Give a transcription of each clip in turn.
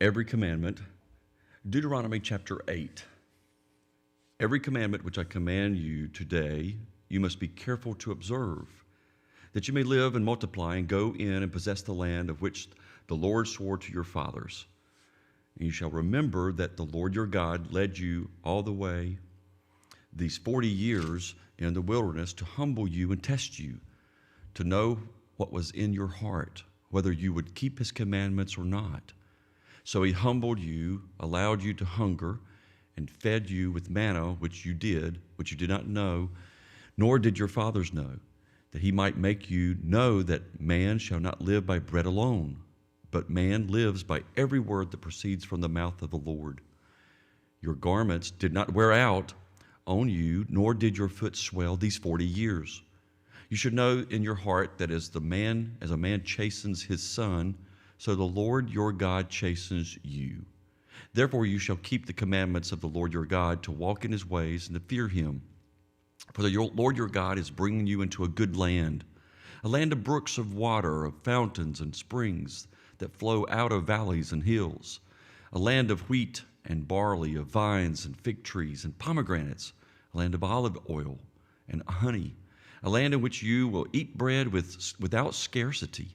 every commandment. Deuteronomy chapter 8. Every commandment which I command you today, you must be careful to observe, that you may live and multiply and go in and possess the land of which the Lord swore to your fathers. And you shall remember that the Lord your God led you all the way these 40 years in the wilderness to humble you and test you, to know what was in your heart, whether you would keep his commandments or not. So he humbled you, allowed you to hunger, and fed you with manna, which you did not know, nor did your fathers know, that he might make you know that man shall not live by bread alone, but man lives by every word that proceeds from the mouth of the Lord. Your garments did not wear out on you, nor did your foot swell these 40 years. You should know in your heart that as a man chastens his son, so the Lord your God chastens you. Therefore you shall keep the commandments of the Lord your God, to walk in his ways and to fear him. For the Lord your God is bringing you into a good land, a land of brooks of water, of fountains and springs that flow out of valleys and hills, a land of wheat and barley, of vines and fig trees and pomegranates, a land of olive oil and honey, a land in which you will eat bread without scarcity,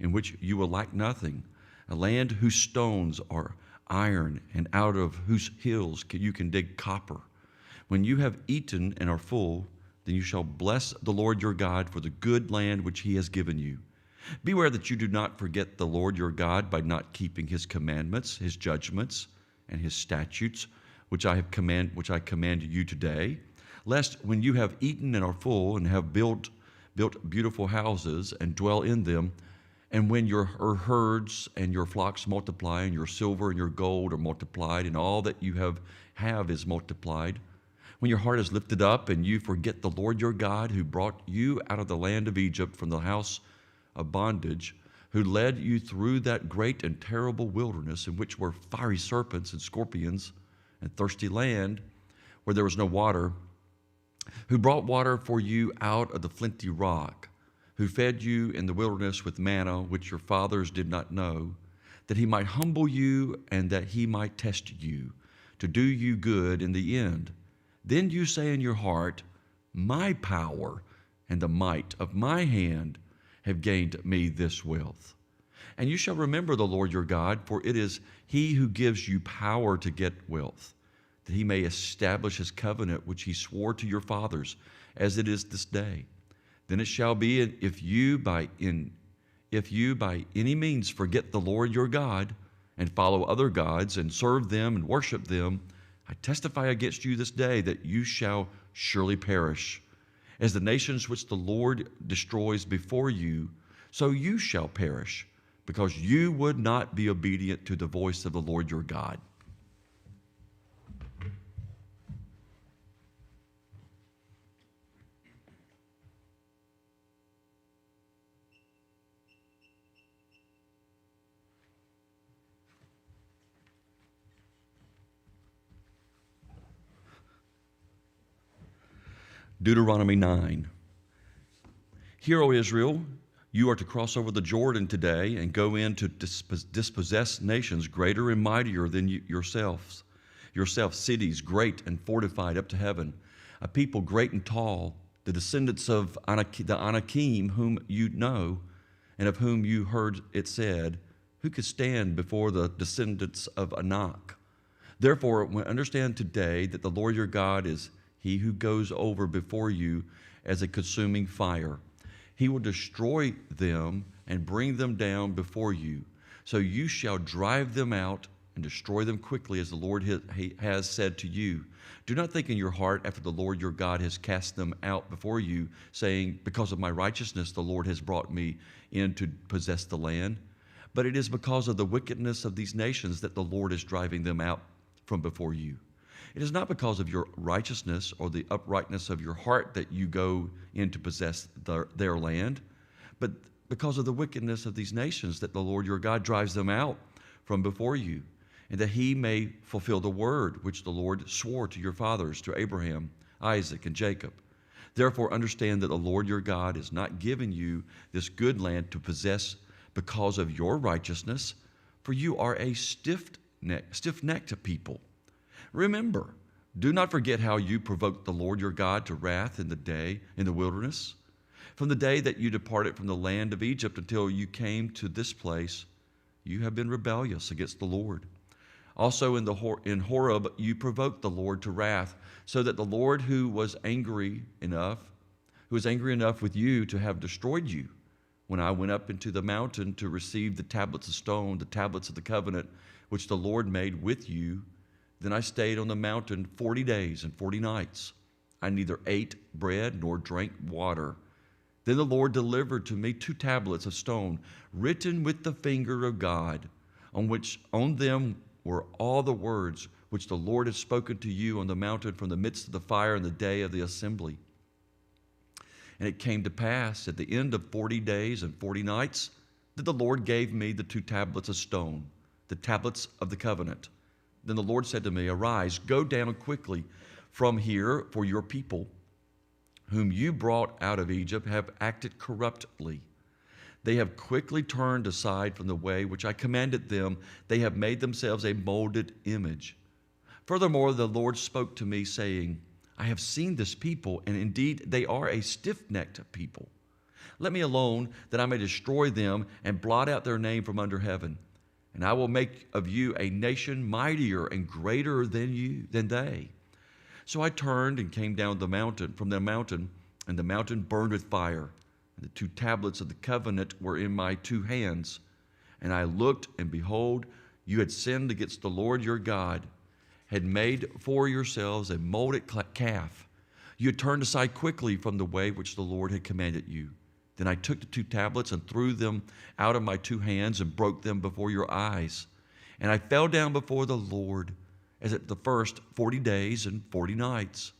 in which you will lack nothing, a land whose stones are iron and out of whose hills you can dig copper. When you have eaten and are full, then you shall bless the Lord your God for the good land which he has given you. Beware that you do not forget the Lord your God by not keeping his commandments, his judgments, and his statutes, which I command you today, lest when you have eaten and are full and have built beautiful houses and dwell in them, and when your herds and your flocks multiply, and your silver and your gold are multiplied, and all that you have is multiplied, when your heart is lifted up and you forget the Lord your God, who brought you out of the land of Egypt from the house of bondage, who led you through that great and terrible wilderness, in which were fiery serpents and scorpions and thirsty land where there was no water, who brought water for you out of the flinty rock, who fed you in the wilderness with manna, which your fathers did not know, that he might humble you and that he might test you, to do you good in the end. Then you say in your heart, my power and the might of my hand have gained me this wealth. And you shall remember the Lord your God, for it is he who gives you power to get wealth, that he may establish his covenant which he swore to your fathers, as it is this day. Then it shall be, if you by any means forget the Lord your God, and follow other gods, and serve them and worship them, I testify against you this day that you shall surely perish. As the nations which the Lord destroys before you, so you shall perish, because you would not be obedient to the voice of the Lord your God. Deuteronomy 9. Hear, O Israel, you are to cross over the Jordan today and go in to dispossess nations greater and mightier than yourselves, cities great and fortified up to heaven, a people great and tall, the descendants of the Anakim, whom you know, and of whom you heard it said, who could stand before the descendants of Anak? Therefore, understand today that the Lord your God is he who goes over before you as a consuming fire. He will destroy them and bring them down before you. So you shall drive them out and destroy them quickly, as the Lord has said to you. Do not think in your heart, after the Lord your God has cast them out before you, saying, because of my righteousness the Lord has brought me in to possess the land. But it is because of the wickedness of these nations that the Lord is driving them out from before you. It is not because of your righteousness or the uprightness of your heart that you go in to possess their land, but because of the wickedness of these nations that the Lord your God drives them out from before you, and that he may fulfill the word which the Lord swore to your fathers, to Abraham, Isaac, and Jacob. Therefore understand that the Lord your God has not given you this good land to possess because of your righteousness, for you are a stiff-necked people. Remember, do not forget how you provoked the Lord your God to wrath in the wilderness. From the day that you departed from the land of Egypt until you came to this place, you have been rebellious against the Lord. Also in Horeb you provoked the Lord to wrath, so that the Lord who was angry enough with you to have destroyed you, when I went up into the mountain to receive the tablets of stone, the tablets of the covenant, which the Lord made with you. Then I stayed on the mountain 40 days and 40 nights. I neither ate bread nor drank water. Then the Lord delivered to me 2 tablets of stone, written with the finger of God, on them were all the words which the Lord had spoken to you on the mountain from the midst of the fire in the day of the assembly. And it came to pass at the end of 40 days and 40 nights that the Lord gave me the 2 tablets of stone, the tablets of the covenant. Then the Lord said to me, Arise, go down quickly from here, for your people, whom you brought out of Egypt, have acted corruptly. They have quickly turned aside from the way which I commanded them. They have made themselves a molded image. Furthermore, the Lord spoke to me, saying, I have seen this people, and indeed they are a stiff-necked people. Let me alone, that I may destroy them and blot out their name from under heaven. And I will make of you a nation mightier and greater than they. So I turned and came down from the mountain, and the mountain burned with fire. And the 2 tablets of the covenant were in my 2 hands. And I looked, and behold, you had sinned against the Lord your God, had made for yourselves a molded calf. You had turned aside quickly from the way which the Lord had commanded you. Then I took the 2 tablets and threw them out of my 2 hands and broke them before your eyes. And I fell down before the Lord as at the first 40 days and 40 nights.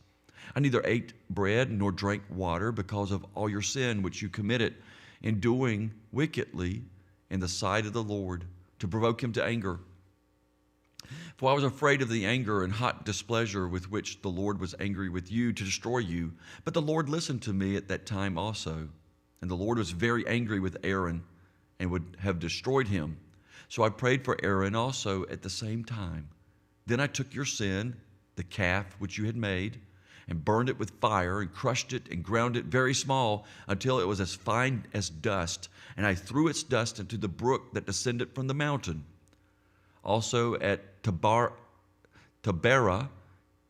I neither ate bread nor drank water because of all your sin which you committed in doing wickedly in the sight of the Lord, to provoke him to anger. For I was afraid of the anger and hot displeasure with which the Lord was angry with you to destroy you. But the Lord listened to me at that time also. And the Lord was very angry with Aaron and would have destroyed him. So I prayed for Aaron also at the same time. Then I took your sin, the calf which you had made, and burned it with fire, and crushed it and ground it very small until it was as fine as dust. And I threw its dust into the brook that descended from the mountain. Also at Taberah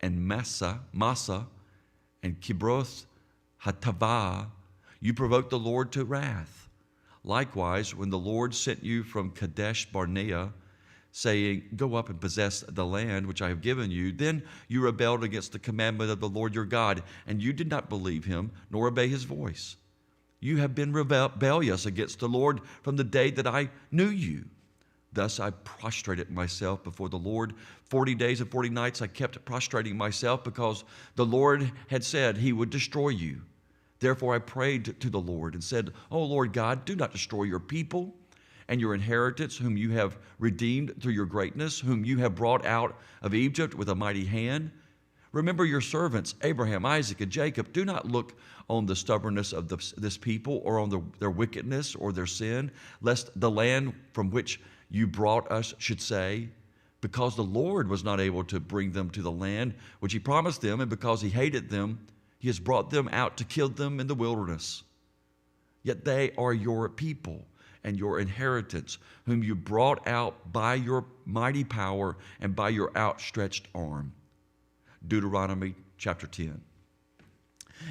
and Massa and Kibroth Hattavah, you provoked the Lord to wrath. Likewise, when the Lord sent you from Kadesh Barnea, saying, Go up and possess the land which I have given you, then you rebelled against the commandment of the Lord your God, and you did not believe him, nor obey his voice. You have been rebellious against the Lord from the day that I knew you. Thus I prostrated myself before the Lord. 40 days and 40 nights I kept prostrating myself, because the Lord had said he would destroy you. Therefore I prayed to the Lord and said, O Lord God, do not destroy your people and your inheritance, whom you have redeemed through your greatness, whom you have brought out of Egypt with a mighty hand. Remember your servants, Abraham, Isaac, and Jacob. Do not look on the stubbornness of this people, or on their wickedness or their sin, lest the land from which you brought us should say, because the Lord was not able to bring them to the land which he promised them, and because he hated them, he has brought them out to kill them in the wilderness. Yet they are your people and your inheritance, whom you brought out by your mighty power and by your outstretched arm. Deuteronomy chapter 10.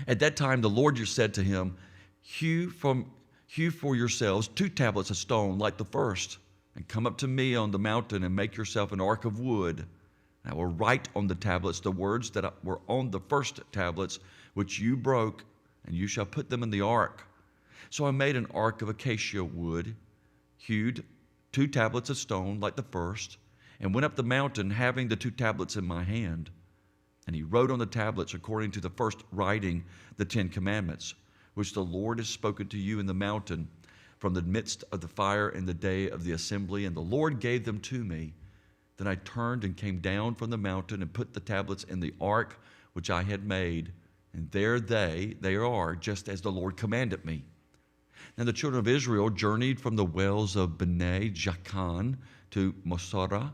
At that time the Lord said to him, Hew for yourselves 2 tablets of stone like the first, and come up to me on the mountain and make yourself an ark of wood. I will write on the tablets the words that were on the first tablets, which you broke, and you shall put them in the ark. So I made an ark of acacia wood, hewed 2 tablets of stone like the first, and went up the mountain having the 2 tablets in my hand. And he wrote on the tablets, according to the first writing, the 10 commandments, which the Lord has spoken to you in the mountain from the midst of the fire in the day of the assembly. And the Lord gave them to me. Then I turned and came down from the mountain and put the tablets in the ark which I had made. And there they are, just as the Lord commanded me. Now the children of Israel journeyed from the wells of Bene Jaakan to Moserah,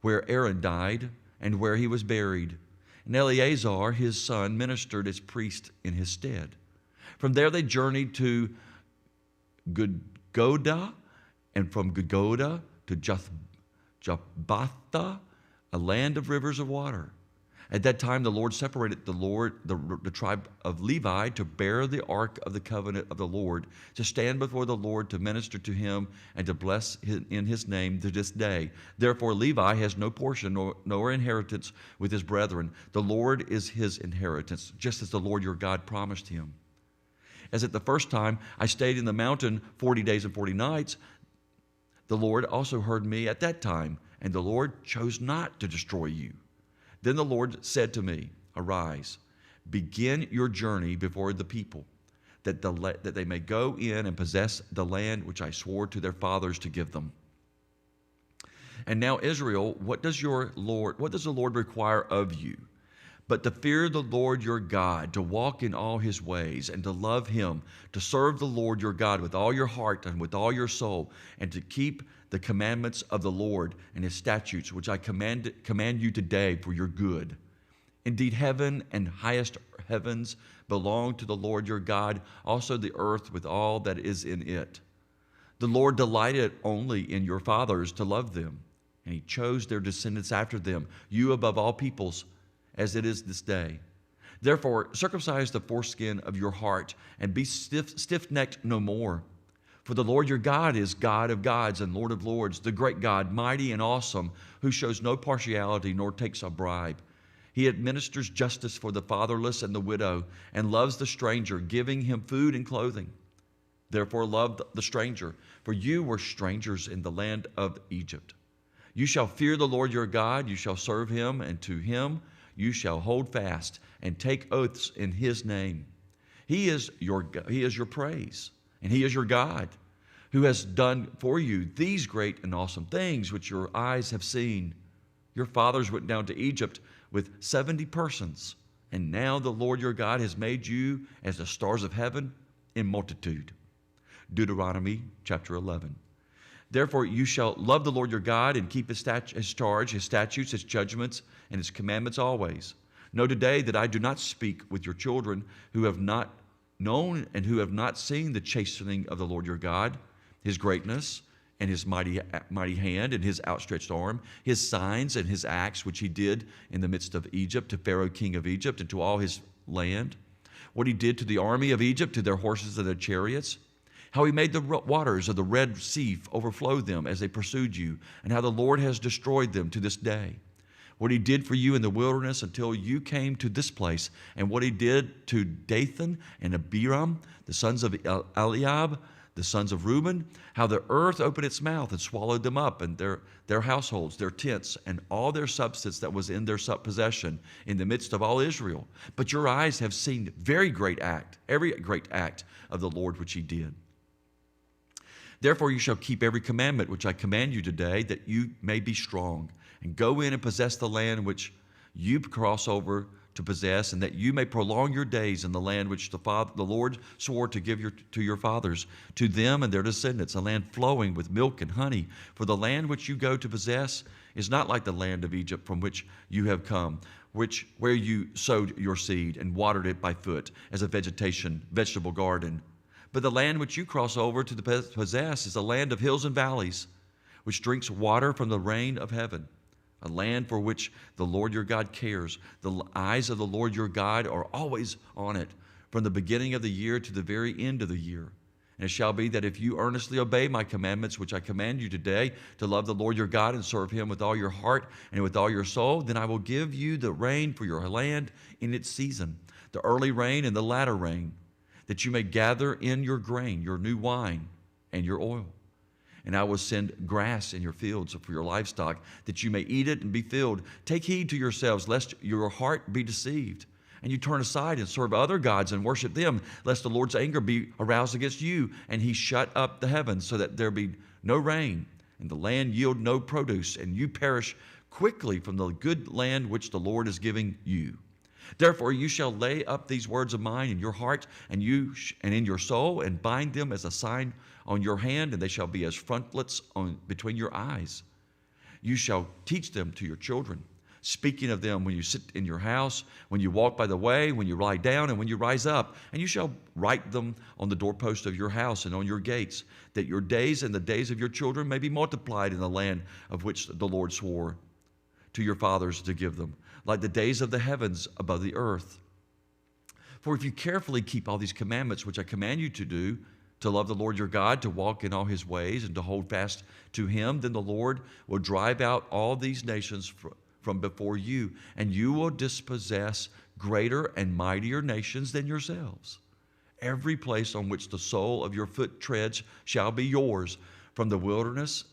where Aaron died and where he was buried. And Eleazar, his son, ministered as priest in his stead. From there they journeyed to Gudgoda, and from Gudgoda to Jabbatha, a land of rivers of water. At that time the Lord separated the tribe of Levi to bear the ark of the covenant of the Lord, to stand before the Lord, to minister to him, and to bless in his name to this day. Therefore Levi has no portion nor inheritance with his brethren. The Lord is his inheritance, just as the Lord your God promised him. As at the first time I stayed in the mountain 40 days and 40 nights, the Lord also heard me at that time, and the Lord chose not to destroy you. Then the Lord said to me, Arise, begin your journey before the people, that they may go in and possess the land which I swore to their fathers to give them. And now, Israel, what does the Lord require of you? But to fear the Lord your God, to walk in all his ways, and to love him, to serve the Lord your God with all your heart and with all your soul, and to keep the commandments of the Lord and his statutes, which I command you today for your good. Indeed, heaven and highest heavens belong to the Lord your God, also the earth with all that is in it. The Lord delighted only in your fathers to love them, and he chose their descendants after them, you above all peoples, as it is this day. Therefore, circumcise the foreskin of your heart, and be stiff-necked no more. For the Lord your God is God of gods and Lord of lords, the great God, mighty and awesome, who shows no partiality nor takes a bribe. He administers justice for the fatherless and the widow, and loves the stranger, giving him food and clothing. Therefore love the stranger, for you were strangers in the land of Egypt. You shall fear the Lord your God, you shall serve him, and to him you shall hold fast and take oaths in his name. He is your praise, and he is your God, who has done for you these great and awesome things which your eyes have seen. Your fathers went down to Egypt with 70 persons, and now the Lord your God has made you as the stars of heaven in multitude. Deuteronomy chapter 11. Therefore you shall love the Lord your God and keep his charge, his statutes, his judgments, and his commandments always. Know today that I do not speak with your children who have not known and who have not seen the chastening of the Lord your God, his greatness and his mighty hand and his outstretched arm, his signs and his acts which he did in the midst of Egypt, to Pharaoh king of Egypt and to all his land, what he did to the army of Egypt, to their horses and their chariots, how he made the waters of the Red Sea overflow them as they pursued you, and how the Lord has destroyed them to this day. What he did for you in the wilderness until you came to this place, and what he did to Dathan and Abiram, the sons of Eliab, the sons of Reuben, how the earth opened its mouth and swallowed them up, and their households, their tents, and all their substance that was in their possession in the midst of all Israel. But your eyes have seen every great act of the Lord which he did. Therefore you shall keep every commandment which I command you today, that you may be strong, and go in and possess the land which you cross over to possess, and that you may prolong your days in the land which the Lord swore to give to your fathers, to them and their descendants, a land flowing with milk and honey. For the land which you go to possess is not like the land of Egypt from which you have come, where you sowed your seed and watered it by foot as a vegetable garden. But the land which you cross over to possess is a land of hills and valleys, which drinks water from the rain of heaven, a land for which the Lord your God cares. The eyes of the Lord your God are always on it, from the beginning of the year to the very end of the year. And it shall be that if you earnestly obey my commandments, which I command you today, to love the Lord your God and serve him with all your heart and with all your soul, then I will give you the rain for your land in its season, the early rain and the latter rain, that you may gather in your grain, your new wine, and your oil. And I will send grass in your fields for your livestock, that you may eat it and be filled. Take heed to yourselves, lest your heart be deceived, and you turn aside and serve other gods and worship them, lest the Lord's anger be aroused against you, and he shut up the heavens, so that there be no rain, and the land yield no produce, and you perish quickly from the good land which the Lord is giving you. Therefore you shall lay up these words of mine in your heart and in your soul, and bind them as a sign on your hand, and they shall be as frontlets between your eyes. You shall teach them to your children, speaking of them when you sit in your house, when you walk by the way, when you lie down, and when you rise up. And you shall write them on the doorpost of your house and on your gates, that your days and the days of your children may be multiplied in the land of which the Lord swore to your fathers to give them, like the days of the heavens above the earth. For if you carefully keep all these commandments which I command you to do, to love the Lord your God, to walk in all his ways, and to hold fast to him, then the Lord will drive out all these nations from before you, and you will dispossess greater and mightier nations than yourselves. Every place on which the sole of your foot treads shall be yours, from the wilderness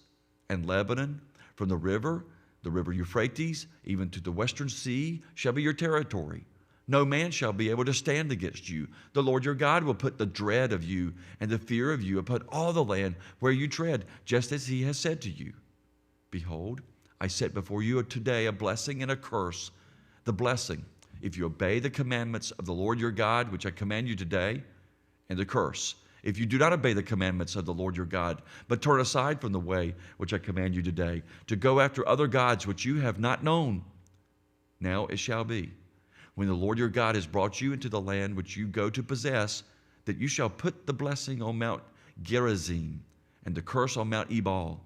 and Lebanon, from the river Euphrates, even to the western sea, shall be your territory. No man shall be able to stand against you. The Lord your God will put the dread of you and the fear of you upon all the land where you tread, just as he has said to you. Behold, I set before you today a blessing and a curse. The blessing, if you obey the commandments of the Lord your God, which I command you today, and the curse, if you do not obey the commandments of the Lord your God, but turn aside from the way which I command you today, to go after other gods which you have not known. Now it shall be, when the Lord your God has brought you into the land which you go to possess, that you shall put the blessing on Mount Gerizim and the curse on Mount Ebal.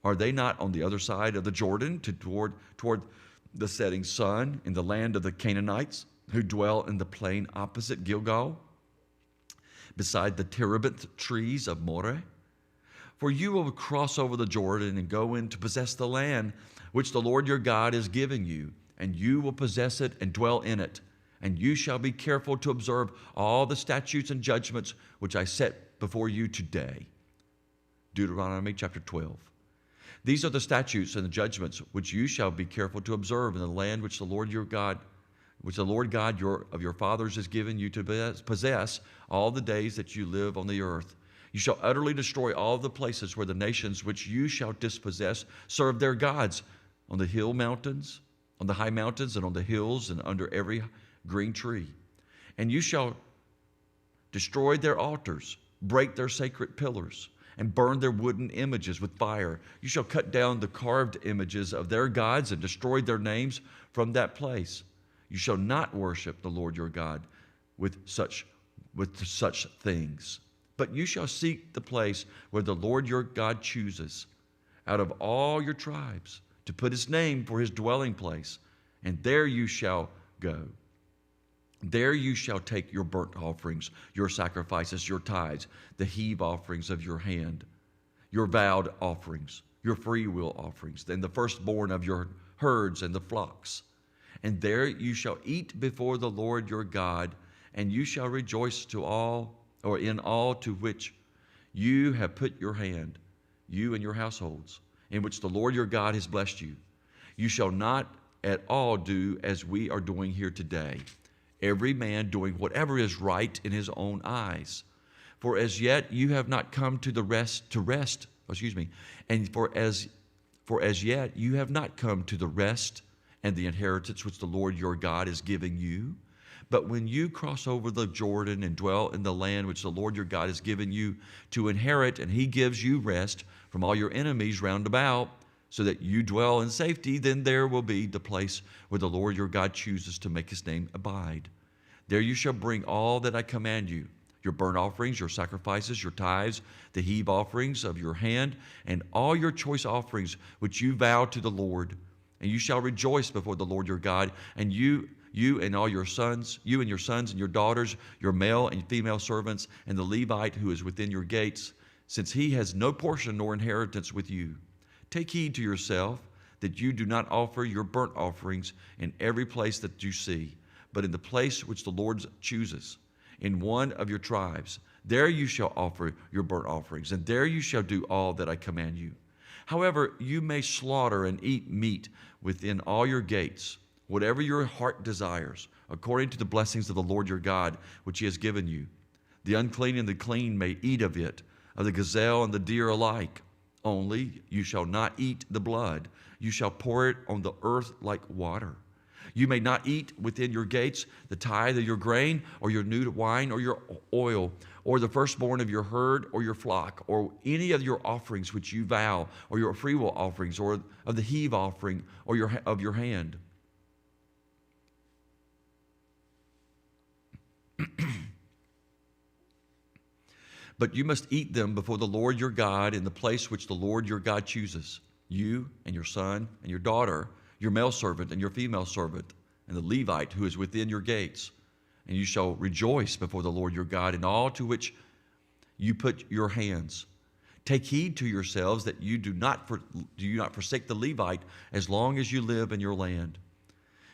Are they not on the other side of the Jordan toward the setting sun, in the land of the Canaanites, who dwell in the plain opposite Gilgal, beside the terebinth trees of Moreh? For you will cross over the Jordan and go in to possess the land which the Lord your God is giving you, and you will possess it and dwell in it. And you shall be careful to observe all the statutes and judgments which I set before you today. Deuteronomy chapter 12. These are the statutes and the judgments which you shall be careful to observe in the land which the Lord God of your fathers has given you to possess all the days that you live on the earth. You shall utterly destroy all the places where the nations which you shall dispossess serve their gods, on the hill mountains, on the high mountains, and on the hills, and under every green tree. And you shall destroy their altars, break their sacred pillars, and burn their wooden images with fire. You shall cut down the carved images of their gods and destroy their names from that place. You shall not worship the Lord your God with such things. But you shall seek the place where the Lord your God chooses out of all your tribes to put his name for his dwelling place, and there you shall go. There you shall take your burnt offerings, your sacrifices, your tithes, the heave offerings of your hand, your vowed offerings, your freewill offerings, and the firstborn of your herds and the flocks. And there you shall eat before the Lord your God, and you shall rejoice in all to which you have put your hand, you and your households, in which the Lord your God has blessed you. You shall not at all do as we are doing here today, every man doing whatever is right in his own eyes. For as yet you have not come to rest, and for as yet you have not come to the rest and the inheritance which the Lord your God is giving you. But when you cross over the Jordan and dwell in the land which the Lord your God has given you to inherit, and he gives you rest from all your enemies round about, so that you dwell in safety, then there will be the place where the Lord your God chooses to make his name abide. There you shall bring all that I command you, your burnt offerings, your sacrifices, your tithes, the heave offerings of your hand, and all your choice offerings which you vow to the Lord. And you shall rejoice before the Lord your God, and you and all your sons, you and your sons and your daughters, your male and female servants, and the Levite who is within your gates, since he has no portion nor inheritance with you. Take heed to yourself that you do not offer your burnt offerings in every place that you see, but in the place which the Lord chooses, in one of your tribes. There you shall offer your burnt offerings, and there you shall do all that I command you. However, you may slaughter and eat meat within all your gates, whatever your heart desires, according to the blessings of the Lord your God, which he has given you. The unclean and the clean may eat of it, of the gazelle and the deer alike. Only you shall not eat the blood. You shall pour it on the earth like water. You may not eat within your gates the tithe of your grain, or your new wine, or your oil, or the firstborn of your herd or your flock, or any of your offerings which you vow, or your freewill offerings, or of the heave offering, or of your hand. But you must eat them before the Lord your God in the place which the Lord your God chooses. You and your son and your daughter, your male servant and your female servant, and the Levite who is within your gates. And you shall rejoice before the Lord your God in all to which you put your hands. Take heed to yourselves that you do not forsake the Levite as long as you live in your land.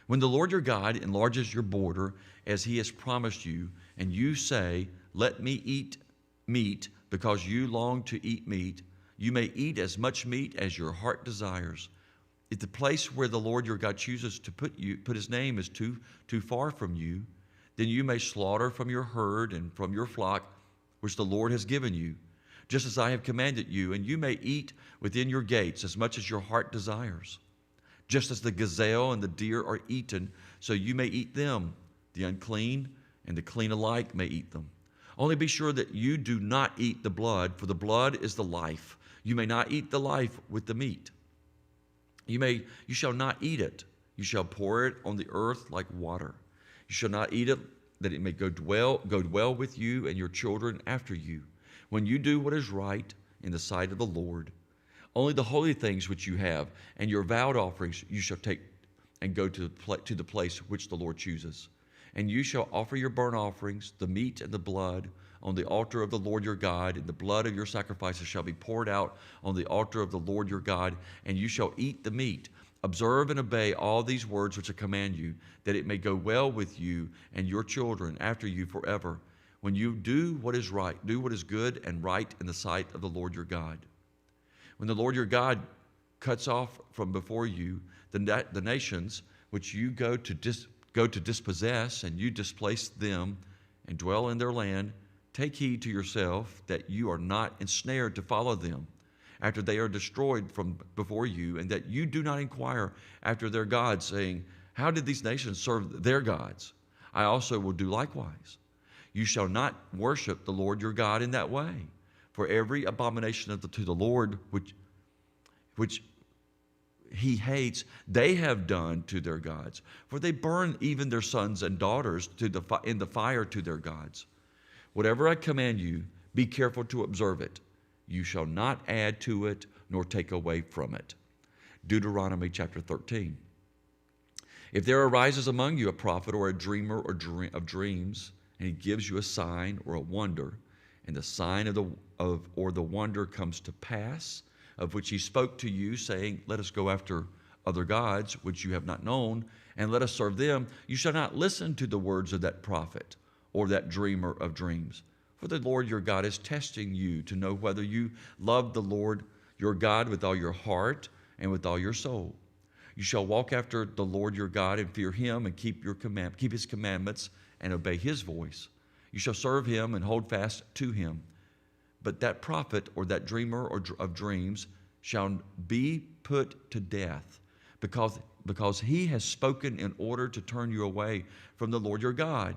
When the Lord your God enlarges your border as he has promised you, and you say, "Let me eat meat," because you long to eat meat, you may eat as much meat as your heart desires. If the place where the Lord your God chooses to put his name is too far from you, then you may slaughter from your herd and from your flock which the Lord has given you, just as I have commanded you, and you may eat within your gates as much as your heart desires. Just as the gazelle and the deer are eaten, so you may eat them. The unclean and the clean alike may eat them. Only be sure that you do not eat the blood, for the blood is the life. You may not eat the life with the meat. You shall not eat it. You shall pour it on the earth like water. You shall not eat it, that it may go well with you and your children after you, when you do what is right in the sight of the Lord. Only the holy things which you have and your vowed offerings you shall take and go to the place which the Lord chooses. And you shall offer your burnt offerings, the meat and the blood, on the altar of the Lord your God, and the blood of your sacrifices shall be poured out on the altar of the Lord your God, and you shall eat the meat. Observe and obey all these words which I command you, that it may go well with you and your children after you forever, when you do what is right, do what is good and right in the sight of the Lord your God. When the Lord your God cuts off from before you the nations which you go to dispossess, and you displace them and dwell in their land, take heed to yourself that you are not ensnared to follow them after they are destroyed from before you, and that you do not inquire after their gods, saying, "How did these nations serve their gods? I also will do likewise." You shall not worship the Lord your God in that way, for every abomination to the Lord which he hates, they have done to their gods, for they burn even their sons and daughters in the fire to their gods. Whatever I command you, be careful to observe it. You shall not add to it nor take away from it. Deuteronomy chapter 13. If there arises among you a prophet or a dreamer of dreams, and he gives you a sign or a wonder, and the sign or the wonder comes to pass, of which he spoke to you, saying, "Let us go after other gods, which you have not known, and let us serve them," you shall not listen to the words of that prophet or that dreamer of dreams. For the Lord your God is testing you to know whether you love the Lord your God with all your heart and with all your soul. You shall walk after the Lord your God and fear him, and keep his commandments and obey his voice. You shall serve him and hold fast to him. But that prophet or that dreamer of dreams shall be put to death, because he has spoken in order to turn you away from the Lord your God,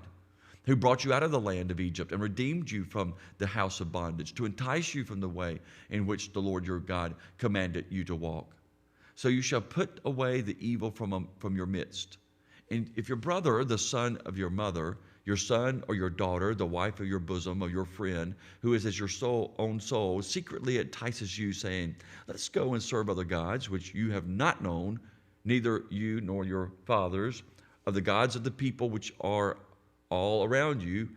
who brought you out of the land of Egypt and redeemed you from the house of bondage, to entice you from the way in which the Lord your God commanded you to walk. So you shall put away the evil from your midst. And if your brother, the son of your mother, your son or your daughter, the wife of your bosom, or your friend, who is as your own soul, secretly entices you, saying, "Let's go and serve other gods, which you have not known, neither you nor your fathers, of the gods of the people which are all around you,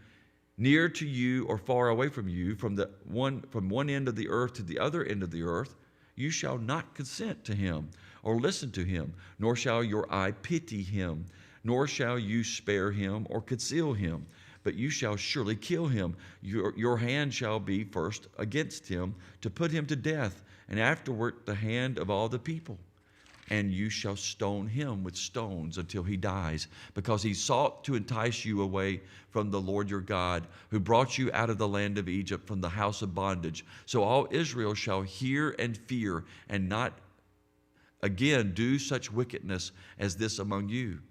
near to you or far away from you, from one end of the earth to the other end of the earth, you shall not consent to him or listen to him, nor shall your eye pity him, nor shall you spare him or conceal him, but you shall surely kill him. Your hand shall be first against him to put him to death, and afterward the hand of all the people. And you shall stone him with stones until he dies, because he sought to entice you away from the Lord your God, who brought you out of the land of Egypt from the house of bondage. So all Israel shall hear and fear, and not again do such wickedness as this among you.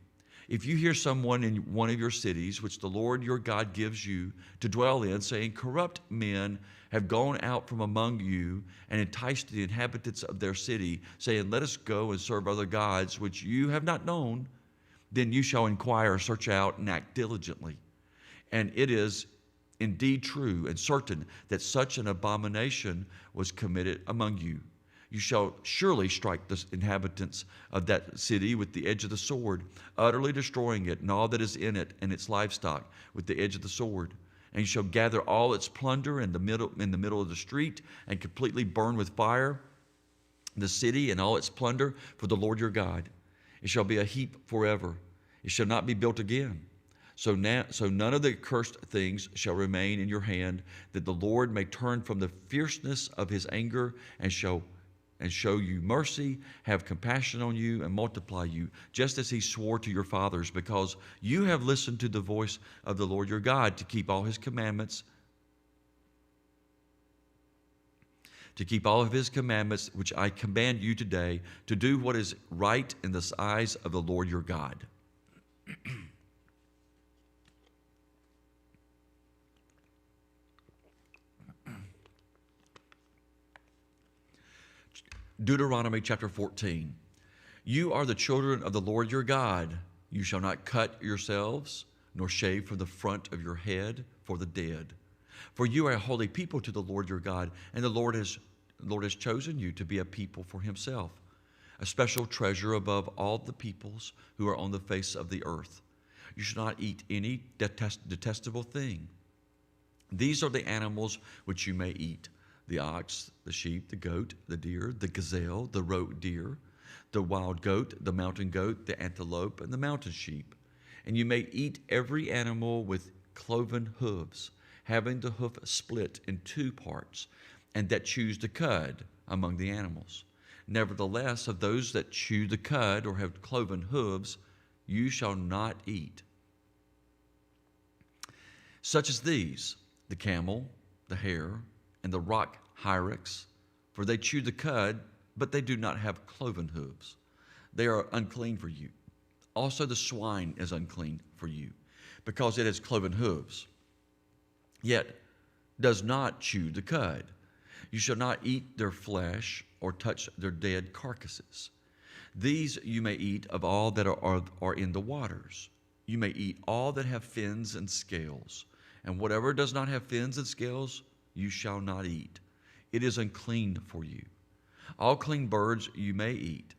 If you hear someone in one of your cities, which the Lord your God gives you to dwell in, saying, corrupt men have gone out from among you and enticed the inhabitants of their city, saying, let us go and serve other gods, which you have not known, then you shall inquire, search out, and act diligently. And it is indeed true and certain that such an abomination was committed among you. You shall surely strike the inhabitants of that city with the edge of the sword, utterly destroying it and all that is in it and its livestock with the edge of the sword. And you shall gather all its plunder in the middle of the street and completely burn with fire the city and all its plunder for the Lord your God. It shall be a heap forever. It shall not be built again. So none of the accursed things shall remain in your hand, that the Lord may turn from the fierceness of his anger and show you mercy, have compassion on you, and multiply you, just as he swore to your fathers, because you have listened to the voice of the Lord your God to keep all his commandments, which I command you today, to do what is right in the eyes of the Lord your God. Deuteronomy chapter 14. You are the children of the Lord your God. You shall not cut yourselves, nor shave from the front of your head for the dead. For you are a holy people to the Lord your God, and the Lord has chosen you to be a people for himself, a special treasure above all the peoples who are on the face of the earth. You shall not eat any detestable thing. These are the animals which you may eat: the ox, the sheep, the goat, the deer, the gazelle, the roe deer, the wild goat, the mountain goat, the antelope, and the mountain sheep. And you may eat every animal with cloven hooves, having the hoof split in two parts, and that chews the cud among the animals. Nevertheless, of those that chew the cud or have cloven hooves, you shall not eat. Such as these: the camel, the hare, and the rock hyrax, for they chew the cud, but they do not have cloven hooves. They are unclean for you. Also the swine is unclean for you, because it has cloven hooves, yet does not chew the cud. You shall not eat their flesh or touch their dead carcasses. These you may eat of all that are in the waters. You may eat all that have fins and scales, and whatever does not have fins and scales you shall not eat. It is unclean for you. All clean birds you may eat,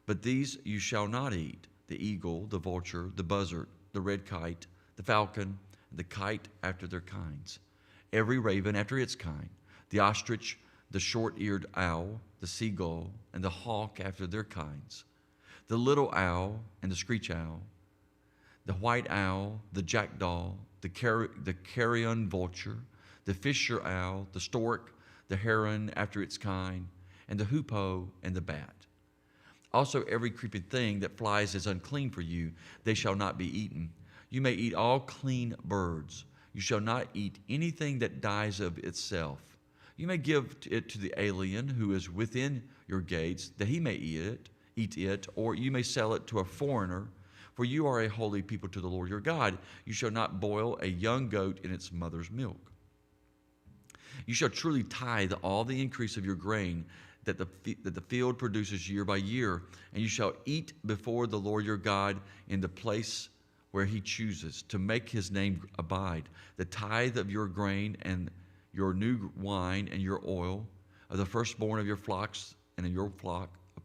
but these you shall not eat: the eagle, the vulture, the buzzard, the red kite, the falcon, the kite after their kinds, every raven after its kind, the ostrich, the short-eared owl, the seagull, and the hawk after their kinds, the little owl and the screech owl, the white owl, the jackdaw, the carrion vulture, the fisher owl, the stork, the heron after its kind, and the hoopoe and the bat. Also every creeping thing that flies is unclean for you. They shall not be eaten. You may eat all clean birds. You shall not eat anything that dies of itself. You may give it to the alien who is within your gates, that he may eat it, or you may sell it to a foreigner, for you are a holy people to the Lord your God. You shall not boil a young goat in its mother's milk. You shall truly tithe all the increase of your grain that the field produces year by year, and you shall eat before the Lord your God in the place where he chooses to make his name abide, the tithe of your grain and your new wine and your oil, of the firstborn of your flocks and in your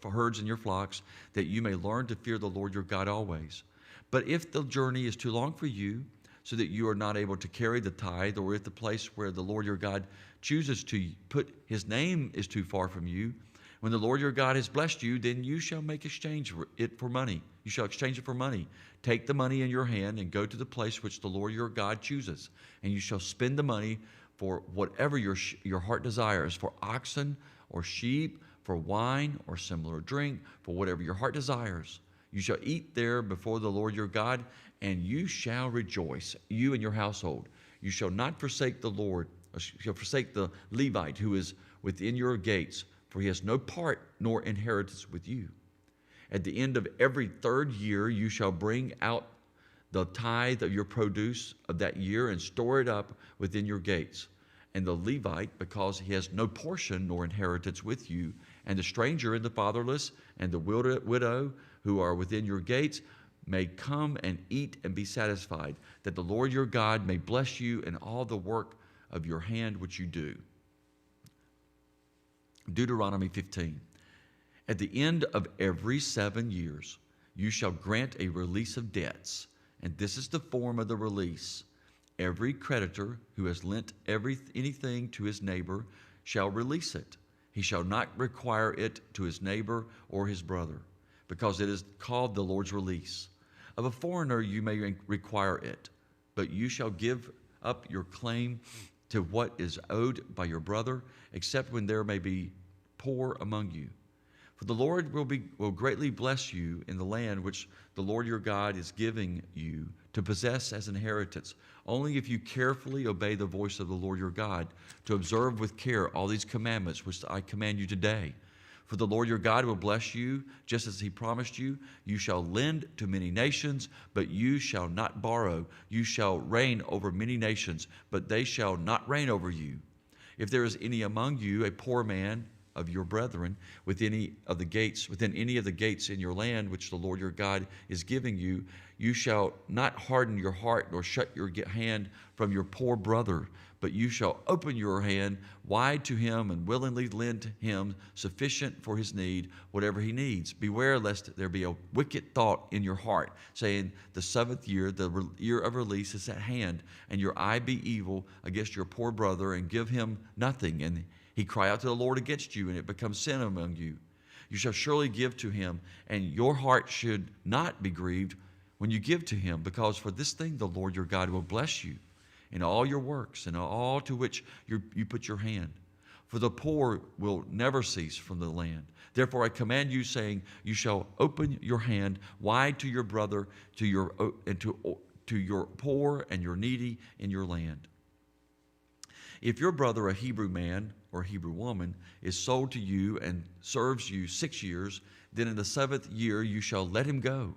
herds and your flocks, that you may learn to fear the Lord your God always. But if the journey is too long for you, so that you are not able to carry the tithe, or if the place where the Lord your God chooses to put his name is too far from you, when the Lord your God has blessed you, then you shall make exchange it for money. You shall exchange it for money. Take the money in your hand and go to the place which the Lord your God chooses, and you shall spend the money for whatever your heart desires, for oxen or sheep, for wine or similar drink, for whatever your heart desires. You shall eat there before the Lord your God, and you shall rejoice, you and your household. You shall not forsake the Lord, or shall forsake the Levite who is within your gates, for he has no part nor inheritance with you. At the end of every 3rd year, you shall bring out the tithe of your produce of that year and store it up within your gates. And the Levite, because he has no portion nor inheritance with you, and the stranger and the fatherless and the widow who are within your gates, may come and eat and be satisfied, that the Lord your God may bless you in all the work of your hand which you do. Deuteronomy 15. At the end of every 7 years, you shall grant a release of debts, and this is the form of the release. Every creditor who has lent anything to his neighbor shall release it. He shall not require it to his neighbor or his brother, because it is called the Lord's release. Of a foreigner you may require it, but you shall give up your claim to what is owed by your brother, except when there may be poor among you. For the Lord will greatly bless you in the land which the Lord your God is giving you to possess as inheritance, only if you carefully obey the voice of the Lord your God, to observe with care all these commandments which I command you today. For the Lord your God will bless you, just as he promised you. You shall lend to many nations, but you shall not borrow. You shall reign over many nations, but they shall not reign over you. If there is any among you a poor man of your brethren within any of the gates in your land which the Lord your God is giving you, you shall not harden your heart nor shut your hand from your poor brother, but you shall open your hand wide to him and willingly lend to him sufficient for his need, whatever he needs. Beware lest there be a wicked thought in your heart, saying, the 7th year, the year of release is at hand, and your eye be evil against your poor brother, and give him nothing, and he cry out to the Lord against you, and it becomes sin among you. You shall surely give to him, and your heart should not be grieved when you give to him, because for this thing the Lord your God will bless you in all your works and all to which you put your hand. For the poor will never cease from the land. Therefore I command you, saying, you shall open your hand wide to your brother, to your poor and your needy in your land. If your brother, a Hebrew man or a Hebrew woman, is sold to you and serves you 6 years, then in the 7th year you shall let him go.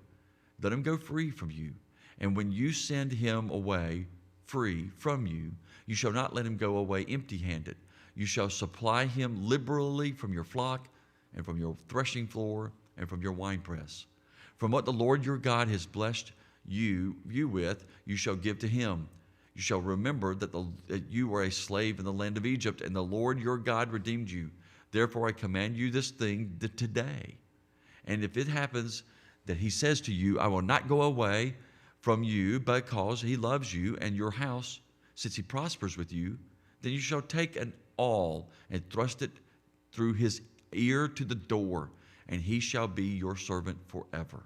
Let him go free from you. And when you send him away free from you, you shall not let him go away empty-handed. You shall supply him liberally from your flock and from your threshing floor and from your winepress. From what the Lord your God has blessed you with, you shall give to him. You shall remember that you were a slave in the land of Egypt, and the Lord your God redeemed you. Therefore I command you this thing today. And if it happens that he says to you, I will not go away from you because he loves you and your house, since he prospers with you, then you shall take an awl and thrust it through his ear to the door, and he shall be your servant forever.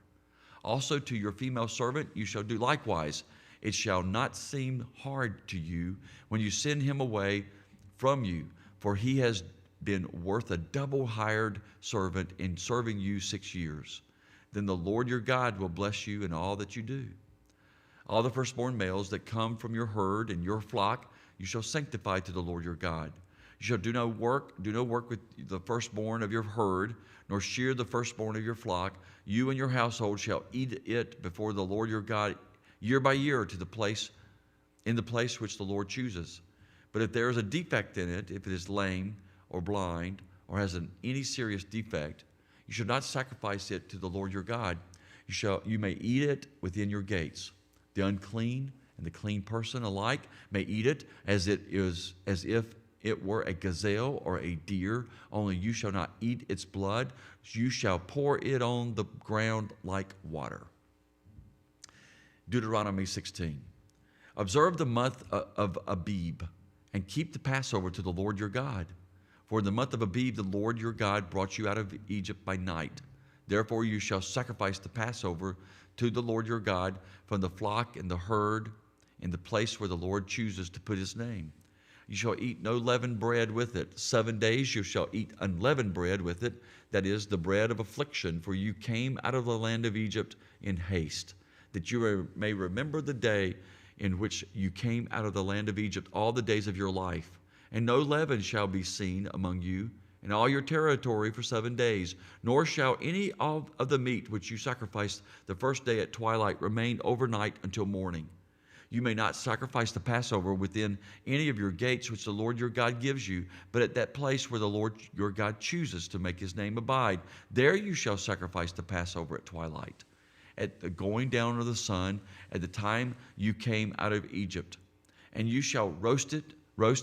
Also to your female servant you shall do likewise. It shall not seem hard to you when you send him away from you, for he has been worth a double hired servant in serving you 6 years. Then the Lord your God will bless you in all that you do. All the firstborn males that come from your herd and your flock you shall sanctify to the Lord your God. You shall do no work with the firstborn of your herd, nor shear the firstborn of your flock. You and your household shall eat it before the Lord your God year by year in the place which the Lord chooses. But if there is a defect in it, if it is lame or blind or has any serious defect, you shall not sacrifice it to the Lord your God. You may eat it within your gates. The unclean and the clean person alike may eat it as if it were a gazelle or a deer, only you shall not eat its blood. You shall pour it on the ground like water. Deuteronomy 16. Observe the month of Abib and keep the Passover to the Lord your God. For in the month of Abib the Lord your God brought you out of Egypt by night. Therefore you shall sacrifice the Passover to the Lord your God from the flock and the herd in the place where the Lord chooses to put his name. You shall eat no leavened bread with it. 7 days you shall eat unleavened bread with it, that is, the bread of affliction, for you came out of the land of Egypt in haste, that you may remember the day in which you came out of the land of Egypt all the days of your life. And no leaven shall be seen among you in all your territory for 7 days, nor shall any of the meat which you sacrifice the first day at twilight remain overnight until morning. You may not sacrifice the Passover within any of your gates which the Lord your God gives you, but at that place where the Lord your God chooses to make his name abide. There you shall sacrifice the Passover at twilight, at the going down of the sun, at the time you came out of Egypt. And you shall roast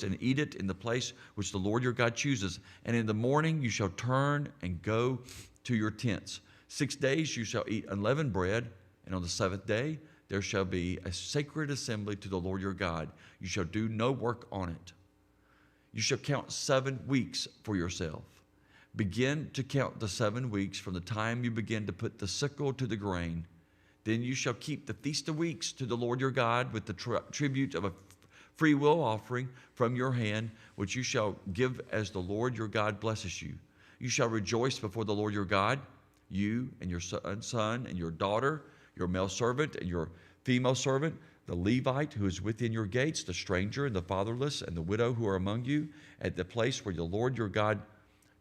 and eat it in the place which the Lord your God chooses. And in the morning you shall turn and go to your tents. 6 days you shall eat unleavened bread, and on the seventh day there shall be a sacred assembly to the Lord your God. You shall do no work on it. You shall count 7 weeks for yourself. Begin to count the 7 weeks from the time you begin to put the sickle to the grain. Then you shall keep the Feast of Weeks to the Lord your God with the tribute of a free will offering from your hand, which you shall give as the Lord your God blesses you. You shall rejoice before the Lord your God, you and your son and your daughter, your male servant and your female servant, the Levite who is within your gates, the stranger and the fatherless and the widow who are among you, at the place where the Lord your God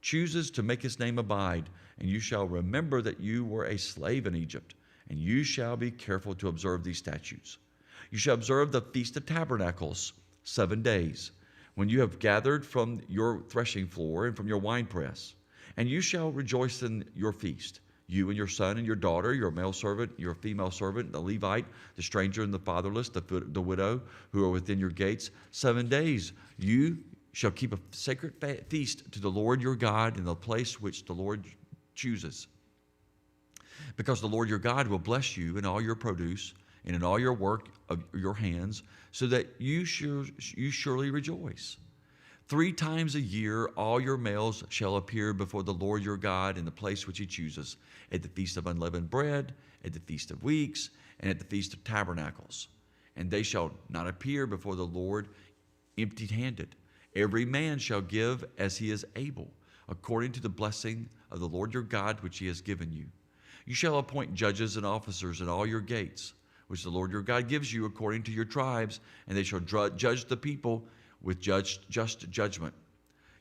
chooses to make his name abide. And you shall remember that you were a slave in Egypt, and you shall be careful to observe these statutes. You shall observe the Feast of Tabernacles 7 days, when you have gathered from your threshing floor and from your winepress. And you shall rejoice in your feast, you and your son and your daughter, your male servant, your female servant, the Levite, the stranger and the fatherless, the widow who are within your gates. 7 days you shall keep a sacred feast to the Lord your God in the place which the Lord chooses. Because the Lord your God will bless you in all your produce and in all your work of your hands, so that you surely rejoice. 3 times a year all your males shall appear before the Lord your God in the place which he chooses, at the Feast of Unleavened Bread, at the Feast of Weeks, and at the Feast of Tabernacles. And they shall not appear before the Lord empty-handed. Every man shall give as he is able, according to the blessing of the Lord your God which he has given you. You shall appoint judges and officers in all your gates, which the Lord your God gives you according to your tribes, and they shall judge the people with just judgment.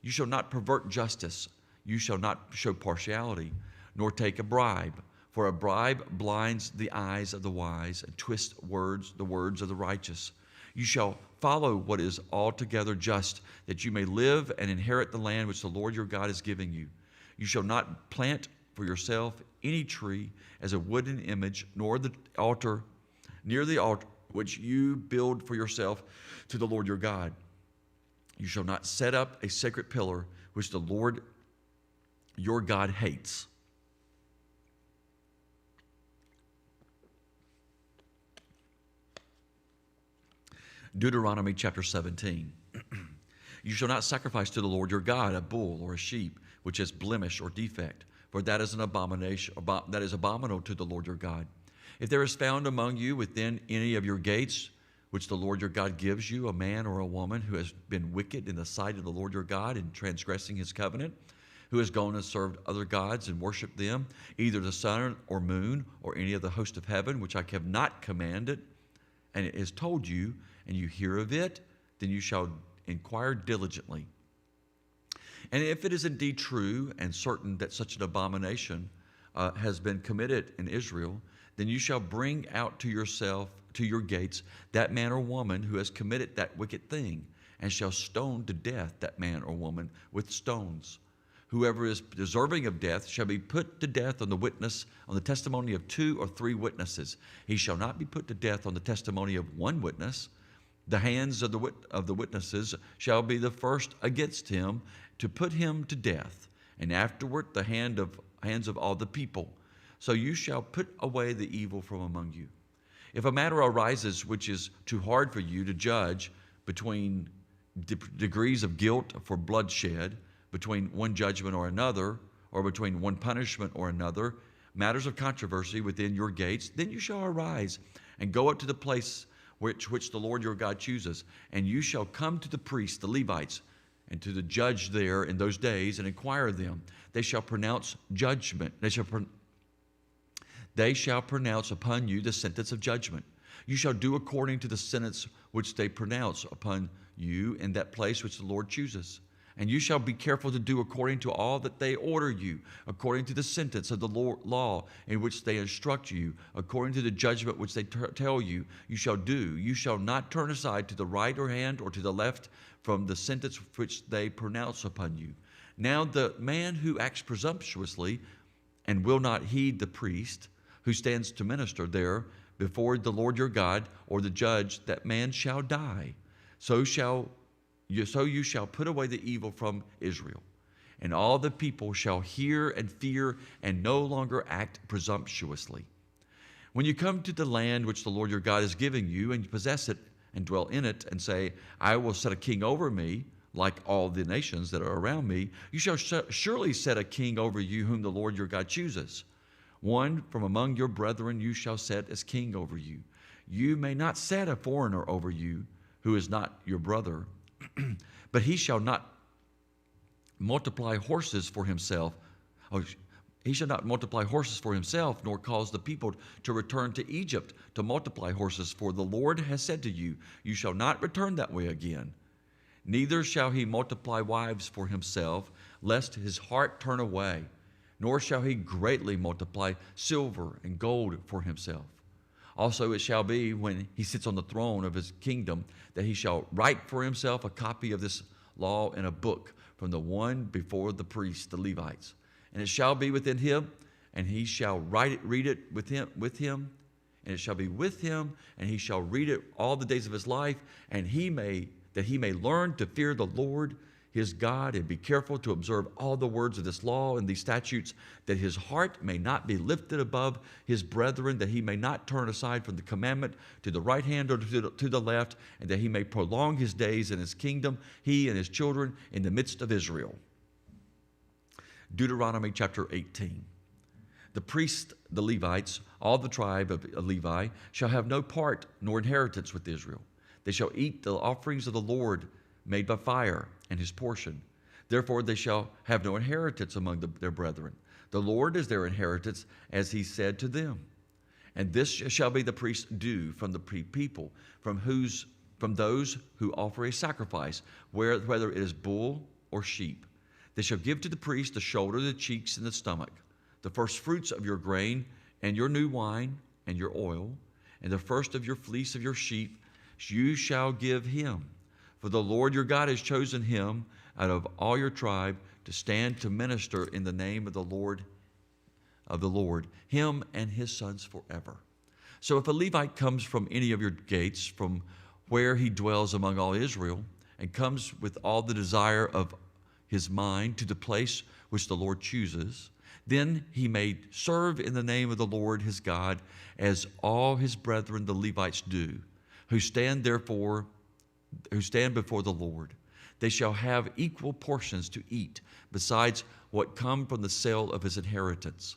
You shall not pervert justice. You shall not show partiality, nor take a bribe. For a bribe blinds the eyes of the wise and twists the words of the righteous. You shall follow what is altogether just, that you may live and inherit the land which the Lord your God is giving you. You shall not plant for yourself any tree as a wooden image, nor near the altar which you build for yourself to the Lord your God. You shall not set up a sacred pillar which the Lord your God hates. Deuteronomy chapter 17. You shall not sacrifice to the Lord your God a bull or a sheep which has blemish or defect, for that is an abomination, that is abominable to the Lord your God. If there is found among you within any of your gates, which the Lord your God gives you, a man or a woman who has been wicked in the sight of the Lord your God in transgressing his covenant, who has gone and served other gods and worshipped them, either the sun or moon or any of the host of heaven, which I have not commanded, and it has told you, and you hear of it, then you shall inquire diligently. And if it is indeed true and certain that such an abomination has been committed in Israel, then you shall bring out to your gates that man or woman who has committed that wicked thing, and shall stone to death that man or woman with stones. Whoever is deserving of death shall be put to death on the testimony of 2 or 3 witnesses. He shall not be put to death on the testimony of 1 witness. The hands of the witnesses shall be the first against him to put him to death, and afterward the hands of all the people. So you shall put away the evil from among you. If a matter arises which is too hard for you to judge between degrees of guilt for bloodshed, between one judgment or another, or between one punishment or another, matters of controversy within your gates, then you shall arise and go up to the place which the Lord your God chooses, and you shall come to the priests, the Levites, and to the judge there in those days, and inquire of them. They shall pronounce judgment. They shall pronounce upon you the sentence of judgment. You shall do according to the sentence which they pronounce upon you in that place which the Lord chooses. And you shall be careful to do according to all that they order you, according to the sentence of the law in which they instruct you, according to the judgment which they tell you, you shall do. You shall not turn aside to the right or hand or to the left from the sentence which they pronounce upon you. Now the man who acts presumptuously and will not heed the priest who stands to minister there before the Lord your God or the judge, that man shall die. So you shall put away the evil from Israel. And all the people shall hear and fear and no longer act presumptuously. When you come to the land which the Lord your God is giving you, and you possess it and dwell in it, and say, I will set a king over me, like all the nations that are around me, you shall surely set a king over you whom the Lord your God chooses. One from among your brethren you shall set as king over you. You may not set a foreigner over you who is not your brother, but he shall not multiply horses for himself. He shall not multiply horses for himself, nor cause the people to return to Egypt to multiply horses. For the Lord has said to you, you shall not return that way again. Neither shall he multiply wives for himself, lest his heart turn away. Nor shall he greatly multiply silver and gold for himself. Also it shall be, when he sits on the throne of his kingdom, that he shall write for himself a copy of this law in a book from the one before the priests, the Levites. And it shall be within him, and he shall read it with him, and it shall be with him, and he shall read it all the days of his life, and that he may learn to fear the Lord his God, and be careful to observe all the words of this law and these statutes, that his heart may not be lifted above his brethren, that he may not turn aside from the commandment to the right hand or to the left, and that he may prolong his days in his kingdom, he and his children, in the midst of Israel. Deuteronomy chapter 18. The priests, the Levites, all the tribe of Levi, shall have no part nor inheritance with Israel. They shall eat the offerings of the Lord made by fire, and his portion. Therefore they shall have no inheritance among their brethren. The Lord is their inheritance, as he said to them. And this shall be the priest's due from the people, from those who offer a sacrifice, whether it is bull or sheep. They shall give to the priest the shoulder, the cheeks, and the stomach, the first fruits of your grain, and your new wine, and your oil, and the first of your fleece of your sheep, you shall give him. For the Lord your God has chosen him out of all your tribe to stand to minister in the name of the Lord, him and his sons forever. So if a Levite comes from any of your gates, from where he dwells among all Israel, and comes with all the desire of his mind to the place which the Lord chooses, then he may serve in the name of the Lord his God, as all his brethren the Levites do, who stand before the Lord. They shall have equal portions to eat, besides what come from the sale of his inheritance.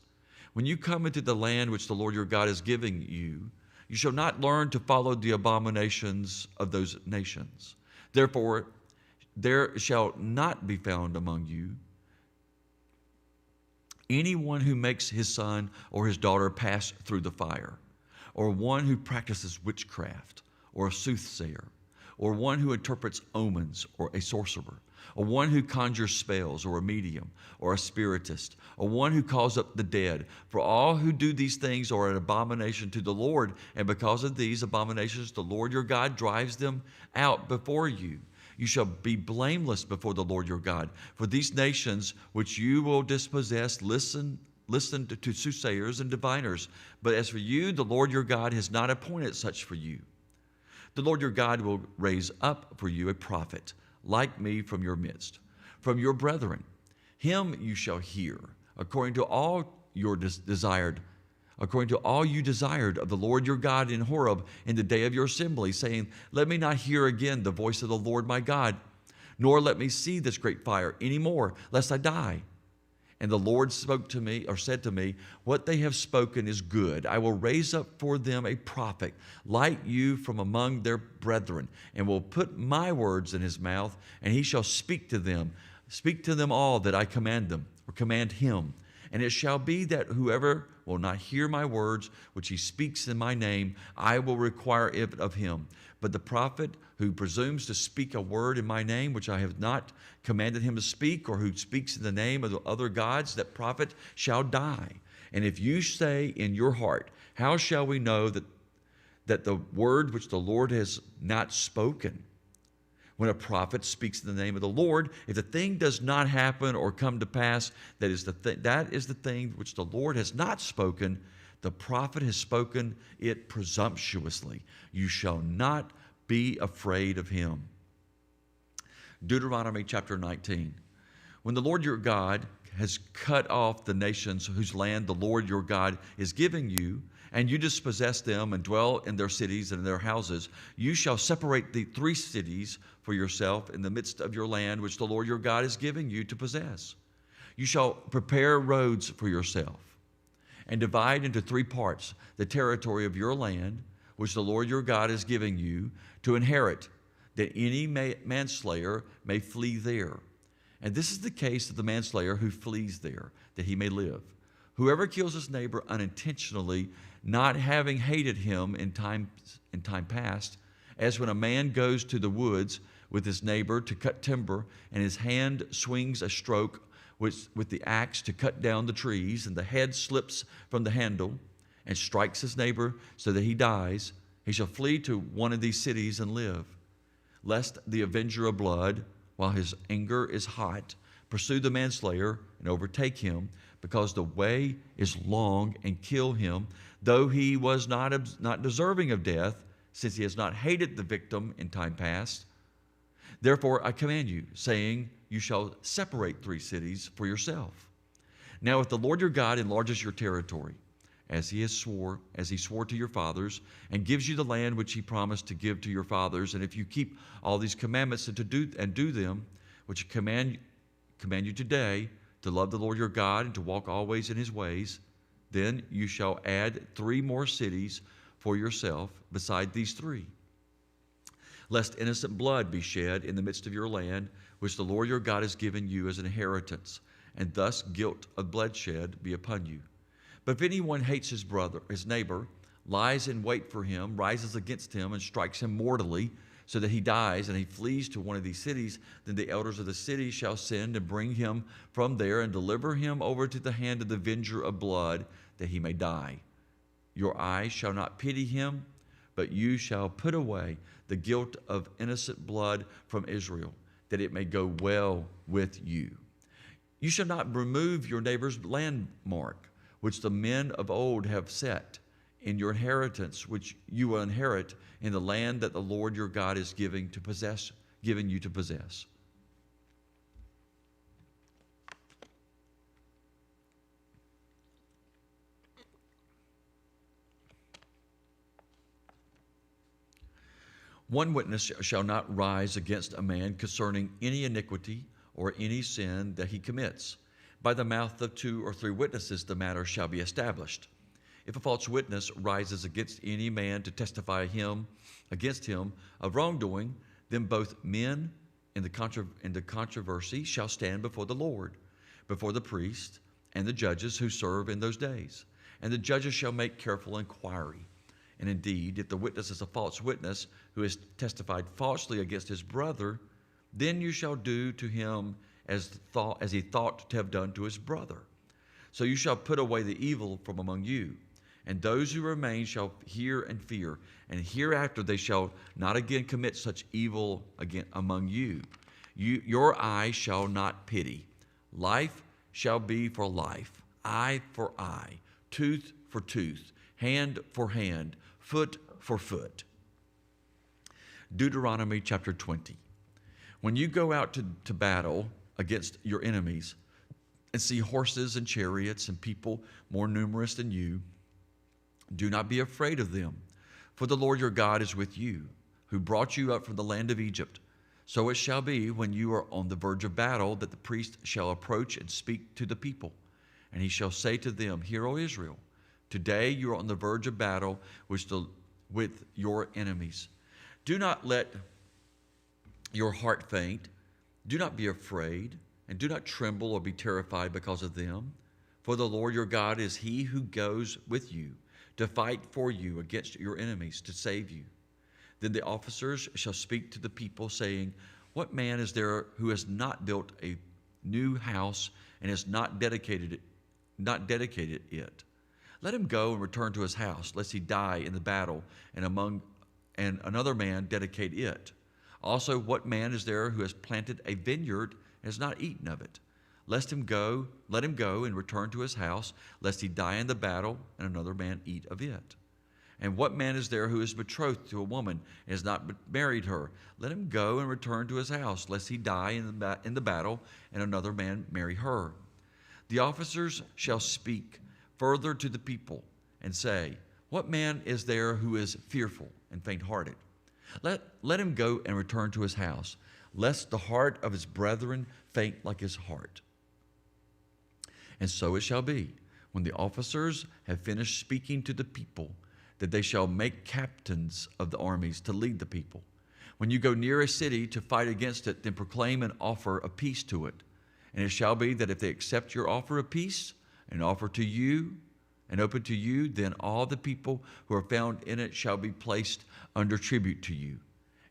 When you come into the land which the Lord your God is giving you, you shall not learn to follow the abominations of those nations. Therefore, there shall not be found among you anyone who makes his son or his daughter pass through the fire, or one who practices witchcraft, or a soothsayer, or one who interprets omens, or a sorcerer, or one who conjures spells, or a medium, or a spiritist, or one who calls up the dead. For all who do these things are an abomination to the Lord, and because of these abominations the Lord your God drives them out before you. You shall be blameless before the Lord your God. For these nations which you will dispossess listen to soothsayers and diviners. But as for you, the Lord your God has not appointed such for you. The Lord your God will raise up for you a prophet like me from your midst, from your brethren. Him you shall hear, according to all you desired of the Lord your God in Horeb in the day of your assembly, saying, let me not hear again the voice of the Lord my God, nor let me see this great fire any more, lest I die. And the Lord said to me, what they have spoken is good. I will raise up for them a prophet like you from among their brethren, and will put my words in his mouth, and he shall speak to them all that I command him. And it shall be that whoever will not hear my words, which he speaks in my name, I will require it of him. But the prophet who presumes to speak a word in my name, which I have not commanded him to speak, or who speaks in the name of the other gods, that prophet shall die. And if you say in your heart, how shall we know that the word which the Lord has not spoken? When a prophet speaks in the name of the Lord, if the thing does not happen or come to pass, that is the thing which the Lord has not spoken, the prophet has spoken it presumptuously. You shall not be afraid of him. Deuteronomy chapter 19. When the Lord your God has cut off the nations whose land the Lord your God is giving you, and you dispossess them and dwell in their cities and in their houses, you shall separate the 3 cities for yourself in the midst of your land, which the Lord your God is giving you to possess. You shall prepare roads for yourself and divide into 3 parts the territory of your land, which the Lord your God is giving you to inherit, that any manslayer may flee there. And this is the case of the manslayer who flees there, that he may live. Whoever kills his neighbor unintentionally, not having hated him in time past, as when a man goes to the woods with his neighbor to cut timber, and his hand swings a stroke with the axe to cut down the trees, and the head slips from the handle and strikes his neighbor so that he dies, he shall flee to one of these cities and live. Lest the avenger of blood, while his anger is hot, pursue the manslayer and overtake him, because the way is long, and kill him, though he was not deserving of death, since he has not hated the victim in time past. Therefore I command you, saying, you shall separate 3 cities for yourself. Now if the Lord your God enlarges your territory, as he swore to your fathers, and gives you the land which he promised to give to your fathers, and if you keep all these commandments and do them, which I command you today, to love the Lord your God and to walk always in his ways, then you shall add 3 more cities for yourself beside these 3. Lest innocent blood be shed in the midst of your land, which the Lord your God has given you as an inheritance, and thus guilt of bloodshed be upon you. But if anyone hates his neighbor, lies in wait for him, rises against him, and strikes him mortally, so that he dies, and he flees to one of these cities, then the elders of the city shall send and bring him from there and deliver him over to the hand of the avenger of blood, that he may die. Your eyes shall not pity him, but you shall put away the guilt of innocent blood from Israel, that it may go well with you. You shall not remove your neighbor's landmark, which the men of old have set, in your inheritance, which you will inherit in the land that the Lord your God is giving you to possess. One witness shall not rise against a man concerning any iniquity or any sin that he commits. By the mouth of 2 or 3 witnesses the matter shall be established. If a false witness rises against any man to testify against him of wrongdoing, then both men in the controversy shall stand before the Lord, before the priest and the judges who serve in those days. And the judges shall make careful inquiry. And indeed, if the witness is a false witness who has testified falsely against his brother, then you shall do to him as he thought to have done to his brother. So you shall put away the evil from among you. And those who remain shall hear and fear, and hereafter they shall not again commit such evil again among you. Your eye shall not pity. Life shall be for life, eye for eye, tooth for tooth, hand for hand, foot for foot. Deuteronomy chapter 20. When you go out to battle against your enemies and see horses and chariots and people more numerous than you, do not be afraid of them, for the Lord your God is with you, who brought you up from the land of Egypt. So it shall be when you are on the verge of battle that the priest shall approach and speak to the people. And he shall say to them, Hear, O Israel, today you are on the verge of battle with your enemies. Do not let your heart faint. Do not be afraid, and do not tremble or be terrified because of them. For the Lord your God is he who goes with you to fight for you against your enemies to save you. Then the officers shall speak to the people, saying, What man is there who has not built a new house and has not dedicated it? Let him go and return to his house, lest he die in the battle, and another man dedicate it. Also, what man is there who has planted a vineyard and has not eaten of it? Let him go and return to his house, lest he die in the battle, and another man eat of it. And what man is there who is betrothed to a woman and has not married her? Let him go and return to his house, lest he die in the battle, and another man marry her. The officers shall speak further to the people and say, What man is there who is fearful and faint-hearted? Let him go and return to his house, lest the heart of his brethren faint like his heart. And so it shall be, when the officers have finished speaking to the people, that they shall make captains of the armies to lead the people. When you go near a city to fight against it, then proclaim and offer a peace to it. And it shall be that if they accept your offer of peace and offer to you and open to you, then all the people who are found in it shall be placed under tribute to you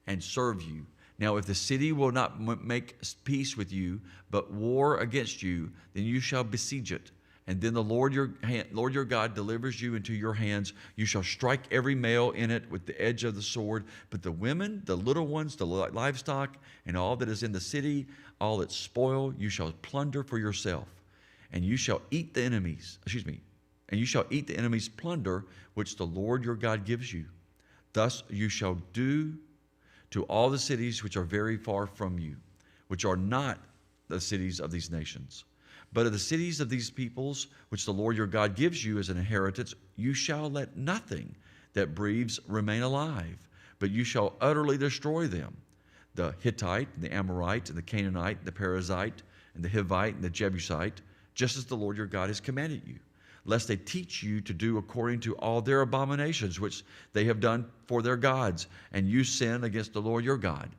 and serve you. Now, if the city will not make peace with you, but war against you, then you shall besiege it. And then the Lord your God delivers you into your hands. You shall strike every male in it with the edge of the sword. But the women, the little ones, the livestock, and all that is in the city, all its spoil, you shall plunder for yourself. And you shall eat the enemy's plunder, which the Lord your God gives you. Thus you shall do to all the cities which are very far from you, which are not the cities of these nations. But of the cities of these peoples, which the Lord your God gives you as an inheritance, you shall let nothing that breathes remain alive, but you shall utterly destroy them. The Hittite, and the Amorite, and the Canaanite, and the Perizzite, and the Hivite, and the Jebusite, just as the Lord your God has commanded you, lest they teach you to do according to all their abominations, which they have done for their gods, and you sin against the Lord your God.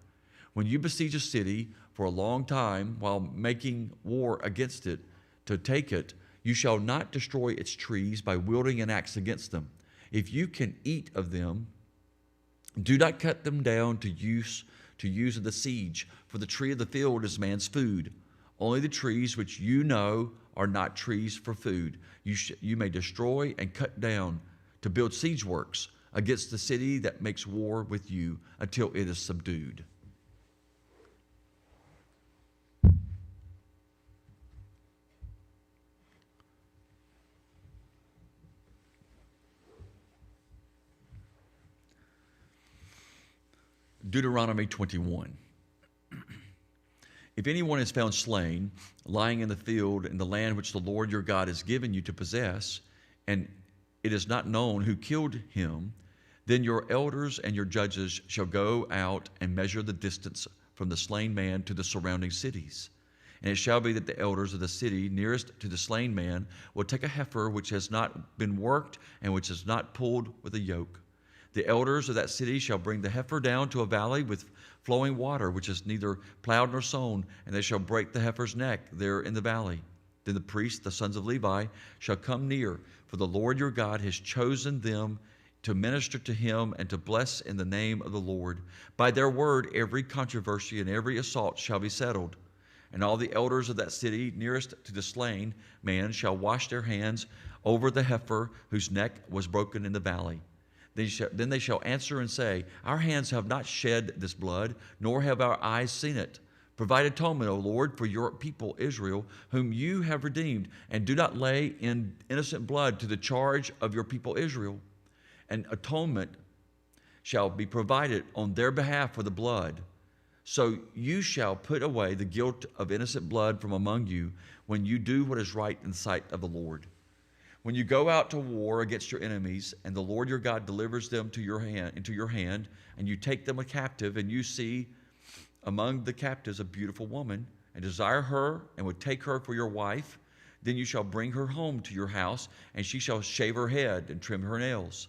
When you besiege a city for a long time while making war against it to take it, you shall not destroy its trees by wielding an axe against them. If you can eat of them, do not cut them down to use in the siege, for the tree of the field is man's food. Only the trees which you know are not trees for food, you may destroy and cut down to build siege works against the city that makes war with you until it is subdued. Deuteronomy 21. If anyone is found slain, lying in the field in the land which the Lord your God has given you to possess, and it is not known who killed him, then your elders and your judges shall go out and measure the distance from the slain man to the surrounding cities. And it shall be that the elders of the city nearest to the slain man will take a heifer which has not been worked and which is not pulled with a yoke. The elders of that city shall bring the heifer down to a valley with flowing water, which is neither plowed nor sown, and they shall break the heifer's neck there in the valley. Then the priests, the sons of Levi, shall come near, for the Lord your God has chosen them to minister to him and to bless in the name of the Lord. By their word, every controversy and every assault shall be settled. And all the elders of that city nearest to the slain man shall wash their hands over the heifer whose neck was broken in the valley. Then they shall answer and say, Our hands have not shed this blood, nor have our eyes seen it. Provide atonement, O Lord, for your people Israel, whom you have redeemed, and do not lay in innocent blood to the charge of your people Israel. And atonement shall be provided on their behalf for the blood. So you shall put away the guilt of innocent blood from among you when you do what is right in the sight of the Lord. When you go out to war against your enemies, and the Lord your God delivers them into your hand, and you take them a captive, and you see among the captives a beautiful woman, and desire her, and would take her for your wife, then you shall bring her home to your house, and she shall shave her head and trim her nails.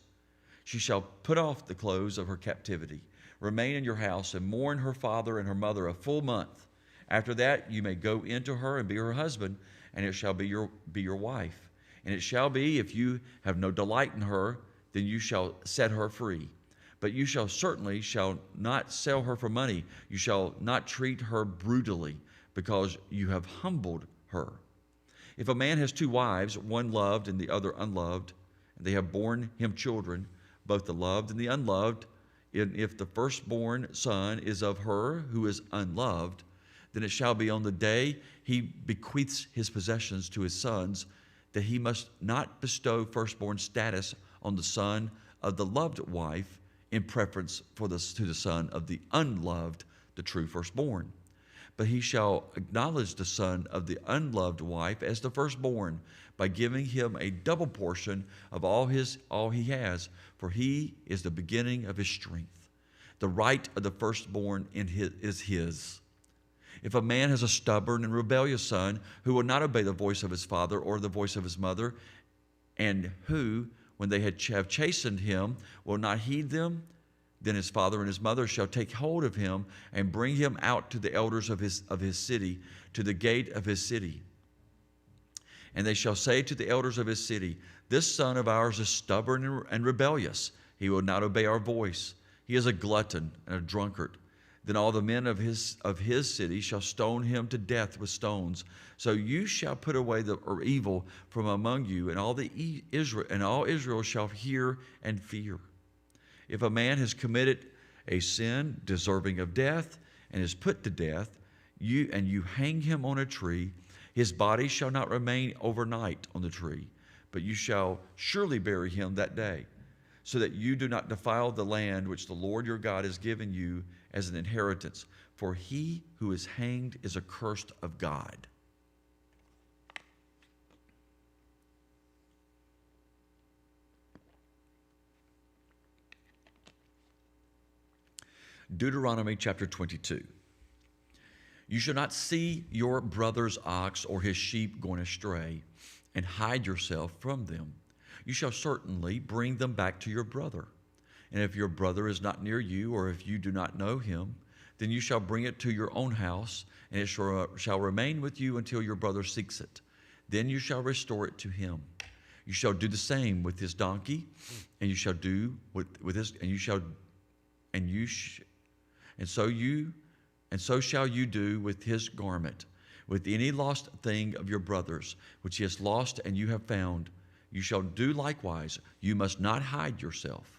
She shall put off the clothes of her captivity, remain in your house, and mourn her father and her mother a full month. After that, you may go into her and be her husband, and it shall be your wife. And it shall be, if you have no delight in her, then you shall set her free. But you shall not sell her for money. You shall not treat her brutally, because you have humbled her. If a man has two wives, one loved and the other unloved, and they have borne him children, both the loved and the unloved, and if the firstborn son is of her who is unloved, then it shall be on the day he bequeaths his possessions to his sons, that he must not bestow firstborn status on the son of the loved wife in preference to the son of the unloved, the true firstborn. But he shall acknowledge the son of the unloved wife as the firstborn, by giving him a double portion of all he has, for he is the beginning of his strength. The right of the firstborn is his. If a man has a stubborn and rebellious son who will not obey the voice of his father or the voice of his mother, and who, when they have chastened him, will not heed them, then his father and his mother shall take hold of him and bring him out to the elders of his city, to the gate of his city. And they shall say to the elders of his city, "This son of ours is stubborn and rebellious. He will not obey our voice. He is a glutton and a drunkard." Then all the men of his city shall stone him to death with stones. So you shall put away the evil from among you, and all Israel shall hear and fear. If a man has committed a sin deserving of death and is put to death, you hang him on a tree, his body shall not remain overnight on the tree, but you shall surely bury him that day, so that you do not defile the land which the Lord your God has given you as an inheritance. For he who is hanged is accursed of God. Deuteronomy chapter 22. You shall not see your brother's ox or his sheep going astray and hide yourself from them. You shall certainly bring them back to your brother. And if your brother is not near you, or if you do not know him, then you shall bring it to your own house, and it shall remain with you until your brother seeks it. Then you shall restore it to him. You shall do the same with his donkey, and you shall do with his, and so shall you do with his garment, with any lost thing of your brother's, which he has lost and you have found. You shall do likewise. You must not hide yourself.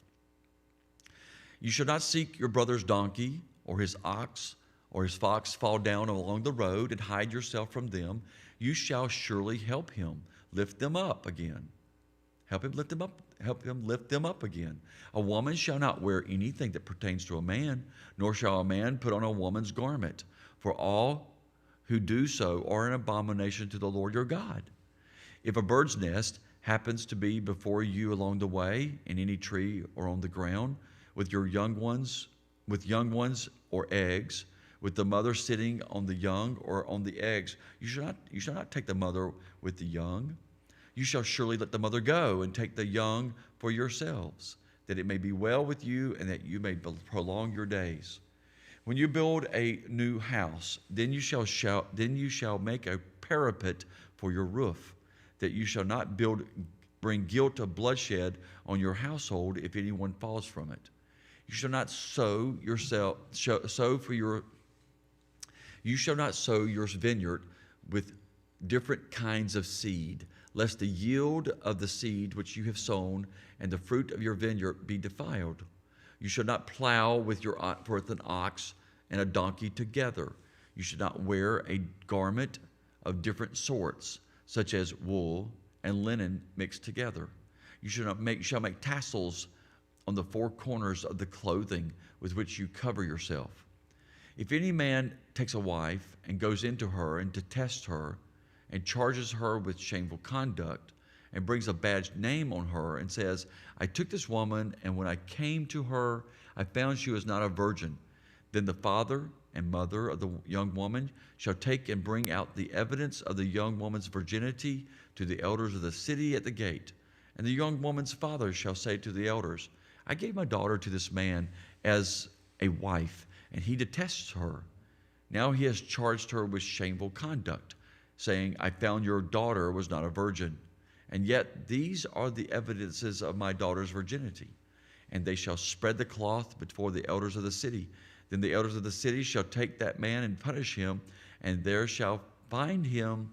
You shall not seek your brother's donkey or his ox or his fox fall down along the road and hide yourself from them. You shall surely help him lift them up again. Help him lift them up again. A woman shall not wear anything that pertains to a man, nor shall a man put on a woman's garment. For all who do so are an abomination to the Lord your God. If a bird's nest happens to be before you along the way, in any tree or on the ground, with young ones or eggs, with the mother sitting on the young or on the eggs, you shall not take the mother with the young. You shall surely let the mother go and take the young for yourselves, that it may be well with you and that you may prolong your days. When you build a new house, then you shall make a parapet for your roof, that you shall not bring guilt of bloodshed on your household if anyone falls from it. You shall not sow your vineyard with different kinds of seed, lest the yield of the seed which you have sown and the fruit of your vineyard be defiled. You shall not plow with an ox and a donkey together. You should not wear a garment of different sorts, such as wool and linen mixed together. You shall make tassels on the four corners of the clothing with which you cover yourself. If any man takes a wife and goes into her and to test her and charges her with shameful conduct and brings a bad name on her and says, "I took this woman, and when I came to her, I found she was not a virgin," then the father and mother of the young woman shall take and bring out the evidence of the young woman's virginity to the elders of the city at the gate. And the young woman's father shall say to the elders, "I gave my daughter to this man as a wife, and he detests her. Now he has charged her with shameful conduct, saying, I found your daughter was not a virgin. And yet these are the evidences of my daughter's virginity. And they shall spread the cloth before the elders of the city. Then the elders of the city shall take that man and punish him, and there shall find him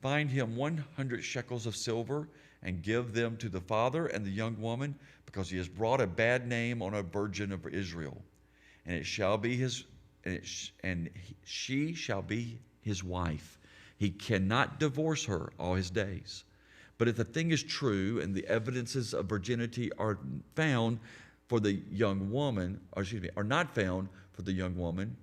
100 shekels of silver, and give them to the father and the young woman, because he has brought a bad name on a virgin of Israel. And it shall be she shall be his wife. He cannot divorce her all his days. But if the thing is true and the evidences of virginity are found for the young woman, are not found for the young woman,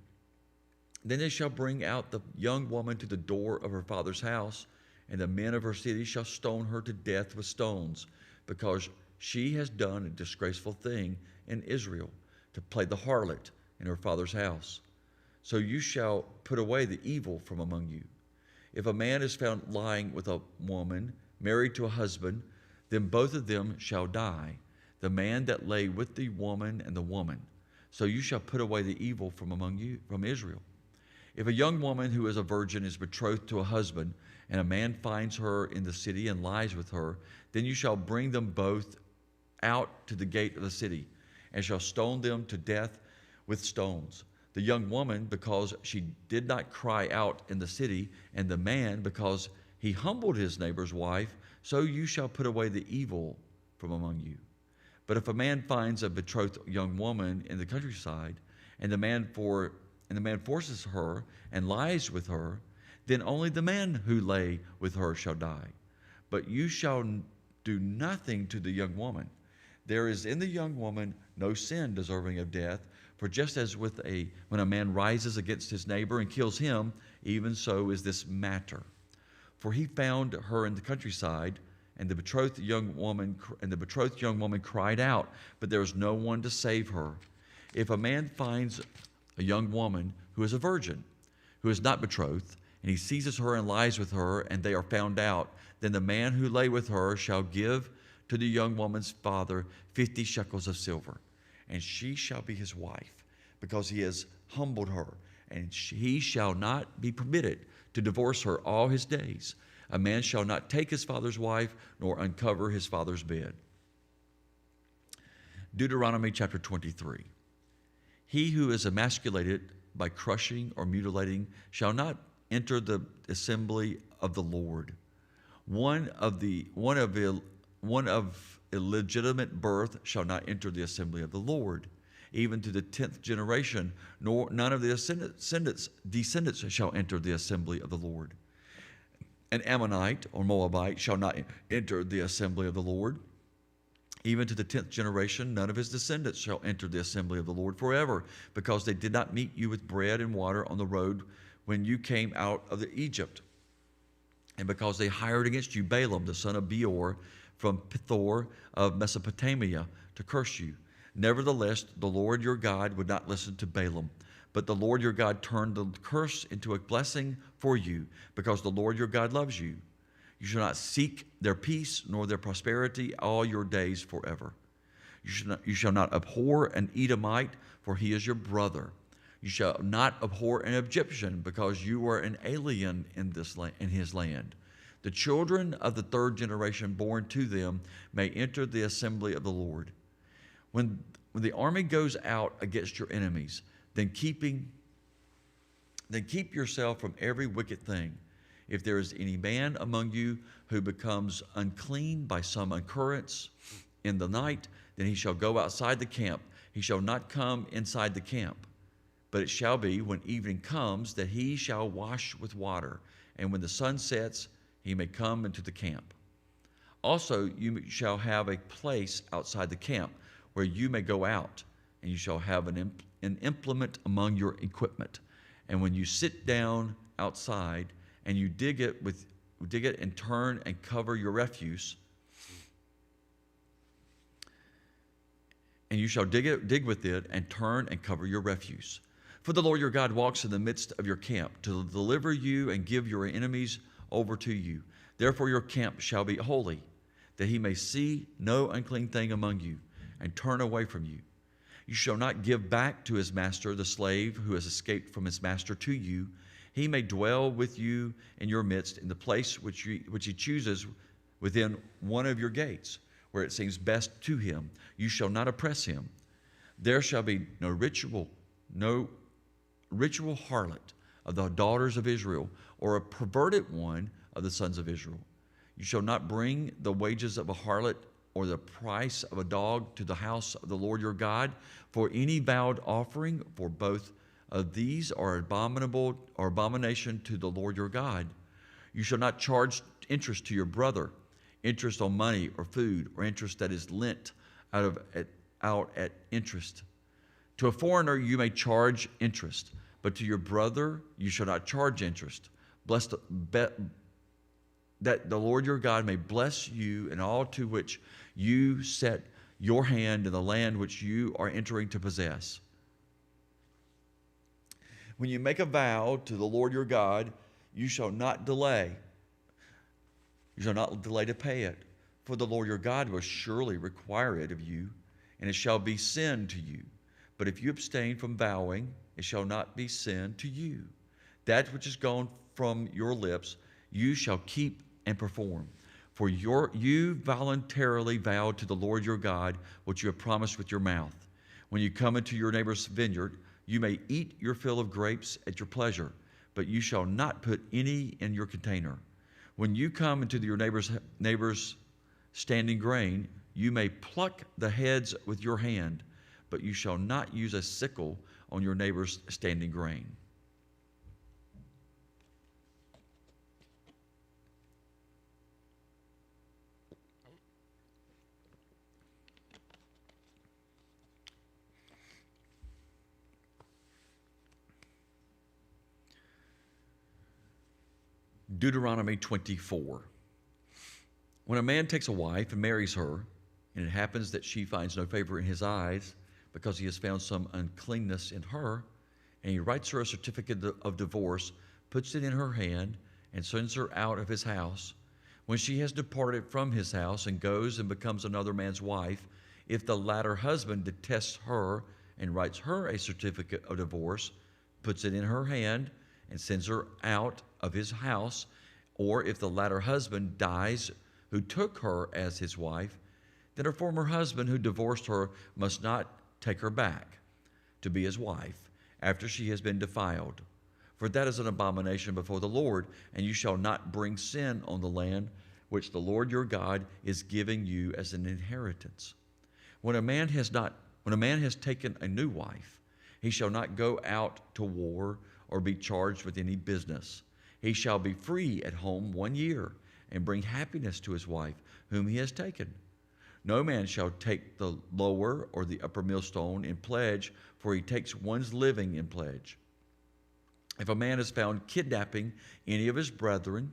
then they shall bring out the young woman to the door of her father's house, and the men of her city shall stone her to death with stones, because she has done a disgraceful thing in Israel, to play the harlot in her father's house. So you shall put away the evil from among you. If a man is found lying with a woman married to a husband, then both of them shall die, the man that lay with the woman and the woman. So you shall put away the evil from among you, from Israel. If a young woman who is a virgin is betrothed to a husband, and a man finds her in the city and lies with her, then you shall bring them both out to the gate of the city, and shall stone them to death with stones. The young woman, because she did not cry out in the city, and the man, because he humbled his neighbor's wife, so you shall put away the evil from among you. But if a man finds a betrothed young woman in the countryside, and the man forces her and lies with her, then only the man who lay with her shall die. But you shall do nothing to the young woman. There is in the young woman no sin deserving of death, for just as when a man rises against his neighbor and kills him, even so is this matter. For he found her in the countryside, and the betrothed young woman cried out, but there was no one to save her. If a man finds a young woman who is a virgin, who is not betrothed, and he seizes her and lies with her, and they are found out, then the man who lay with her shall give to the young woman's father 50 shekels of silver, and she shall be his wife, because he has humbled her, and he shall not be permitted to divorce her all his days. A man shall not take his father's wife, nor uncover his father's bed. Deuteronomy chapter 23. He who is emasculated by crushing or mutilating shall not enter the assembly of the Lord. One of illegitimate birth shall not enter the assembly of the Lord, even to the 10th generation, nor none of the descendants shall enter the assembly of the Lord. An Ammonite or Moabite shall not enter the assembly of the Lord. Even to the 10th generation, none of his descendants shall enter the assembly of the Lord forever, because they did not meet you with bread and water on the road when you came out of Egypt, and because they hired against you Balaam, the son of Beor, from Pithor of Mesopotamia, to curse you. Nevertheless, the Lord your God would not listen to Balaam, but the Lord your God turned the curse into a blessing for you, because the Lord your God loves you. You shall not seek their peace nor their prosperity all your days forever. You shall not abhor an Edomite, for he is your brother. You shall not abhor an Egyptian, because you were an alien in his land. The children of the 3rd generation born to them may enter the assembly of the Lord. When the army goes out against your enemies, then keep yourself from every wicked thing. If there is any man among you who becomes unclean by some occurrence in the night, then he shall go outside the camp. He shall not come inside the camp. But it shall be, when evening comes, that he shall wash with water, and when the sun sets, he may come into the camp. Also, you shall have a place outside the camp where you may go out, and you shall have an implement among your equipment. And when you sit down outside, and you dig it and turn and cover your refuse, and you shall dig with it and turn and cover your refuse. For the Lord your God walks in the midst of your camp to deliver you and give your enemies over to you. Therefore your camp shall be holy, that he may see no unclean thing among you and turn away from you. You shall not give back to his master the slave who has escaped from his master to you. He may dwell with you in your midst in the place which he chooses within one of your gates, where it seems best to him. You shall not oppress him. There shall be no ritual harlot of the daughters of Israel, or a perverted one of the sons of Israel. You shall not bring the wages of a harlot or the price of a dog to the house of the Lord your God, for any vowed offering, for both of these are abomination to the Lord your God. You shall not charge interest to your brother, interest on money or food, or interest that is lent out at interest. To a foreigner you may charge interest, but to your brother you shall not charge interest. That the Lord your God may bless you in all to which you set your hand in the land which you are entering to possess. When you make a vow to the Lord your God, you shall not delay. You shall not delay to pay it, for the Lord your God will surely require it of you, and it shall be sin to you. But if you abstain from vowing, it shall not be sin to you. That which is gone from your lips, you shall keep and perform. For you voluntarily vowed to the Lord your God what you have promised with your mouth. When you come into your neighbor's vineyard, you may eat your fill of grapes at your pleasure, but you shall not put any in your container. When you come into your neighbor's standing grain, you may pluck the heads with your hand, but you shall not use a sickle on your neighbor's standing grain. Deuteronomy 24. When a man takes a wife and marries her, and it happens that she finds no favor in his eyes because he has found some uncleanness in her, and he writes her a certificate of divorce, puts it in her hand, and sends her out of his house, when she has departed from his house and goes and becomes another man's wife, if the latter husband detests her and writes her a certificate of divorce, puts it in her hand, and sends her out of his house, or if the latter husband dies who took her as his wife, then her former husband who divorced her must not take her back to be his wife after she has been defiled. For that is an abomination before the Lord, and you shall not bring sin on the land which the Lord your God is giving you as an inheritance. When a man has taken a new wife, he shall not go out to war or be charged with any business. He shall be free at home 1 year and bring happiness to his wife, whom he has taken. No man shall take the lower or the upper millstone in pledge, for he takes one's living in pledge. If a man is found kidnapping any of his brethren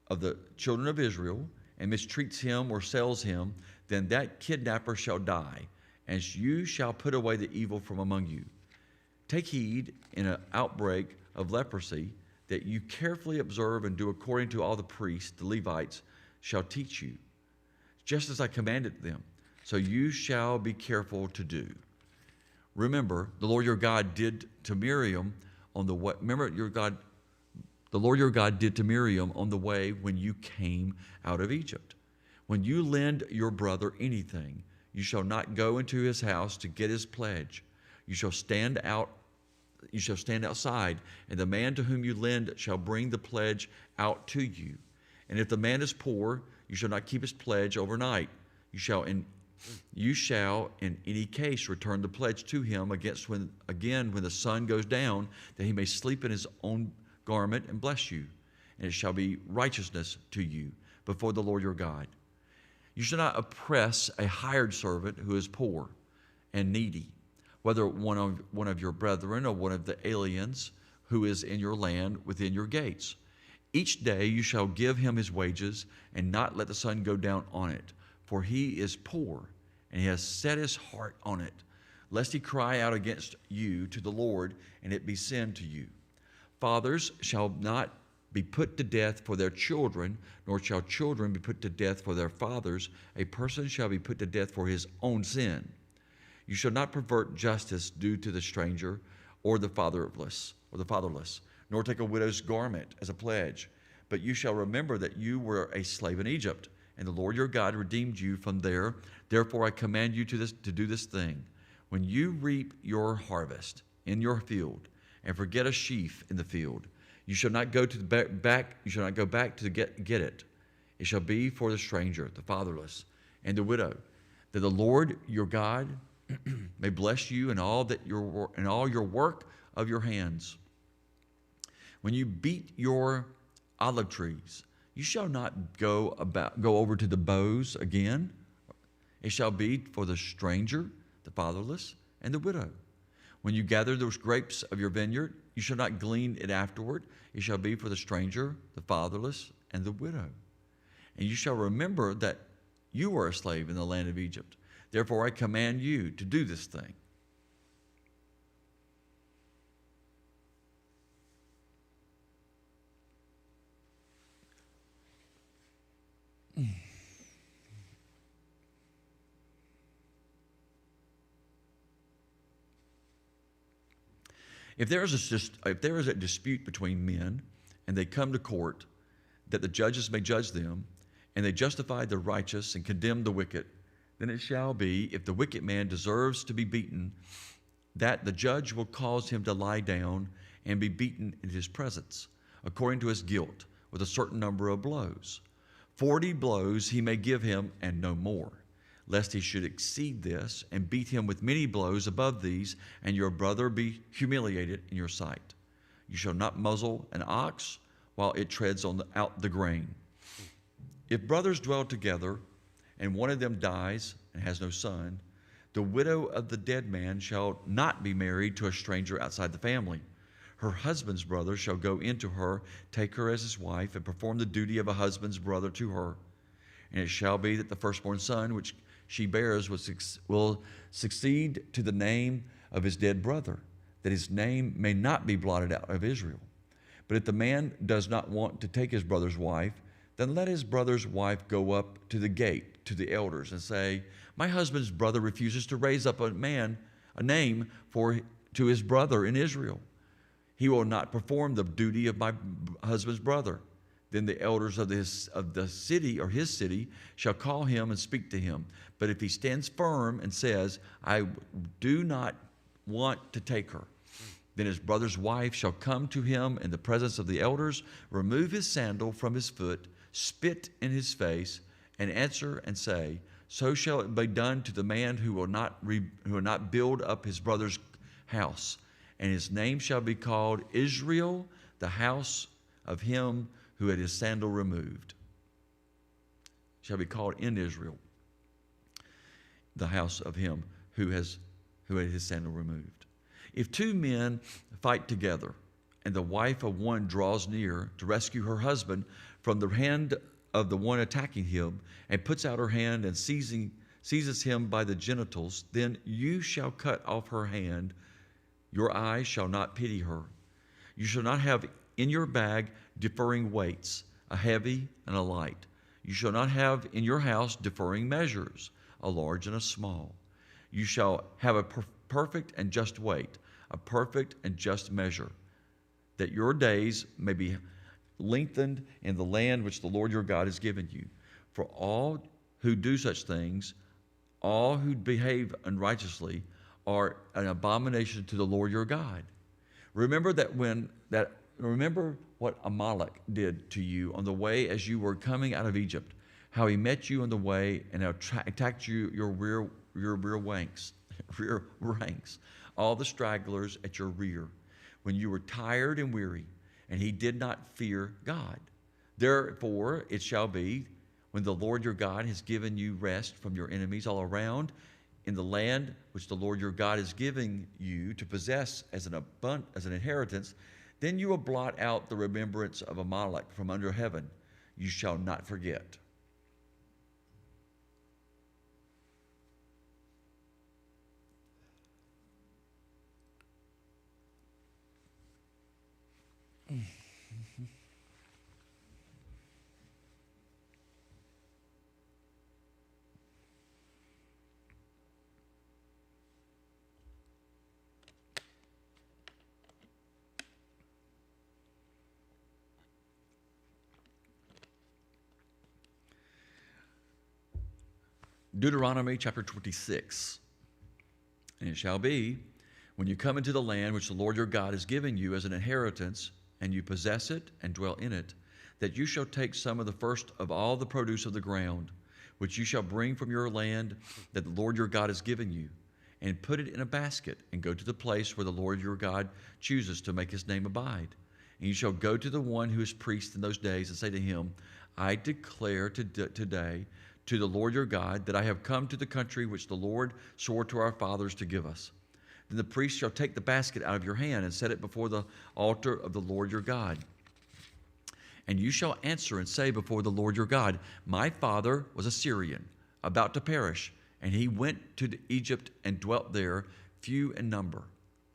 of the children of Israel and mistreats him or sells him, then that kidnapper shall die, and you shall put away the evil from among you. Take heed in an outbreak of leprosy that you carefully observe and do according to all the priests, the Levites, shall teach you, just as I commanded them. So you shall be careful to do. Remember, the Lord your God did to Miriam on the way. The Lord your God did to Miriam on the way when you came out of Egypt. When you lend your brother anything, you shall not go into his house to get his pledge. You shall stand outside, and the man to whom you lend shall bring the pledge out to you. And if the man is poor, you shall not keep his pledge overnight. You shall in any case return the pledge to him when the sun goes down, that he may sleep in his own garment and bless you. And it shall be righteousness to you before the Lord your God. You shall not oppress a hired servant who is poor and needy, whether one of your brethren or one of the aliens who is in your land within your gates. Each day you shall give him his wages, and not let the sun go down on it, for he is poor, and he has set his heart on it, lest he cry out against you to the Lord, and it be sin to you. Fathers shall not be put to death for their children, nor shall children be put to death for their fathers. A person shall be put to death for his own sin. You shall not pervert justice due to the stranger or the fatherless, nor take a widow's garment as a pledge. But you shall remember that you were a slave in Egypt, and the Lord your God redeemed you from there. Therefore I command you to do this thing. When you reap your harvest in your field, and forget a sheaf in the field, you shall not go to the back. You shall not go back to get it. It shall be for the stranger, the fatherless, and the widow, that the Lord your God may bless you in all your work of your hands. When you beat your olive trees, you shall not go over to the boughs again. It shall be for the stranger, the fatherless, and the widow. When you gather those grapes of your vineyard, you shall not glean it afterward. It shall be for the stranger, the fatherless, and the widow. And you shall remember that you were a slave in the land of Egypt. Therefore I command you to do this thing. If there is a dispute between men, and they come to court, that the judges may judge them, and they justify the righteous and condemn the wicked, then it shall be, if the wicked man deserves to be beaten, that the judge will cause him to lie down and be beaten in his presence, according to his guilt, with a certain number of blows. 40 blows he may give him, and no more, lest he should exceed this and beat him with many blows above these, and your brother be humiliated in your sight. You shall not muzzle an ox while it treads out the grain. If brothers dwell together, and one of them dies and has no son, the widow of the dead man shall not be married to a stranger outside the family. Her husband's brother shall go into her, take her as his wife, and perform the duty of a husband's brother to her. And it shall be that the firstborn son which she bears will succeed to the name of his dead brother, that his name may not be blotted out of Israel. But if the man does not want to take his brother's wife, then let his brother's wife go up to the gate to the elders and say, my husband's brother refuses to raise up a name to his brother in Israel. He will not perform the duty of my husband's brother. Then the elders of the city or his city shall call him and speak to him. But if he stands firm and says, I do not want to take her, then his brother's wife shall come to him in the presence of the elders, remove his sandal from his foot, spit in his face, and answer and say, so shall it be done to the man who will not build up his brother's house. And his name shall be called Israel, the house of him who had his sandal removed. Shall be called in Israel, the house of him who had his sandal removed. If two men fight together, and the wife of one draws near to rescue her husband from the hand of the one attacking him, and puts out her hand and seizes him by the genitals, then you shall cut off her hand. Your eye shall not pity her. You shall not have in your bag differing weights, a heavy and a light. You shall not have in your house differing measures, a large and a small. You shall have a perfect and just weight, a perfect and just measure, that your days may be lengthened in the land which the Lord your God has given you. For all who do such things, all who behave unrighteously, are an abomination to the Lord your God. Remember remember what Amalek did to you on the way as you were coming out of Egypt, how he met you on the way and attacked your rear ranks, all the stragglers at your rear, when you were tired and weary, and he did not fear God. Therefore it shall be, when the Lord your God has given you rest from your enemies all around, in the land which the Lord your God is giving you to possess as an inheritance, then you will blot out the remembrance of Amalek from under heaven. You shall not forget. Deuteronomy chapter 26. And it shall be, when you come into the land which the Lord your God is giving you as an inheritance, and you possess it and dwell in it, that you shall take some of the first of all the produce of the ground, which you shall bring from your land that the Lord your God has given you, and put it in a basket, and go to the place where the Lord your God chooses to make his name abide. And you shall go to the one who is priest in those days and say to him, I declare today to the Lord your God that I have come to the country which the Lord swore to our fathers to give us. Then the priest shall take the basket out of your hand and set it before the altar of the Lord your God. And you shall answer and say before the Lord your God, my father was a Syrian, about to perish, and he went to Egypt and dwelt there, few in number.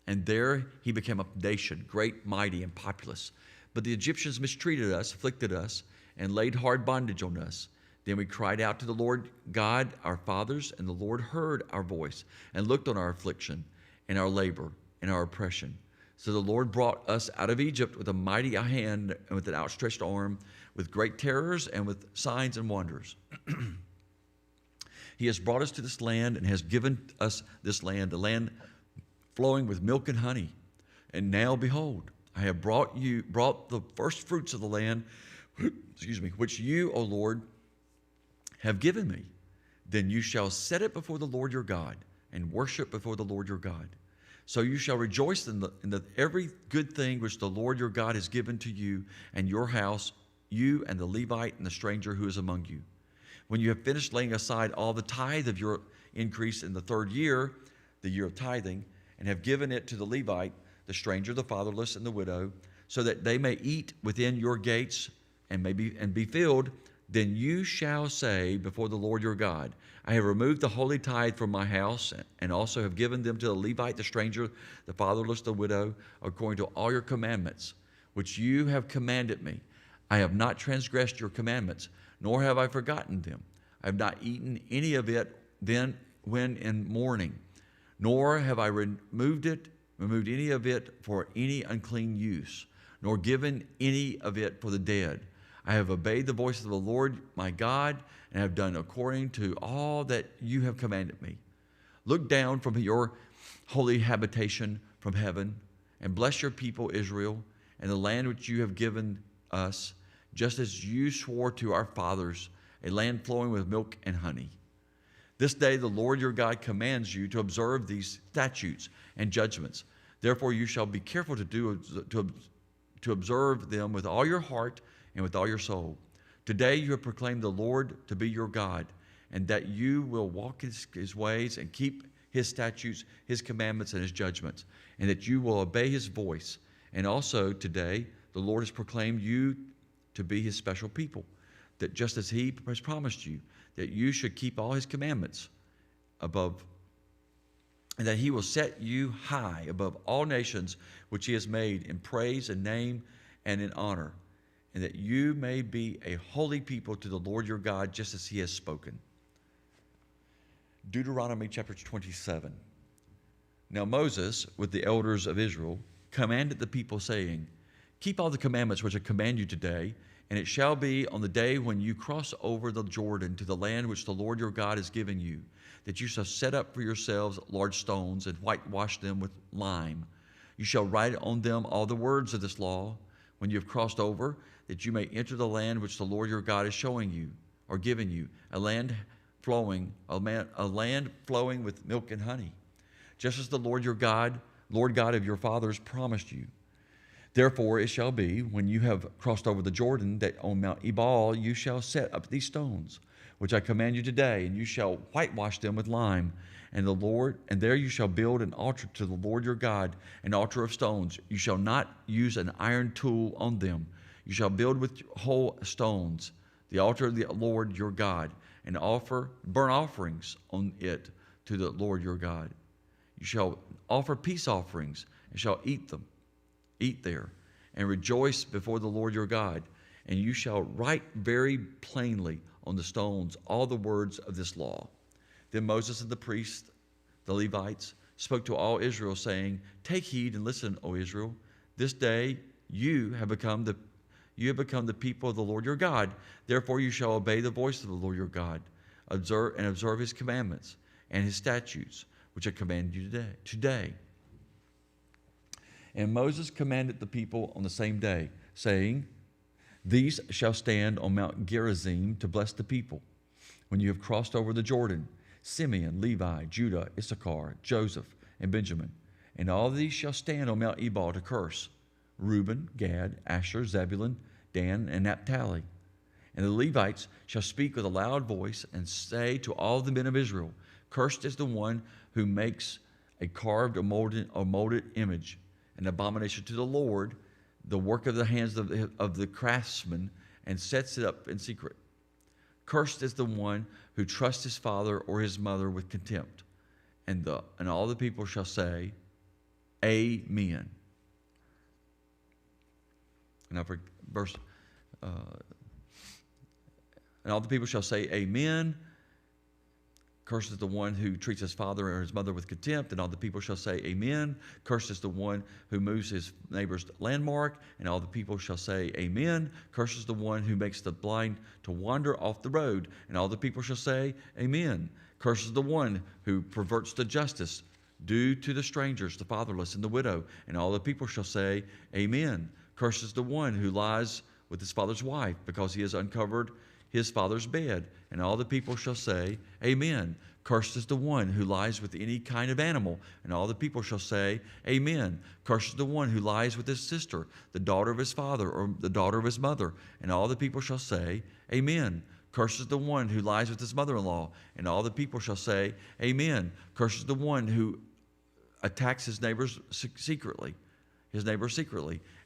And there he became a nation, great, mighty, and populous. But the Egyptians mistreated us, afflicted us, and laid hard bondage on us. Then we cried out to the Lord God, our fathers, and the Lord heard our voice and looked on our affliction and our labor and our oppression. So the Lord brought us out of Egypt with a mighty hand and with an outstretched arm, with great terrors and with signs and wonders. He has brought us to this land and has given us this land, the land flowing with milk and honey. And now, behold, I have brought the first fruits of the land, which you, O Lord, have given me. Then you shall set it before the Lord your God and worship before the Lord your God. So you shall rejoice in every good thing which the Lord your God has given to you and your house, you and the Levite and the stranger who is among you. When you have finished laying aside all the tithe of your increase in the third year, the year of tithing, and have given it to the Levite, the stranger, the fatherless, and the widow, so that they may eat within your gates and be filled, then you shall say before the Lord your God, I have removed the holy tithe from my house, and also have given them to the Levite, the stranger, the fatherless, the widow, according to all your commandments, which you have commanded me. I have not transgressed your commandments, nor have I forgotten them. I have not eaten any of it then when in mourning, nor have I removed any of it for any unclean use, nor given any of it for the dead. I have obeyed the voice of the Lord my God, and have done according to all that you have commanded me. Look down from your holy habitation from heaven, and bless your people Israel, and the land which you have given us, just as you swore to our fathers, a land flowing with milk and honey. This day the Lord your God commands you to observe these statutes and judgments. Therefore you shall be careful to observe them with all your heart and with all your soul. Today you have proclaimed the Lord to be your God, and that you will walk his ways and keep his statutes, his commandments, and his judgments, and that you will obey his voice. And also today the Lord has proclaimed you to be his special people, that just as he has promised you, that you should keep all his commandments above, and that he will set you high above all nations which he has made in praise and name and in honor, and that you may be a holy people to the Lord your God, just as he has spoken. Deuteronomy chapter 27. Now Moses, with the elders of Israel, commanded the people, saying, keep all the commandments which I command you today, and it shall be on the day when you cross over the Jordan to the land which the Lord your God is giving you, that you shall set up for yourselves large stones and whitewash them with lime. You shall write on them all the words of this law when you have crossed over, that you may enter the land which the Lord your God is showing you or giving you, a land flowing with milk and honey, just as the Lord your God, Lord God of your fathers, promised you. Therefore it shall be, when you have crossed over the Jordan, that on Mount Ebal you shall set up these stones, which I command you today, and you shall whitewash them with lime. And there you shall build an altar to the Lord your God, an altar of stones. You shall not use an iron tool on them. You shall build with whole stones the altar of the Lord your God, and offer burnt offerings on it to the Lord your God. You shall offer peace offerings, and shall eat there, and rejoice before the Lord your God. And you shall write very plainly on the stones all the words of this law. Then Moses and the priests, the Levites, spoke to all Israel, saying, take heed and listen, O Israel. This day you have become the people of the Lord your God. Therefore you shall obey the voice of the Lord your God. observe his commandments and his statutes, which I command you today. And Moses commanded the people on the same day, saying, These shall stand on Mount Gerizim to bless the people. When you have crossed over the Jordan, Simeon, Levi, Judah, Issachar, Joseph, and Benjamin, and all these shall stand on Mount Ebal to curse, Reuben, Gad, Asher, Zebulun, Dan, and Naphtali. And the Levites shall speak with a loud voice and say to all the men of Israel, Cursed is the one who makes a carved or molded image, an abomination to the Lord, the work of the hands of the craftsman, and sets it up in secret. Cursed is the one who trusts his father or his mother with contempt. And all the people shall say, Amen. And for verse, and all the people shall say, Amen. Cursed is the one who treats his father or his mother with contempt, and all the people shall say, Amen. Cursed is the one who moves his neighbor's landmark, and all the people shall say, Amen. Cursed is the one who makes the blind to wander off the road, and all the people shall say, Amen. Cursed is the one who perverts the justice due to the strangers, the fatherless, and the widow, and all the people shall say, Amen. Cursed is the one who lies with his father's wife, because he has uncovered his father's bed, and all the people shall say, Amen. Cursed is the one who lies with any kind of animal, and all the people shall say, Amen. Cursed is the one who lies with his sister, the daughter of his father, or the daughter of his mother, and all the people shall say, Amen. Cursed is the one who lies with his mother-in-law, and all the people shall say, Amen. Cursed is the one who attacks his neighbor secretly,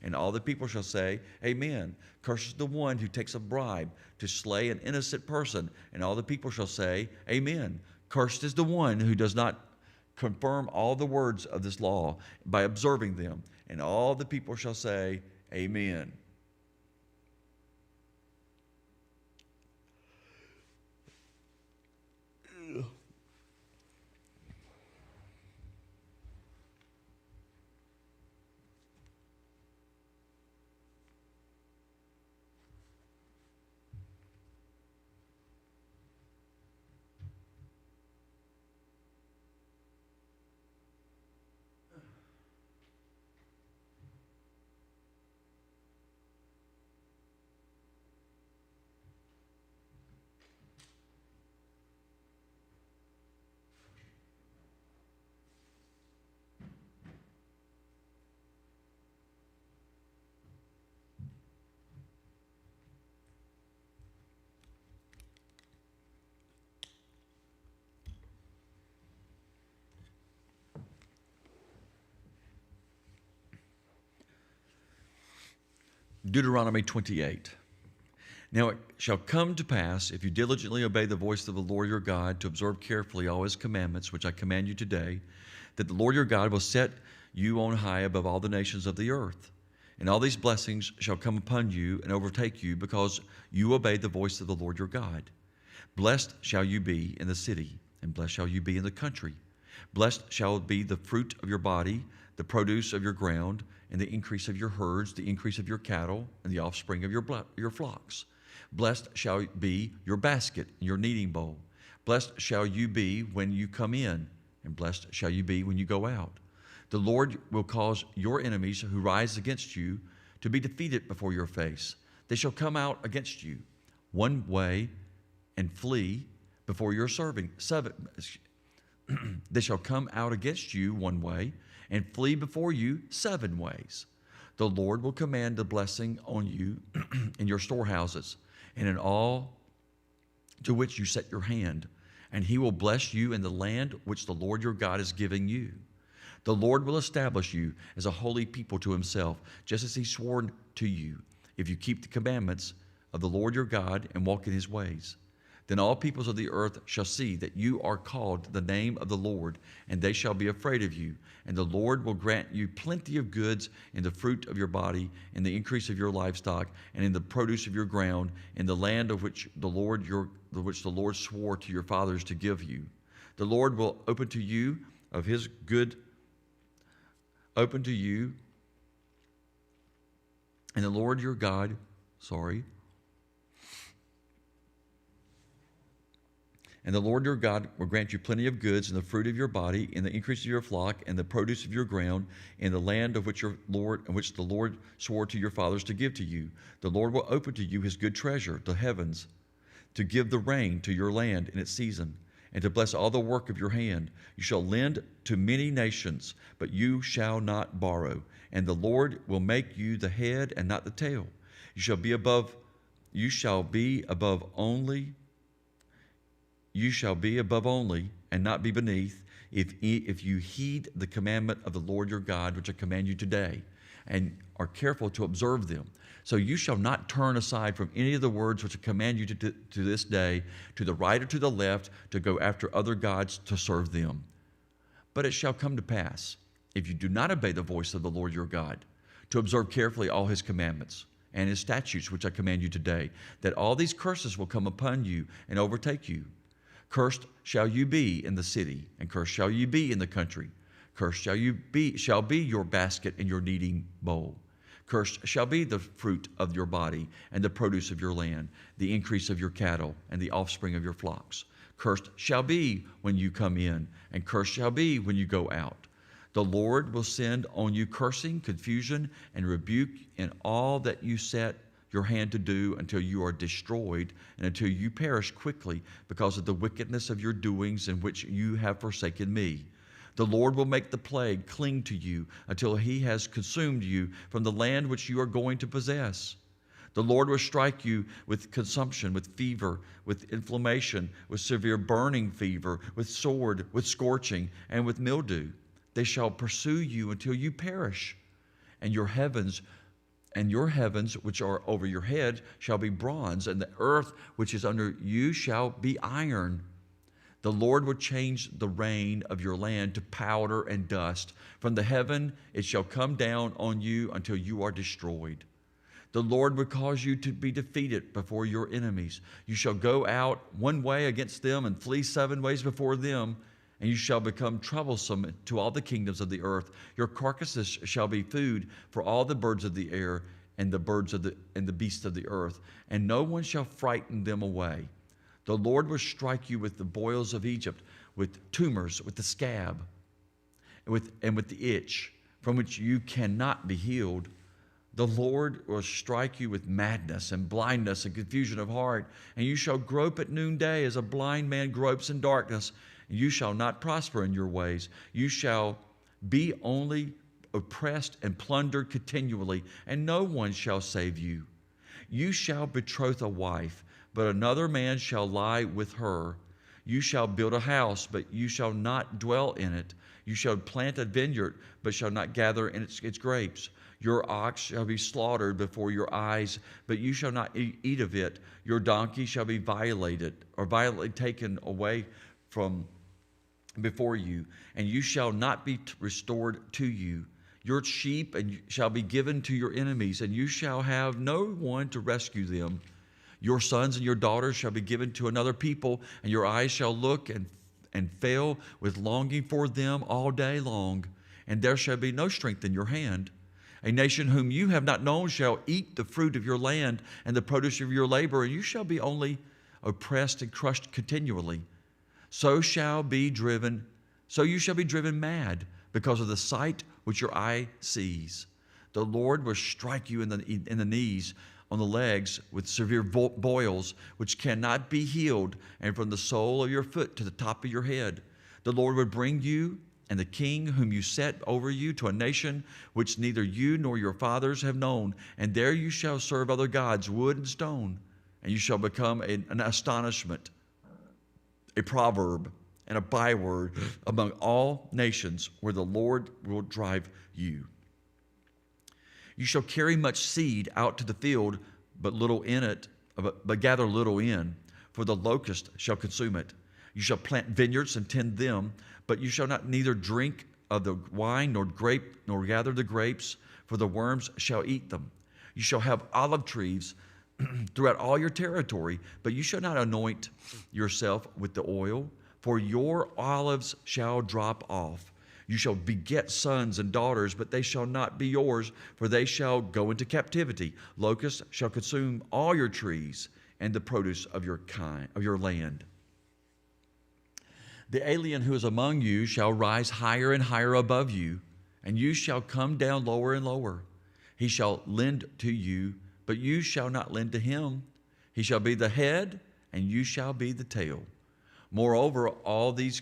and all the people shall say, Amen. Cursed is the one who takes a bribe to slay an innocent person, and all the people shall say, Amen. Cursed is the one who does not confirm all the words of this law by observing them, and all the people shall say, Amen. Deuteronomy 28. Now it shall come to pass, if you diligently obey the voice of the Lord your God, to observe carefully all his commandments, which I command you today, that the Lord your God will set you on high above all the nations of the earth. And all these blessings shall come upon you and overtake you, because you obey the voice of the Lord your God. Blessed shall you be in the city, and blessed shall you be in the country. Blessed shall be the fruit of your body, the produce of your ground, and the increase of your herds, the increase of your cattle, and the offspring of your flocks. Blessed shall be your basket and your kneading bowl. Blessed shall you be when you come in, and blessed shall you be when you go out. The Lord will cause your enemies who rise against you to be defeated before your face. They shall come out against you one way and flee before your they shall come out against you one way and flee before you 7 ways. The Lord will command the blessing on you in your storehouses and in all to which you set your hand, and he will bless you in the land which the Lord your God is giving you. The Lord will establish you as a holy people to himself, just as he swore to you, if you keep the commandments of the Lord your God and walk in his ways. Then all peoples of the earth shall see that you are called the name of the Lord, and they shall be afraid of you. And the Lord will grant you plenty of goods in the fruit of your body, in the increase of your livestock, and in the produce of your ground, in the land of which the Lord swore to your fathers to give you. The Lord will open to you, and the Lord your God, And the Lord your God will grant you plenty of goods, and the fruit of your body, and the increase of your flock, and the produce of your ground, in the land of which the Lord swore to your fathers to give to you. The Lord will open to you his good treasure, the heavens, to give the rain to your land in its season, and to bless all the work of your hand. You shall lend to many nations, but you shall not borrow. And the Lord will make you the head and not the tail. You shall be above only. You shall be above only and not be beneath, if you heed the commandment of the Lord your God, which I command you today, and are careful to observe them. So you shall not turn aside from any of the words which I command you to this day, to the right or to the left, to go after other gods to serve them. But it shall come to pass, if you do not obey the voice of the Lord your God, to observe carefully all his commandments and his statutes which I command you today, that all these curses will come upon you and overtake you. Cursed shall you be in the city, and cursed shall you be in the country. Cursed shall be your basket and your kneading bowl. Cursed shall be the fruit of your body and the produce of your land, the increase of your cattle and the offspring of your flocks. Cursed shall be when you come in, and cursed shall be when you go out. The Lord will send on you cursing, confusion, and rebuke in all that you set your hand to do, until you are destroyed and until you perish quickly because of the wickedness of your doings in which you have forsaken me. The Lord will make the plague cling to you until he has consumed you from the land which you are going to possess. The Lord will strike you with consumption, with fever, with inflammation, with severe burning fever, with sword, with scorching, and with mildew. They shall pursue you until you perish, and your heavens which are over your head shall be bronze, and the earth which is under you shall be iron. The Lord will change the rain of your land to powder and dust. From the heaven it shall come down on you until you are destroyed. The Lord will cause you to be defeated before your enemies. You shall go out one way against them and flee 7 ways before them, and you shall become troublesome to all the kingdoms of the earth. Your carcasses shall be food for all the birds of the air and the beasts of the earth, and no one shall frighten them away. The Lord will strike you with the boils of Egypt, with tumors, with the scab, and with the itch, from which you cannot be healed. The Lord will strike you with madness and blindness and confusion of heart, and you shall grope at noonday as a blind man gropes in darkness. You shall not prosper in your ways. You shall be only oppressed and plundered continually, and no one shall save you. You shall betroth a wife, but another man shall lie with her. You shall build a house, but you shall not dwell in it. You shall plant a vineyard, but shall not gather in its grapes. Your ox shall be slaughtered before your eyes, but you shall not eat of it. Your donkey shall be violently taken away from before you, and you shall not be restored to you. Your sheep shall be given to your enemies, and you shall have no one to rescue them. Your sons and your daughters shall be given to another people, and your eyes shall look and fail with longing for them all day long, and there shall be no strength in your hand. A nation whom you have not known shall eat the fruit of your land and the produce of your labor, and you shall be only oppressed and crushed continually. So you shall be driven mad because of the sight which your eye sees. The Lord will strike you in the knees, on the legs, with severe boils which cannot be healed, and from the sole of your foot to the top of your head. The Lord will bring you and the king whom you set over you to a nation which neither you nor your fathers have known, and there you shall serve other gods, wood and stone, and you shall become an astonishment, a proverb, and a byword among all nations where the Lord will drive you. You shall carry much seed out to the field, but gather little in, for the locust shall consume it. You shall plant vineyards and tend them, but you shall not neither drink of the wine nor gather the grapes, for the worms shall eat them. You shall have olive trees throughout all your territory, but you shall not anoint yourself with the oil, for your olives shall drop off. You shall beget sons and daughters, but they shall not be yours, for they shall go into captivity. Locusts shall consume all your trees and the produce of your land. The alien who is among you shall rise higher and higher above you, and you shall come down lower and lower. He shall lend to you, but you shall not lend to him. He shall be the head, and you shall be the tail. Moreover, all these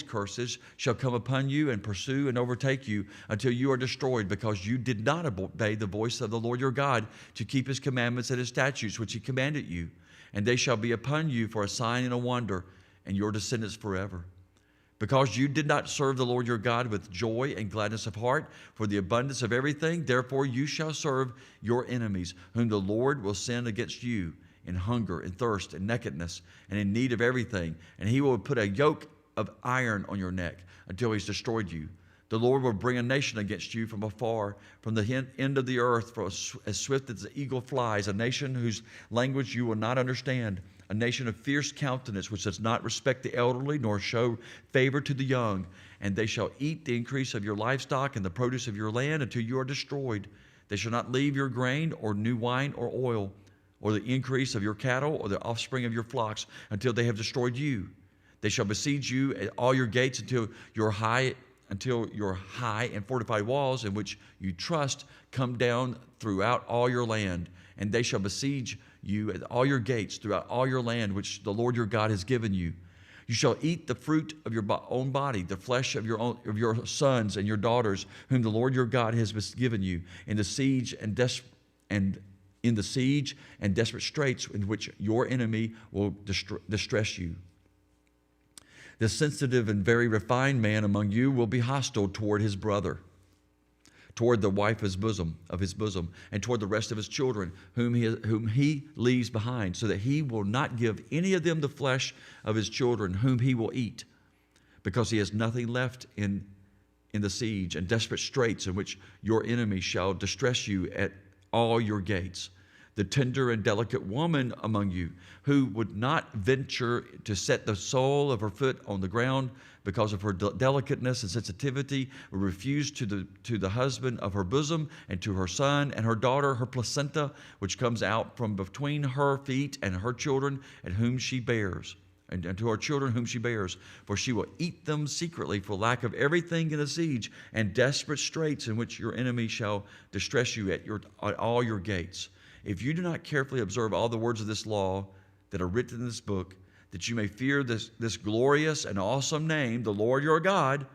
curses shall come upon you and pursue and overtake you until you are destroyed, because you did not obey the voice of the Lord your God to keep his commandments and his statutes, which he commanded you. And they shall be upon you for a sign and a wonder, and your descendants forever. Because you did not serve the Lord your God with joy and gladness of heart for the abundance of everything, therefore you shall serve your enemies, whom the Lord will send against you in hunger and thirst and nakedness and in need of everything. And he will put a yoke of iron on your neck until he's destroyed you. The Lord will bring a nation against you from afar, from the end of the earth, as swift as the eagle flies, a nation whose language you will not understand, a nation of fierce countenance, which does not respect the elderly nor show favor to the young. And they shall eat the increase of your livestock and the produce of your land until you are destroyed. They shall not leave your grain or new wine or oil, or the increase of your cattle or the offspring of your flocks until they have destroyed you. They shall besiege you at all your gates until your high and fortified walls in which you trust come down throughout all your land. And they shall besiege you at all your gates throughout all your land, which the Lord your God has given you. You shall eat the fruit of your own body, the flesh of your sons and your daughters, whom the Lord your God has given you, in the siege and desperate straits in which your enemy will distress you. The sensitive and very refined man among you will be hostile toward his brother, toward the wife of his bosom, and toward the rest of his children, whom he leaves behind, so that he will not give any of them the flesh of his children, whom he will eat, because he has nothing left in the siege and desperate straits in which your enemy shall distress you at all your gates. The tender and delicate woman among you, who would not venture to set the sole of her foot on the ground because of her delicateness and sensitivity, will refuse to the husband of her bosom, and to her son and her daughter her placenta, which comes out from between her feet and her children, and whom she bears. And to her children whom she bears, for she will eat them secretly for lack of everything in the siege and desperate straits in which your enemy shall distress you at all your gates. If you do not carefully observe all the words of this law that are written in this book, that you may fear this glorious and awesome name, the Lord your God,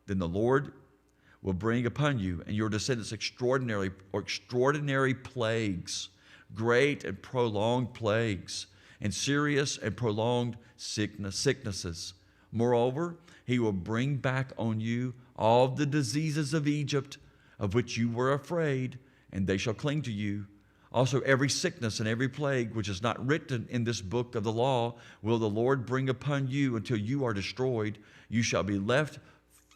then the Lord will bring upon you and your descendants extraordinary plagues, great and prolonged plagues, and serious and prolonged sicknesses. Moreover, he will bring back on you all the diseases of Egypt, of which you were afraid, and they shall cling to you. Also, every sickness and every plague which is not written in this book of the law will the Lord bring upon you until you are destroyed. You shall be left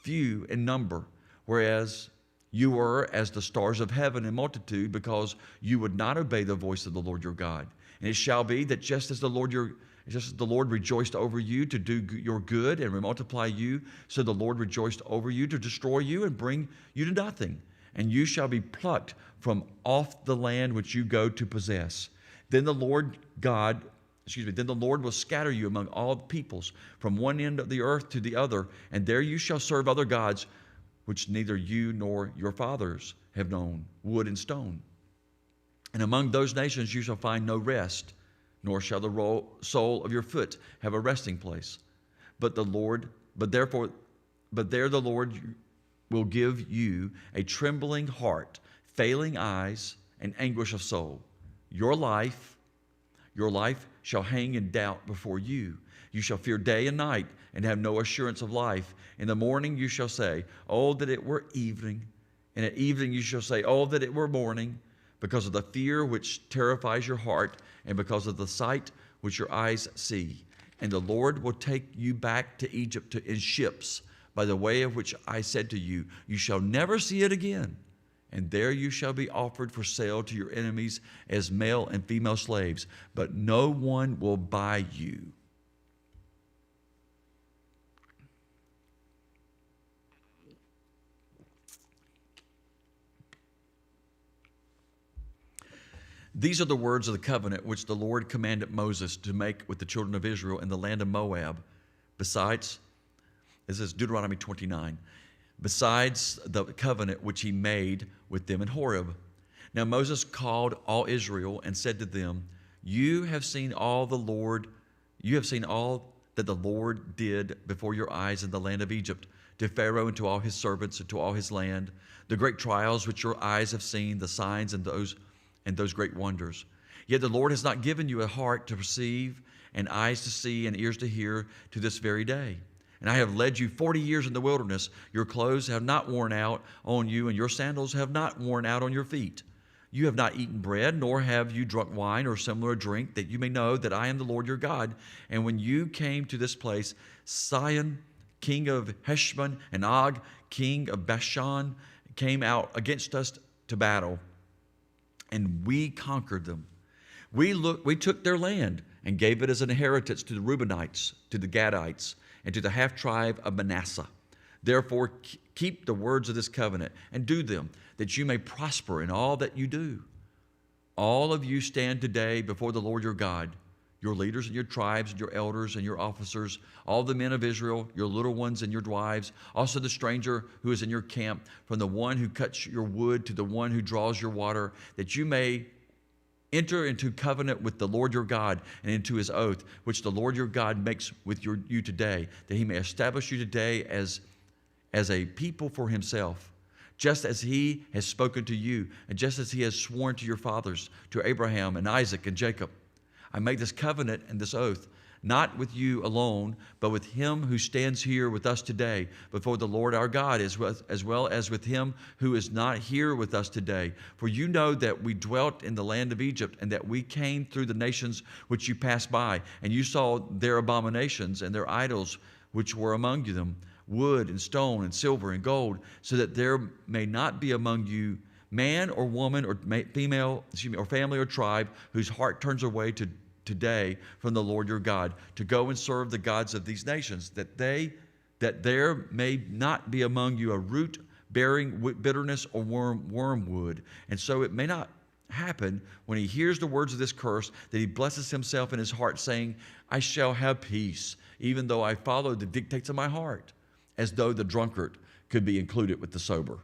few in number, whereas you were as the stars of heaven in multitude, because you would not obey the voice of the Lord your God. And it shall be that just as the Lord rejoiced over you to do your good and multiply you, so the Lord rejoiced over you to destroy you and bring you to nothing. And you shall be plucked from off the land which you go to possess. Then the Lord will scatter you among all peoples, from one end of the earth to the other, and there you shall serve other gods, which neither you nor your fathers have known, wood and stone. And among those nations you shall find no rest, nor shall the sole of your foot have a resting place. But there the Lord will give you a trembling heart, failing eyes, and anguish of soul. Your life shall hang in doubt before you. You shall fear day and night, and have no assurance of life. In the morning you shall say, oh, that it were evening. And at evening you shall say, oh, that it were morning, because of the fear which terrifies your heart, and because of the sight which your eyes see. And the Lord will take you back to Egypt in ships, by the way of which I said to you, you shall never see it again. And there you shall be offered for sale to your enemies as male and female slaves, but no one will buy you. These are the words of the covenant which the Lord commanded Moses to make with the children of Israel in the land of Moab. Besides, This is Deuteronomy 29. Besides the covenant which he made with them in Horeb. Now Moses called all Israel and said to them, you have seen all that the Lord did before your eyes in the land of Egypt, to Pharaoh and to all his servants and to all his land, the great trials which your eyes have seen, the signs and those great wonders. Yet the Lord has not given you a heart to perceive, and eyes to see, and ears to hear, to this very day. And I have led you 40 years in the wilderness. Your clothes have not worn out on you, and your sandals have not worn out on your feet. You have not eaten bread, nor have you drunk wine or similar drink, that you may know that I am the Lord your God. And when you came to this place, Sihon, king of Heshbon, and Og, king of Bashan, came out against us to battle, and we conquered them. We took their land and gave it as an inheritance to the Reubenites, to the Gadites, and to the half-tribe of Manasseh. Therefore, keep the words of this covenant and do them, that you may prosper in all that you do. All of you stand today before the Lord your God, your leaders and your tribes and your elders and your officers, all the men of Israel, your little ones and your wives, also the stranger who is in your camp, from the one who cuts your wood to the one who draws your water, that you may enter into covenant with the Lord your God and into his oath, which the Lord your God makes with you today, that he may establish you today as a people for himself, just as he has spoken to you, and just as he has sworn to your fathers, to Abraham and Isaac and Jacob. I make this covenant and this oath, not with you alone, but with him who stands here with us today before the Lord our God, as well as with him who is not here with us today. For you know that we dwelt in the land of Egypt, and that we came through the nations which you passed by, and you saw their abominations and their idols which were among them, wood and stone and silver and gold, so that there may not be among you man or woman or female, or family or tribe, whose heart turns away today from the Lord your God, to go and serve the gods of these nations, that there may not be among you a root bearing bitterness or wormwood. And so it may not happen when he hears the words of this curse, that he blesses himself in his heart, saying, I shall have peace, even though I follow the dictates of my heart, as though the drunkard could be included with the sober.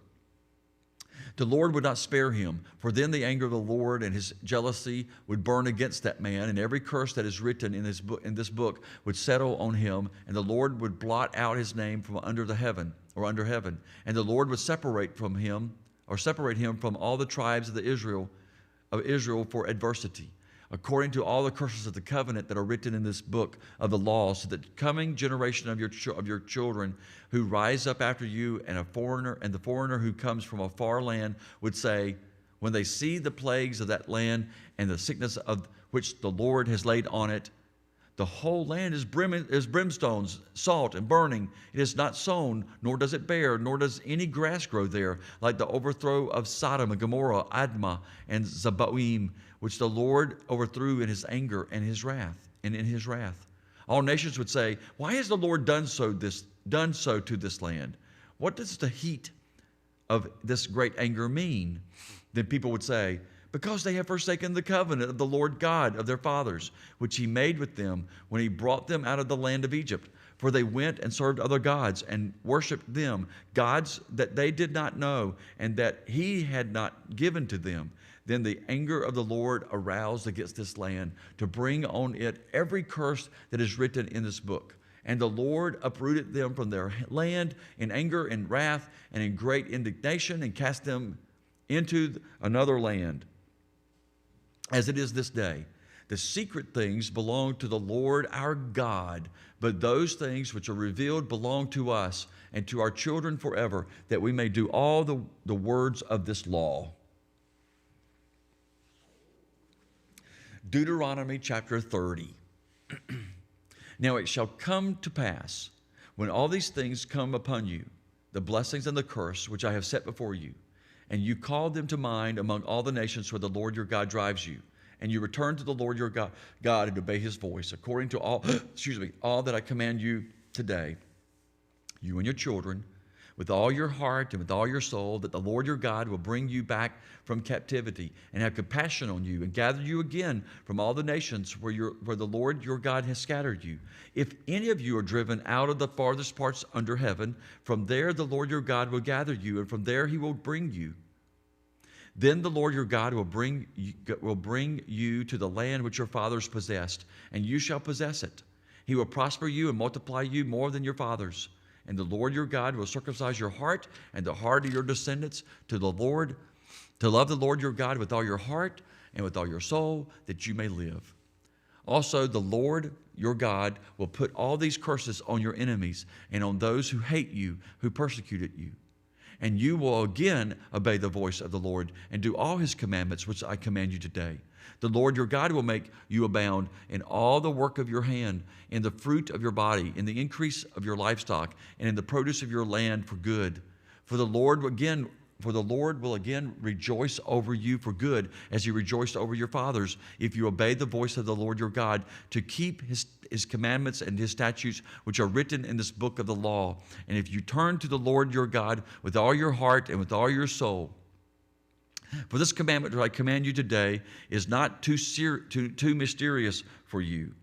The Lord would not spare him, for then the anger of the Lord and his jealousy would burn against that man, and every curse that is written in this book would settle on him, and the Lord would blot out his name from under heaven, and the Lord would separate him from all the tribes of Israel for adversity, according to all the curses of the covenant that are written in this book of the law, so that the coming generation of your children who rise up after you, and the foreigner who comes from a far land would say, when they see the plagues of that land and the sickness of which the Lord has laid on it, the whole land is brimstones, salt, and burning. It is not sown, nor does it bear, nor does any grass grow there, like the overthrow of Sodom and Gomorrah, Admah, and Zeboim, which the Lord overthrew in his anger and in his wrath. All nations would say, why has the Lord done so to this land? What does the heat of this great anger mean? Then people would say, because they have forsaken the covenant of the Lord God of their fathers, which he made with them when he brought them out of the land of Egypt. For they went and served other gods and worshipped them, gods that they did not know and that he had not given to them. Then the anger of the Lord aroused against this land to bring on it every curse that is written in this book. And the Lord uprooted them from their land in anger and wrath and in great indignation, and cast them into another land, as it is this day. The secret things belong to the Lord our God, but those things which are revealed belong to us and to our children forever, that we may do all the words of this law. Deuteronomy chapter 30. Now it shall come to pass, when all these things come upon you, the blessings and the curse which I have set before you, and you call them to mind among all the nations where the Lord your God drives you, and you return to the Lord your God and obey his voice, according to all that I command you today, you and your children, with all your heart and with all your soul, that the Lord your God will bring you back from captivity and have compassion on you and gather you again from all the nations where the Lord your God has scattered you. If any of you are driven out of the farthest parts under heaven, from there the Lord your God will gather you, and from there he will bring you. Then the Lord your God will bring you to the land which your fathers possessed, and you shall possess it. He will prosper you and multiply you more than your fathers. And the Lord your God will circumcise your heart and the heart of your descendants to love the Lord your God with all your heart and with all your soul, that you may live. Also, the Lord your God will put all these curses on your enemies and on those who hate you, who persecuted you. And you will again obey the voice of the Lord and do all his commandments, which I command you today. The Lord your God will make you abound in all the work of your hand, in the fruit of your body, in the increase of your livestock, and in the produce of your land for good. For the Lord will again rejoice over you for good, as he rejoiced over your fathers, if you obey the voice of the Lord your God, to keep his commandments and his statutes, which are written in this book of the law. And if you turn to the Lord your God with all your heart and with all your soul. For this commandment that I command you today is not too mysterious for you,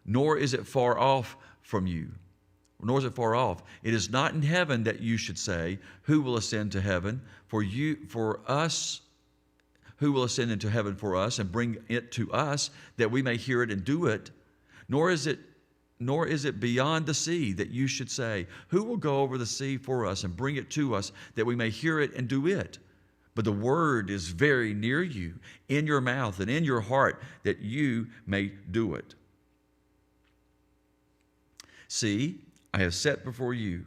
nor is it far off from you. Nor is it far off. It is not in heaven that you should say, who will ascend to heaven for us? Who will ascend into heaven for us and bring it to us, that we may hear it and do it? Nor is it beyond the sea that you should say, who will go over the sea for us and bring it to us, that we may hear it and do it? But the word is very near you, in your mouth and in your heart, that you may do it. See, I have set before you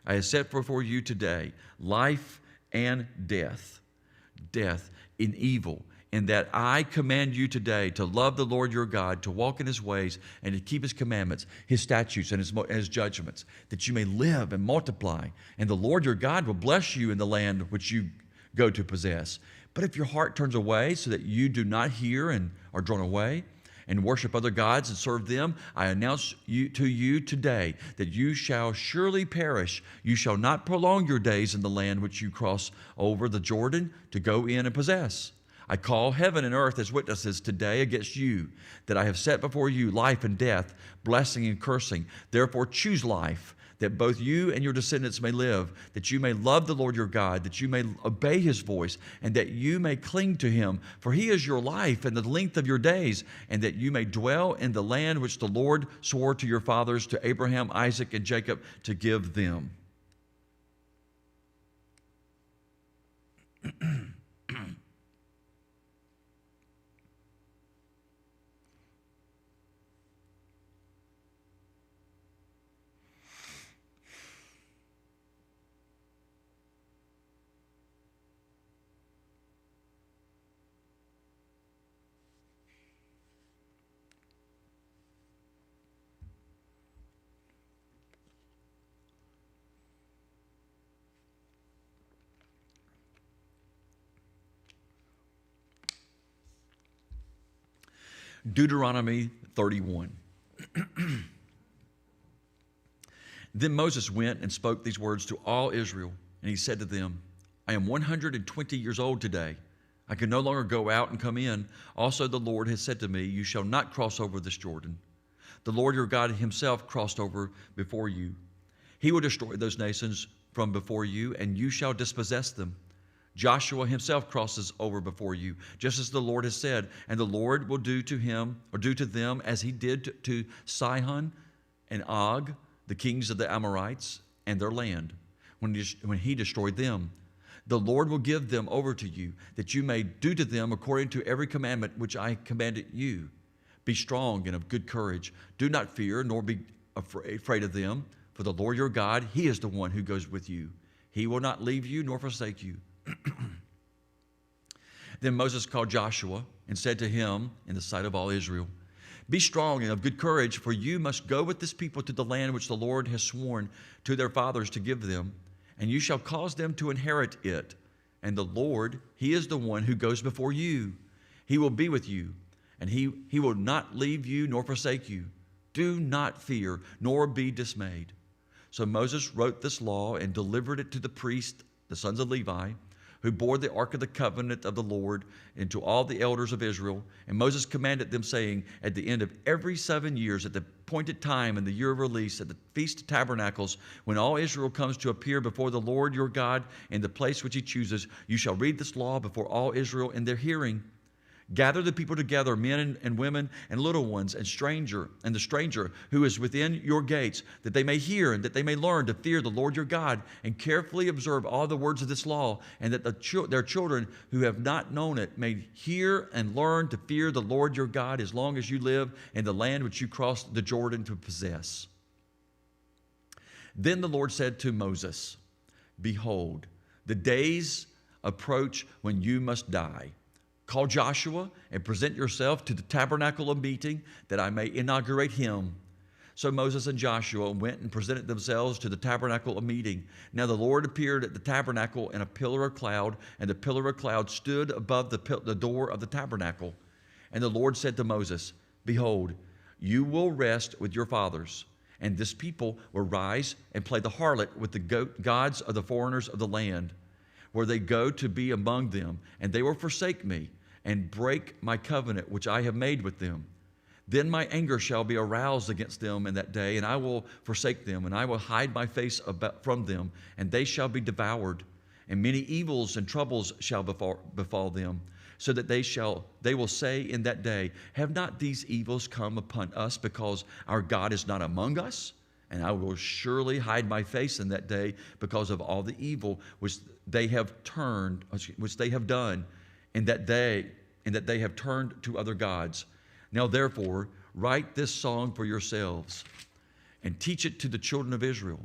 today life and death in evil, in that I command you today to love the Lord your God, to walk in his ways, and to keep his commandments, his statutes, and his judgments, that you may live and multiply. And the Lord your God will bless you in the land which you go to possess. But if your heart turns away so that you do not hear and are drawn away, and worship other gods and serve them, I announce to you today that you shall surely perish. You shall not prolong your days in the land which you cross over the Jordan to go in and possess. I call heaven and earth as witnesses today against you, that I have set before you life and death, blessing and cursing. Therefore choose life, that both you and your descendants may live, that you may love the Lord your God, that you may obey his voice, and that you may cling to him. For he is your life and the length of your days, and that you may dwell in the land which the Lord swore to your fathers, to Abraham, Isaac, and Jacob, to give them. Deuteronomy 31. Then Moses went and spoke these words to all Israel, and he said to them, I am 120 years old today. I can no longer go out and come in. Also the Lord has said to me, you shall not cross over this Jordan. The Lord your God himself crossed over before you. He will destroy those nations from before you, and you shall dispossess them. Joshua himself crosses over before you, just as the Lord has said, and the Lord will do to them as he did to Sihon and Og, the kings of the Amorites, and their land, when he destroyed them. The Lord will give them over to you, that you may do to them according to every commandment which I commanded you. Be strong and of good courage. Do not fear, nor be afraid of them, for the Lord your God, he is the one who goes with you. He will not leave you nor forsake you. Then Moses called Joshua and said to him in the sight of all Israel, be strong and of good courage, for you must go with this people to the land which the Lord has sworn to their fathers to give them, and you shall cause them to inherit it. And the Lord, he is the one who goes before you. He will be with you, and he will not leave you nor forsake you. Do not fear, nor be dismayed. So Moses wrote this law and delivered it to the priests, the sons of Levi, who bore the ark of the covenant of the Lord, and to all the elders of Israel. And Moses commanded them, saying, at the end of every 7 years, at the appointed time in the year of release, at the Feast of Tabernacles, when all Israel comes to appear before the Lord your God in the place which he chooses, you shall read this law before all Israel in their hearing. Gather the people together, men and women and little ones, and the stranger who is within your gates, that they may hear and that they may learn to fear the Lord your God, and carefully observe all the words of this law, and that their children who have not known it may hear and learn to fear the Lord your God as long as you live in the land which you crossed the Jordan to possess. Then the Lord said to Moses, behold, the days approach when you must die. Call Joshua and present yourself to the tabernacle of meeting, that I may inaugurate him. So Moses and Joshua went and presented themselves to the tabernacle of meeting. Now the Lord appeared at the tabernacle in a pillar of cloud, and the pillar of cloud stood above the door of the tabernacle. And the Lord said to Moses, behold, you will rest with your fathers, and this people will rise and play the harlot with the gods of the foreigners of the land, where they go to be among them, and they will forsake me and break my covenant which I have made with them. Then my anger shall be aroused against them in that day, and I will forsake them, and I will hide my face from them, and they shall be devoured. And many evils and troubles shall befall them, so that they will say in that day, have not these evils come upon us because our God is not among us? And I will surely hide my face in that day because of all the evil which they have done, and that they have turned to other gods. Now therefore, write this song for yourselves, and teach it to the children of Israel.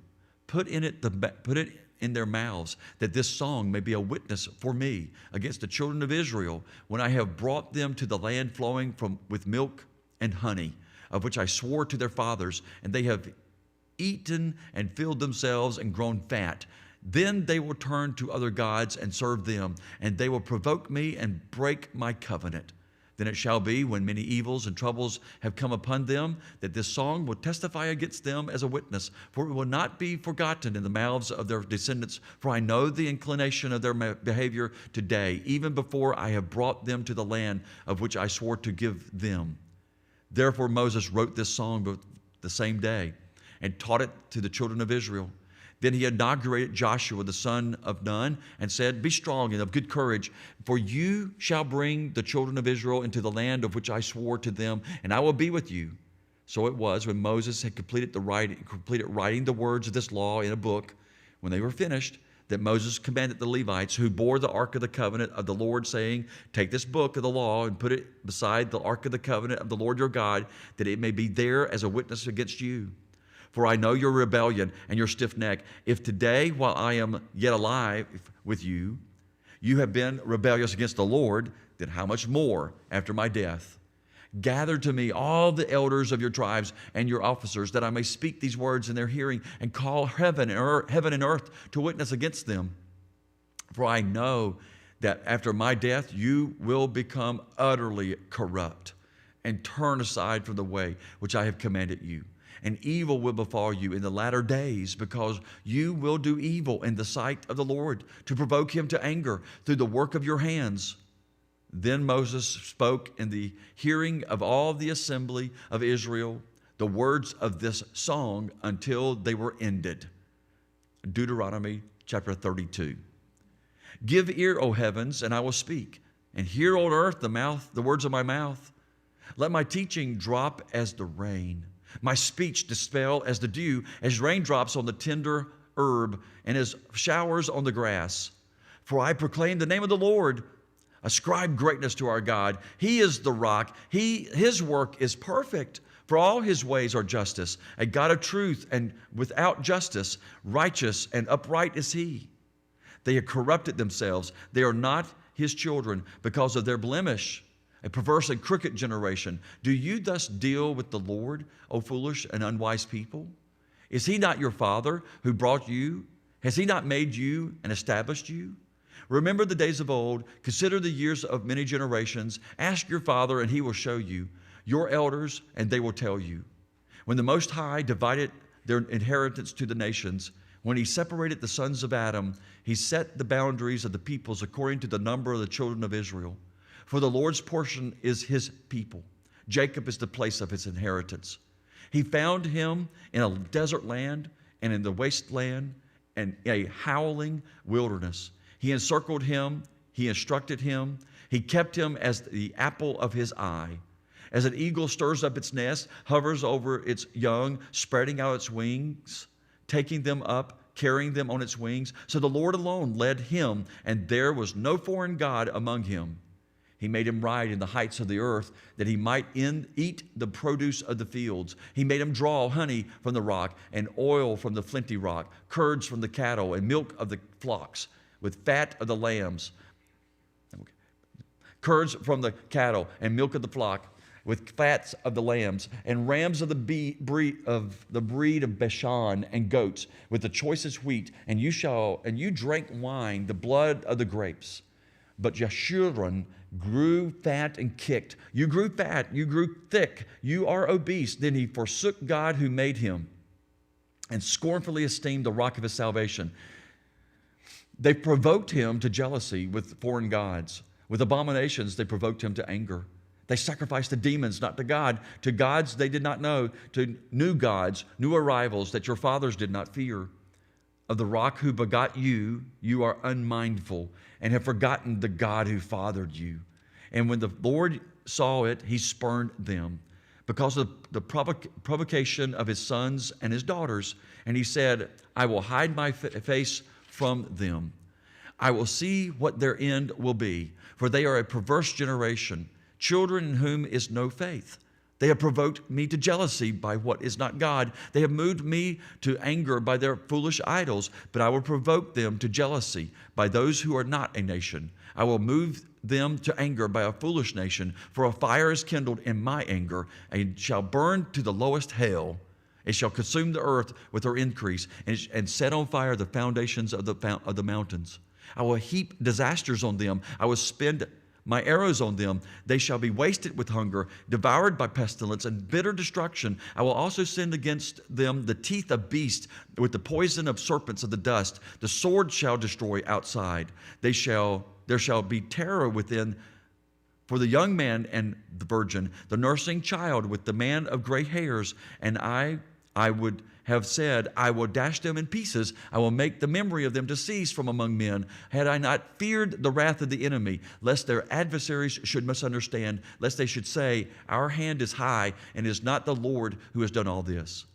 Put it in their mouths, that this song may be a witness for me against the children of Israel, when I have brought them to the land flowing with milk and honey, of which I swore to their fathers, and they have eaten and filled themselves and grown fat. Then they will turn to other gods and serve them, and they will provoke me and break my covenant. Then it shall be, when many evils and troubles have come upon them, that this song will testify against them as a witness, for it will not be forgotten in the mouths of their descendants. For I know the inclination of their behavior today, even before I have brought them to the land of which I swore to give them. Therefore Moses wrote this song the same day, and taught it to the children of Israel. Then he inaugurated Joshua the son of Nun, and said, be strong and of good courage, for you shall bring the children of Israel into the land of which I swore to them, and I will be with you. So it was, when Moses had completed writing the words of this law in a book, when they were finished, that Moses commanded the Levites who bore the ark of the covenant of the Lord, saying, take this book of the law and put it beside the ark of the covenant of the Lord your God, that it may be there as a witness against you. For I know your rebellion and your stiff neck. If today, while I am yet alive with you, you have been rebellious against the Lord, then how much more after my death? Gather to me all the elders of your tribes and your officers, that I may speak these words in their hearing, and call heaven and earth to witness against them. For I know that after my death you will become utterly corrupt, and turn aside from the way which I have commanded you. And evil will befall you in the latter days, because you will do evil in the sight of the Lord, to provoke him to anger through the work of your hands. Then Moses spoke in the hearing of all the assembly of Israel the words of this song until they were ended. Deuteronomy chapter 32. Give ear, O heavens, and I will speak, and hear, O earth, the words of my mouth. Let my teaching drop as the rain, my speech dispel as the dew, as raindrops on the tender herb, and as showers on the grass. For I proclaim the name of the Lord. Ascribe greatness to our God. He is the rock. His work is perfect. For all his ways are justice, a God of truth, and without justice, righteous and upright is he. They have corrupted themselves. They are not his children because of their blemish, a perverse and crooked generation. Do you thus deal with the Lord, O foolish and unwise people? Is he not your father who brought you? Has he not made you and established you? Remember the days of old. Consider the years of many generations. Ask your father, and he will show you, your elders, and they will tell you. When the Most High divided their inheritance to the nations. When he separated the sons of Adam, he set the boundaries of the peoples according to the number of the children of Israel. For the Lord's portion is his people. Jacob is the place of his inheritance. He found him in a desert land and in the wasteland and a howling wilderness. He encircled him. He instructed him. He kept him as the apple of his eye. As an eagle stirs up its nest, hovers over its young, spreading out its wings, taking them up, carrying them on its wings. So the Lord alone led him, and there was no foreign god among him. He made him ride in the heights of the earth, that he might eat the produce of the fields. He made him draw honey from the rock, and oil from the flinty rock, curds from the cattle, and milk of the flocks, with fat of the lambs. Curds from the cattle, and milk of the flock, with fats of the lambs, and rams of the breed of Bashan, and goats with the choicest wheat. And you drank wine, the blood of the grapes. But Jeshurun grew fat and kicked. You grew fat, you grew thick, you are obese. Then he forsook God who made him, and scornfully esteemed the rock of his salvation. They provoked him to jealousy with foreign gods. With abominations they provoked him to anger. They sacrificed to demons, not to God, to gods they did not know, to new gods, new arrivals that your fathers did not fear. Of the rock who begot you, you are unmindful, and have forgotten the God who fathered you. And when the Lord saw it, he spurned them because of the provocation of his sons and his daughters. And he said, I will hide my face from them. I will see what their end will be, for they are a perverse generation, children in whom is no faith. They have provoked me to jealousy by what is not God. They have moved me to anger by their foolish idols, but I will provoke them to jealousy by those who are not a nation. I will move them to anger by a foolish nation, for a fire is kindled in my anger, and shall burn to the lowest hell. It shall consume the earth with her increase, and set on fire the foundations of the mountains. I will heap disasters on them. I will spend my arrows on them. They shall be wasted with hunger, devoured by pestilence and bitter destruction. I will also send against them the teeth of beasts with the poison of serpents of the dust. The sword shall destroy outside. There shall be terror within for the young man and the virgin, the nursing child with the man of gray hairs. And I would have said, I will dash them in pieces. I will make the memory of them to cease from among men. Had I not feared the wrath of the enemy, lest their adversaries should misunderstand, lest they should say, our hand is high, and it is not the Lord who has done all this.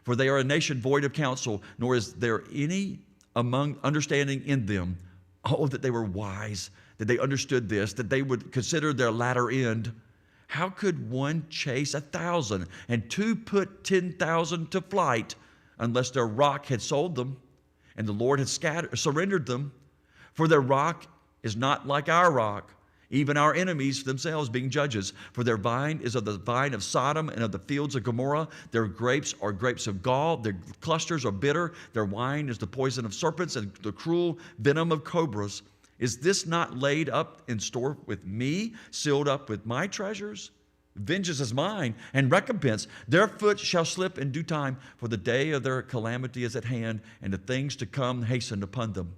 For they are a nation void of counsel, nor is there any among understanding in them. Oh, that they were wise, that they understood this, that they would consider their latter end. How could one chase 1,000 and two put 10,000 to flight unless their rock had sold them and the Lord had surrendered them? For their rock is not like our rock, even our enemies themselves being judges. For their vine is of the vine of Sodom and of the fields of Gomorrah. Their grapes are grapes of gall. Their clusters are bitter. Their wine is the poison of serpents and the cruel venom of cobras. Is this not laid up in store with me, sealed up with my treasures? Vengeance is mine, and recompense. Their foot shall slip in due time, for the day of their calamity is at hand, and the things to come hasten upon them.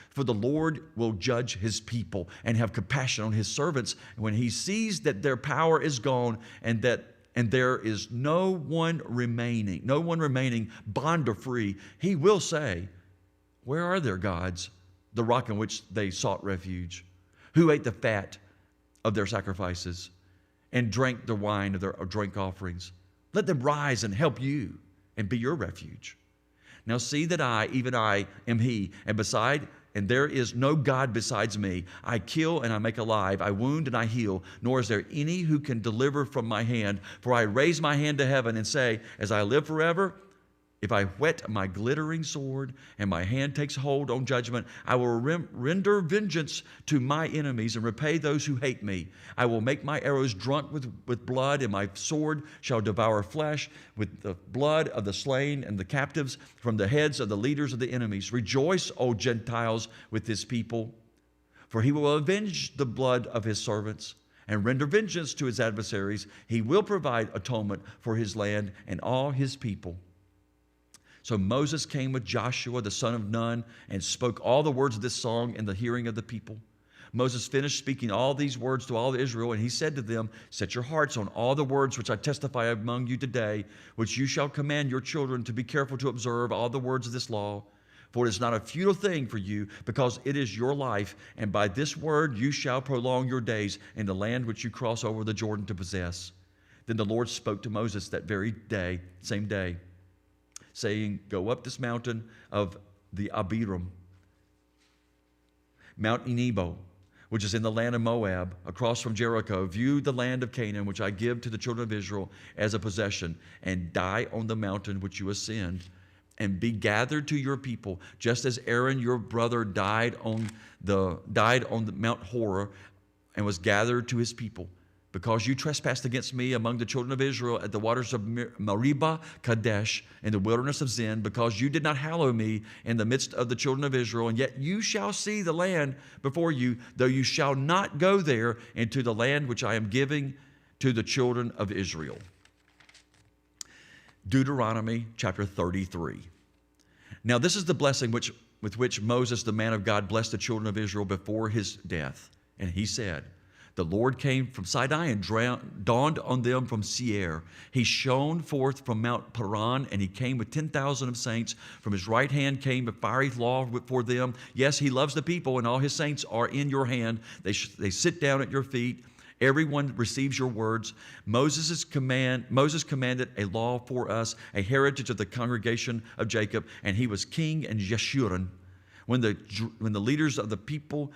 For the Lord will judge his people and have compassion on his servants when he sees that their power is gone and there is no one remaining, bond or free. He will say, where are their gods, the rock in which they sought refuge, who ate the fat of their sacrifices and drank the wine of their drink offerings? Let them rise and help you and be your refuge. Now see that I, even I, am he, and there is no God besides me. I kill and I make alive. I wound and I heal. Nor is there any who can deliver from my hand. For I raise my hand to heaven and say, as I live forever, if I whet my glittering sword and my hand takes hold on judgment, I will render vengeance to my enemies and repay those who hate me. I will make my arrows drunk with blood, and my sword shall devour flesh with the blood of the slain and the captives from the heads of the leaders of the enemies. Rejoice, O Gentiles, with his people, for he will avenge the blood of his servants and render vengeance to his adversaries. He will provide atonement for his land and all his people. So Moses came with Joshua, the son of Nun, and spoke all the words of this song in the hearing of the people. Moses finished speaking all these words to all Israel, and he said to them, set your hearts on all the words which I testify among you today, which you shall command your children to be careful to observe all the words of this law. For it is not a futile thing for you, because it is your life, and by this word you shall prolong your days in the land which you cross over the Jordan to possess. Then the Lord spoke to Moses that very day, same day, saying, go up this mountain of the Abiram, Mount Nebo, which is in the land of Moab, across from Jericho. View the land of Canaan, which I give to the children of Israel as a possession, and die on the mountain which you ascend, and be gathered to your people, just as Aaron your brother died on the Mount Horeb and was gathered to his people. Because you trespassed against me among the children of Israel at the waters of Meribah Kadesh in the wilderness of Zin, because you did not hallow me in the midst of the children of Israel, and yet you shall see the land before you, though you shall not go there into the land which I am giving to the children of Israel. Deuteronomy chapter 33. Now this is the blessing with which Moses, the man of God, blessed the children of Israel before his death. And he said, the Lord came from Sinai and dawned on them from Seir. He shone forth from Mount Paran, and he came with 10,000 of saints. From his right hand came a fiery law for them. Yes, he loves the people, and all his saints are in your hand. They sit down at your feet. Everyone receives your words. Moses commanded a law for us, a heritage of the congregation of Jacob, and he was king in Jeshurun. When the leaders of the people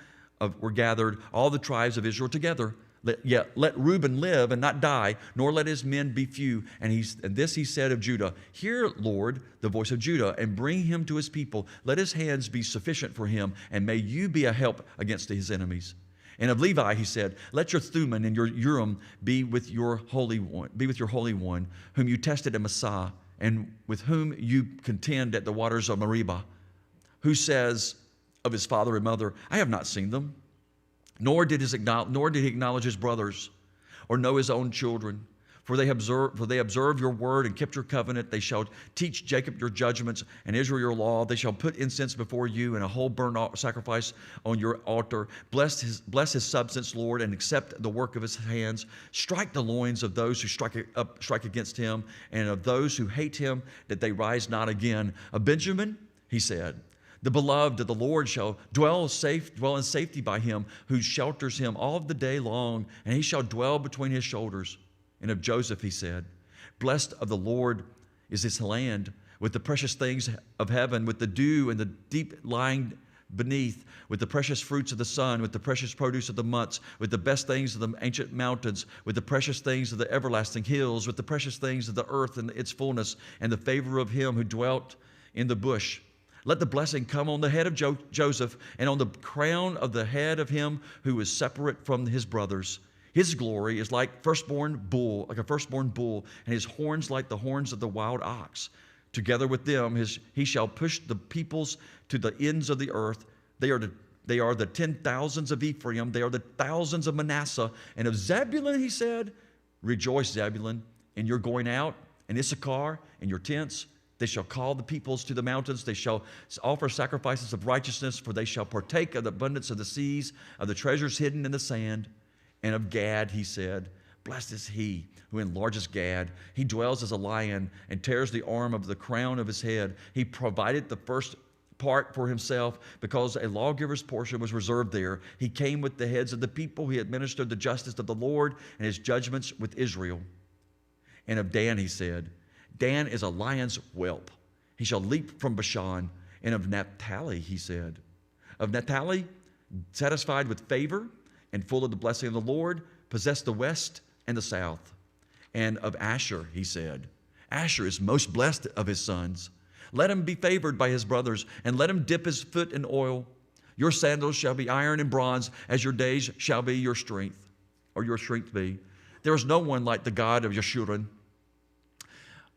were gathered, all the tribes of Israel together. Let Reuben live and not die, nor let his men be few. And this he said of Judah, hear, Lord, the voice of Judah, and bring him to his people. Let his hands be sufficient for him, and may you be a help against his enemies. And of Levi he said, let your Thummim and your Urim be with your Holy One, whom you tested at Massah, and with whom you contend at the waters of Meribah, who says of his father and mother, I have not seen them, nor did he acknowledge his brothers, or know his own children. For they observe your word and kept your covenant. They shall teach Jacob your judgments and Israel your law. They shall put incense before you and a whole burnt sacrifice on your altar. Bless his substance, Lord, and accept the work of his hands. Strike the loins of those who strike against him, and of those who hate him, that they rise not again. Of Benjamin, he said, the beloved of the Lord shall dwell in safety by him, who shelters him all the day long, and he shall dwell between his shoulders. And of Joseph he said, blessed of the Lord is his land, with the precious things of heaven, with the dew and the deep lying beneath, with the precious fruits of the sun, with the precious produce of the months, with the best things of the ancient mountains, with the precious things of the everlasting hills, with the precious things of the earth and its fullness, and the favor of him who dwelt in the bush. Let the blessing come on the head of Joseph, and on the crown of the head of him who is separate from his brothers. His glory is like a firstborn bull, and his horns like the horns of the wild ox. Together with them, he shall push the peoples to the ends of the earth. They are the 10,000s of Ephraim. They are the thousands of Manasseh. And of Zebulun, he said, rejoice, Zebulun, in your going out, and Issachar, in your tents. They shall call the peoples to the mountains. They shall offer sacrifices of righteousness, for they shall partake of the abundance of the seas, of the treasures hidden in the sand. And of Gad, he said, blessed is he who enlarges Gad. He dwells as a lion and tears the arm of the crown of his head. He provided the first part for himself, because a lawgiver's portion was reserved there. He came with the heads of the people. He administered the justice of the Lord and his judgments with Israel. And of Dan, he said, Dan is a lion's whelp. He shall leap from Bashan. And of Naphtali, he said, of Naphtali, satisfied with favor and full of the blessing of the Lord, possess the west and the south. And of Asher, he said, Asher is most blessed of his sons. Let him be favored by his brothers, and let him dip his foot in oil. Your sandals shall be iron and bronze, as your days shall be your strength, or your strength be. There is no one like the God of Jeshurun,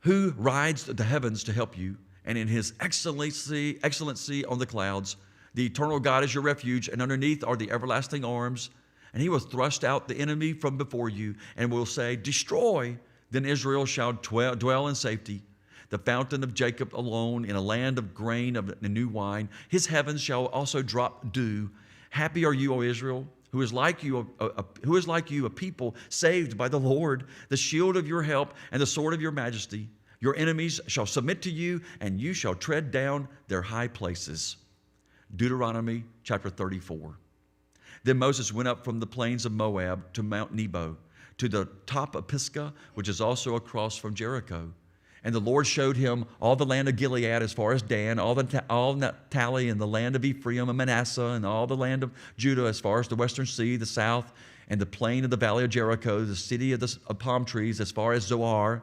who rides the heavens to help you, and in his excellency on the clouds. The eternal God is your refuge, and underneath are the everlasting arms. And he will thrust out the enemy from before you, and will say, destroy. Then Israel shall dwell in safety. the fountain of Jacob alone, in a land of grain of new wine. His heavens shall also drop dew. Happy are you, O Israel, who is like you, a people saved by the Lord, the shield of your help and the sword of your majesty. Your enemies shall submit to you, and you shall tread down their high places. Deuteronomy chapter 34. Then Moses went up from the plains of Moab to Mount Nebo, to the top of Pisgah, which is also across from Jericho. And the Lord showed him all the land of Gilead as far as Dan, all Naphtali and the land of Ephraim and Manasseh, and all the land of Judah as far as the western sea, the south, and the plain of the valley of Jericho, the city of palm trees as far as Zoar.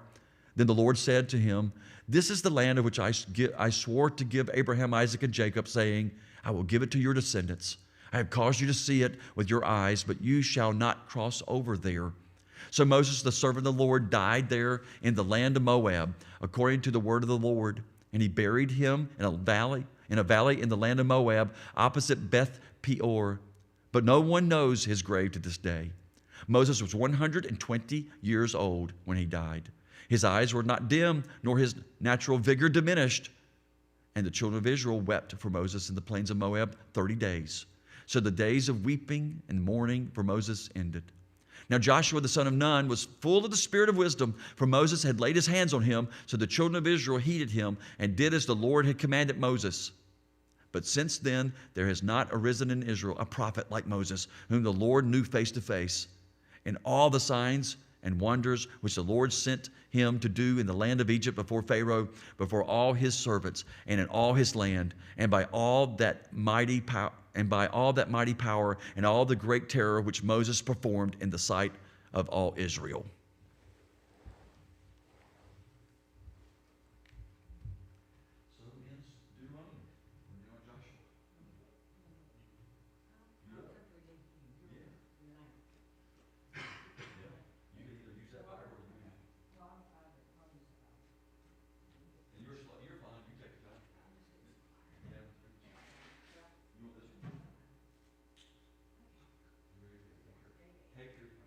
Then the Lord said to him, this is the land of which I swore to give Abraham, Isaac, and Jacob, saying, I will give it to your descendants. I have caused you to see it with your eyes, but you shall not cross over there. So Moses, the servant of the Lord, died there in the land of Moab, according to the word of the Lord. And he buried him in a valley in the land of Moab, opposite Beth Peor. But no one knows his grave to this day. Moses was 120 years old when he died. His eyes were not dim, nor his natural vigor diminished. And the children of Israel wept for Moses in the plains of Moab 30 days. So the days of weeping and mourning for Moses ended. Now Joshua the son of Nun was full of the spirit of wisdom, for Moses had laid his hands on him. So the children of Israel heeded him and did as the Lord had commanded Moses. But since then there has not arisen in Israel a prophet like Moses, whom the Lord knew face to face. And all the signs and wonders which the Lord sent him to do in the land of Egypt before Pharaoh, before all his servants, and in all his land, and by all that mighty power, and all the great terror which Moses performed in the sight of all Israel. So ends Deuteronomy. We're doing Joshua. You can either use that Bible or you can. And you're fine. You take your time. Yeah. You want this one? Take your time.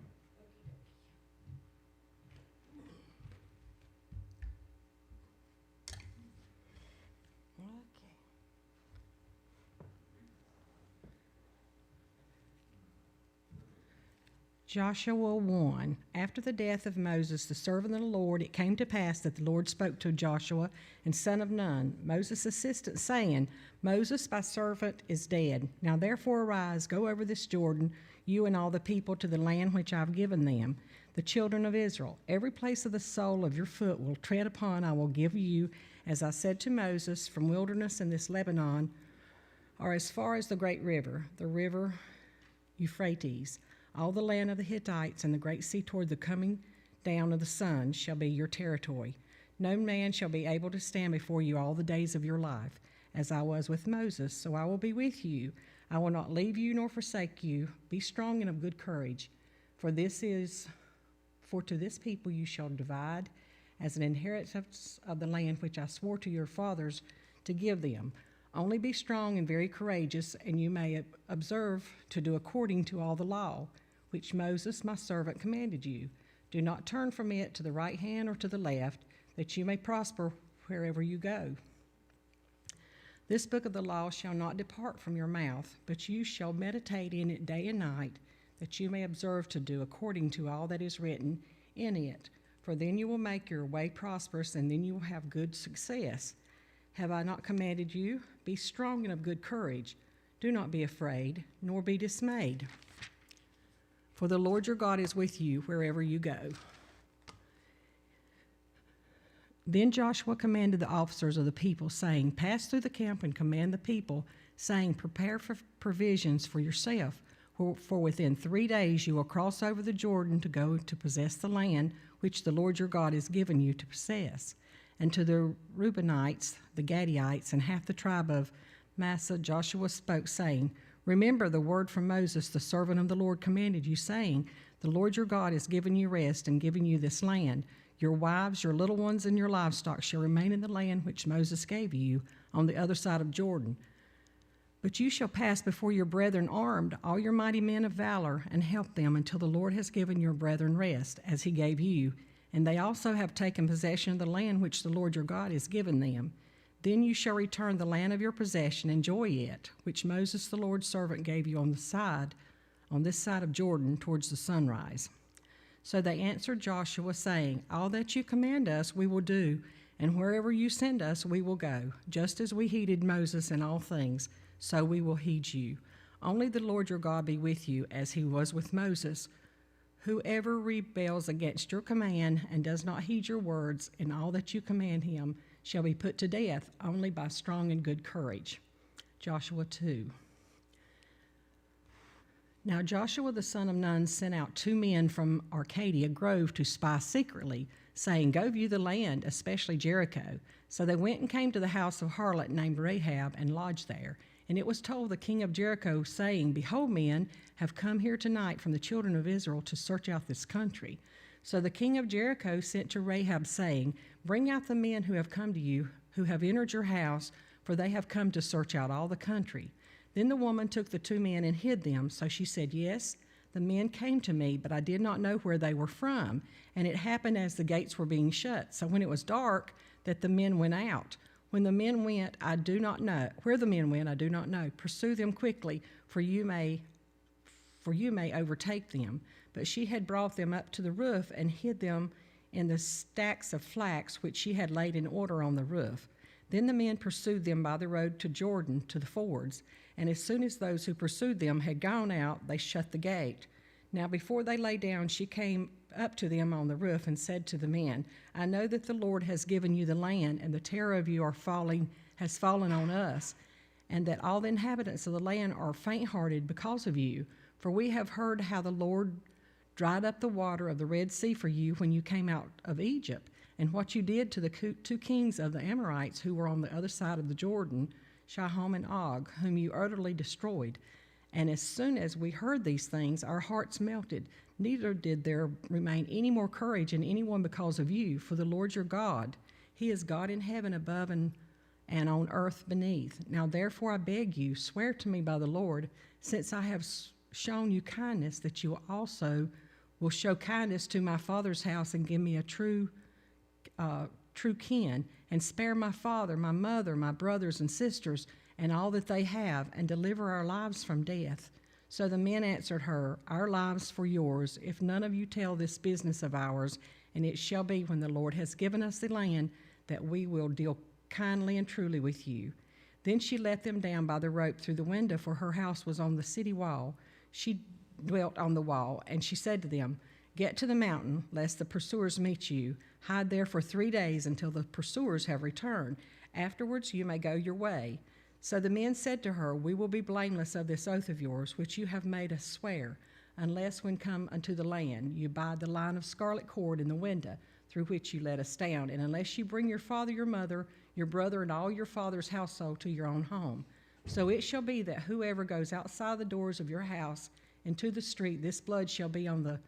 Joshua 1. After the death of Moses, the servant of the Lord, it came to pass that the Lord spoke to Joshua and son of Nun, Moses' assistant, saying, Moses, my servant, is dead. Now therefore arise, go over this Jordan, you and all the people, to the land which I have given them, the children of Israel. Every place of the sole of your foot will tread upon I will give you, as I said to Moses, from wilderness in this Lebanon, or as far as the great river, the river Euphrates. All the land of the Hittites and the great sea toward the coming down of the sun shall be your territory. No man shall be able to stand before you all the days of your life. As I was with Moses, so I will be with you. I will not leave you nor forsake you. Be strong and of good courage. For to this people you shall divide as an inheritance of the land which I swore to your fathers to give them. Only be strong and very courageous, and you may observe to do according to all the law, which Moses, my servant, commanded you. Do not turn from it to the right hand or to the left, that you may prosper wherever you go. This book of the law shall not depart from your mouth, but you shall meditate in it day and night, that you may observe to do according to all that is written in it. For then you will make your way prosperous, and then you will have good success. Have I not commanded you? Be strong and of good courage. Do not be afraid, nor be dismayed. For the Lord your God is with you wherever you go. Then Joshua commanded the officers of the people, saying, Pass through the camp and command the people, saying, Prepare for provisions for yourself, for within 3 days you will cross over the Jordan to go to possess the land which the Lord your God has given you to possess. And to the Reubenites, the Gadiites, and half the tribe of Manasseh, Joshua spoke, saying, Remember the word from Moses, the servant of the Lord, commanded you, saying, The Lord your God has given you rest and given you this land. Your wives, your little ones, and your livestock shall remain in the land which Moses gave you on the other side of Jordan. But you shall pass before your brethren armed, all your mighty men of valor, and help them until the Lord has given your brethren rest, as he gave you, and they also have taken possession of the land which the Lord your God has given them. Then you shall return the land of your possession, enjoy it, which Moses the Lord's servant gave you on this side of Jordan towards the sunrise. So they answered Joshua, saying, All that you command us we will do, and wherever you send us we will go. Just as we heeded Moses in all things, so we will heed you. Only the Lord your God be with you, as he was with Moses. Whoever rebels against your command and does not heed your words in all that you command him shall be put to death only by strong and good courage. Joshua 2. Now Joshua the son of Nun sent out 2 men from Arcadia Grove to spy secretly, saying, Go view the land, especially Jericho. So they went and came to the house of harlot named Rahab and lodged there. And it was told the king of Jericho, saying, Behold, men have come here tonight from the children of Israel to search out this country. So the king of Jericho sent to Rahab, saying, Bring out the men who have come to you, who have entered your house, for they have come to search out all the country. Then the woman took the 2 men and hid them. So she said, Yes, the men came to me, but I did not know where they were from. And it happened as the gates were being shut. So when it was dark, that the men went out. When the men went, I do not know. Where the men went, I do not know. Pursue them quickly, for you may overtake them. But she had brought them up to the roof and hid them in the stacks of flax which she had laid in order on the roof. Then the men pursued them by the road to Jordan, to the fords. And as soon as those who pursued them had gone out, they shut the gate. Now before they lay down, she came up to them on the roof and said to the men, I know that the Lord has given you the land, and the terror of you has fallen on us, and that all the inhabitants of the land are faint-hearted because of you. For we have heard how the Lord dried up the water of the Red Sea for you when you came out of Egypt, and what you did to the 2 kings of the Amorites who were on the other side of the Jordan, Sihon and Og, whom you utterly destroyed. And as soon as we heard these things, our hearts melted. Neither did there remain any more courage in anyone because of you, for the Lord your God, he is God in heaven above and on earth beneath. Now therefore I beg you, swear to me by the Lord, since I have shown you kindness, that you also will show kindness to my father's house and give me a true kin, and spare my father, my mother, my brothers and sisters, and all that they have, and deliver our lives from death. So the men answered her, Our lives for yours, if none of you tell this business of ours, and it shall be when the Lord has given us the land, that we will deal kindly and truly with you. Then she let them down by the rope through the window, for her house was on the city wall. She dwelt on the wall, and she said to them, Get to the mountain, lest the pursuers meet you. Hide there for 3 days until the pursuers have returned. Afterwards you may go your way. So the men said to her, We will be blameless of this oath of yours, which you have made us swear, unless when come unto the land you bide the line of scarlet cord in the window through which you let us down, and unless you bring your father, your mother, your brother, and all your father's household to your own home. So it shall be that whoever goes outside the doors of your house into the street, this blood shall be on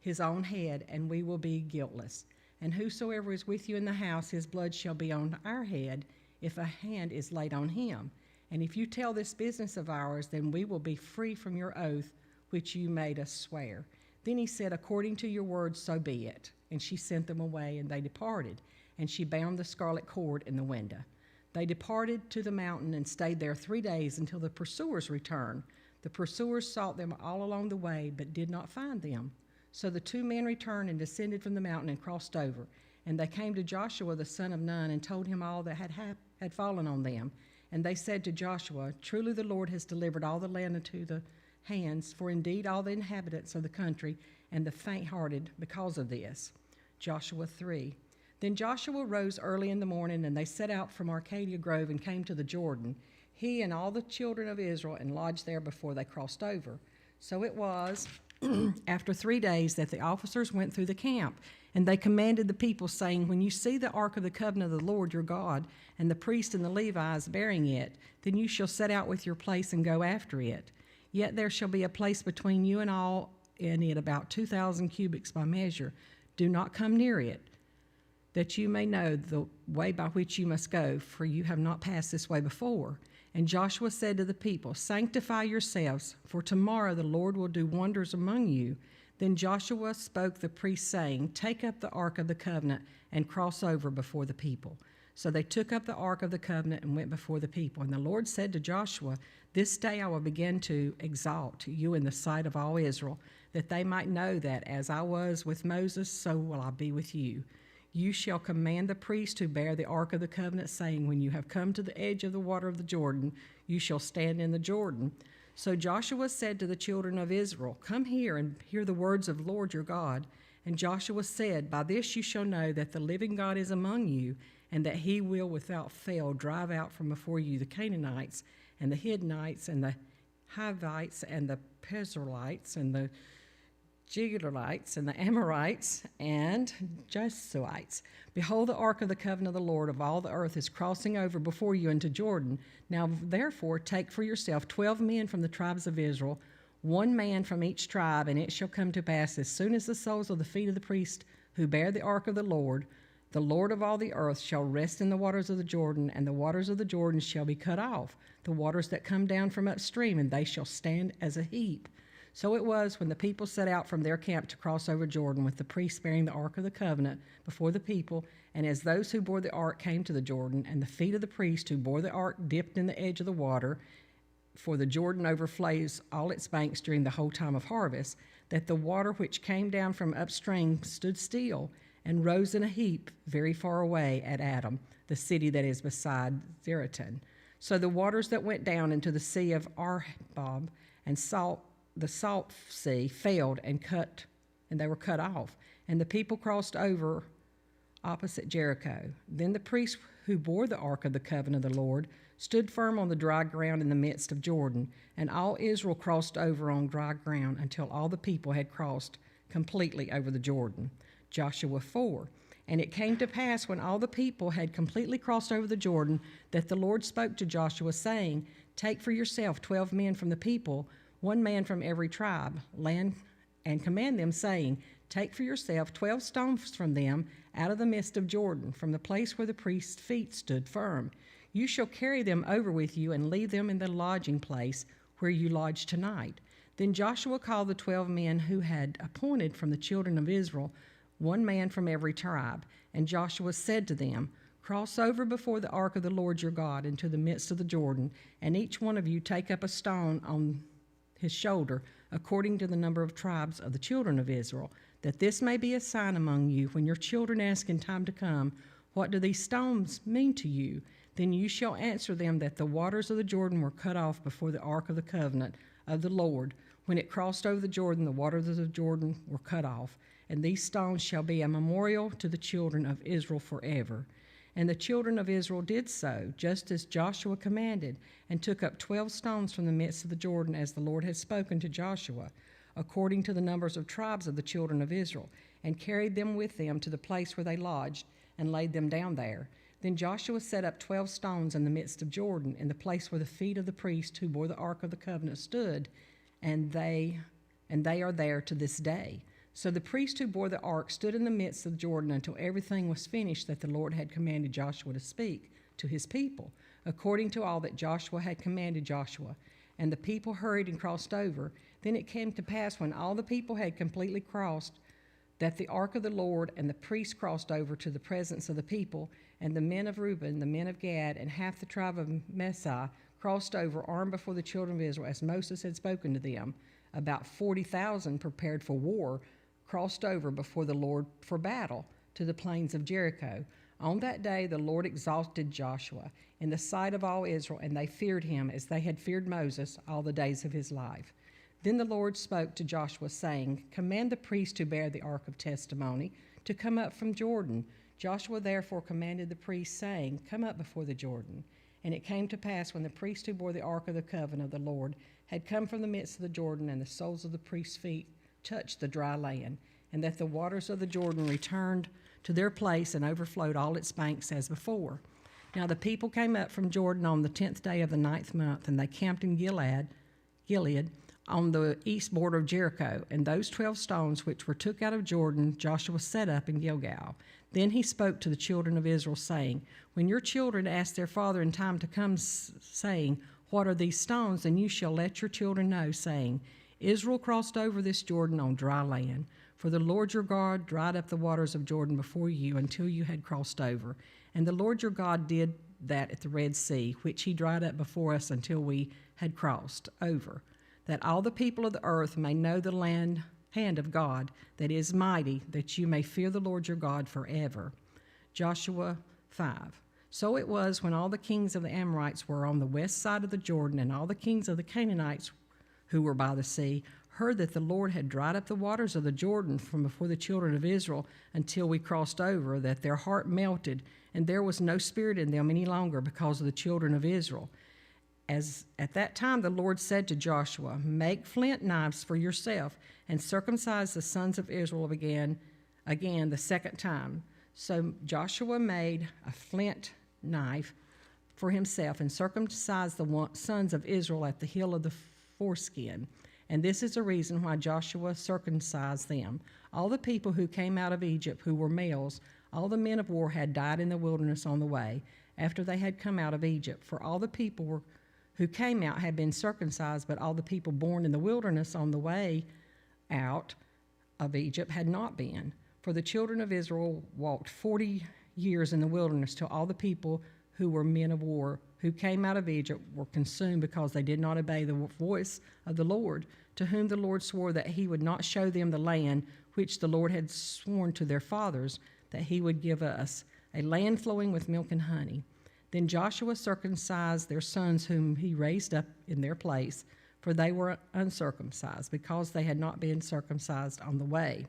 his own head, and we will be guiltless. And whosoever is with you in the house, his blood shall be on our head, if a hand is laid on him. And if you tell this business of ours, then we will be free from your oath, which you made us swear. Then he said, According to your words, so be it. And she sent them away, and they departed. And she bound the scarlet cord in the window. They departed to the mountain and stayed there 3 days until the pursuers returned. The pursuers sought them all along the way, but did not find them. So the 2 men returned and descended from the mountain and crossed over. And they came to Joshua the son of Nun and told him all that had fallen on them. And they said to Joshua, Truly the Lord has delivered all the land into the hands, for indeed all the inhabitants of the country and the faint-hearted because of this. Joshua 3. Then Joshua rose early in the morning, and they set out from Arcadia Grove and came to the Jordan, he and all the children of Israel, and lodged there before they crossed over. So it was after 3 days that the officers went through the camp, and they commanded the people, saying, When you see the ark of the covenant of the Lord your God, and the priest and the Levites bearing it, then you shall set out with your place and go after it. Yet there shall be a place between you and all in it about 2,000 cubits by measure. Do not come near it, that you may know the way by which you must go, for you have not passed this way before. And Joshua said to the people, Sanctify yourselves, for tomorrow the Lord will do wonders among you. Then Joshua spoke the priests, saying, "Take up the ark of the covenant and cross over before the people." So they took up the ark of the covenant and went before the people. And the Lord said to Joshua, "This day I will begin to exalt you in the sight of all Israel, that they might know that as I was with Moses, so will I be with you. You shall command the priests who bear the ark of the covenant, saying, when you have come to the edge of the water of the Jordan, you shall stand in the Jordan." So Joshua said to the children of Israel, "Come here and hear the words of the Lord your God." And Joshua said, "By this you shall know that the living God is among you, and that he will without fail drive out from before you the Canaanites, and the Hittites, and the Hivites, and the Perizzites, and the Girgashites, and the Amorites, and Jesuites. Behold, the ark of the covenant of the Lord of all the earth is crossing over before you into Jordan. Now therefore take for yourself 12 men from the tribes of Israel, 1 man from each tribe, and it shall come to pass as soon as the soles of the feet of the priests who bear the ark of the Lord of all the earth, shall rest in the waters of the Jordan, and the waters of the Jordan shall be cut off, the waters that come down from upstream, and they shall stand as a heap." So it was when the people set out from their camp to cross over Jordan, with the priests bearing the ark of the covenant before the people, and as those who bore the ark came to the Jordan, and the feet of the priest who bore the ark dipped in the edge of the water, for the Jordan overflows all its banks during the whole time of harvest, that the water which came down from upstream stood still and rose in a heap very far away at Adam, the city that is beside Zeratan. So the waters that went down into the sea of Arbob and the salt sea failed and they were cut off, and the people crossed over opposite Jericho. Then the priests who bore the ark of the covenant of the Lord stood firm on the dry ground in the midst of Jordan, and all Israel crossed over on dry ground until all the people had crossed completely over the Jordan. Joshua 4. And it came to pass when all the people had completely crossed over the Jordan that the Lord spoke to Joshua, saying, "Take for yourself 12 men from the people, 1 man from every tribe, land, and command them, saying, Take for yourself 12 stones from them out of the midst of Jordan, from the place where the priest's feet stood firm. You shall carry them over with you and leave them in the lodging place where you lodge tonight." Then Joshua called the 12 men who had appointed from the children of Israel, 1 man from every tribe. And Joshua said to them, "Cross over before the ark of the Lord your God into the midst of the Jordan, and each one of you take up a stone on his shoulder, according to the number of tribes of the children of Israel, that this may be a sign among you when your children ask in time to come, 'What do these stones mean to you?' Then you shall answer them that the waters of the Jordan were cut off before the ark of the covenant of the Lord. When it crossed over the Jordan, the waters of the Jordan were cut off, and these stones shall be a memorial to the children of Israel forever." And the children of Israel did so, just as Joshua commanded, and took up 12 stones from the midst of the Jordan, as the Lord had spoken to Joshua, according to the numbers of tribes of the children of Israel, and carried them with them to the place where they lodged, and laid them down there. Then Joshua set up 12 stones in the midst of Jordan, in the place where the feet of the priests who bore the ark of the covenant stood, and they are there to this day. So the priest who bore the ark stood in the midst of Jordan until everything was finished that the Lord had commanded Joshua to speak to his people, according to all that Joshua had commanded Joshua. And the people hurried and crossed over. Then it came to pass, when all the people had completely crossed, that the ark of the Lord and the priests crossed over to the presence of the people, and the men of Reuben, the men of Gad, and half the tribe of Manasseh crossed over armed before the children of Israel, as Moses had spoken to them. About 40,000 prepared for war crossed over before the Lord for battle to the plains of Jericho. On that day the Lord exalted Joshua in the sight of all Israel, and they feared him as they had feared Moses all the days of his life. Then the Lord spoke to Joshua, saying, "Command the priest who bear the ark of testimony to come up from Jordan." Joshua therefore commanded the priests, saying, "Come up before the Jordan." And it came to pass, when the priest who bore the ark of the covenant of the Lord had come from the midst of the Jordan, and the soles of the priest's feet touched the dry land, and that the waters of the Jordan returned to their place and overflowed all its banks as before. Now the people came up from Jordan on the 10th day of the 9th month, and they camped in Gilead, on the east border of Jericho. And those 12 stones which were took out of Jordan, Joshua set up in Gilgal. Then he spoke to the children of Israel, saying, "When your children ask their father in time to come, saying, 'What are these stones?' then you shall let your children know, saying, Israel crossed over this Jordan on dry land, for the Lord your God dried up the waters of Jordan before you until you had crossed over. And the Lord your God did that at the Red Sea, which he dried up before us until we had crossed over, that all the people of the earth may know the hand of God that is mighty, that you may fear the Lord your God forever. Joshua 5. So it was when all the kings of the Amorites were on the west side of the Jordan, and all the kings of the Canaanites who were by the sea, heard that the Lord had dried up the waters of the Jordan from before the children of Israel until we crossed over, that their heart melted, and there was no spirit in them any longer because of the children of Israel. As at that time the Lord said to Joshua, make flint knives for yourself, and circumcise the sons of Israel again the second time. So Joshua made a flint knife for himself and circumcised the sons of Israel at the hill of the foreskin. And this is the reason why Joshua circumcised them. All the people who came out of Egypt who were males, all the men of war had died in the wilderness on the way, after they had come out of Egypt. For all the people who came out had been circumcised, but all the people born in the wilderness on the way out of Egypt had not been. For the children of Israel walked 40 years in the wilderness till all the people who were men of war who came out of Egypt were consumed because they did not obey the voice of the Lord, to whom the Lord swore that he would not show them the land which the Lord had sworn to their fathers that he would give us, a land flowing with milk and honey. Then Joshua circumcised their sons whom he raised up in their place, for they were uncircumcised, because they had not been circumcised on the way.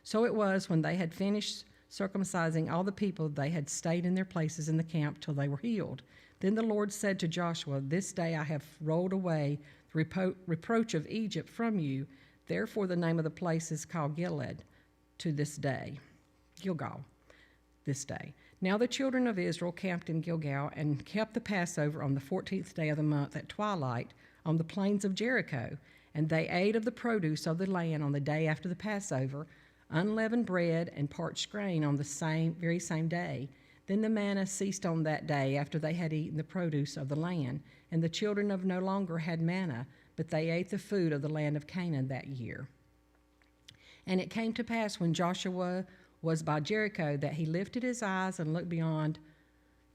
So it was, when they had finished circumcising all the people, they had stayed in their places in the camp till they were healed. Then the Lord said to Joshua, this day I have rolled away the reproach of Egypt from you. Therefore the name of the place is called Gilgal this day. Now the children of Israel camped in Gilgal and kept the Passover on the 14th day of the month at twilight on the plains of Jericho. And they ate of the produce of the land on the day after the Passover, unleavened bread and parched grain on the very same day. Then the manna ceased on that day after they had eaten the produce of the land, and the children of no longer had manna, but they ate the food of the land of Canaan that year. And it came to pass when Joshua was by Jericho that he lifted his eyes and looked beyond.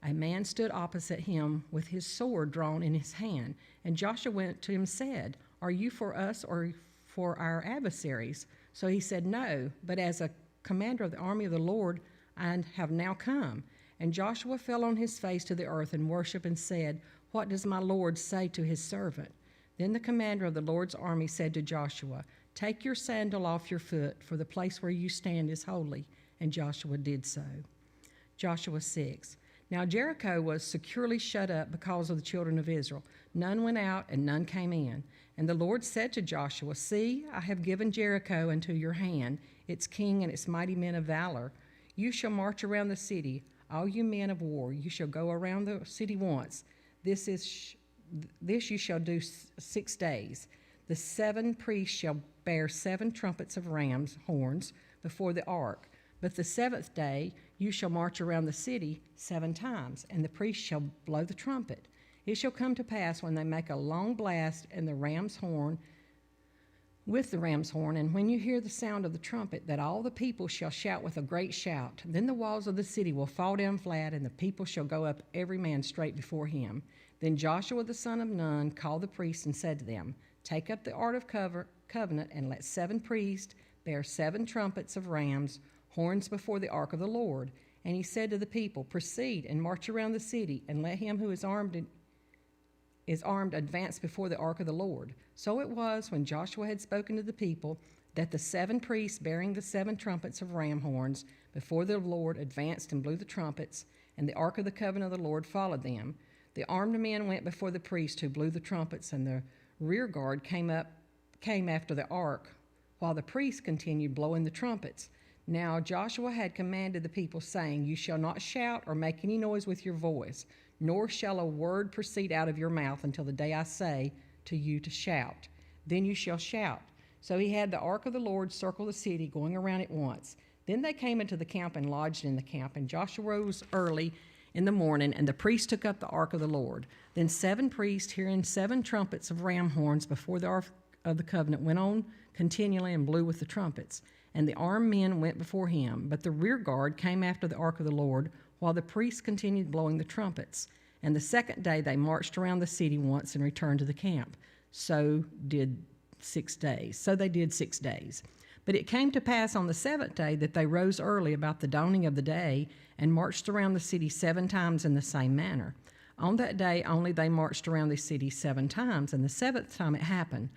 A man stood opposite him with his sword drawn in his hand. And Joshua went to him and said, are you for us or for our adversaries? So he said, no, but as a commander of the army of the Lord, I have now come. And Joshua fell on his face to the earth and worshipped and said, what does my Lord say to his servant? Then the commander of the Lord's army said to Joshua, take your sandal off your foot, for the place where you stand is holy. And Joshua did so. Joshua 6. Now Jericho was securely shut up because of the children of Israel. None went out and none came in. And the Lord said to Joshua, see, I have given Jericho into your hand, its king and its mighty men of valor. You shall march around the city, all you men of war. You shall go around the city once. This you shall do 6 days. The 7 priests shall bear 7 trumpets of ram's horns before the ark. But the 7th day you shall march around the city 7 times, and the priests shall blow the trumpet. It shall come to pass when they make a long blast and the ram's horn, with the ram's horn, and when you hear the sound of the trumpet, that all the people shall shout with a great shout. Then the walls of the city will fall down flat, and the people shall go up every man straight before him. Then Joshua the son of Nun called the priests and said to them, take up the ark of covenant, and let 7 priests bear 7 trumpets of rams' horns before the ark of the Lord. And he said to the people, proceed and march around the city, and let him who is armed advance before the ark of the Lord. So it was, when Joshua had spoken to the people, that the 7 priests bearing the 7 trumpets of ram horns before the Lord advanced and blew the trumpets, and the ark of the covenant of the Lord followed them. The armed men went before the priests who blew the trumpets, and the rear guard came after the ark, while the priests continued blowing the trumpets. Now Joshua had commanded the people, saying, you shall not shout or make any noise with your voice, nor shall a word proceed out of your mouth until the day I say to you to shout. Then you shall shout. So he had the ark of the Lord circle the city, going around it once. Then they came into the camp and lodged in the camp, and Joshua rose early in the morning, and the priests took up the ark of the Lord. Then 7 priests, hearing 7 trumpets of ram horns before the of the covenant went on continually and blew with the trumpets. And the armed men went before him, but the rear guard came after the ark of the Lord, while the priests continued blowing the trumpets. And the second day they marched around the city once and returned to the camp. So they did 6 days. But it came to pass on the seventh day that they rose early about the dawning of the day and marched around the city 7 times in the same manner. On that day only they marched around the city 7 times, and the seventh time it happened,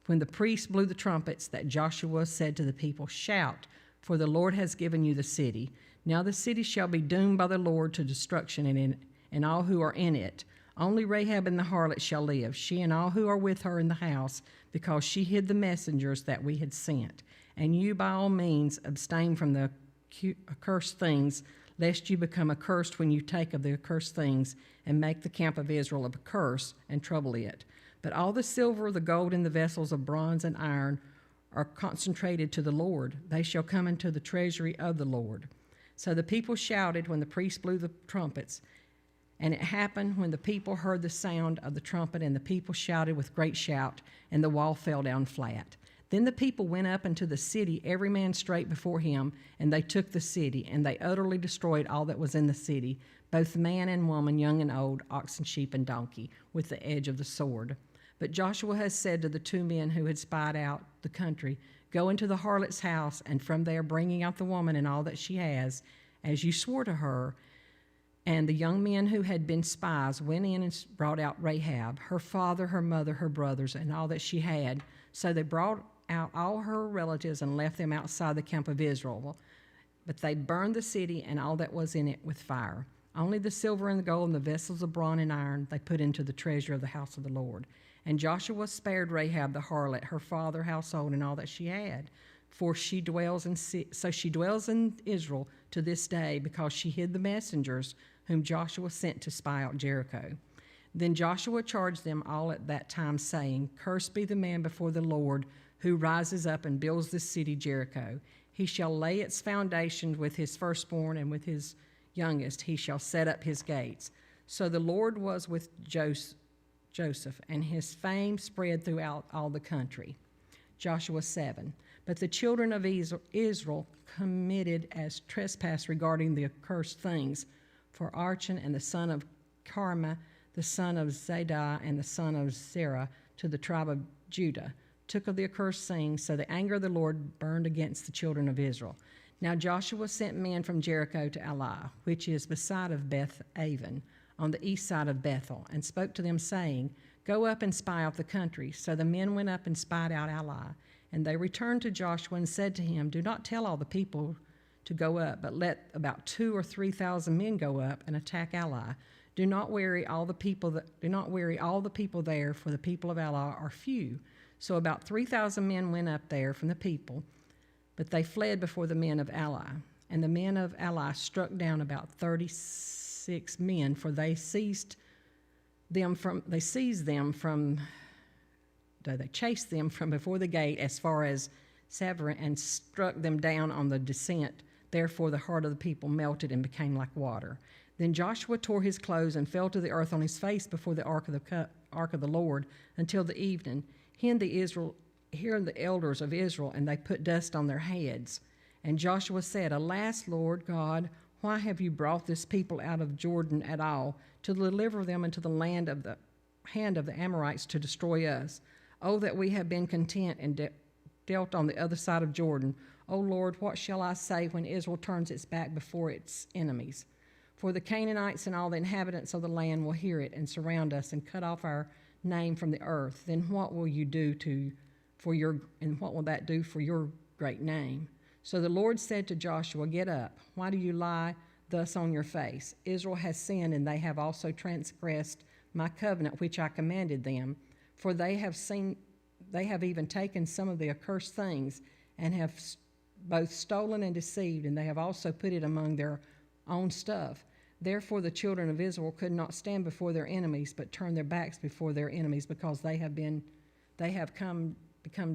when the priests blew the trumpets, that Joshua said to the people, "Shout, for the Lord has given you the city. Now the city shall be doomed by the Lord to destruction, and all who are in it. Only Rahab and the harlot shall live, she and all who are with her in the house, because she hid the messengers that we had sent. And you by all means abstain from the accursed things, lest you become accursed when you take of the accursed things, and make the camp of Israel a curse, and trouble it. But all the silver, the gold, and the vessels of bronze and iron are consecrated to the Lord. They shall come into the treasury of the Lord." So the people shouted when the priests blew the trumpets. And it happened when the people heard the sound of the trumpet, and the people shouted with great shout, and the wall fell down flat. Then the people went up into the city, every man straight before him, and they took the city, and they utterly destroyed all that was in the city, both man and woman, young and old, ox and sheep and donkey, with the edge of the sword. But Joshua has said to the 2 men who had spied out the country, "Go into the harlot's house, and from there bringing out the woman and all that she has, as you swore to her." And the young men who had been spies went in and brought out Rahab, her father, her mother, her brothers, and all that she had. So they brought out all her relatives and left them outside the camp of Israel. But they burned the city and all that was in it with fire. Only the silver and the gold and the vessels of bronze and iron they put into the treasure of the house of the Lord. And Joshua spared Rahab the harlot, her father, household, and all that she had. For she dwells in Israel to this day, because she hid the messengers whom Joshua sent to spy out Jericho. Then Joshua charged them all at that time, saying, "Cursed be the man before the Lord who rises up and builds this city Jericho. He shall lay its foundations with his firstborn, and with his youngest he shall set up his gates." So the Lord was with Joseph, and his fame spread throughout all the country. Joshua 7. But the children of Israel committed as trespass regarding the accursed things. For Achan and the son of Carmi, the son of Zadai, and the son of Zerah, to the tribe of Judah, took of the accursed things, so the anger of the Lord burned against the children of Israel. Now Joshua sent men from Jericho to Ai, which is beside of Beth-aven, on the east side of Bethel, and spoke to them, saying, "Go up and spy out the country." So the men went up and spied out Ai. And they returned to Joshua and said to him, "Do not tell all the people to go up, but let about 2,000 or 3,000 men go up and attack Ai. Do not weary all the people there, for the people of Ai are few." So about 3,000 men went up there from the people, but they fled before the men of Ai. And the men of Ai struck down about 36 men, for they chased them from before the gate as far as Savarin, and struck them down on the descent. Therefore the heart of the people melted and became like water. Then Joshua tore his clothes and fell to the earth on his face before the ark of the Lord until the evening. Here the elders of Israel, and they put dust on their heads. And Joshua said, "Alas, Lord God, why have you brought this people out of Jordan at all, to deliver them into the hand of the Amorites to destroy us? Oh, that we had been content and dealt on the other side of Jordan. O Lord, what shall I say when Israel turns its back before its enemies? For the Canaanites and all the inhabitants of the land will hear it and surround us and cut off our name from the earth. Then what will you do what will that do for your great name?" So the Lord said to Joshua, "Get up. Why do you lie thus on your face? Israel has sinned, and they have also transgressed my covenant which I commanded them. For they have even taken some of the accursed things, and have both stolen and deceived, and they have also put it among their own stuff. Therefore the children of Israel could not stand before their enemies, but turned their backs before their enemies, because they have become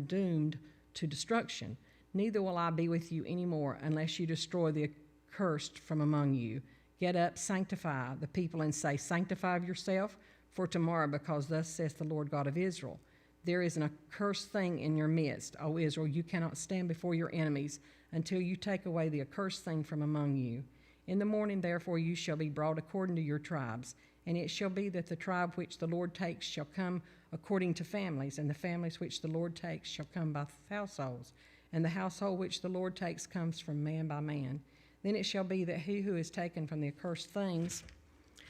doomed to destruction. Neither will I be with you any more, unless you destroy the accursed from among you. Get up, sanctify the people, and say, Sanctify yourself for tomorrow, because thus says the Lord God of Israel. There is an accursed thing in your midst, O Israel. You cannot stand before your enemies until you take away the accursed thing from among you. In the morning, therefore, you shall be brought according to your tribes. And it shall be that the tribe which the Lord takes shall come according to families, and the families which the Lord takes shall come by households. And the household which the Lord takes comes from man by man. Then it shall be that he who is taken from the accursed things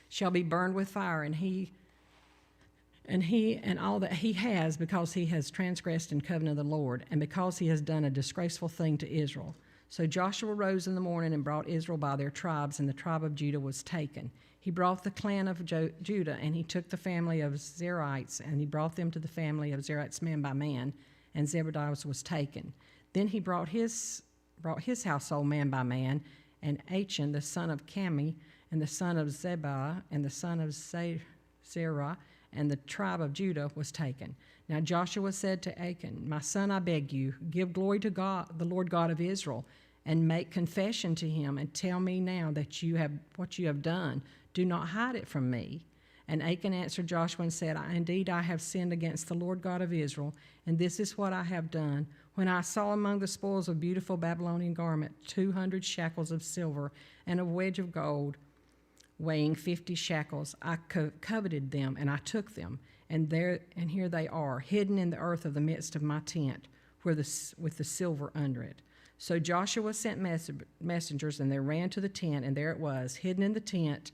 shall be burned with fire, and he and all that he has, because he has transgressed in covenant of the Lord, and because he has done a disgraceful thing to Israel. So Joshua rose in the morning and brought Israel by their tribes, and the tribe of Judah was taken. He brought the clan of Judah, and he took the family of Zerites, and he brought them to the family of Zerites man by man, and Zebediah was taken. Then he brought his household man by man, and Achan the son of Cami, and the son of Zebah, and the son of Zerah, and the tribe of Judah was taken. Now Joshua said to Achan, my son, I beg you, give glory to God, the Lord God of Israel, and make confession to him, and tell me now that what you have done. Do not hide it from me. And Achan answered Joshua and said, Indeed, I have sinned against the Lord God of Israel, and this is what I have done. When I saw among the spoils of beautiful Babylonian garment 200 shekels of silver and a wedge of gold, weighing 50 shekels, I coveted them, and I took them, and here they are, hidden in the earth of the midst of my tent, with the silver under it. So Joshua sent messengers, and they ran to the tent, and there it was, hidden in the tent,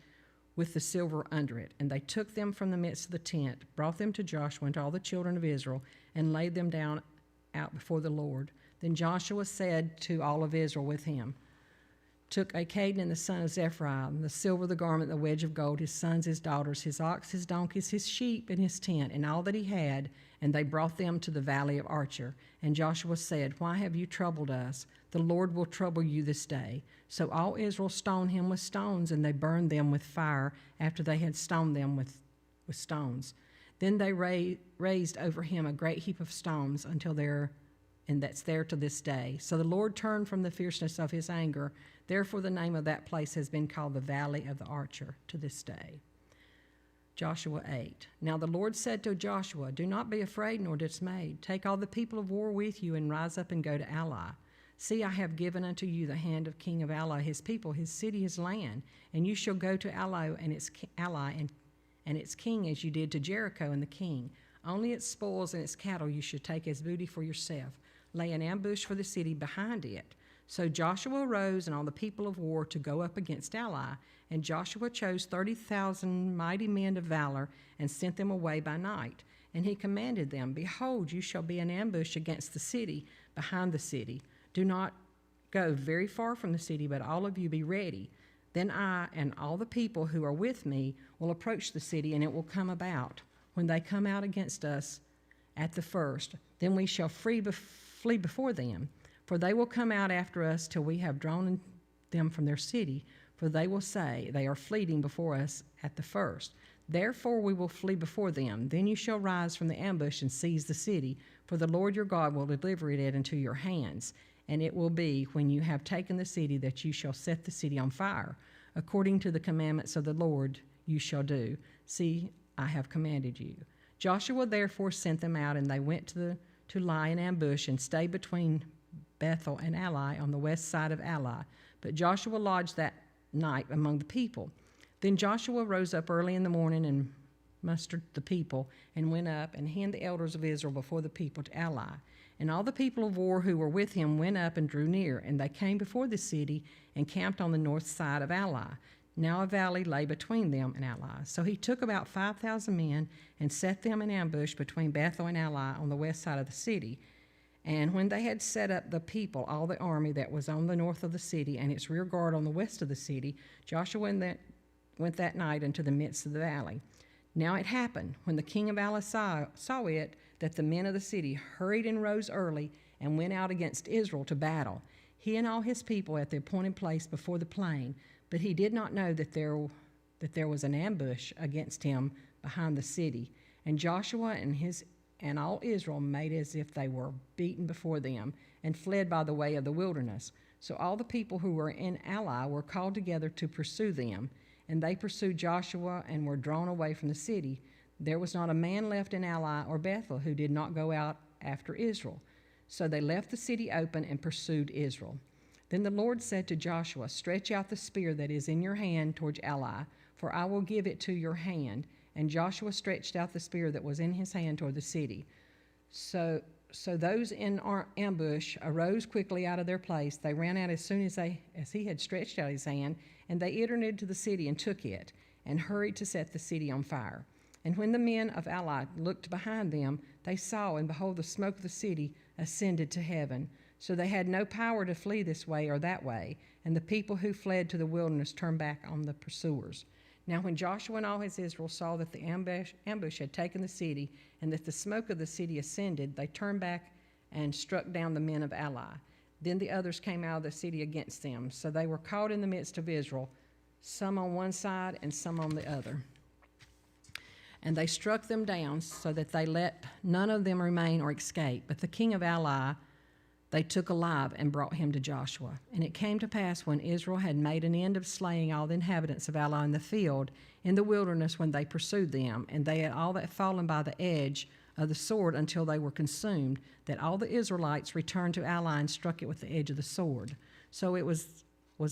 with the silver under it. And they took them from the midst of the tent, brought them to Joshua and to all the children of Israel, and laid them down out before the Lord. Then Joshua said to all of Israel with him, took Achan the son of Zephaniah, the silver, the garment, the wedge of gold, his sons, his daughters, his ox, his donkeys, his sheep, and his tent, and all that he had, and they brought them to the valley of Archer. And Joshua said, Why have you troubled us? The Lord will trouble you this day. So all Israel stoned him with stones, and they burned them with fire after they had stoned them with stones. Then they raised over him a great heap of stones and that's there to this day. So the Lord turned from the fierceness of his anger. Therefore the name of that place has been called the Valley of the Archer to this day. Joshua 8. Now the Lord said to Joshua, Do not be afraid nor dismayed. Take all the people of war with you and rise up and go to Ai. See, I have given unto you the hand of king of Ai, his people, his city, his land. And you shall go to Ai and its king as you did to Jericho and the king. Only its spoils and its cattle you should take as booty for yourself. Lay an ambush for the city behind it. So Joshua arose and all the people of war to go up against Ai. And Joshua chose 30,000 mighty men of valor and sent them away by night. And he commanded them, Behold, you shall be an ambush against the city, behind the city. Do not go very far from the city, but all of you be ready. Then I and all the people who are with me will approach the city, and it will come about, when they come out against us at the first, then we shall flee before them. For they will come out after us till we have drawn them from their city, for they will say, They are fleeing before us at the first. Therefore we will flee before them. Then you shall rise from the ambush and seize the city, for the Lord your God will deliver it into your hands. And it will be, when you have taken the city, that you shall set the city on fire. According to the commandments of the Lord you shall do. See, I have commanded you. Joshua therefore sent them out, and they went to lie in ambush and stayed between Bethel and Ai on the west side of Ai. But Joshua lodged that night among the people. Then Joshua rose up early in the morning and mustered the people, and went up, and he and the elders of Israel before the people to Ai. And all the people of war who were with him went up and drew near, and they came before the city and camped on the north side of Ai. Now a valley lay between them and Ai. So he took about 5,000 men and set them in ambush between Bethel and Ai on the west side of the city. And when they had set up the people, all the army that was on the north of the city and its rear guard on the west of the city, Joshua went that night into the midst of the valley. Now it happened, when the king of Ai saw it, that the men of the city hurried and rose early and went out against Israel to battle, he and all his people at the appointed place before the plain. But he did not know that there was an ambush against him behind the city. And Joshua and all Israel made as if they were beaten before them, and fled by the way of the wilderness. So all the people who were in Ai were called together to pursue them. And they pursued Joshua and were drawn away from the city. There was not a man left in Ai or Bethel who did not go out after Israel. So they left the city open and pursued Israel. Then the Lord said to Joshua, "Stretch out the spear that is in your hand towards Ai, for I will give it to your hand." And Joshua stretched out the spear that was in his hand toward the city. So those in ambush arose quickly out of their place. They ran out as soon as he had stretched out his hand, and they entered into the city and took it, and hurried to set the city on fire. And when the men of Ai looked behind them, they saw, and behold, the smoke of the city ascended to heaven. So they had no power to flee this way or that way, and the people who fled to the wilderness turned back on the pursuers. Now when Joshua and all his Israel saw that the ambush had taken the city, and that the smoke of the city ascended, they turned back and struck down the men of Ai. Then the others came out of the city against them. So they were caught in the midst of Israel, some on one side and some on the other. And they struck them down so that they let none of them remain or escape. But the king of Ai they took alive and brought him to Joshua. And it came to pass when Israel had made an end of slaying all the inhabitants of Ai in the field, in the wilderness when they pursued them, and they had all that fallen by the edge of the sword until they were consumed, that all the Israelites returned to Ai and struck it with the edge of the sword. So it was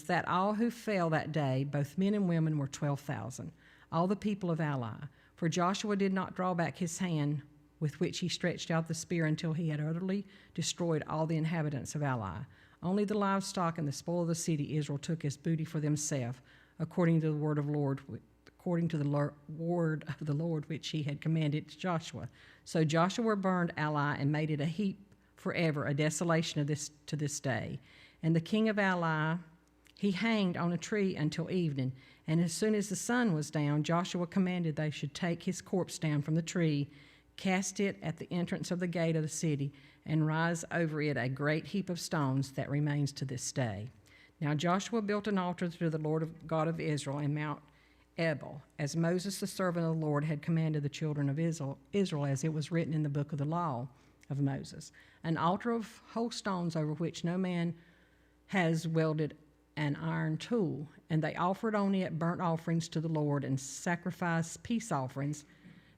that all who fell that day, both men and women, were 12,000, all the people of Ai. For Joshua did not draw back his hand with which he stretched out the spear until he had utterly destroyed all the inhabitants of Ai. Only the livestock and the spoil of the city Israel took as booty for themselves, according to the word of the Lord which he had commanded to Joshua. So Joshua burned Ai and made it a heap forever, a desolation to this day. And the king of Ai he hanged on a tree until evening. And as soon as the sun was down, Joshua commanded they should take his corpse down from the tree, cast it at the entrance of the gate of the city, and rise over it a great heap of stones that remains to this day. Now Joshua built an altar to the Lord God of Israel in Mount Ebal, as Moses the servant of the Lord had commanded the children of Israel, as it was written in the book of the law of Moses, an altar of whole stones over which no man has welded an iron tool. And they offered on it burnt offerings to the Lord and sacrificed peace offerings.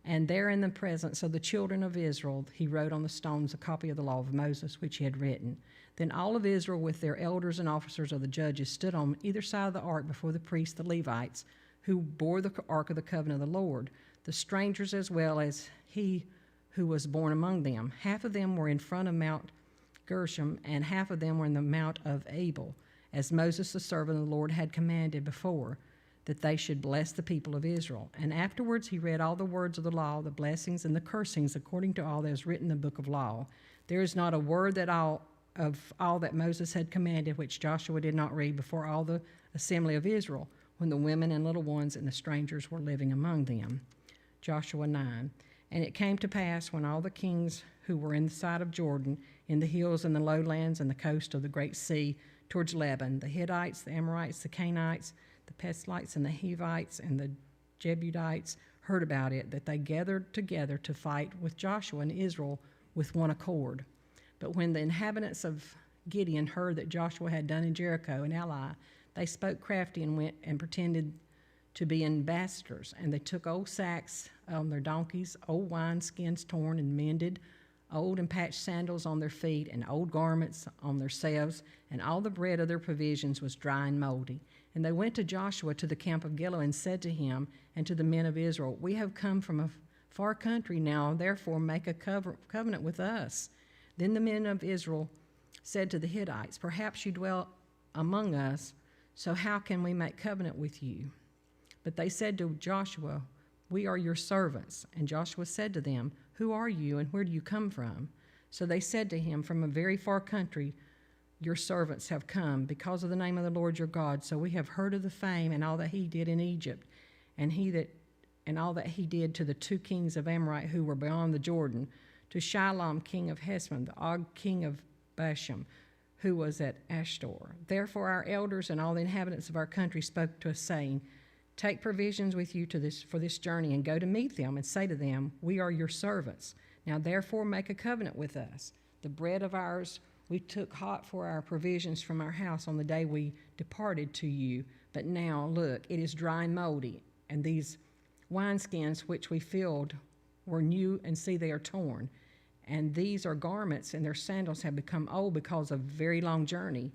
And there in the presence of the children of Israel, he wrote on the stones a copy of the law of Moses, which he had written. Then all of Israel, with their elders and officers of the judges, stood on either side of the ark before the priests, the Levites, who bore the ark of the covenant of the Lord, the strangers as well as he who was born among them. Half of them were in front of Mount Gershom, and half of them were in the Mount of Abel, as Moses the servant of the Lord had commanded before, that they should bless the people of Israel. And afterwards he read all the words of the law, the blessings and the cursings, according to all that is written in the book of law. There is not a word of all that Moses had commanded which Joshua did not read before all the assembly of Israel, when the women and little ones and the strangers were living among them. Joshua 9. And it came to pass when all the kings who were in the side of Jordan, in the hills and the lowlands and the coast of the great sea towards Lebanon, the Hittites, the Amorites, the Canaanites, the Perizzites and the Hivites and the Jebusites heard about it, that they gathered together to fight with Joshua and Israel with one accord. But when the inhabitants of Gideon heard that Joshua had done in Jericho and Ai, they spoke crafty and went and pretended to be ambassadors. And they took old sacks on their donkeys, old wineskins torn and mended, old and patched sandals on their feet, and old garments on themselves, and all the bread of their provisions was dry and moldy. And they went to Joshua to the camp of Gilead and said to him and to the men of Israel, "We have come from a far country now, therefore make a covenant with us." Then the men of Israel said to the Hittites, "Perhaps you dwell among us, so how can we make covenant with you?" But they said to Joshua, "We are your servants." And Joshua said to them, "Who are you and where do you come from?" So they said to him, "From a very far country your servants have come, because of the name of the Lord your God. So we have heard of the fame and all that he did in Egypt, and all that he did to the two kings of Amorite who were beyond the Jordan, to Shilom king of Heshbon, the Og king of Bashan, who was at Ashtor. Therefore our elders and all the inhabitants of our country spoke to us, saying, Take provisions with you for this journey, and go to meet them, and say to them, We are your servants. Now therefore make a covenant with us. The bread of ours we took hot for our provisions from our house on the day we departed to you. But now, look, it is dry and moldy, and these wineskins which we filled were new, and see, they are torn. And these are garments, and their sandals have become old because of a very long journey.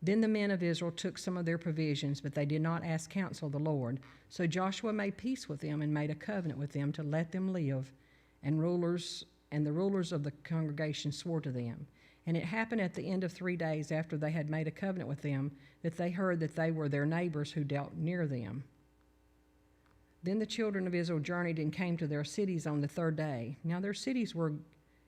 Then the men of Israel took some of their provisions, but they did not ask counsel of the Lord. So Joshua made peace with them and made a covenant with them to let them live. And the rulers of the congregation swore to them. And it happened at the end of 3 days after they had made a covenant with them that they heard that they were their neighbors who dwelt near them. Then the children of Israel journeyed and came to their cities on the 3rd day. Now their cities were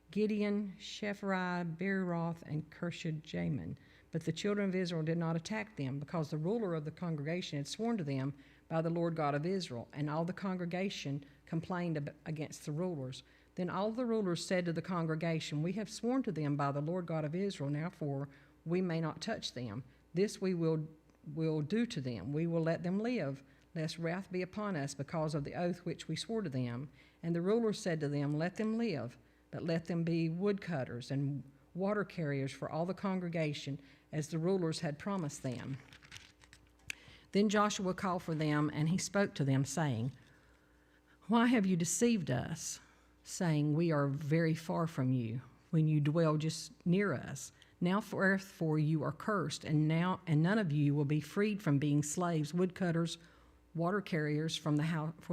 Gideon, Shephariah, Beeroth, and Kirshjamin. But the children of Israel did not attack them, because the ruler of the congregation had sworn to them by the Lord God of Israel. And all the congregation complained against the rulers. Then all the rulers said to the congregation, "We have sworn to them by the Lord God of Israel, therefore we may not touch them. This we will do to them. We will let them live, lest wrath be upon us because of the oath which we swore to them." And the rulers said to them, "Let them live, but let them be woodcutters and water carriers for all the congregation, as the rulers had promised them." Then Joshua called for them, and he spoke to them, saying, "Why have you deceived us, saying, 'We are very far from you,' when you dwell just near us? Now therefore you are cursed, and none of you will be freed from being slaves, woodcutters, water carriers for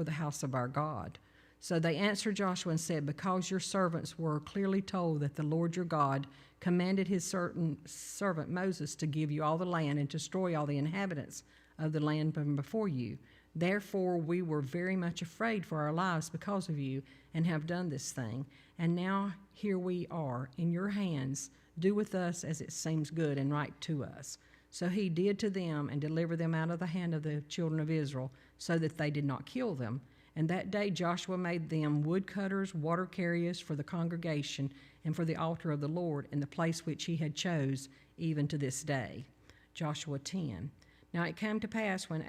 the house of our God." So they answered Joshua and said, "Because your servants were clearly told that the Lord your God commanded his servant Moses to give you all the land and to destroy all the inhabitants of the land from before you. Therefore we were very much afraid for our lives because of you, and have done this thing. And now here we are in your hands. Do with us as it seems good and right to us." So he did to them and delivered them out of the hand of the children of Israel, so that they did not kill them. And that day Joshua made them woodcutters, water carriers for the congregation and for the altar of the Lord in the place which he had chose, even to this day. Joshua 10. Now it came to pass when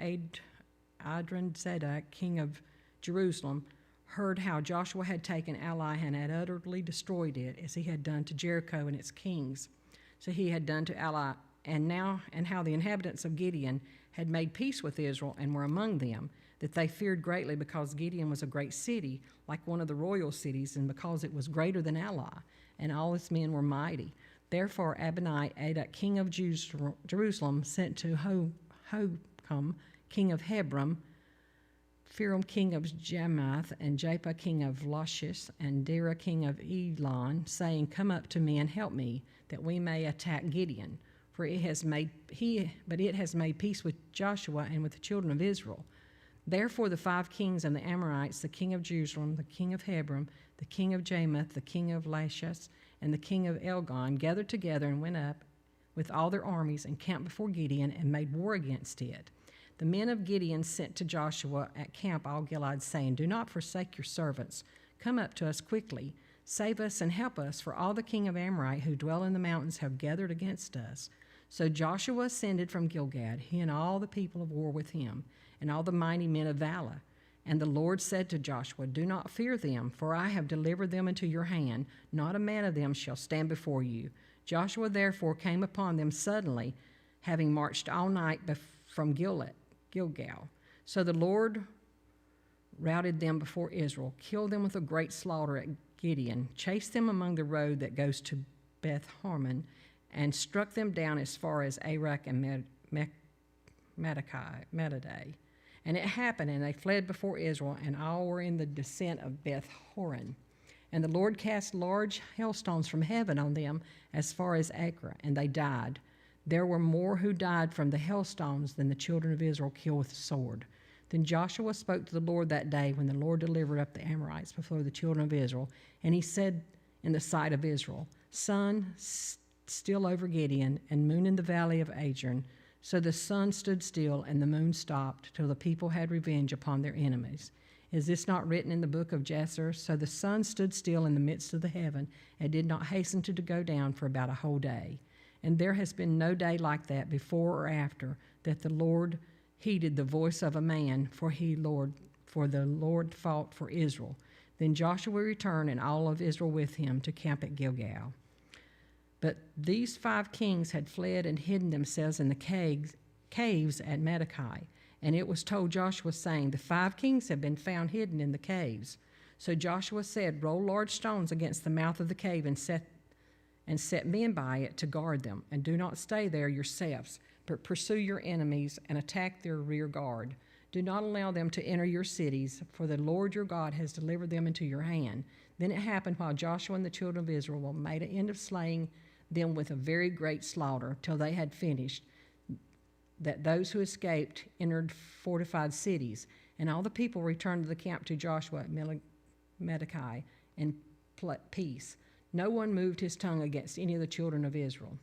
Adonizedek, king of Jerusalem, heard how Joshua had taken Ai and had utterly destroyed it, as he had done to Jericho and its kings. So he had done to Ai, and how the inhabitants of Gideon had made peace with Israel and were among them, that they feared greatly, because Gideon was a great city, like one of the royal cities, and because it was greater than Ai, and all its men were mighty. Therefore Adonizedek, king of Jerusalem, sent to Hoham, king of Hebron, Phiram, king of Jamath, and Japhia, king of Lachish, and Dira, king of Elon, saying, "Come up to me and help me, that we may attack Gideon. For it has made peace with Joshua and with the children of Israel." Therefore the 5 kings of the Amorites, the king of Jerusalem, the king of Hebron, the king of Jamath, the king of Lachish, and the king of Elgon, gathered together and went up with all their armies and camped before Gideon and made war against it. The men of Gideon sent to Joshua at Camp Al-Gilad, saying, "Do not forsake your servants. Come up to us quickly. Save us and help us, for all the king of Amorite who dwell in the mountains have gathered against us." So Joshua ascended from Gilgad, he and all the people of war with him, and all the mighty men of valor. And the Lord said to Joshua, "Do not fear them, for I have delivered them into your hand. Not a man of them shall stand before you." Joshua therefore came upon them suddenly, having marched all night from Gilgal. So the Lord routed them before Israel, killed them with a great slaughter at Gideon, chased them among the road that goes to Beth Hormon, and struck them down as far as Arak and Madadai. And it happened, and they fled before Israel, and all were in the descent of Beth Horon. And the Lord cast large hailstones from heaven on them as far as Acre, and they died. There were more who died from the hailstones than the children of Israel killed with the sword. Then Joshua spoke to the Lord that day when the Lord delivered up the Amorites before the children of Israel. And he said in the sight of Israel, "Sun, still over Gideon, and moon in the valley of Adron." So the sun stood still, and the moon stopped, till the people had revenge upon their enemies. Is this not written in the book of Jasher? So the sun stood still in the midst of the heaven, and did not hasten to go down for about a whole day. And there has been no day like that before or after, that the Lord heeded the voice of a man, for the Lord fought for Israel. Then Joshua returned, and all of Israel with him, to camp at Gilgal. But these 5 kings had fled and hidden themselves in the caves at Madachai. And it was told Joshua, saying, The 5 kings have been found hidden in the caves. So Joshua said, Roll large stones against the mouth of the cave and set men by it to guard them. And do not stay there yourselves, but pursue your enemies and attack their rear guard. Do not allow them to enter your cities, for the Lord your God has delivered them into your hand. Then it happened while Joshua and the children of Israel made an end of slaying them with a very great slaughter, till they had finished, that those who escaped entered fortified cities. And all the people returned to the camp to Joshua at Medikai in peace. No one moved his tongue against any of the children of Israel.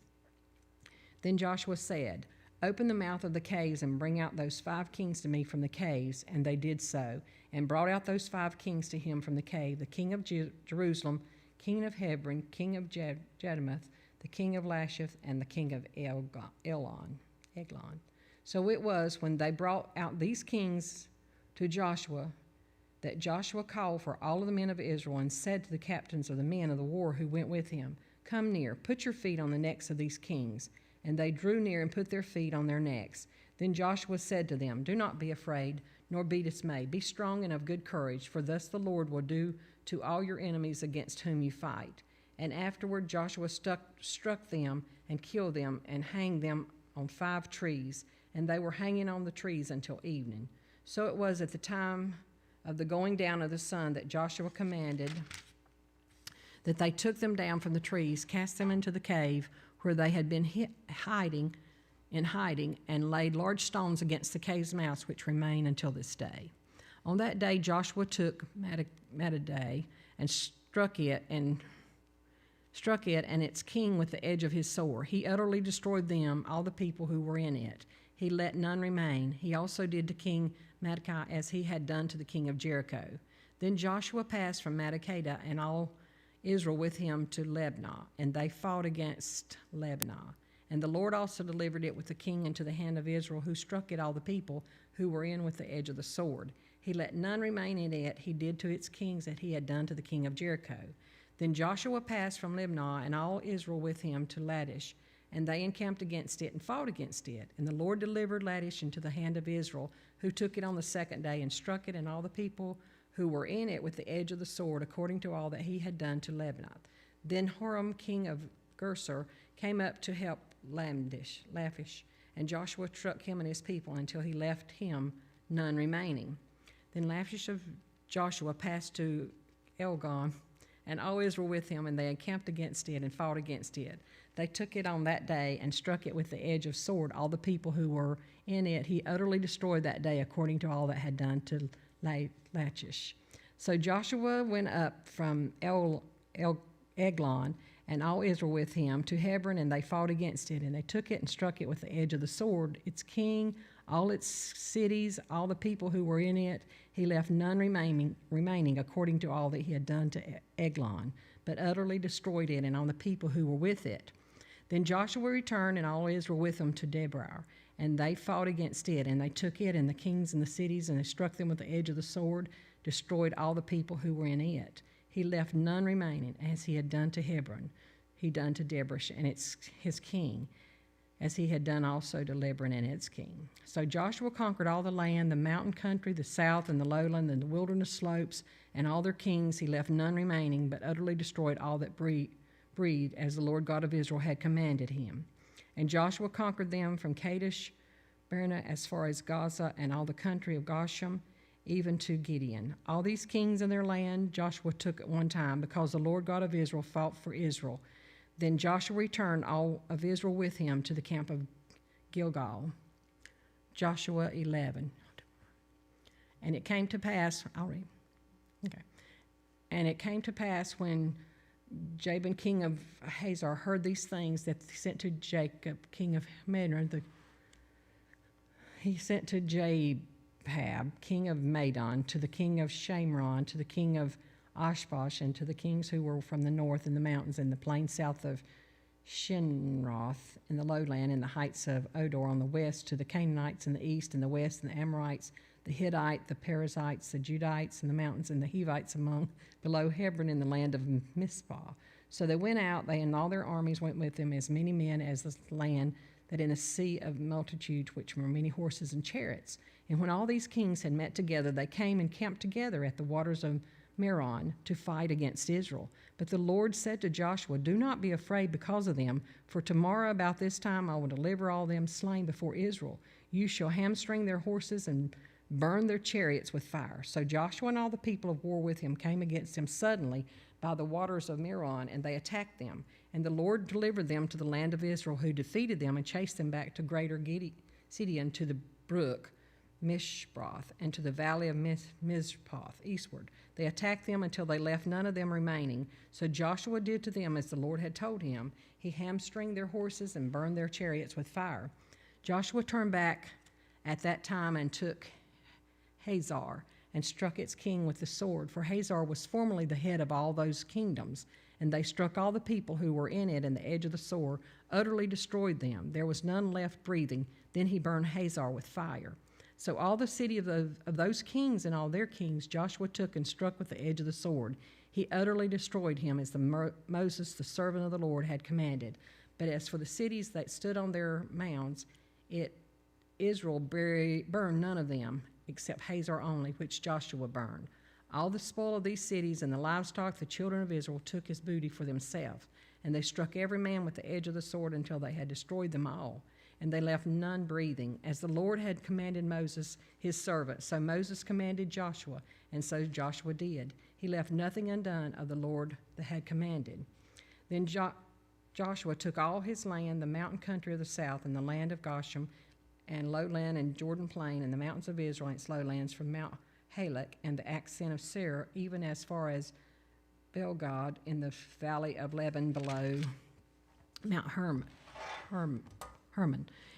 Then Joshua said, Open the mouth of the caves and bring out those 5 kings to me from the caves. And they did so, and brought out those 5 kings to him from the cave, the king of Jerusalem, king of Hebron, king of Jedemoth, the king of Lachish, and the king of Eglon. So it was when they brought out these kings to Joshua that Joshua called for all of the men of Israel and said to the captains of the men of the war who went with him, Come near, put your feet on the necks of these kings. And they drew near and put their feet on their necks. Then Joshua said to them, Do not be afraid, nor be dismayed. Be strong and of good courage, for thus the Lord will do to all your enemies against whom you fight. And afterward Joshua struck them and killed them and hanged them on 5 trees. And they were hanging on the trees until evening. So it was at the time of the going down of the sun that Joshua commanded that they took them down from the trees, cast them into the cave where they had been hiding, and laid large stones against the cave's mouths, which remain until this day. On that day Joshua took Madai and struck it and its king with the edge of his sword. He utterly destroyed them, all the people who were in it. He let none remain. He also did to King Madai as he had done to the king of Jericho. Then Joshua passed from Madai and all Israel with him to Libnah, and they fought against Libnah. And the Lord also delivered it with the king into the hand of Israel, who struck it all the people who were in with the edge of the sword. He let none remain in it. He did to its kings that he had done to the king of Jericho. Then Joshua passed from Libnah, and all Israel with him to Lachish, and they encamped against it and fought against it. And the Lord delivered Lachish into the hand of Israel, who took it on the 2nd day and struck it and all the people who were in it with the edge of the sword, according to all that he had done to Libnah. Then Horam, king of Gersur, came up to help Lachish, and Joshua struck him and his people until he left him none remaining. Then Lachish of Joshua passed to Elgon, and all Israel with him, and they encamped against it and fought against it. They took it on that day and struck it with the edge of sword, all the people who were in it. He utterly destroyed that day, according to all that had done to Lachish. So Joshua went up from Eglon, and all Israel with him, to Hebron, and they fought against it. And they took it and struck it with the edge of the sword, its king, all its cities, all the people who were in it. He left none remaining according to all that he had done to Eglon, but utterly destroyed it and all the people who were with it. Then Joshua returned, and all Israel with him, to Deborah, and they fought against it, and they took it and the kings and the cities, and they struck them with the edge of the sword, destroyed all the people who were in it. He left none remaining, as he had done to Hebron, he done to Deborah and his king, as he had done also to Libnah and its king. So Joshua conquered all the land, the mountain country, the south and the lowland, and the wilderness slopes, and all their kings. He left none remaining, but utterly destroyed all that breathed, as the Lord God of Israel had commanded him. And Joshua conquered them from Kadesh Barnea as far as Gaza, and all the country of Goshen, even to Gideon. All these kings and their land Joshua took at one time, because the Lord God of Israel fought for Israel. Then Joshua returned all of Israel with him to the camp of Gilgal. Joshua 11. And it came to pass, I'll read. Okay. And it came to pass when Jabin, king of Hazor, heard these things, that he sent to Jacob, king of Medron, he sent to Jabab, king of Madon, to the king of Shamron, to the king of Ashbosh, and to the kings who were from the north in the mountains in the plain south of Shinroth, in the lowland, in the heights of Odor on the west, to the Canaanites in the east and the west, and the Amorites, the Hittites, the Perizzites, the Judites in the mountains, and the Hivites below Hebron in the land of Mizpah. So they went out, they and all their armies went with them, as many men as the land that in a sea of multitude, which were many horses and chariots. And when all these kings had met together, they came and camped together at the waters of Meron to fight against Israel. But the Lord said to Joshua, "Do not be afraid because of them, for tomorrow about this time I will deliver all them slain before Israel. You shall hamstring their horses and burn their chariots with fire." So Joshua and all the people of war with him came against him suddenly by the waters of Meron, and they attacked them. And the Lord delivered them to the land of Israel, who defeated them and chased them back to greater Sidon, to the brook Mishbroth, and to the valley of Mizpoth eastward. They attacked them until they left none of them remaining. So Joshua did to them as the Lord had told him. He hamstringed their horses and burned their chariots with fire. Joshua turned back at that time and took Hazor and struck its king with the sword, for Hazor was formerly the head of all those kingdoms. And they struck all the people who were in it, and the edge of the sword utterly destroyed them. There was none left breathing. Then he burned Hazor with fire. So all the city of those kings and all their kings Joshua took and struck with the edge of the sword. He utterly destroyed him, as Moses, the servant of the Lord, had commanded. But as for the cities that stood on their mounds, Israel burned none of them, except Hazor only, which Joshua burned. All the spoil of these cities and the livestock the children of Israel took as booty for themselves. And they struck every man with the edge of the sword until they had destroyed them all. And they left none breathing, as the Lord had commanded Moses, his servant. So Moses commanded Joshua, and so Joshua did. He left nothing undone of the Lord that had commanded. Then Joshua took all his land, the mountain country of the south, and the land of Goshen, and lowland and Jordan plain, and the mountains of Israel, and its lowlands from Mount Halak and the ascent of Seir, even as far as Belgad in the valley of Lebanon below Mount Hermon.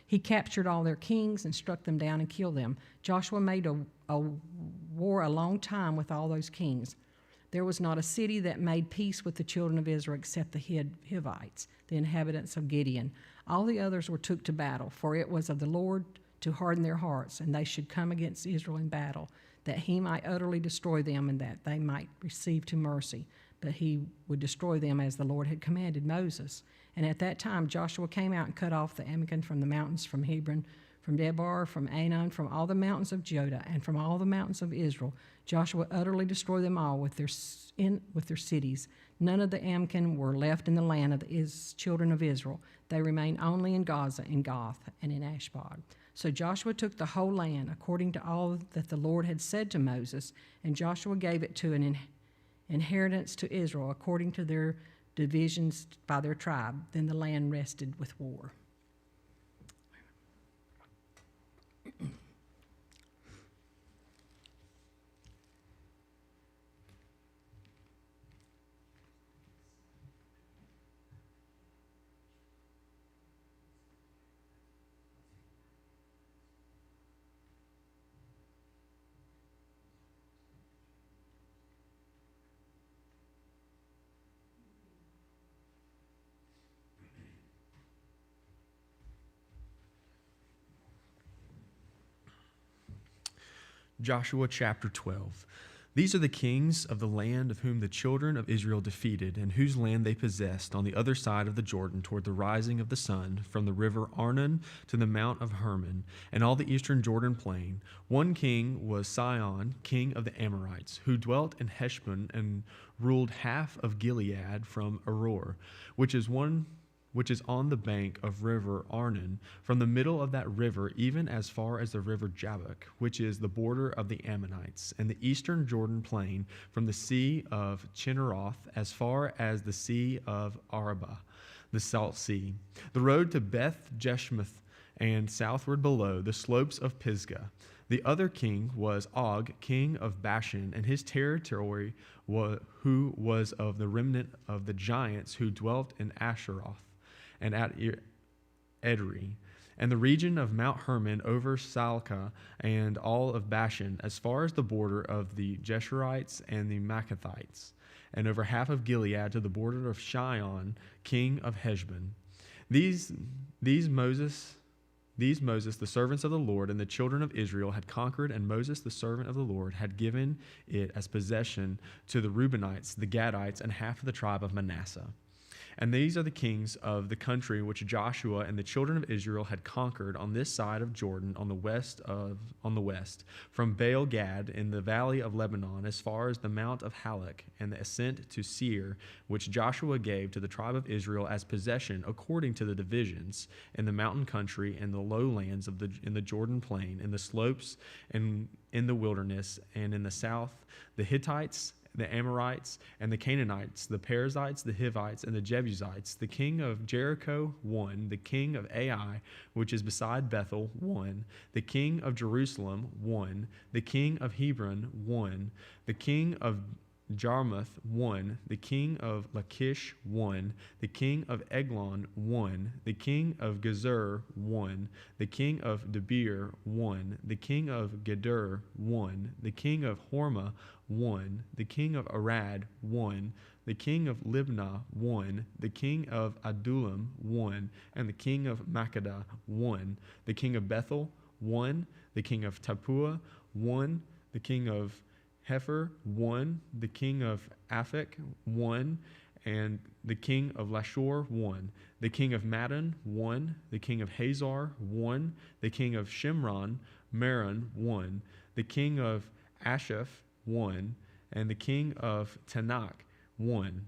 He captured all their kings and struck them down and killed them. Joshua made a war a long time with all those kings. There was not a city that made peace with the children of Israel except the Hivites, the inhabitants of Gideon. All the others were took to battle, for it was of the Lord to harden their hearts, and they should come against Israel in battle, that he might utterly destroy them, and that they might receive to mercy. But he would destroy them as the Lord had commanded Moses. And at that time Joshua came out and cut off the Amalekite from the mountains, from Hebron, from Debar, from Anon, from all the mountains of Judah, and from all the mountains of Israel. Joshua utterly destroyed them all with their cities. None of the Amalekite were left in the land of the children of Israel. They remained only in Gaza, in Goth, and in Ashbod. So Joshua took the whole land, according to all that the Lord had said to Moses, and Joshua gave it to an inheritance to Israel, according to their divisions by their tribe. Then the land rested with war. Joshua chapter 12. These are the kings of the land of whom the children of Israel defeated, and whose land they possessed on the other side of the Jordan toward the rising of the sun, from the river Arnon to the Mount of Hermon, and all the eastern Jordan plain. One king was Sihon, king of the Amorites, who dwelt in Heshbon and ruled half of Gilead from Aroer, which is on the bank of river Arnon, from the middle of that river even as far as the river Jabbok, which is the border of the Ammonites, and the eastern Jordan plain, from the sea of Chinneroth as far as the sea of Arabah, the Salt Sea, the road to Beth Jeshmoth, and southward below the slopes of Pisgah. The other king was Og, king of Bashan, and his territory who was of the remnant of the giants who dwelt in Asheroth and at Edrei, and the region of Mount Hermon over Salcah and all of Bashan, as far as the border of the Jeshurites and the Maccathites, and over half of Gilead to the border of Shion, king of Heshbon. These Moses, the servants of the Lord, and the children of Israel had conquered, and Moses, the servant of the Lord, had given it as possession to the Reubenites, the Gadites, and half of the tribe of Manasseh. And these are the kings of the country which Joshua and the children of Israel had conquered on this side of Jordan on the west, from Baal Gad in the valley of Lebanon, as far as the mount of Halak, and the ascent to Seir, which Joshua gave to the tribe of Israel as possession according to the divisions, in the mountain country and the lowlands in the Jordan plain, in the slopes and in the wilderness, and in the south, the Hittites, the Amorites, and the Canaanites, the Perizzites, the Hivites, and the Jebusites, the king of Jericho, 1, the king of Ai, which is beside Bethel, 1, the king of Jerusalem, 1, the king of Hebron, 1, the king of Jarmuth, 1, the king of Lachish, 1, the king of Eglon, 1, the king of Gezer, 1, the king of Debir, 1, the king of Geder, 1, the king of Hormah, 1, the king of Arad, 1, the king of Libnah, 1, the king of Adullam, 1, and the king of Makkedah, 1, the king of Bethel, 1, the king of Tappuah, 1, the king of Hepher, 1, the king of Aphek, 1, and the king of Lashur, 1, the king of Madon, 1, the king of Hazar, 1, the king of Shimron, Meron, 1, the king of Ashaph, 1, and the king of Tanakh, 1,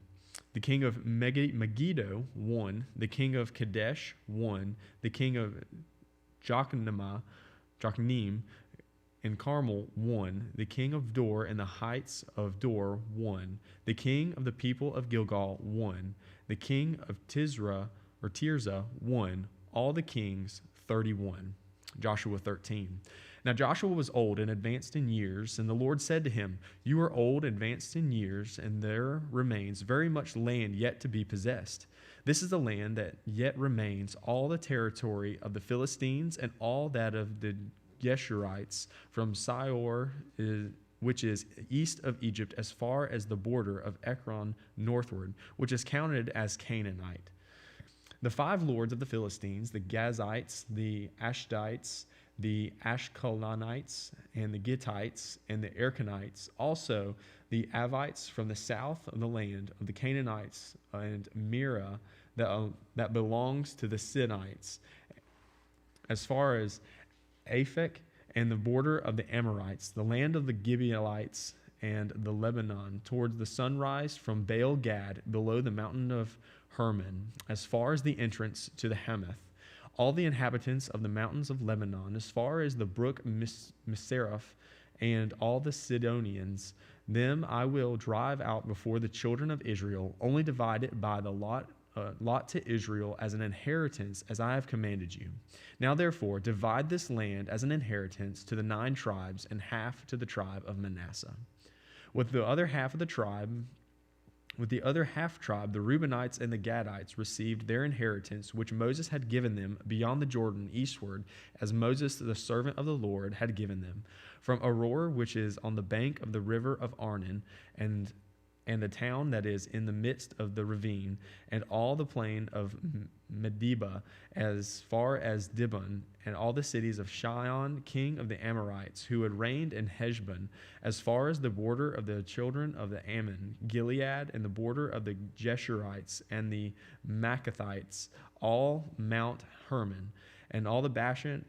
the king of Megiddo, 1, the king of Kadesh, 1, the king of Jokneam, in Carmel, 1, the king of Dor in the heights of Dor, 1, the king of the people of Gilgal, 1, the king of Tirzah, 1, all the kings, 31. Joshua 13. Now Joshua was old and advanced in years, and the Lord said to him, You are old, advanced in years, and there remains very much land yet to be possessed. This is the land that yet remains, all the territory of the Philistines and all that of the Geshurites from Seir, which is east of Egypt, as far as the border of Ekron northward, which is counted as Canaanite. The 5 lords of the Philistines, the Gazites, the Ashdites, the Ashkelonites, and the Gittites, and the Erkanites, also the Avites from the south of the land of the Canaanites, and Mira that belongs to the Sinites, as far as Aphek, and the border of the Amorites, the land of the Gibeonites, and the Lebanon, towards the sunrise from Baal Gad, below the mountain of Hermon, as far as the entrance to the Hamath. All the inhabitants of the mountains of Lebanon, as far as the brook Misareph, and all the Sidonians, them I will drive out before the children of Israel, only divide it by the lot to Israel as an inheritance, as I have commanded you. Now therefore divide this land as an inheritance to the 9 tribes, and half to the tribe of Manasseh. With the other half tribe, the Reubenites and the Gadites received their inheritance, which Moses had given them beyond the Jordan eastward, as Moses, the servant of the Lord, had given them, from Aroer, which is on the bank of the river of Arnon, and the town that is in the midst of the ravine, and all the plain of Medeba, as far as Dibon, and all the cities of Sihon, king of the Amorites, who had reigned in Heshbon, as far as the border of the children of the Ammon, Gilead, and the border of the Jeshurites and the Maccathites, all Mount Hermon, and all Bashan,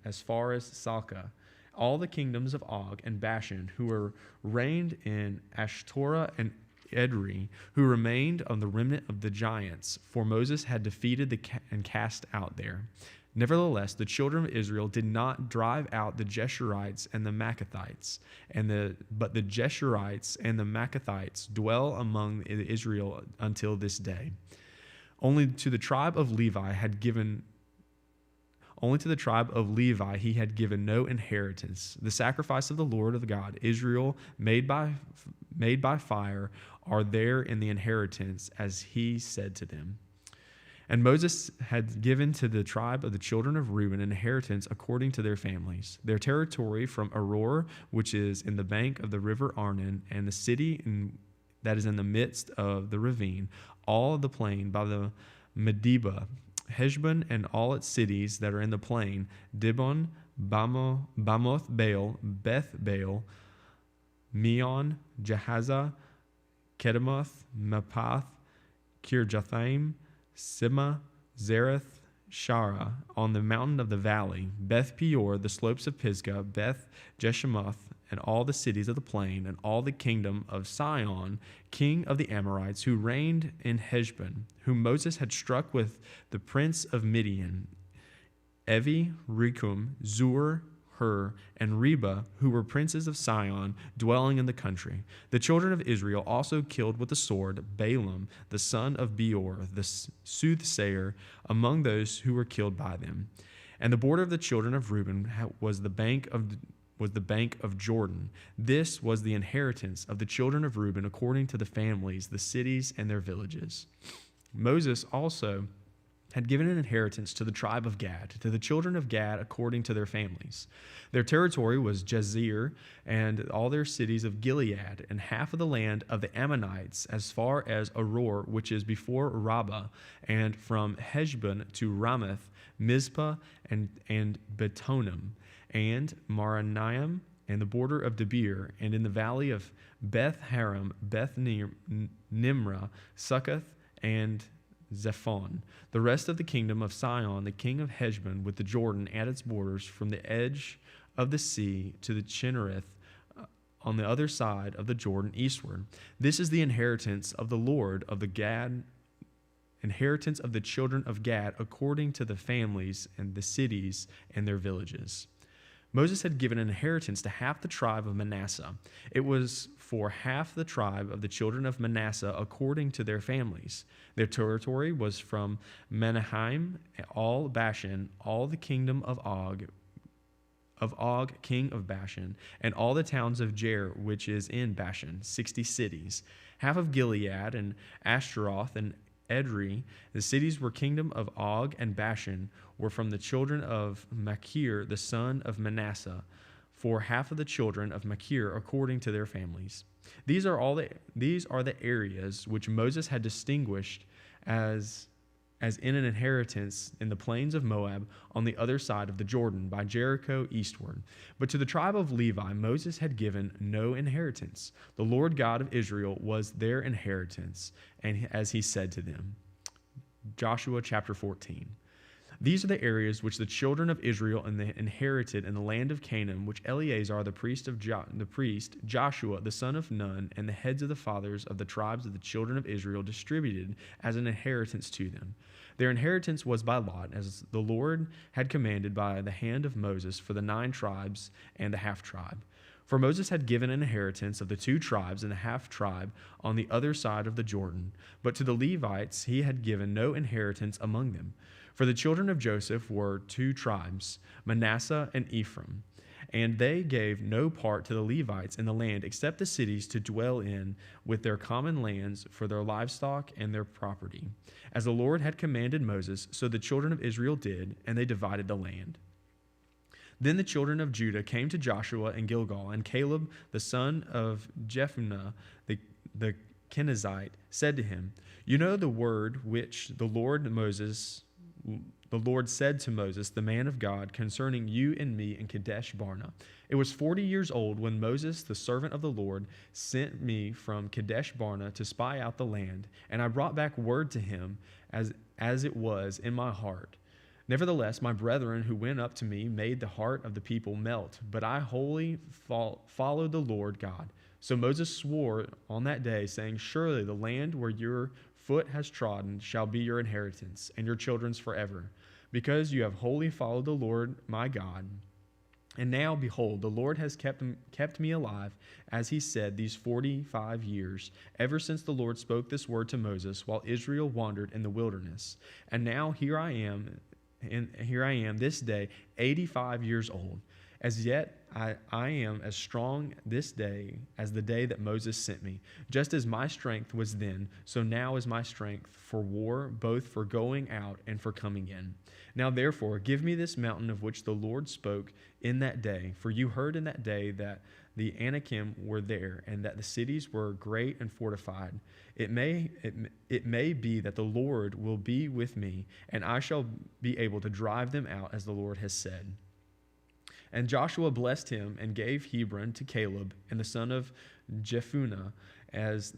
as far as Salcah, all the kingdoms of Og and Bashan, who were reigned in Ashtoreth and Edrei, who remained on the remnant of the giants, for Moses had defeated and cast out there. Nevertheless, the children of Israel did not drive out the Jeshurites and the Maccathites, but the Jeshurites and the Maccathites dwell among Israel until this day. Only to the tribe of Levi he had given no inheritance. The sacrifice of the Lord of God, Israel, made by fire, are there in the inheritance, as he said to them. And Moses had given to the tribe of the children of Reuben an inheritance according to their families. Their territory from Aroer, which is in the bank of the river Arnon, and the city that is in the midst of the ravine, all the plain by the Medeba, Heshbon and all its cities that are in the plain, Dibon, Bamoth Baal, Beth Baal, Meon, Jahaza, Kedemoth, Mepath, Kirjathaim, Sibmah, Zareth, Shara, on the mountain of the valley, Beth Peor, the slopes of Pisgah, Beth Jeshimoth, and all the cities of the plain, and all the kingdom of Sihon, king of the Amorites, who reigned in Heshbon, whom Moses had struck with the prince of Midian, Evi, Rekum, Zur, Hur, and Reba, who were princes of Sihon, dwelling in the country. The children of Israel also killed with the sword Balaam, the son of Beor, the soothsayer, among those who were killed by them. And the border of the children of Reuben was the bank of Jordan. This was the inheritance of the children of Reuben according to the families, the cities, and their villages. Moses also had given an inheritance to the tribe of Gad, to the children of Gad according to their families. Their territory was Jazer and all their cities of Gilead, and half of the land of the Ammonites as far as Aror, which is before Rabbah, and from Heshbon to Ramoth, Mizpah, and Betonim, and Maranaim, and the border of Debir, and in the valley of Beth Haram, Beth Nimrah, Succoth, and Zephon. The rest of the kingdom of Sihon, the king of Heshbon, with the Jordan at its borders, from the edge of the sea to the Chinnereth, on the other side of the Jordan eastward. This is the inheritance of the Lord of the Gad, inheritance of the children of Gad, according to the families and the cities and their villages. Moses had given an inheritance to half the tribe of Manasseh. It was for half the tribe of the children of Manasseh according to their families. Their territory was from Menahem, all Bashan, all the kingdom of Og, king of Bashan, and all the towns of Jair, which is in Bashan, 60 cities. Half of Gilead and Ashtaroth and Edrei, the cities were kingdom of Og and Bashan, were from the children of Machir, the son of Manasseh, for half of the children of Machir according to their families. These are the areas which Moses had distinguished as in an inheritance in the plains of Moab on the other side of the Jordan by Jericho eastward. But to the tribe of Levi Moses had given no inheritance. The Lord God of Israel was their inheritance, and as he said to them. Joshua chapter 14. These are the areas which the children of Israel inherited in the land of Canaan, which Eleazar the priest, Joshua the son of Nun, and the heads of the fathers of the tribes of the children of Israel distributed as an inheritance to them. Their inheritance was by lot, as the Lord had commanded by the hand of Moses, for the 9 tribes and the half tribe. For Moses had given an inheritance of the 2 tribes and the half tribe on the other side of the Jordan, but to the Levites he had given no inheritance among them. For the children of Joseph were 2 tribes, Manasseh and Ephraim, and they gave no part to the Levites in the land except the cities to dwell in with their common lands for their livestock and their property. As the Lord had commanded Moses, so the children of Israel did, and they divided the land. Then the children of Judah came to Joshua in Gilgal, and Caleb, the son of Jephunneh, the Kenizzite, said to him, "You know the word which the Lord said to Moses, the man of God, concerning you and me in Kadesh Barnea. It was 40 years old when Moses, the servant of the Lord, sent me from Kadesh Barnea to spy out the land, and I brought back word to him as it was in my heart. Nevertheless, my brethren who went up to me made the heart of the people melt, but I wholly followed the Lord God. So Moses swore on that day, saying, Surely the land where your foot has trodden shall be your inheritance, and your children's forever, because you have wholly followed the Lord my God. And now, behold, the Lord has kept me alive, as he said, these 45 years, ever since the Lord spoke this word to Moses, while Israel wandered in the wilderness. And now here I am this day, 85 years old. As yet I am as strong this day as the day that Moses sent me. Just as my strength was then, so now is my strength for war, both for going out and for coming in. Now therefore, give me this mountain of which the Lord spoke in that day. For you heard in that day that the Anakim were there, and that the cities were great and fortified. It may be that the Lord will be with me, and I shall be able to drive them out, as the Lord has said." And Joshua blessed him and gave Hebron to Caleb and the son of Jephunneh as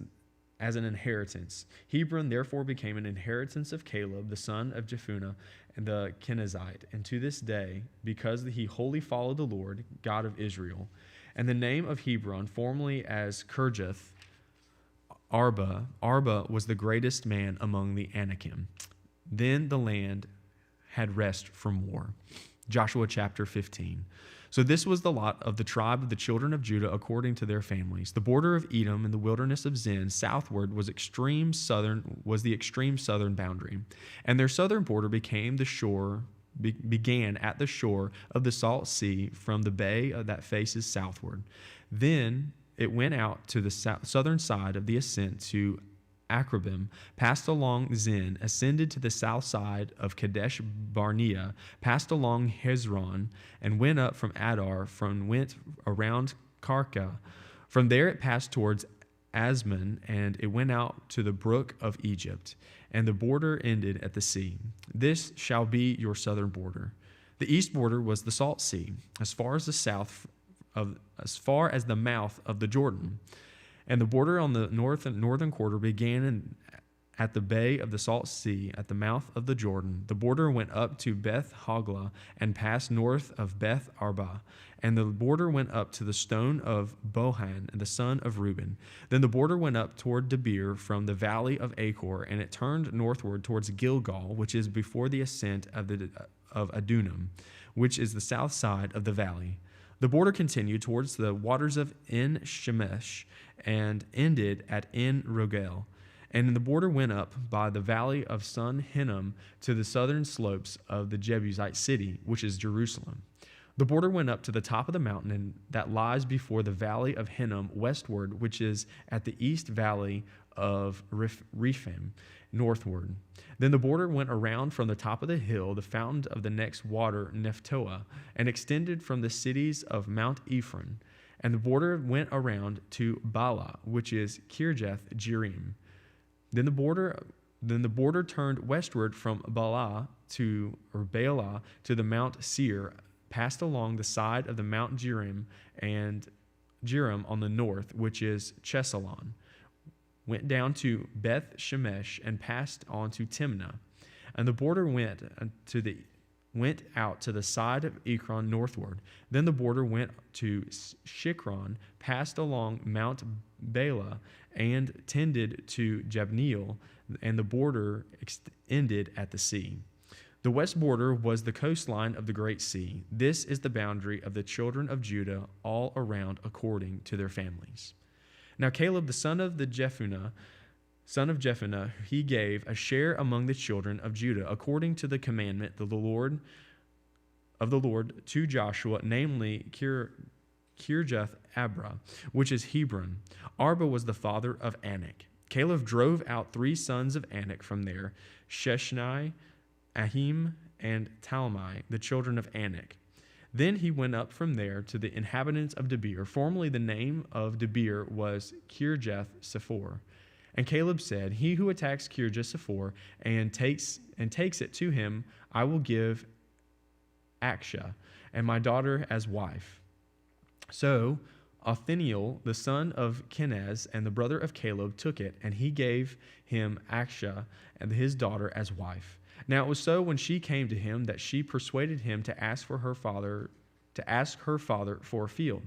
as an inheritance. Hebron therefore became an inheritance of Caleb, the son of Jephunneh, and the Kenizzite, and to this day, because he wholly followed the Lord, God of Israel. And the name of Hebron, formerly as Kirjath Arba was the greatest man among the Anakim. Then the land had rest from war. Joshua chapter 15. So this was the lot of the tribe of the children of Judah according to their families. The border of Edom in the wilderness of Zin southward was the extreme southern boundary, and their southern border began at the shore of the Salt Sea from the bay that faces southward. Then it went out to the southern side of the ascent to Akrabim, passed along Zin, ascended to the south side of Kadesh Barnea, passed along Hezron, and went up from Adar, went around Karka. From there it passed towards Asman, and it went out to the brook of Egypt, and the border ended at the sea. This shall be your southern border. The east border was the Salt Sea, as far as the mouth of the Jordan. And the border on the northern quarter began at the bay of the Salt Sea, at the mouth of the Jordan. The border went up to Beth Hoglah and passed north of Beth Arba. And the border went up to the stone of Bohan, the son of Reuben. Then the border went up toward Debir from the valley of Achor, and it turned northward towards Gilgal, which is before the ascent of Adullam, which is the south side of the valley. The border continued towards the waters of En Shemesh and ended at En Rogel. And the border went up by the valley of Sun Hinnom to the southern slopes of the Jebusite city, which is Jerusalem. The border went up to the top of the mountain that lies before the valley of Hinnom westward, which is at the east valley of Rephaim northward. Then the border went around from the top of the hill, the fountain of the next water, Nephtoah, and extended from the cities of Mount Ephraim. And the border went around to Bala, which is Kirjath Jearim. Then the border turned westward from Bala to the Mount Seir, passed along the side of the Mount Jearim and Jearim on the north, which is Chesalon, went down to Beth Shemesh and passed on to Timnah. And the border went out to the side of Ekron northward. Then the border went to Shikron, passed along Mount Bela, and tended to Jabneel, and the border ended at the sea. The west border was the coastline of the great sea. This is the boundary of the children of Judah all around according to their families. Now Caleb, the son of Jephunneh, he gave a share among the children of Judah, according to the commandment of the Lord to Joshua, namely Kirjath Abra, which is Hebron. Arba was the father of Anak. Caleb drove out 3 sons of Anak from there, Sheshnai, Ahim, and Talmai, the children of Anak. Then he went up from there to the inhabitants of Debir. Formerly the name of Debir was Kirjath Sepher. And Caleb said, "He who attacks Kirjath Sepher and takes it to him, I will give Akshah and my daughter as wife." So Othniel, the son of Kenaz and the brother of Caleb, took it, and he gave him Akshah and his daughter as wife. Now it was so when she came to him that she persuaded him to ask her father for a field.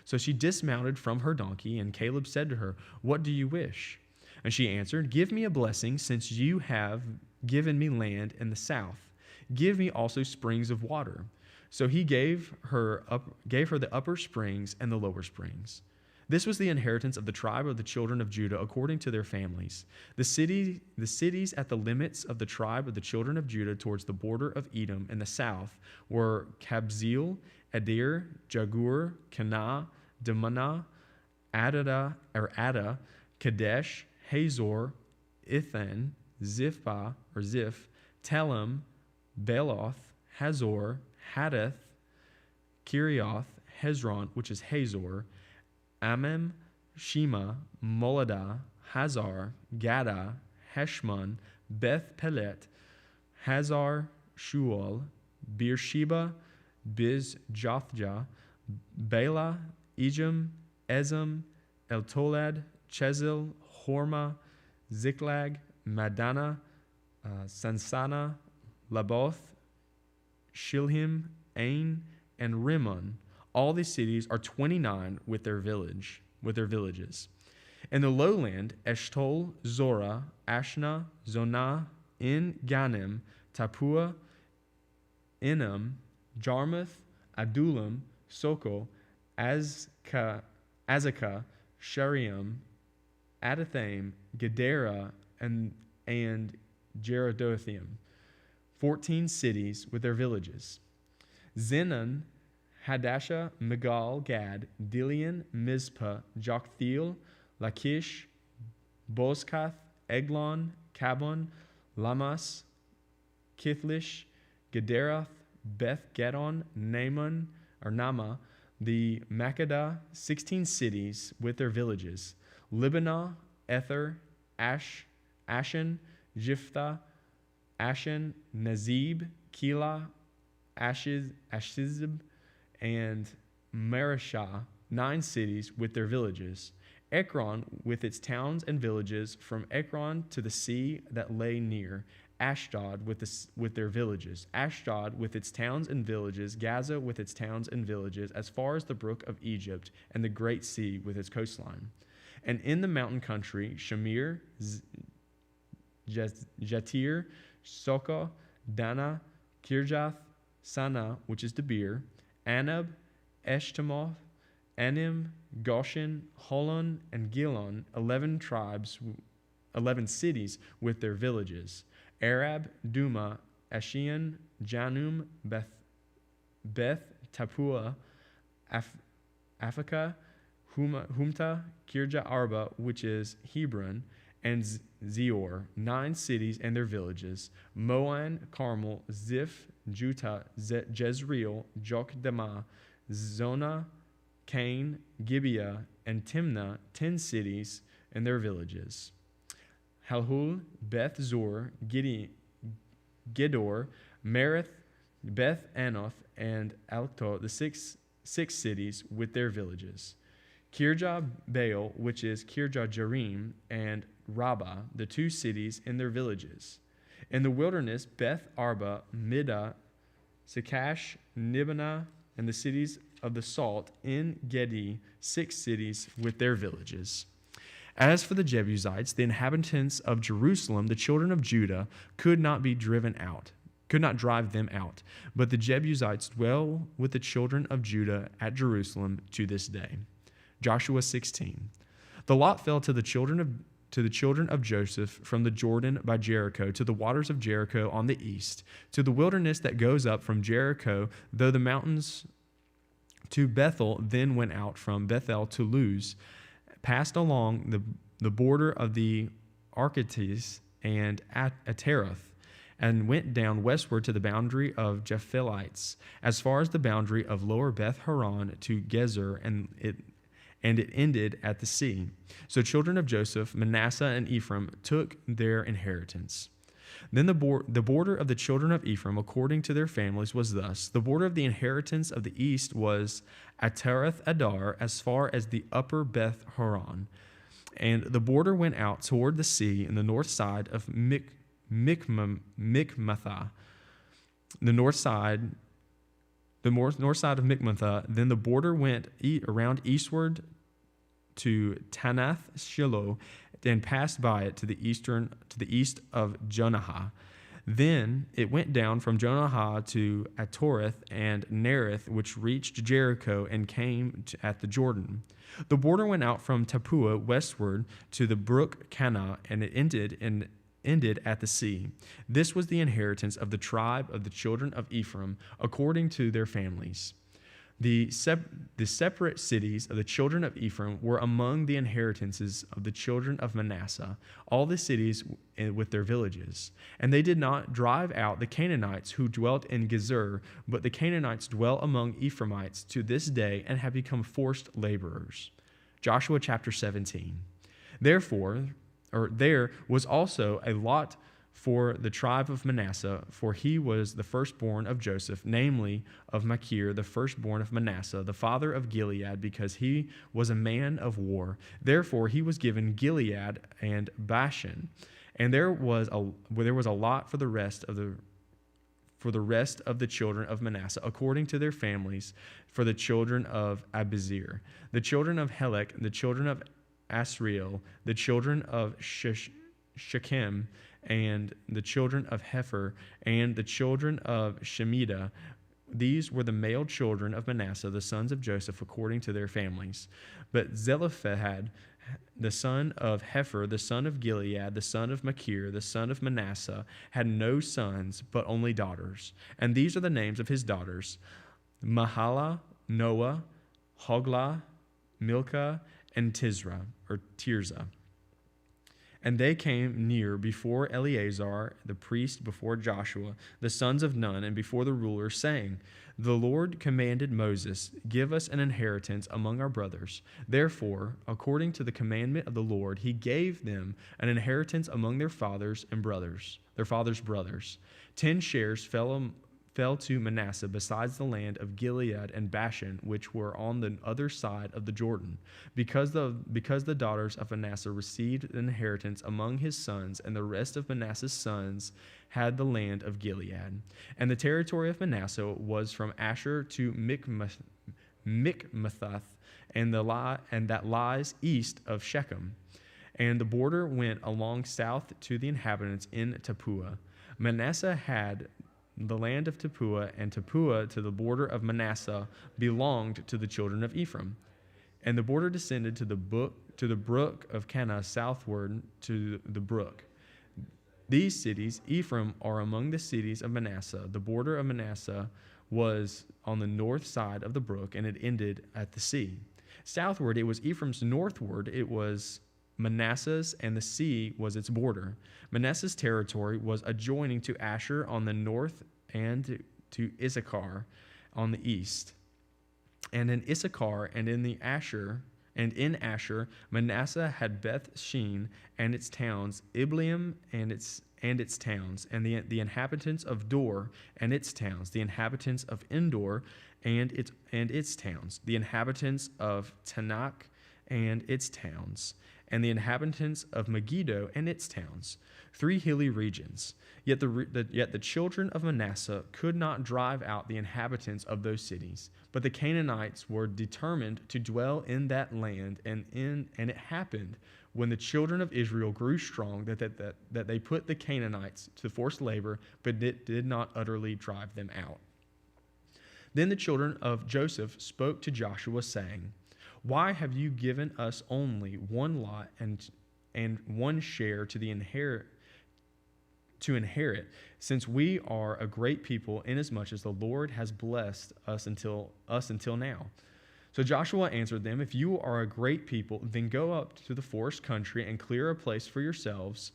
So she dismounted from her donkey, and Caleb said to her, "What do you wish?" And she answered, "Give me a blessing, since you have given me land in the south. Give me also springs of water." So he gave her the upper springs and the lower springs. This was the inheritance of the tribe of the children of Judah according to their families. The cities at the limits of the tribe of the children of Judah towards the border of Edom in the south were Kabzeel, Adir, Jagur, Kanah, Dimnah, Ada, Kadesh, Hazor, Ithan, Ziph, Telem, Bealoth, Hazor, Hadath, Kirioth, Hezron, which is Hazor, Amem, Shema, Moladah, Hazar, Gada, Heshmon, Beth Pelet, Hazar, Shual, Beersheba, Biz Jothjah, Bela, Ejim, Ezem, Eltolad, Chesil, Hormah, Ziklag, Madana, Sansana, Laboth, Shilhim, Ain, and Rimmon. All these cities are 29 with their villages. In the lowland, Eshtaol, Zorah, Ashna, Zonah, En Ganim, Tapua, Enam, Jarmuth, Adullam, Soko, Azekah, Shariam, Adathaim, Gedera, and Jerodothim. 14 cities with their villages. Zenon, Hadashah, Megal, Gad, Dilian, Mizpah, Joktheel, Lachish, Bozkath, Eglon, Kabon, Lamas, Kithlish, Gederath, Beth Gedon, Nama, the Makkedah, 16 cities with their villages. Libnah, Ether, Ashen, Jiphthah, Ashen, Nazib, Keilah, Ashizib, and Mareshah, 9 cities with their villages. Ekron with its towns and villages, from Ekron to the sea that lay near. Ashdod with their villages. Ashdod with its towns and villages. Gaza with its towns and villages, as far as the brook of Egypt and the great sea with its coastline. And in the mountain country, Shamir, Jatir, Soko, Dana, Kirjath, Sana, which is Debir, Anab, Eshtemoth, Anim, Goshen, Holon, and Gilon, 11 cities with their villages. Arab, Duma, Ashian, Janum, Beth Tapua, Afaka, Humta, Kirja Arba, which is Hebron, and Zior, 9 cities and their villages. Moan, Carmel, Ziph, Juta, Jezreel, Jokdama, Zonah, Cain, Gibeah, and Timnah, 10 cities and their villages. Halhul, Beth Zur, Gedor, Merith, Beth Anoth, and Alto, the six cities with their villages. Kirja Baal, which is Kirja Jearim, and Rabbah, the 2 cities and their villages. In the wilderness, Beth Arba, Middah, Sekash, Nibbanah, and the cities of the salt, in Gedi, 6 cities with their villages. As for the Jebusites, the inhabitants of Jerusalem, the children of Judah, could not drive them out. But the Jebusites dwell with the children of Judah at Jerusalem to this day. Joshua 16. The lot fell to the children of Joseph from the Jordan by Jericho to the waters of Jericho on the east, to the wilderness that goes up from Jericho, though the mountains to Bethel, then went out from Bethel to Luz, passed along the border of the Archetes and Ataroth, and went down westward to the boundary of Japhelites, as far as the boundary of lower Beth Horon to Gezer, and it ended at the sea. So children of Joseph, Manasseh and Ephraim, took their inheritance. Then the border of the children of Ephraim, according to their families, was thus. The border of the inheritance of the east was Ataroth Adar, as far as the upper Beth Horon. And the border went out toward the sea in the north side of Mikmathah. The north side of Mikmathah. Then the border went around eastward to Tanath Shiloh, and passed by it to the east of Jonahah. Then it went down from Jonahah to Atoreth and Nerith, which reached Jericho and came at the Jordan. The border went out from Tapua westward to the brook Cana, and it ended at the sea. This was the inheritance of the tribe of the children of Ephraim, according to their families. The separate cities of the children of Ephraim were among the inheritances of the children of Manasseh, all the cities with their villages. And they did not drive out the Canaanites who dwelt in Gezer, but the Canaanites dwell among Ephraimites to this day and have become forced laborers. Joshua chapter 17. There was also a lot for the tribe of Manasseh, for he was the firstborn of Joseph, namely of Machir, the firstborn of Manasseh, the father of Gilead, because he was a man of war. Therefore he was given Gilead and Bashan. And there was a lot for the rest of the children of Manasseh, according to their families, for the children of Abizir, the children of Helek, the children of Asriel, the children of Shechem, and the children of Hepher, and the children of Shemida. These were the male children of Manasseh, the sons of Joseph, according to their families. But Zelophehad, the son of Hepher, the son of Gilead, the son of Machir, the son of Manasseh, had no sons, but only daughters. And these are the names of his daughters: Mahalah, Noah, Hoglah, Milcah, and Tirzah. And they came near before Eleazar, the priest, before Joshua, the sons of Nun, and before the rulers, saying, The Lord commanded Moses, Give us an inheritance among our brothers. Therefore, according to the commandment of the Lord, he gave them an inheritance among their fathers' brothers. 10 shares fell to Manasseh, besides the land of Gilead and Bashan, which were on the other side of the Jordan, because the daughters of Manasseh received an inheritance among his sons, and the rest of Manasseh's sons had the land of Gilead. And the territory of Manasseh was from Asher to Mikmethath, and that lies east of Shechem. And the border went along south to the inhabitants in Tappuah. Manasseh had the land of Tappuah, and Tappuah to the border of Manasseh belonged to the children of Ephraim. And the border descended to the brook of Kanah southward to the brook. These cities, Ephraim, are among the cities of Manasseh. The border of Manasseh was on the north side of the brook, and it ended at the sea. Southward it was Ephraim's, northward it was Manasseh's, and the sea was its border. Manasseh's territory was adjoining to Asher on the north, and to Issachar on the east. And in Issachar and in Asher, Manasseh had Beth Shean and its towns, Ibleam and its towns, and the inhabitants of Dor and its towns, the inhabitants of Endor and its towns, the inhabitants of Tanakh and its towns, and the inhabitants of Megiddo and its towns, 3 hilly regions. Yet the children of Manasseh could not drive out the inhabitants of those cities, but the Canaanites were determined to dwell in that land, and it happened when the children of Israel grew strong that they put the Canaanites to forced labor, but did not utterly drive them out. Then the children of Joseph spoke to Joshua, saying, Why have you given us only one lot and one share to inherit, since we are a great people, inasmuch as the Lord has blessed us until now? So Joshua answered them, If you are a great people, then go up to the forest country and clear a place for yourselves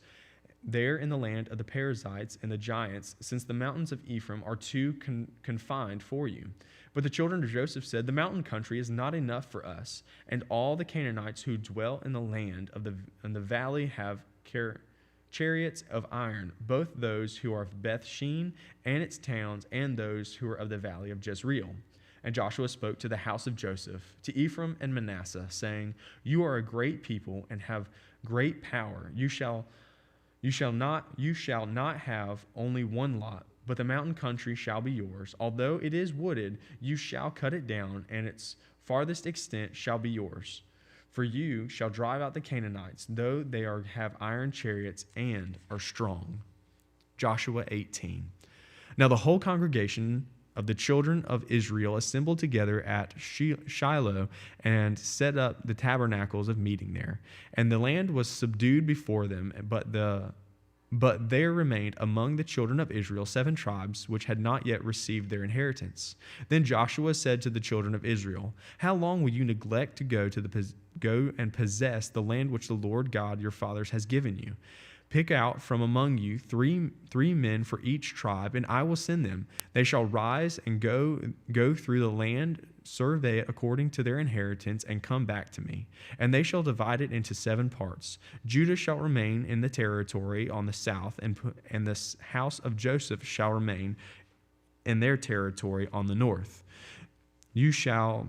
there in the land of the Perizzites and the giants, since the mountains of Ephraim are too confined for you. But the children of Joseph said, The mountain country is not enough for us, and all the Canaanites who dwell in the land of the valley have chariots of iron, both those who are of Beth Shean and its towns, and those who are of the valley of Jezreel. And Joshua spoke to the house of Joseph, to Ephraim and Manasseh, saying, You are a great people and have great power. You shall not have only one lot, but the mountain country shall be yours. Although it is wooded, you shall cut it down, and its farthest extent shall be yours. For you shall drive out the Canaanites, though they have iron chariots and are strong. Joshua 18. Now the whole congregation of the children of Israel assembled together at Shiloh and set up the tabernacles of meeting there. And the land was subdued before them, but there remained among the children of Israel 7 tribes which had not yet received their inheritance. Then Joshua said to the children of Israel, How long will you neglect to go and possess the land which the Lord God your fathers has given you? Pick out from among you three men for each tribe, and I will send them. They shall rise and go through the land, survey it according to their inheritance, and come back to me. And they shall divide it into 7 parts. Judah shall remain in the territory on the south, and the house of Joseph shall remain in their territory on the north. You shall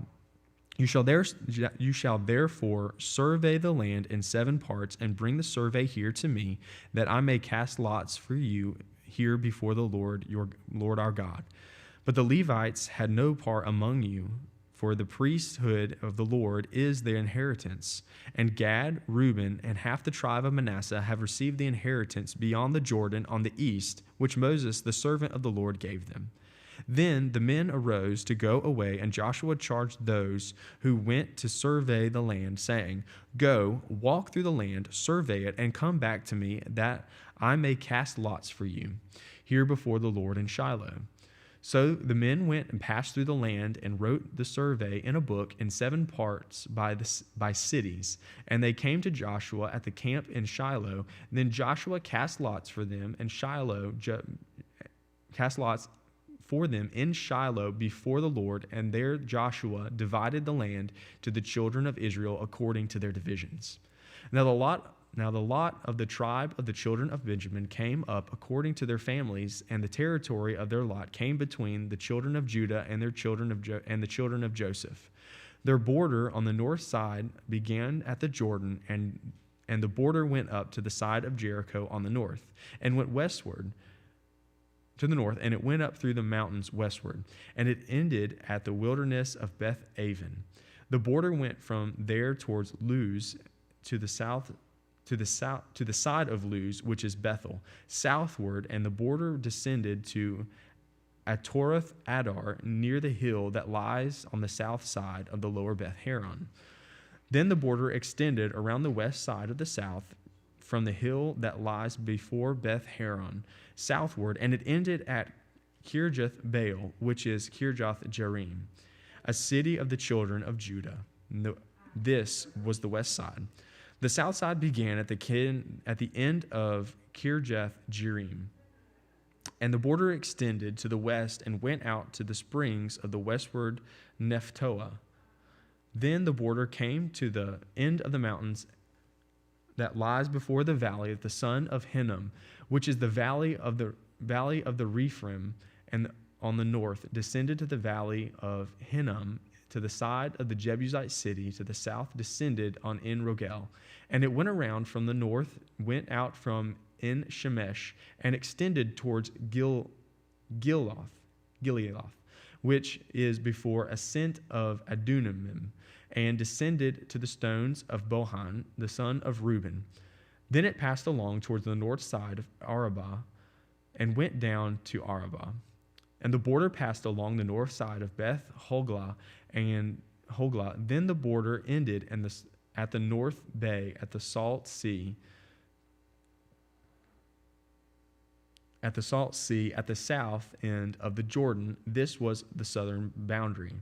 therefore survey the land in 7 parts, and bring the survey here to me, that I may cast lots for you here before the Lord our God. But the Levites had no part among you, for the priesthood of the Lord is their inheritance. And Gad, Reuben, and half the tribe of Manasseh have received the inheritance beyond the Jordan on the east, which Moses, the servant of the Lord, gave them. Then the men arose to go away, and Joshua charged those who went to survey the land, saying, Go, walk through the land, survey it, and come back to me, that I may cast lots for you here before the Lord in Shiloh. So the men went and passed through the land, and wrote the survey in a book in 7 parts by cities. And they came to Joshua at the camp in Shiloh. Then Joshua cast lots for them, and cast lots for them in Shiloh before the Lord, and there Joshua divided the land to the children of Israel according to their divisions. Now the lot of the tribe of the children of Benjamin came up according to their families, and the territory of their lot came between the children of Judah and the children of Joseph. Their border on the north side began at the Jordan, and the border went up to the side of Jericho on the north, and went westward to the north, and it went up through the mountains westward, and it ended at the wilderness of Beth Aven. The border went from there towards Luz to the south, to the side of Luz, which is Bethel, southward, and the border descended to Atorath Adar, near the hill that lies on the south side of the lower Beth Horon. Then the border extended around the west side of the south, from the hill that lies before Beth Horon, southward, and it ended at Kirjath Baal, which is Kirjath Jearim, a city of the children of Judah. This was the west side. The south side began at the end of Kirjath Jearim, and the border extended to the west and went out to the springs of the westward Nephtoah. Then the border came to the end of the mountains that lies before the valley of the son of Hinnom, which is the valley of the Rephaim, and on the north descended to the valley of Hinnom, to the side of the Jebusite city, to the south descended on En Rogel. And it went around from the north, went out from En Shemesh, and extended towards Gileath, which is before ascent of Adunamim, and descended to the stones of Bohan, the son of Reuben. Then it passed along towards the north side of Arabah, and went down to Arabah. And the border passed along the north side of Beth Hoglah and Hoglah. Then the border ended at the north bay, at the Salt Sea, at the south end of the Jordan. This was the southern boundary.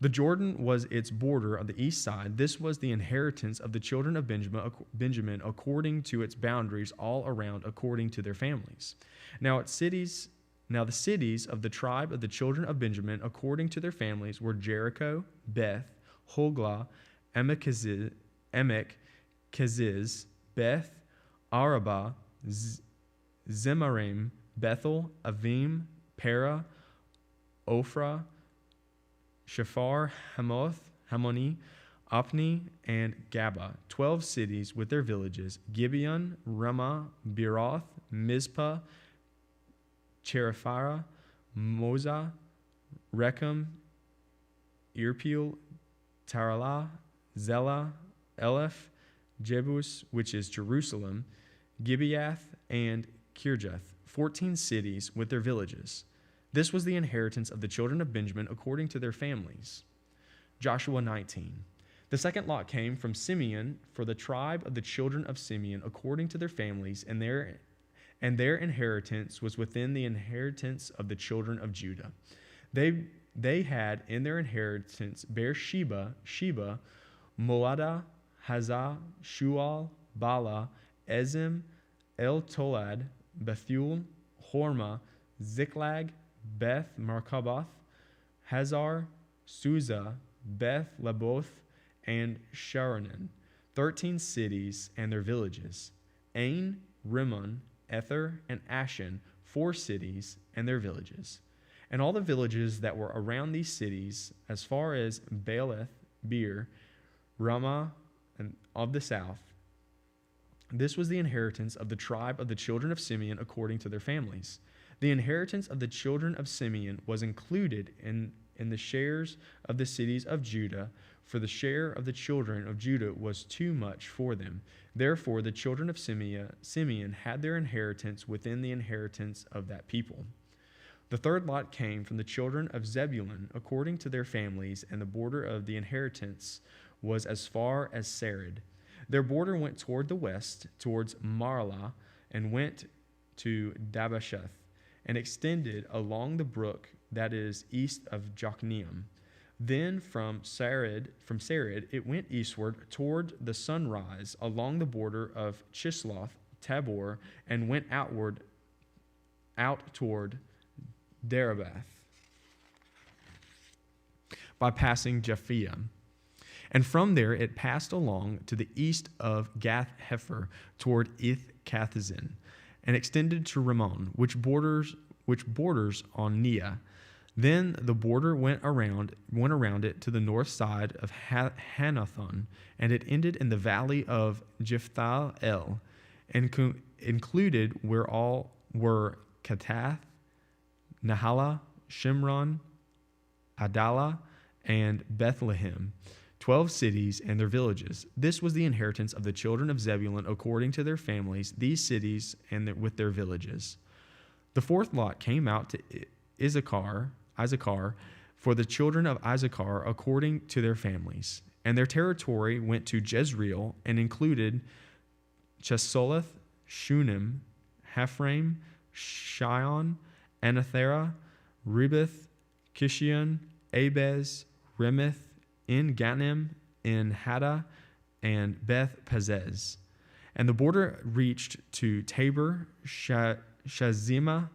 The Jordan was its border on the east side. This was the inheritance of the children of Benjamin according to its boundaries all around, according to their families. Now the cities of the tribe of the children of Benjamin according to their families were Jericho, Beth, Hoglah, Emek Keziz, Beth, Arabah, Zemarim, Bethel, Avim, Para, Ophrah, Shephar, Hamoth, Hamoni, Opni, and Gaba, 12 cities with their villages, Gibeon, Ramah, Beeroth, Mizpah, Cherepharah, Moza, Rechem, Irpeel, Taralah, Zelah, Eleph, Jebus, which is Jerusalem, Gibeath, and Kirjath, 14 cities with their villages. This was the inheritance of the children of Benjamin according to their families. Joshua 19. The second lot came from Simeon, for the tribe of the children of Simeon according to their families, and their inheritance was within the inheritance of the children of Judah. They had in their inheritance Beersheba, Moadah, Hazah, Shual, Bala, Ezim, El Tolad, Bethul, Hormah, Ziklag, Beth Markaboth, Hazar, Susa, Beth Laboth, and Sharonin, 13 cities and their villages. Ain, Rimmon, Ether, and Ashan, 4 cities and their villages. And all the villages that were around these cities, as far as Baaleth, Beer, Ramah, and of the south. This was the inheritance of the tribe of the children of Simeon according to their families. The inheritance of the children of Simeon was included in the shares of the cities of Judah, for the share of the children of Judah was too much for them. Therefore, the children of Simeon had their inheritance within the inheritance of that people. The third lot came from the children of Zebulun according to their families, and the border of the inheritance was as far as Sarid. Their border went toward the west, towards Marlah, and went to Dabasheth, and extended along the brook that is east of Jokneam. Then from Sarid it went eastward toward the sunrise along the border of Chisloth, Tabor, and went out toward Darabath by passing Japhia. And from there it passed along to the east of Gath Hepher toward Ith Kathazin, and extended to Rimmon, which borders on Neah. Then the border went around it to the north side of Hanathon, and it ended in the valley of Jephthah-el, and included where all were Katath, Nahala, Shimron, Adalah, and Bethlehem, 12 cities and their villages. This was the inheritance of the children of Zebulun according to their families, these cities and with their villages. The fourth lot came out to Issachar, for the children of Issachar according to their families. And their territory went to Jezreel and included Chesoleth, Shunem, Haphraim, Shion, Anathara, Ribeth, Kishion, Abez, Remeth, En Ganim, En Haddah, and Beth Pazez. And the border reached to Tabor, Shazima,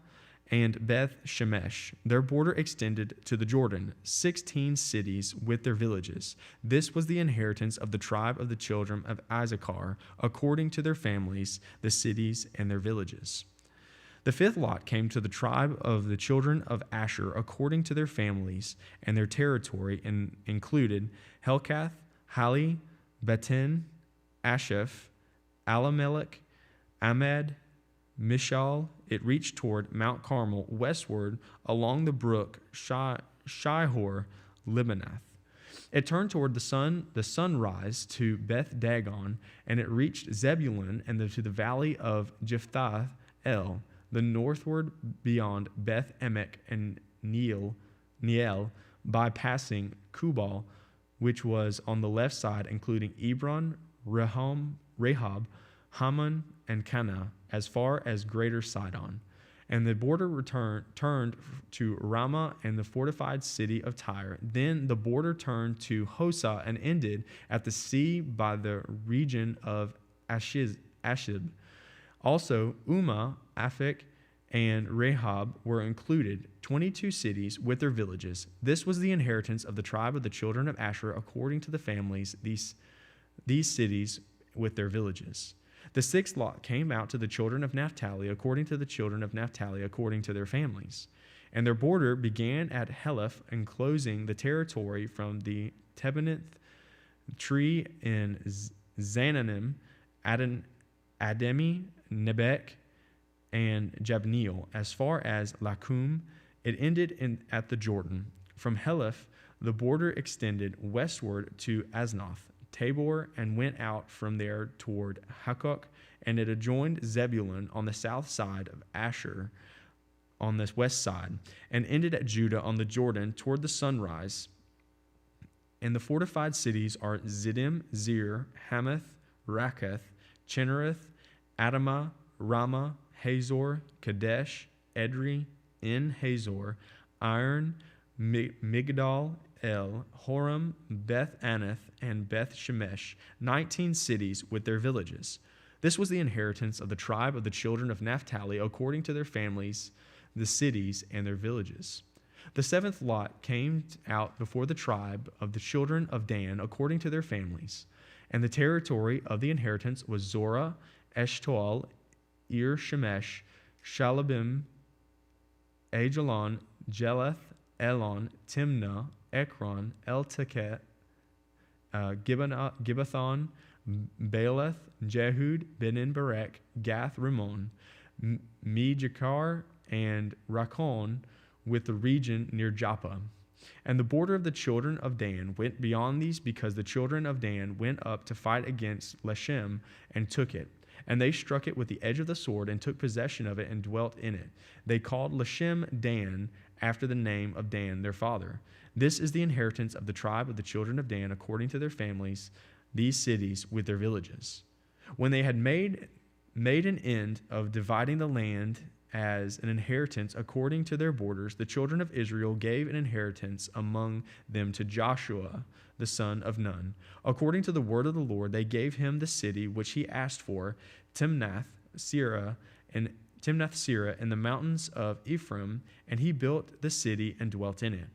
and Beth Shemesh. Their border extended to the Jordan, 16 cities with their villages. This was the inheritance of the tribe of the children of Issachar, according to their families, the cities and their villages. The fifth lot came to the tribe of the children of Asher, according to their families and their territory, and included Helkath, Hali, Beten, Asheph, Alamelech, Amad, Mishal. It reached toward Mount Carmel, westward along the brook Shihor, Libanath. It turned toward the sunrise to Beth Dagon, and it reached Zebulun and to the valley of Jephthah-el, the northward beyond Beth Emek and Neel, by passing Kubal, which was on the left side, including Ebron, Rehob, Hammon, and Cana, as far as Greater Sidon. And the border turned to Ramah and the fortified city of Tyre. Then the border turned to Hosa and ended at the sea by the region of Ashib. Also, Ummah, Aphek, and Rehob were included, 22 cities with their villages. This was the inheritance of the tribe of the children of Asher according to the families, these cities with their villages. The sixth lot came out to the children of Naphtali according to the children of Naphtali according to their families. And their border began at Heleph, enclosing the territory from the Tebanith tree in Zananim, Ademi, Nebek, and Jabneel, as far as Lakum. It ended at the Jordan. From Heleph, the border extended westward to Aznoth, Tabor, and went out from there toward Hakok, and it adjoined Zebulun on the south side of Asher on the west side, and ended at Judah on the Jordan toward the sunrise. And the fortified cities are Ziddim, Zir, Hamath, Raketh, Chinnereth, Adamah, Ramah, Hazor, Kadesh, Edrei, En Hazor, Iron, Migdal, El, Horam, Beth Anath, and Beth Shemesh, 19 cities with their villages. This was the inheritance of the tribe of the children of Naphtali according to their families, the cities, and their villages. The seventh lot came out before the tribe of the children of Dan according to their families. And the territory of the inheritance was Zorah, Eshtaol, Ir Shemesh, Shalabim, Ajalon, Jeleth, Elon, Timnah, Ekron, Eltekeh, Gibbethon, Baalath, Jehud, Benin-Berek, Gath-Rimmon, Me-Jakar, and Rakon, with the region near Joppa. And the border of the children of Dan went beyond these, because the children of Dan went up to fight against Leshem and took it. And they struck it with the edge of the sword and took possession of it and dwelt in it. They called Leshem Dan, after the name of Dan their father. This is the inheritance of the tribe of the children of Dan according to their families, these cities with their villages. When they had made an end of dividing the land as an inheritance according to their borders, the children of Israel gave an inheritance among them to Joshua, the son of Nun. According to the word of the Lord, they gave him the city which he asked for, Timnath-Serah in the mountains of Ephraim, and he built the city and dwelt in it.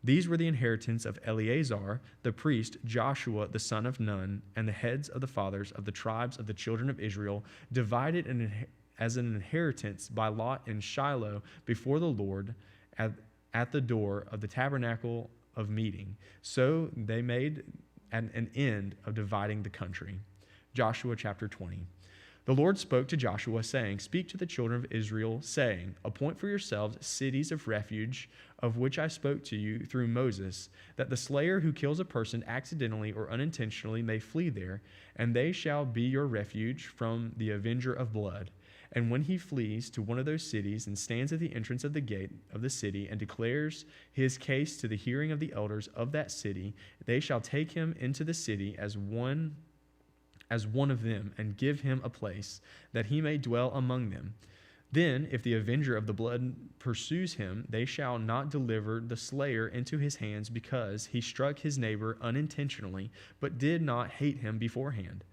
These were the inheritance of Eleazar, the priest, Joshua, the son of Nun, and the heads of the fathers of the tribes of the children of Israel, divided as an inheritance by lot in Shiloh before the Lord at the door of the tabernacle of meeting. So they made an end of dividing the country. Joshua chapter 20. The Lord spoke to Joshua, saying, Speak to the children of Israel, saying, Appoint for yourselves cities of refuge, of which I spoke to you through Moses, that the slayer who kills a person accidentally or unintentionally may flee there, and they shall be your refuge from the avenger of blood. And when he flees to one of those cities and stands at the entrance of the gate of the city and declares his case to the hearing of the elders of that city, they shall take him into the city as one of them, and give him a place, that he may dwell among them. Then, if the avenger of the blood pursues him, they shall not deliver the slayer into his hands, because he struck his neighbor unintentionally, but did not hate him beforehand.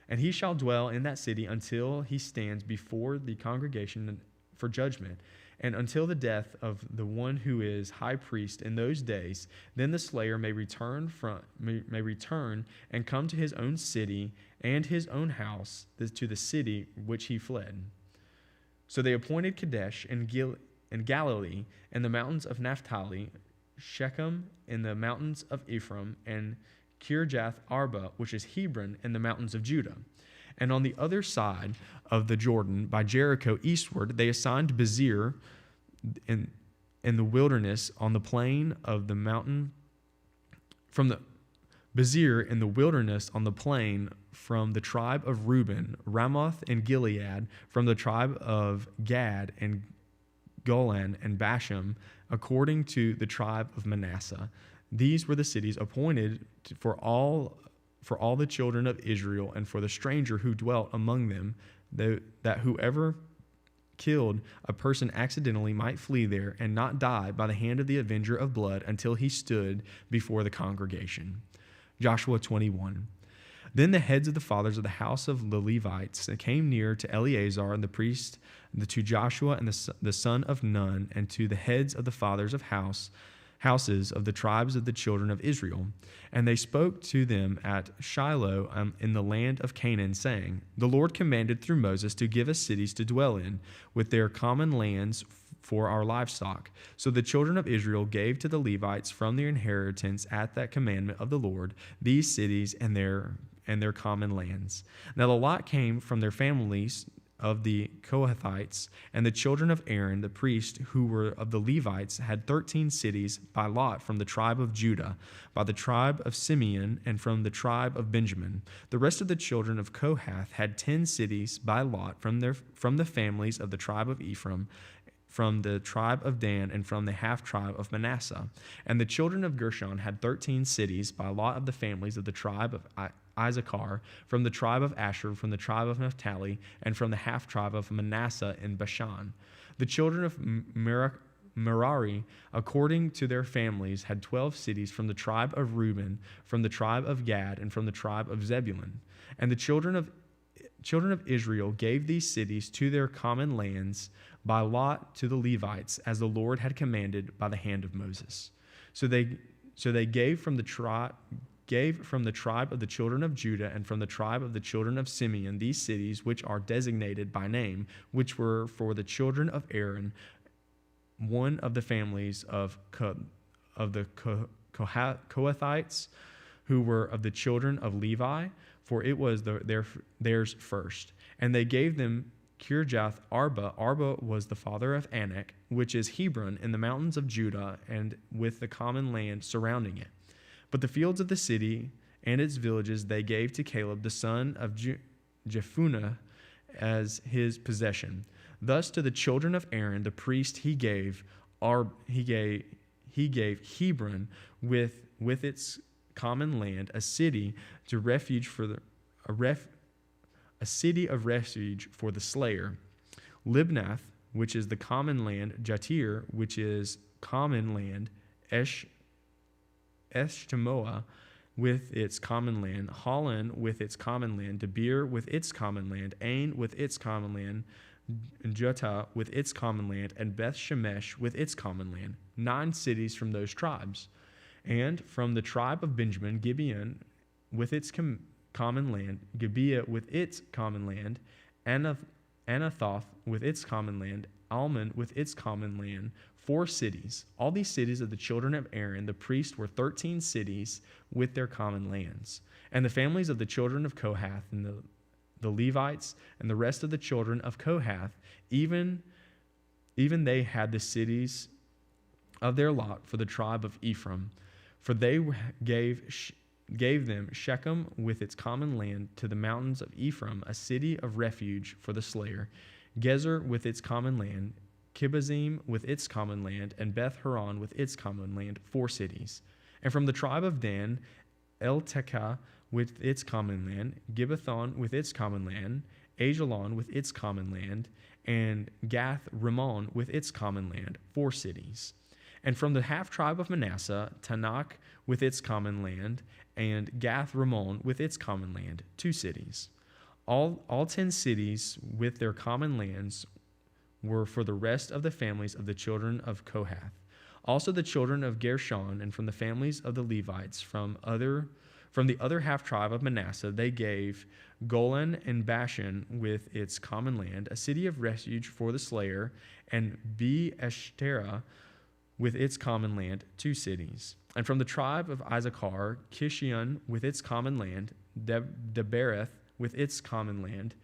And he shall dwell in that city until he stands before the congregation for judgment, and until the death of the one who is high priest in those days. Then the slayer may return and come to his own city and his own house, to the city which he fled. So they appointed Kadesh in Galilee, and the mountains of Naphtali, Shechem in the mountains of Ephraim, and Kirjath Arba, which is Hebron, in the mountains of Judah. And on the other side of the Jordan, by Jericho eastward, they assigned Bezir in the wilderness on the plain of the mountain, Bezir in the wilderness on the plain from the tribe of Reuben, Ramoth and Gilead, from the tribe of Gad and Golan and Bashan, according to the tribe of Manasseh. These were the cities appointed for all the children of Israel, and for the stranger who dwelt among them, that whoever killed a person accidentally might flee there and not die by the hand of the avenger of blood until he stood before the congregation. Joshua 21. Then the heads of the fathers of the house of the Levites came near to Eleazar and the priest, to Joshua and the son of Nun, and to the heads of the fathers of houses of the tribes of the children of Israel. And they spoke to them at Shiloh in the land of Canaan, saying, The Lord commanded through Moses to give us cities to dwell in, with their common lands for our livestock. So the children of Israel gave to the Levites from their inheritance at that commandment of the Lord these cities and their common lands. Now the lot came from their families of the Kohathites, and the children of Aaron, the priest, who were of the Levites, had 13 cities by lot from the tribe of Judah, by the tribe of Simeon, and from the tribe of Benjamin. The rest of the children of Kohath had 10 cities by lot from the families of the tribe of Ephraim, from the tribe of Dan, and from the half-tribe of Manasseh. And the children of Gershon had 13 cities by lot of the families of the tribe of Issachar, from the tribe of Asher, from the tribe of Naphtali, and from the half-tribe of Manasseh in Bashan. The children of Merari, according to their families, had 12 cities from the tribe of Reuben, from the tribe of Gad, and from the tribe of Zebulun. And the children of children of Israel gave these cities to their common lands by lot to the Levites, as the Lord had commanded by the hand of Moses. So they gave from the tribe of the children of Judah and from the tribe of the children of Simeon these cities which are designated by name, which were for the children of Aaron, one of the families of the Kohathites, who were of the children of Levi, for it was theirs first. And they gave them Kirjath Arba. Arba was the father of Anak, which is Hebron, in the mountains of Judah, and with the common land surrounding it. But the fields of the city and its villages they gave to Caleb, the son of Jephunneh, as his possession. Thus to the children of Aaron, the priest, he gave Hebron with its common land, a city of refuge for the slayer, Libnath, which is the common land, Jatir, which is common land, Eshtemoa with its common land, Holland with its common land, Debir with its common land, Ain with its common land, Juttah with its common land, and Beth Shemesh with its common land, 9 cities from those tribes. And from the tribe of Benjamin, Gibeon with its common land, Gibeah with its common land, Anathoth with its common land, Almon with its common land, 4 cities. All these cities of the children of Aaron, the priest, were 13 cities with their common lands. And the families of the children of Kohath and the Levites and the rest of the children of Kohath, even they had the cities of their lot for the tribe of Ephraim. For they gave them Shechem with its common land to the mountains of Ephraim, a city of refuge for the slayer, Gezer with its common land, Kibazim with its common land, and Beth Horon with its common land, 4 cities. And from the tribe of Dan, El-Tekah with its common land, Gibbethon with its common land, Ajalon with its common land, and Gath-Rimmon with its common land, 4 cities. And from the half-tribe of Manasseh, Tanakh with its common land, and Gath-Rimmon with its common land, 2 cities. All 10 cities with their common lands were for the rest of the families of the children of Kohath. Also the children of Gershon, and from the families of the Levites, from the other half-tribe of Manasseh, they gave Golan and Bashan with its common land, a city of refuge for the slayer, and Be-Eshtera with its common land, 2 cities. And from the tribe of Issachar, Kishion with its common land, Debereth with its common land,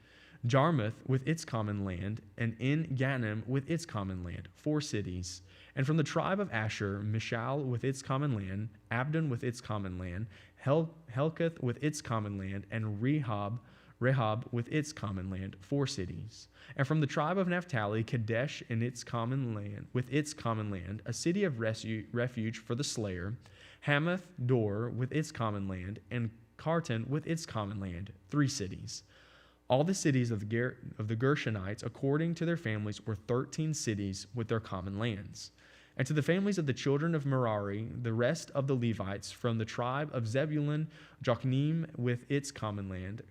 Jarmuth with its common land, and En-Gannim with its common land, 4 cities. And from the tribe of Asher, Mishal with its common land, Abdon with its common land, Helkath with its common land, and Rehob with its common land, 4 cities. And from the tribe of Naphtali, Kadesh in its common land, with its common land, a city of refuge for the slayer, Hamath Dor with its common land, and Kartan with its common land, 3 cities. All the cities of the Gershonites, according to their families, were 13 cities with their common lands. And to the families of the children of Merari, the rest of the Levites, from the tribe of Zebulun, Jokneam with its common land,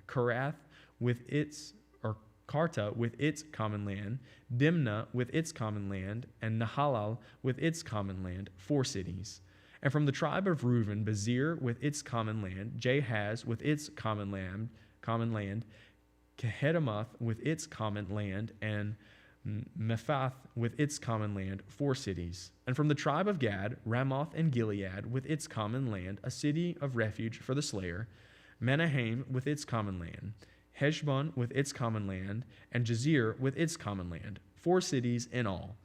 Karta with its common land, Dimnah with its common land, and Nahalal with its common land, 4 cities. And from the tribe of Reuben, Bezir with its common land, Jahaz with its common land, Kehedemoth with its common land, and Mephath with its common land, 4 cities. And from the tribe of Gad, Ramoth and Gilead with its common land, a city of refuge for the slayer, Menahem with its common land, Heshbon with its common land, and Jazer with its common land, 4 cities in all.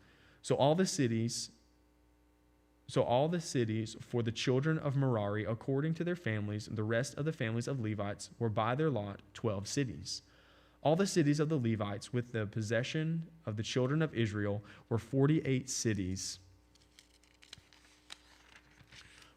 So all the cities for the children of Merari, according to their families, and the rest of the families of Levites, were by their lot 12 cities. All the cities of the Levites with the possession of the children of Israel were 48 cities.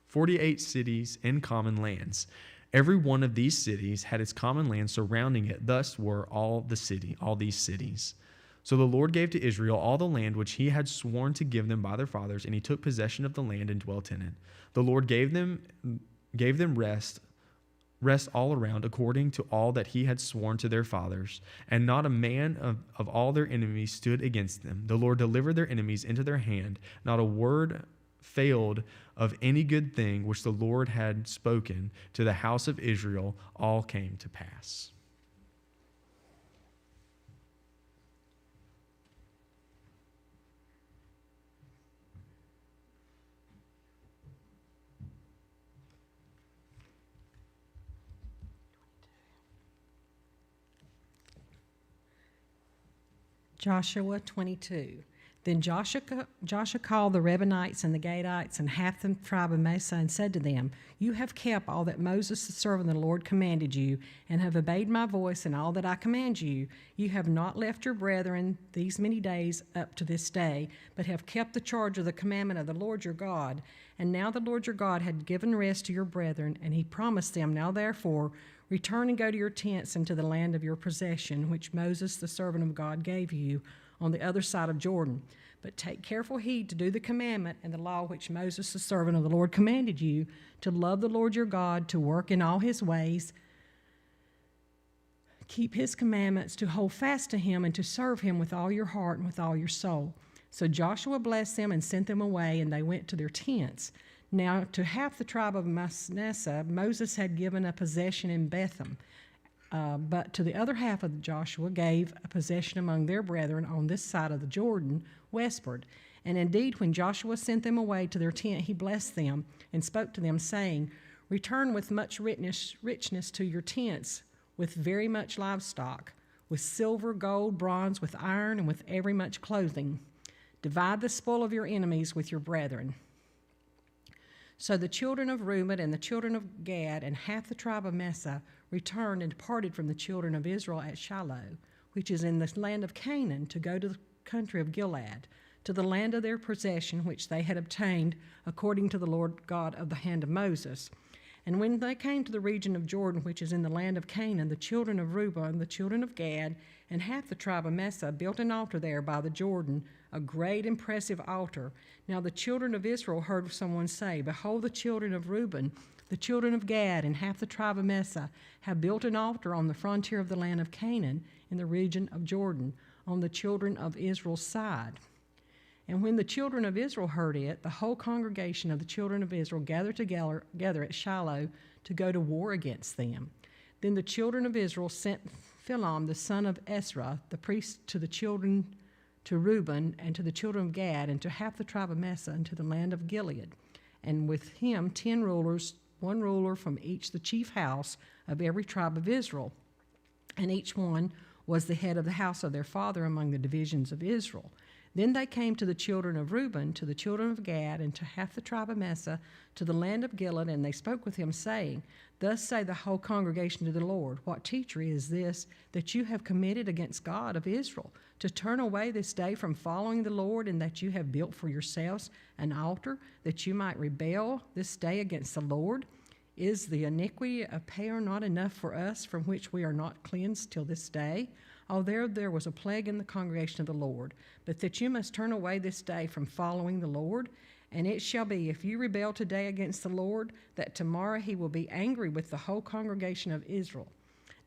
48 cities in common lands. Every one of these cities had its common land surrounding it. Thus were all these cities. So the Lord gave to Israel all the land which he had sworn to give them by their fathers, and he took possession of the land and dwelt in it. The Lord gave them rest rest all around according to all that he had sworn to their fathers, and not a man of all their enemies stood against them. The Lord delivered their enemies into their hand. Not a word failed of any good thing which the Lord had spoken to the house of Israel. All came to pass. Joshua 22. Then Joshua called the Reubenites and the Gadites and half the tribe of Manasseh and said to them, "You have kept all that Moses the servant of the Lord commanded you, and have obeyed my voice in all that I command you. You have not left your brethren these many days up to this day, but have kept the charge of the commandment of the Lord your God. And now the Lord your God had given rest to your brethren, and he promised them, now therefore, return and go to your tents into the land of your possession, which Moses the servant of God gave you on the other side of Jordan. But take careful heed to do the commandment and the law which Moses the servant of the Lord commanded you, to love the Lord your God, to work in all his ways, keep his commandments, to hold fast to him, and to serve him with all your heart and with all your soul." So Joshua blessed them and sent them away, and they went to their tents. Now to half the tribe of Manasseh Moses had given a possession in Bethlehem, but to the other half of Joshua gave a possession among their brethren on this side of the Jordan, westward. And indeed, when Joshua sent them away to their tent, he blessed them and spoke to them, saying, "Return with much richness to your tents, with very much livestock, with silver, gold, bronze, with iron, and with every much clothing. Divide the spoil of your enemies with your brethren." So the children of Reuben and the children of Gad and half the tribe of Manasseh returned and departed from the children of Israel at Shiloh, which is in the land of Canaan, to go to the country of Gilead, to the land of their possession, which they had obtained according to the Lord God of the hand of Moses. And when they came to the region of Jordan, which is in the land of Canaan, the children of Reuben, the children of Gad, and half the tribe of Manasseh built an altar there by the Jordan, a great impressive altar. Now the children of Israel heard someone say, "Behold, the children of Reuben, the children of Gad, and half the tribe of Manasseh have built an altar on the frontier of the land of Canaan in the region of Jordan, on the children of Israel's side." And when the children of Israel heard it, the whole congregation of the children of Israel gathered together at Shiloh to go to war against them. Then the children of Israel sent Philom, the son of Esra, the priest, to Reuben, and to the children of Gad, and to half the tribe of Manasseh, and to the land of Gilead. And with him 10 rulers, one ruler from each the chief house of every tribe of Israel. And each one was the head of the house of their father among the divisions of Israel. Then they came to the children of Reuben, to the children of Gad, and to half the tribe of Manasseh, to the land of Gilead, and they spoke with him, saying, "Thus say the whole congregation to the Lord, what treachery is this that you have committed against God of Israel, to turn away this day from following the Lord, and that you have built for yourselves an altar, that you might rebel this day against the Lord? Is the iniquity of Peor not enough for us, from which we are not cleansed till this day? Oh, there was a plague in the congregation of the Lord, but that you must turn away this day from following the Lord. And it shall be, if you rebel today against the Lord, that tomorrow he will be angry with the whole congregation of Israel.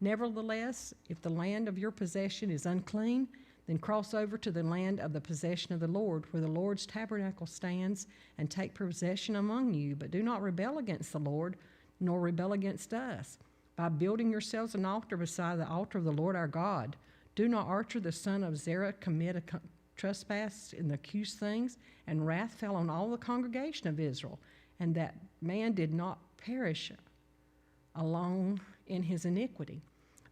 Nevertheless, if the land of your possession is unclean, then cross over to the land of the possession of the Lord, where the Lord's tabernacle stands, and take possession among you. But do not rebel against the Lord, nor rebel against us, by building yourselves an altar beside the altar of the Lord our God. Do not Archer the son of Zerah commit a trespass in the accused things?" And wrath fell on all the congregation of Israel, and that man did not perish alone in his iniquity.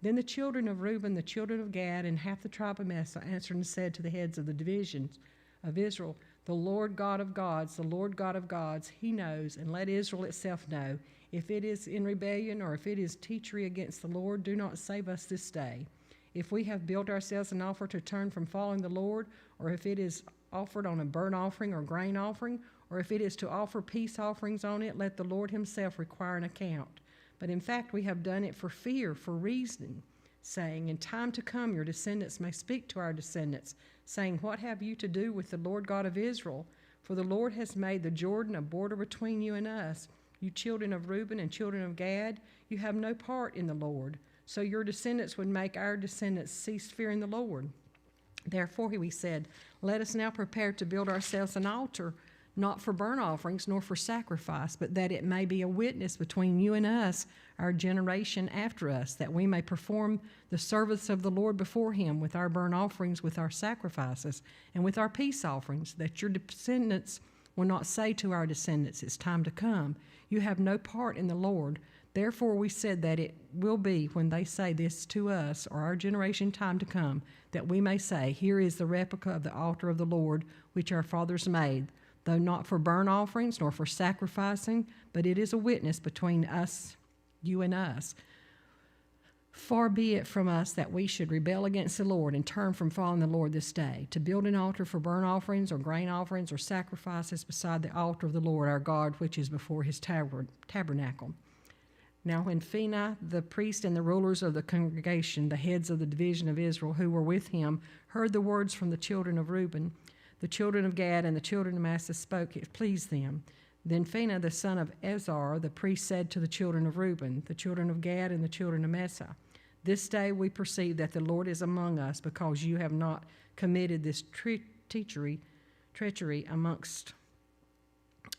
Then the children of Reuben, the children of Gad, and half the tribe of Manasseh answered and said to the heads of the divisions of Israel, "The Lord God of gods, the Lord God of gods, he knows, and let Israel itself know. If it is in rebellion or if it is treachery against the Lord, do not save us this day. If we have built ourselves an altar to turn from following the Lord, or if it is offered on a burnt offering or grain offering, or if it is to offer peace offerings on it, let the Lord himself require an account. But in fact, we have done it for fear, for reasoning, saying, in time to come your descendants may speak to our descendants, saying, what have you to do with the Lord God of Israel? For the Lord has made the Jordan a border between you and us, You children of Reuben and children of Gad, you have no part in the Lord. So your descendants would make our descendants cease fearing the Lord. Therefore we said, let us now prepare to build ourselves an altar, not for burnt offerings nor for sacrifice, but that it may be a witness between you and us, our generation after us, that we may perform the service of the Lord before him with our burnt offerings, with our sacrifices, and with our peace offerings, that your descendants will not say to our descendants, it's time to come. You have no part in the Lord. Therefore we said that it will be when they say this to us, or our generation time to come, that we may say, here is the replica of the altar of the Lord, which our fathers made, though not for burnt offerings nor for sacrificing, but it is a witness between us, you and us. Far be it from us that we should rebel against the Lord and turn from following the Lord this day, to build an altar for burnt offerings or grain offerings or sacrifices beside the altar of the Lord our God, which is before his tabernacle. Now when Phinehas, the priest and the rulers of the congregation, the heads of the division of Israel who were with him, heard the words from the children of Reuben, the children of Gad, and the children of Manasseh spoke, it pleased them. Then Phinehas, the son of Ezar, the priest, said to the children of Reuben, the children of Gad, and the children of Manasseh, this day we perceive that the Lord is among us, because you have not committed this treachery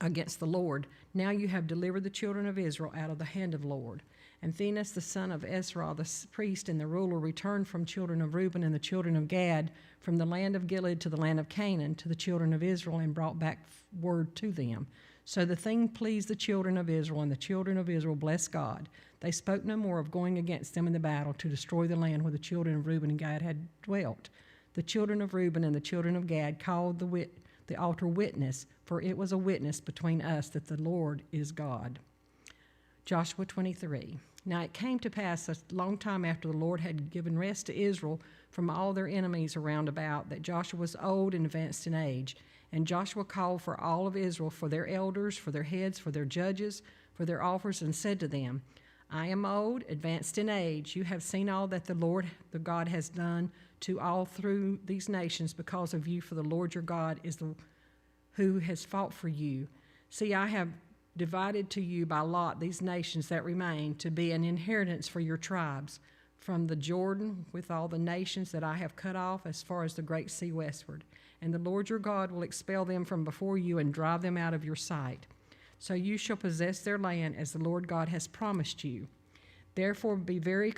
against the Lord. Now you have delivered the children of Israel out of the hand of the Lord. And Phinehas, the son of Ezra, the priest and the ruler, returned from children of Reuben and the children of Gad, from the land of Gilead to the land of Canaan, to the children of Israel, and brought back word to them. So the thing pleased the children of Israel, and the children of Israel blessed God. They spoke no more of going against them in the battle to destroy the land where the children of Reuben and Gad had dwelt. The children of Reuben and the children of Gad called the altar witness, for it was a witness between us that the Lord is God. Joshua 23. Now it came to pass a long time after the Lord had given rest to Israel from all their enemies around about, that Joshua was old and advanced in age. And Joshua called for all of Israel, for their elders, for their heads, for their judges, for their offers, and said to them, I am old, advanced in age. You have seen all that the Lord, the God, has done to all through these nations because of you, for the Lord your God is the who has fought for you. See, I have divided to you by lot these nations that remain to be an inheritance for your tribes, from the Jordan with all the nations that I have cut off as far as the great sea westward. And the Lord your God will expel them from before you and drive them out of your sight. So you shall possess their land as the Lord God has promised you. Therefore be very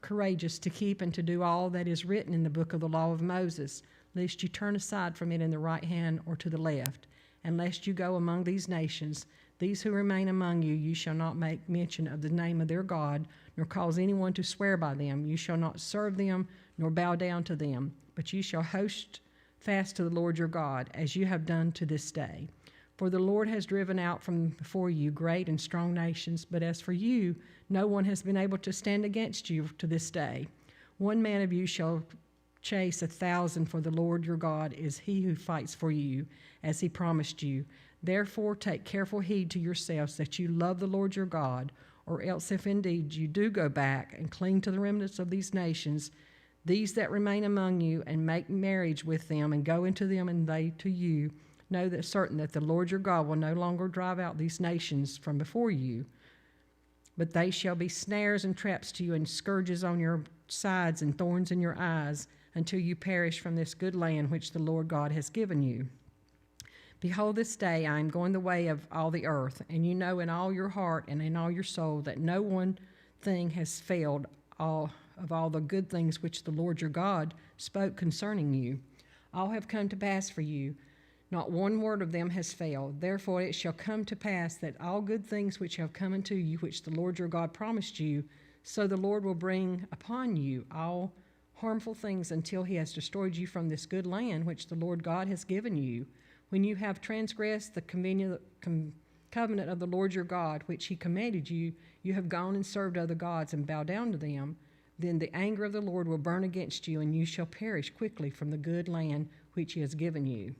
courageous to keep and to do all that is written in the book of the law of Moses, lest you turn aside from it in the right hand or to the left, and lest you go among these nations. These who remain among you, you shall not make mention of the name of their God, nor cause anyone to swear by them. You shall not serve them, nor bow down to them, but you shall hold fast to the Lord your God, as you have done to this day. For the Lord has driven out from before you great and strong nations, but as for you, no one has been able to stand against you to this day. One man of you shall chase 1,000, for the Lord your God is he who fights for you, as he promised you. Therefore take careful heed to yourselves that you love the Lord your God, or else if indeed you do go back and cling to the remnants of these nations, these that remain among you, and make marriage with them, and go into them and they to you, know that certain that the Lord your God will no longer drive out these nations from before you, but they shall be snares and traps to you, and scourges on your sides and thorns in your eyes, until you perish from this good land which the Lord God has given you. Behold, this day I am going the way of all the earth, and you know in all your heart and in all your soul that no one thing has failed of all the good things which the Lord your God spoke concerning you. All have come to pass for you. Not one word of them has failed. Therefore it shall come to pass that all good things which have come unto you, which the Lord your God promised you, so the Lord will bring upon you all harmful things until he has destroyed you from this good land which the Lord God has given you. When you have transgressed the covenant of the Lord your God, which he commanded you, you have gone and served other gods and bowed down to them, then the anger of the Lord will burn against you, and you shall perish quickly from the good land which he has given you.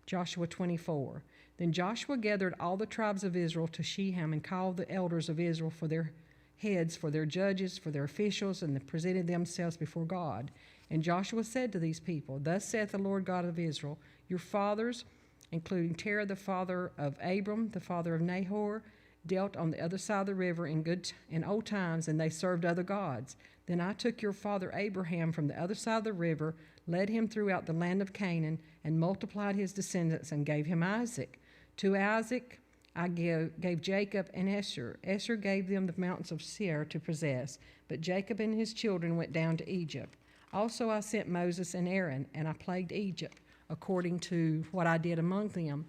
Joshua 24. Then Joshua gathered all the tribes of Israel to Shechem, and called the elders of Israel for their heads, for their judges, for their officials, and they presented themselves before God. And Joshua said to these people, Thus saith the Lord God of Israel, your fathers, including Terah the father of Abram, the father of Nahor, dealt on the other side of the river in old times, and they served other gods. Then I took your father Abraham from the other side of the river, led him throughout the land of Canaan, and multiplied his descendants, and gave him Isaac. To Isaac I gave Jacob and Esau. Esau gave them the mountains of Seir to possess, but Jacob and his children went down to Egypt. Also I sent Moses and Aaron, and I plagued Egypt, according to what I did among them.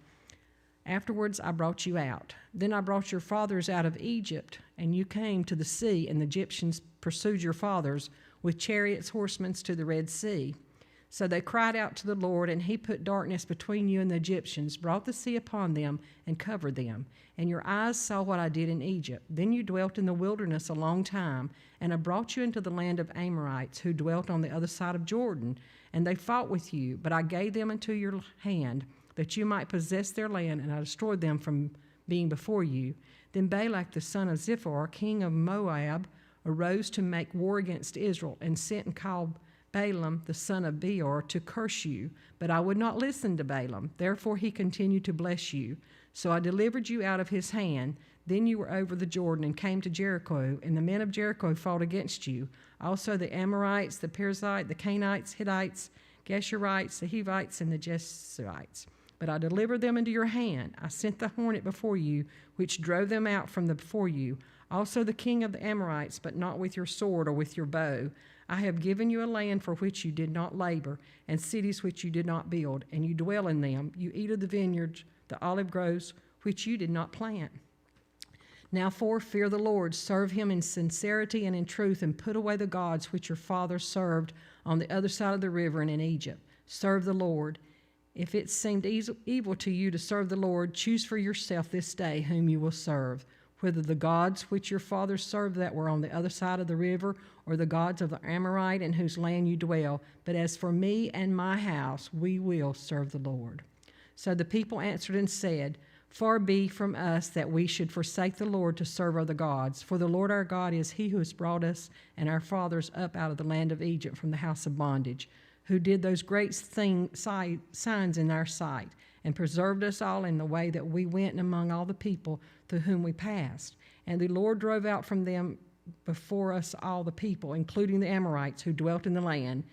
Afterwards I brought you out. Then I brought your fathers out of Egypt, and you came to the sea, and the Egyptians pursued your fathers with chariots, horsemen to the Red Sea. So they cried out to the Lord, and he put darkness between you and the Egyptians, brought the sea upon them, and covered them. And your eyes saw what I did in Egypt. Then you dwelt in the wilderness a long time, and I brought you into the land of Amorites, who dwelt on the other side of Jordan. And they fought with you, but I gave them into your hand, that you might possess their land, and I destroyed them from being before you. Then Balak the son of Ziphor, king of Moab, arose to make war against Israel, and sent and called Balaam the son of Beor to curse you. But I would not listen to Balaam. Therefore he continued to bless you. So I delivered you out of his hand. Then you were over the Jordan and came to Jericho, and the men of Jericho fought against you. Also the Amorites, the Perizzites, the Canaanites, Hittites, Geshurites, the Hivites, and the Jebusites. But I delivered them into your hand. I sent the hornet before you, which drove them out from before you. Also the king of the Amorites, but not with your sword or with your bow. I have given you a land for which you did not labor, and cities which you did not build, and you dwell in them. You eat of the vineyards, the olive groves, which you did not plant. Now fear the Lord, serve him in sincerity and in truth, and put away the gods which your fathers served on the other side of the river and in Egypt. Serve the Lord. If it seemed evil to you to serve the Lord, choose for yourself this day whom you will serve, whether the gods which your fathers served that were on the other side of the river, or the gods of the Amorite in whose land you dwell. But as for me and my house, we will serve the Lord. So the people answered and said, Far be from us that we should forsake the Lord to serve other gods. For the Lord our God is he who has brought us and our fathers up out of the land of Egypt from the house of bondage, who did those great signs in our sight, and preserved us all in the way that we went among all the people through whom we passed. And the Lord drove out from them before us all the people, including the Amorites who dwelt in the land.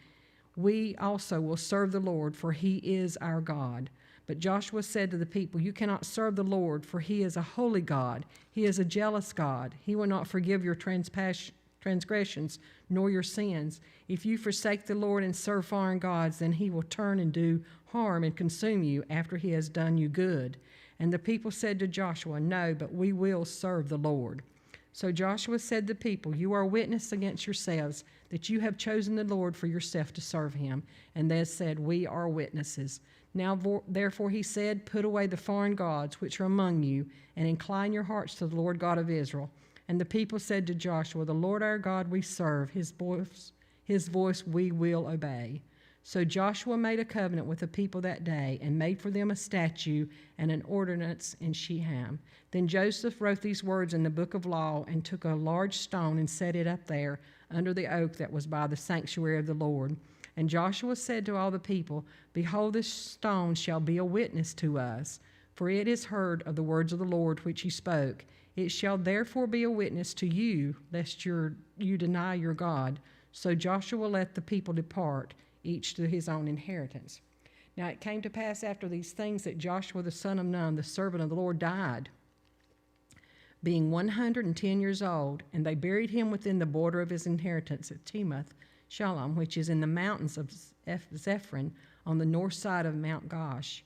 We also will serve the Lord, for he is our God. But Joshua said to the people, You cannot serve the Lord, for he is a holy God. He is a jealous God. He will not forgive your transgressions nor your sins. If you forsake the Lord and serve foreign gods, then he will turn and do harm and consume you after he has done you good. And the people said to Joshua, No, but we will serve the Lord. So Joshua said to the people, You are witness against yourselves that you have chosen the Lord for yourself to serve him. And they said, We are witnesses. Now therefore he said, Put away the foreign gods which are among you, and incline your hearts to the Lord God of Israel. And the people said to Joshua, The Lord our God we serve, his voice we will obey. So Joshua made a covenant with the people that day, and made for them a statute and an ordinance in Shechem. Then Joseph wrote these words in the book of law, and took a large stone and set it up there under the oak that was by the sanctuary of the Lord. And Joshua said to all the people, Behold, this stone shall be a witness to us, for it is heard of the words of the Lord which he spoke. It shall therefore be a witness to you, lest you deny your God. So Joshua let the people depart, each to his own inheritance. Now it came to pass after these things that Joshua the son of Nun, the servant of the Lord, died, being 110 years old, and they buried him within the border of his inheritance at Timoth Shalom, which is in the mountains of Zephron, on the north side of Mount Gosh.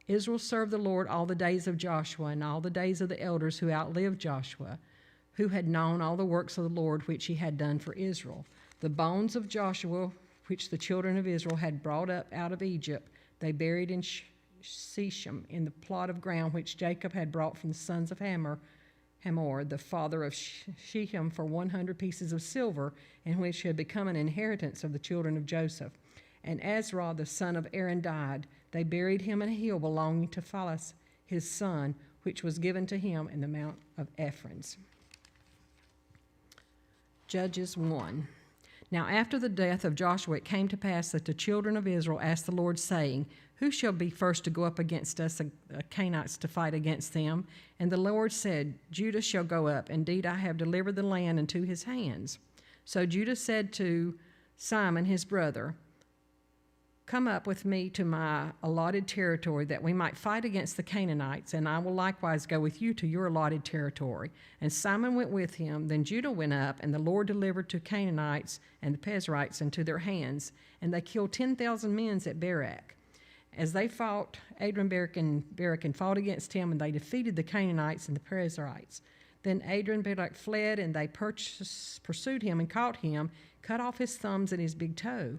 Israel served the Lord all the days of Joshua, and all the days of the elders who outlived Joshua, who had known all the works of the Lord which he had done for Israel. The bones of Joshua, which the children of Israel had brought up out of Egypt, they buried in Shechem, in the plot of ground which Jacob had brought from the sons of Hamor, the father of Shechem, for 100 pieces of silver, and which had become an inheritance of the children of Joseph. And Ezra, the son of Aaron, died. They buried him in a hill belonging to Phalas, his son, which was given to him in the Mount of Ephraim. Judges 1. Now after the death of Joshua, it came to pass that the children of Israel asked the Lord, saying, Who shall be first to go up against us, Canaanites, to fight against them? And the Lord said, Judah shall go up. Indeed, I have delivered the land into his hands. So Judah said to Simon, his brother, Come up with me to my allotted territory, that we might fight against the Canaanites, and I will likewise go with you to your allotted territory. And Simon went with him. Then Judah went up, and the Lord delivered to Canaanites and the Perizzites into their hands, and they killed 10,000 men at Barak. As they fought, Adrammelech and fought against him, and they defeated the Canaanites and the Perizzites. Then Adrammelech fled, and they pursued him and caught him, cut off his thumbs and his big toe.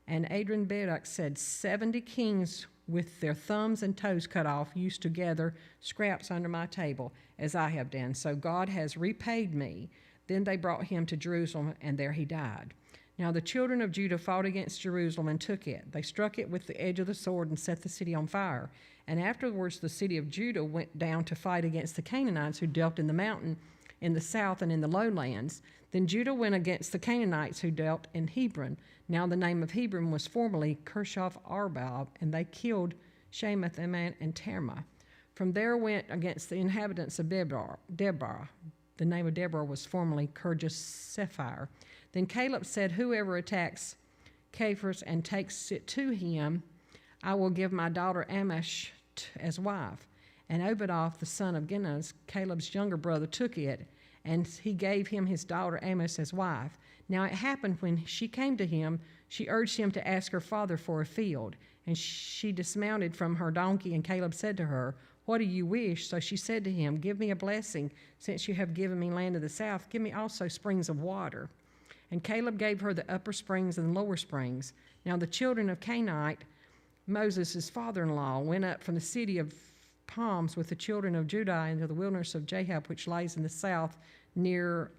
And Adrammelech said, 70 kings with their thumbs and toes cut off used to gather scraps under my table, as I have done. So God has repaid me. Then they brought him to Jerusalem, and there he died. Now the children of Judah fought against Jerusalem and took it. They struck it with the edge of the sword and set the city on fire. And afterwards the city of Judah went down to fight against the Canaanites who dwelt in the mountain, in the south and in the lowlands. Then Judah went against the Canaanites who dwelt in Hebron. Now the name of Hebron was formerly Kirshaf Arba, and they killed Shemath, Aman, and Terma. From there went against the inhabitants of Deborah. The name of Deborah was formerly Kirjath Sephir. Then Caleb said, Whoever attacks Cephas and takes it to him, I will give my daughter Amish as wife. And Obadiah, the son of Ginnaz, Caleb's younger brother, took it, and he gave him his daughter Amish as wife. Now it happened when she came to him, she urged him to ask her father for a field. And she dismounted from her donkey, and Caleb said to her, What do you wish? So she said to him, Give me a blessing. Since you have given me land of the south, give me also springs of water. And Caleb gave her the upper springs and the lower springs. Now the children of Canaanite, Moses' father-in-law, went up from the city of Palms with the children of Judah into the wilderness of Jahab, which lies in the south near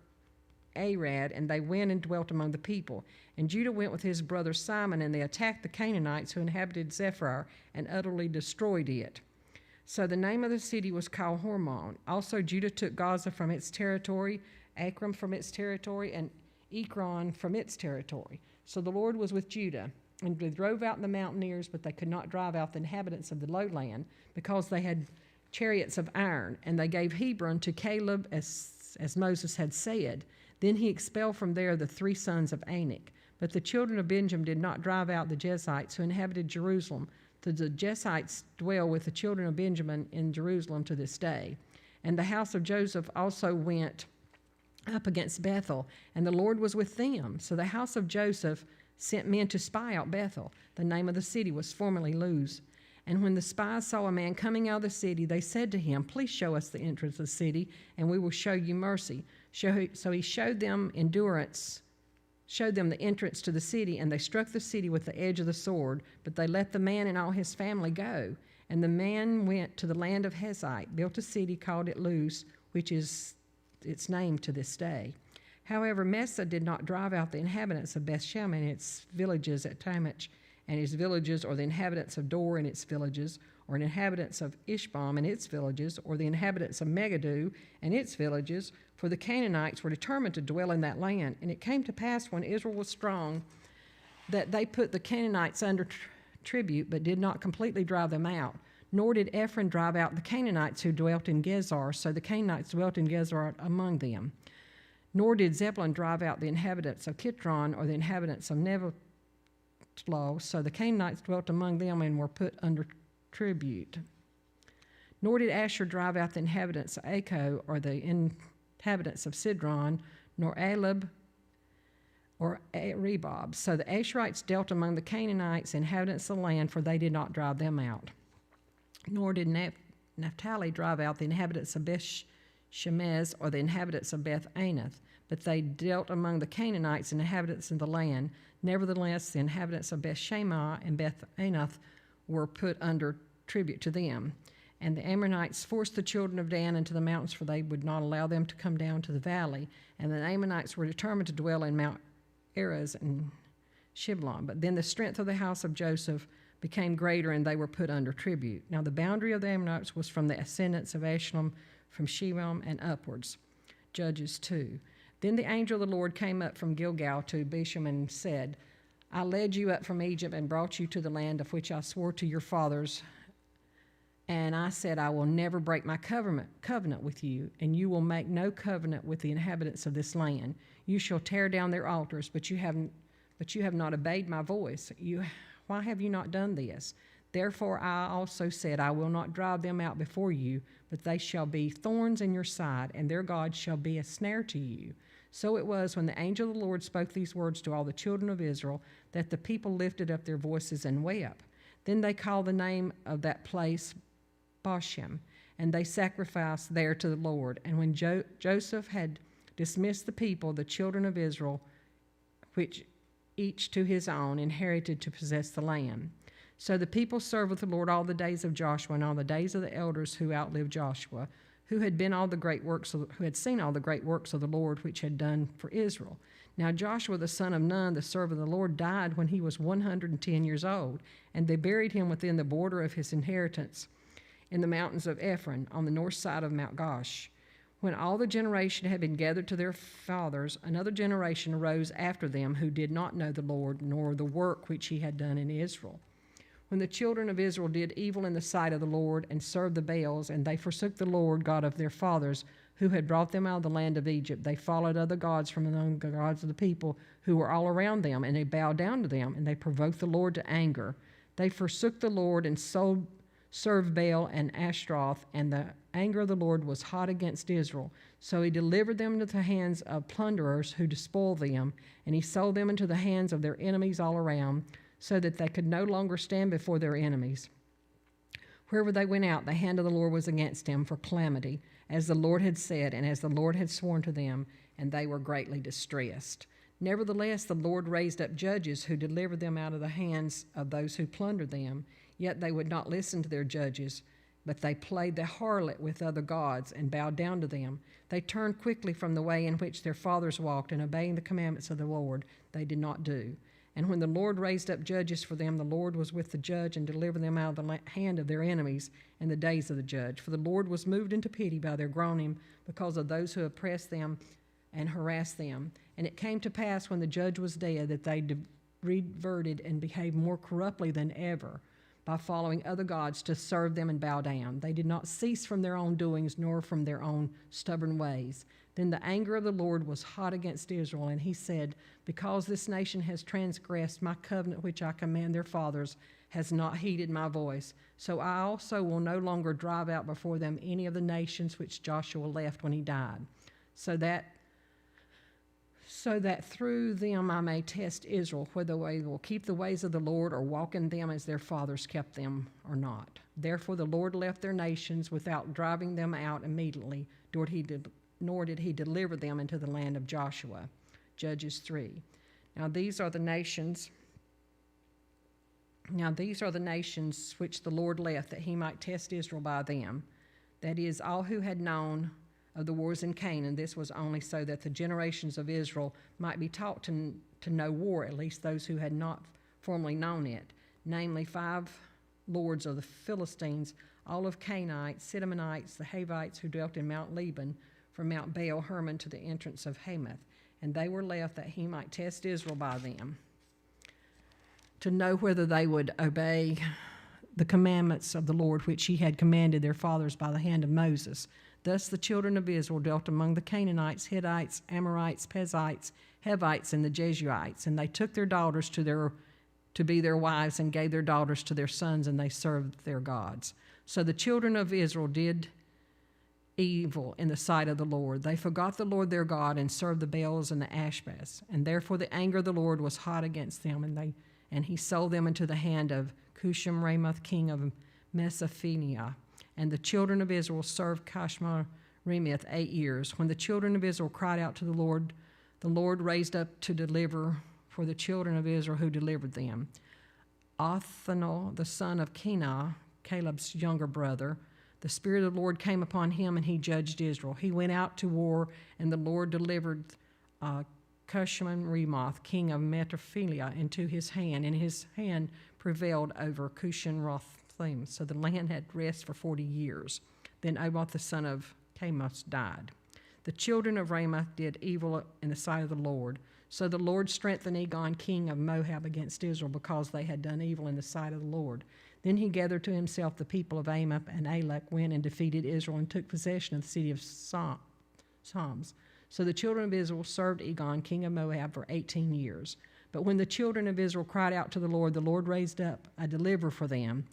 Arad, and they went and dwelt among the people. And Judah went with his brother Simon, and they attacked the Canaanites who inhabited Zephyr and utterly destroyed it. So the name of the city was called Hormon. Also Judah took Gaza from its territory, Akram from its territory, and Ekron from its territory. So the Lord was with Judah, and they drove out the mountaineers, but they could not drive out the inhabitants of the lowland, because they had chariots of iron. And they gave Hebron to Caleb, as Moses had said. Then he expelled from there the 3 sons of Anak. But the children of Benjamin did not drive out the Jezites who inhabited Jerusalem. For the Jezites dwell with the children of Benjamin in Jerusalem to this day. And the house of Joseph also went up against Bethel, and the Lord was with them. So the house of Joseph sent men to spy out Bethel. The name of the city was formerly Luz. And when the spies saw a man coming out of the city, they said to him, Please show us the entrance of the city, and we will show you mercy. So he showed them the entrance to the city, and they struck the city with the edge of the sword, but they let the man and all his family go. And the man went to the land of Hezite, built a city, called it Luz, which is its name to this day. However, Mesa did not drive out the inhabitants of Bethshem and its villages at Tamach and its villages, or the inhabitants of Dor and its villages, or the inhabitants of Ishbam and its villages, or the inhabitants of Megiddo and its villages, for the Canaanites were determined to dwell in that land. And it came to pass when Israel was strong that they put the Canaanites under tribute, but did not completely drive them out. Nor did Ephraim drive out the Canaanites who dwelt in Gezer, so the Canaanites dwelt in Gezer among them. Nor did Zebulun drive out the inhabitants of Kitron or the inhabitants of Nebatlot, so the Canaanites dwelt among them and were put under tribute. Nor did Asher drive out the inhabitants of Acco or the inhabitants of Sidron, nor Aleb or Rebob. So the Asherites dealt among the Canaanites, inhabitants of the land, for they did not drive them out. Nor did Naphtali drive out the inhabitants of Beth Shemesh or the inhabitants of Beth Anath, but they dealt among the Canaanites and inhabitants of the land. Nevertheless, the inhabitants of Beth Shemah and Beth Anath were put under tribute to them. And the Ammonites forced the children of Dan into the mountains, for they would not allow them to come down to the valley. And the Ammonites were determined to dwell in Mount Erez and Shiblon. But then the strength of the house of Joseph became greater, and they were put under tribute. Now the boundary of the Ammonites was from the ascendants of Ashkelon, from Shebam and upwards. Judges 2. Then the angel of the Lord came up from Gilgal to Bisham and said, I led you up from Egypt and brought you to the land of which I swore to your fathers. And I said, I will never break my covenant with you, and you will make no covenant with the inhabitants of this land. You shall tear down their altars, but you have not obeyed my voice. Why have you not done this? Therefore I also said, I will not drive them out before you, but they shall be thorns in your side, and their God shall be a snare to you. So it was, when the angel of the Lord spoke these words to all the children of Israel, that the people lifted up their voices and wept. Then they called the name of that place Boshem, and they sacrificed there to the Lord. And when Joseph had dismissed the people, the children of Israel, which each to his own, inherited to possess the land. So the people served with the Lord all the days of Joshua and all the days of the elders who outlived Joshua, who had seen all the great works of the Lord which had done for Israel. Now Joshua the son of Nun, the servant of the Lord, died when he was 110 years old, and they buried him within the border of his inheritance in the mountains of Ephraim on the north side of Mount Gosh. When all the generation had been gathered to their fathers, another generation arose after them who did not know the Lord, nor the work which he had done in Israel. When the children of Israel did evil in the sight of the Lord and served the Baals, and they forsook the Lord God of their fathers, who had brought them out of the land of Egypt, they followed other gods from among the gods of the people who were all around them, and they bowed down to them, and they provoked the Lord to anger. They forsook the Lord and served Baal and Ashtaroth, and the anger of the Lord was hot against Israel. So he delivered them into the hands of plunderers who despoiled them, and he sold them into the hands of their enemies all around, so that they could no longer stand before their enemies. Wherever they went out, the hand of the Lord was against them for calamity, as the Lord had said, and as the Lord had sworn to them, and they were greatly distressed. Nevertheless, the Lord raised up judges who delivered them out of the hands of those who plundered them. Yet they would not listen to their judges, but they played the harlot with other gods and bowed down to them. They turned quickly from the way in which their fathers walked, and obeying the commandments of the Lord, they did not do. And when the Lord raised up judges for them, the Lord was with the judge and delivered them out of the hand of their enemies in the days of the judge. For the Lord was moved into pity by their groaning because of those who oppressed them and harassed them. And it came to pass when the judge was dead that they reverted and behaved more corruptly than ever, by following other gods to serve them and bow down. They did not cease from their own doings, nor from their own stubborn ways. Then the anger of the Lord was hot against Israel, and he said, because this nation has transgressed my covenant which I command their fathers, has not heeded my voice, so I also will no longer drive out before them any of the nations which Joshua left when he died, so that through them I may test Israel, whether they will keep the ways of the Lord or walk in them as their fathers kept them or not. Therefore the Lord left their nations without driving them out immediately, nor did he deliver them into the land of Joshua. Judges 3. Now these are the nations which the Lord left, that he might test Israel by them, that is, all who had known of the wars in Canaan. This was only so that the generations of Israel might be taught to know war, at least those who had not formerly known it, namely 5 lords of the Philistines, all of Canaanites, Sidonites, the Havites who dwelt in Mount Liban, from Mount Baal Hermon to the entrance of Hamath. And they were left that he might test Israel by them, to know whether they would obey the commandments of the Lord which he had commanded their fathers by the hand of Moses. Thus the children of Israel dealt among the Canaanites, Hittites, Amorites, Perizzites, Hivites, and the Jebusites, and they took their daughters to be their wives, and gave their daughters to their sons, and they served their gods. So the children of Israel did evil in the sight of the Lord. They forgot the Lord their God and served the Baals and the Ashtoreths, and therefore the anger of the Lord was hot against them, and he sold them into the hand of Cusham-Ramoth, king of Mesopotamia. And the children of Israel served Cusham-Ramoth 8 years. When the children of Israel cried out to the Lord raised up to deliver for the children of Israel, who delivered them. Othniel, the son of Kenah, Caleb's younger brother, the Spirit of the Lord came upon him, and he judged Israel. He went out to war, and the Lord delivered Cusham-Ramoth, king of Mesopotamia, into his hand, and his hand prevailed over Cushan-Rothim. So the land had rest for 40 years. Then Oboth the son of Chamos died. The children of Ramoth did evil in the sight of the Lord. So the Lord strengthened Egon, king of Moab, against Israel, because they had done evil in the sight of the Lord. Then he gathered to himself the people of Amoth, and Alec went and defeated Israel and took possession of the city of Psalms. So the children of Israel served Egon, king of Moab, for 18 years. But when the children of Israel cried out to the Lord raised up a deliverer for them,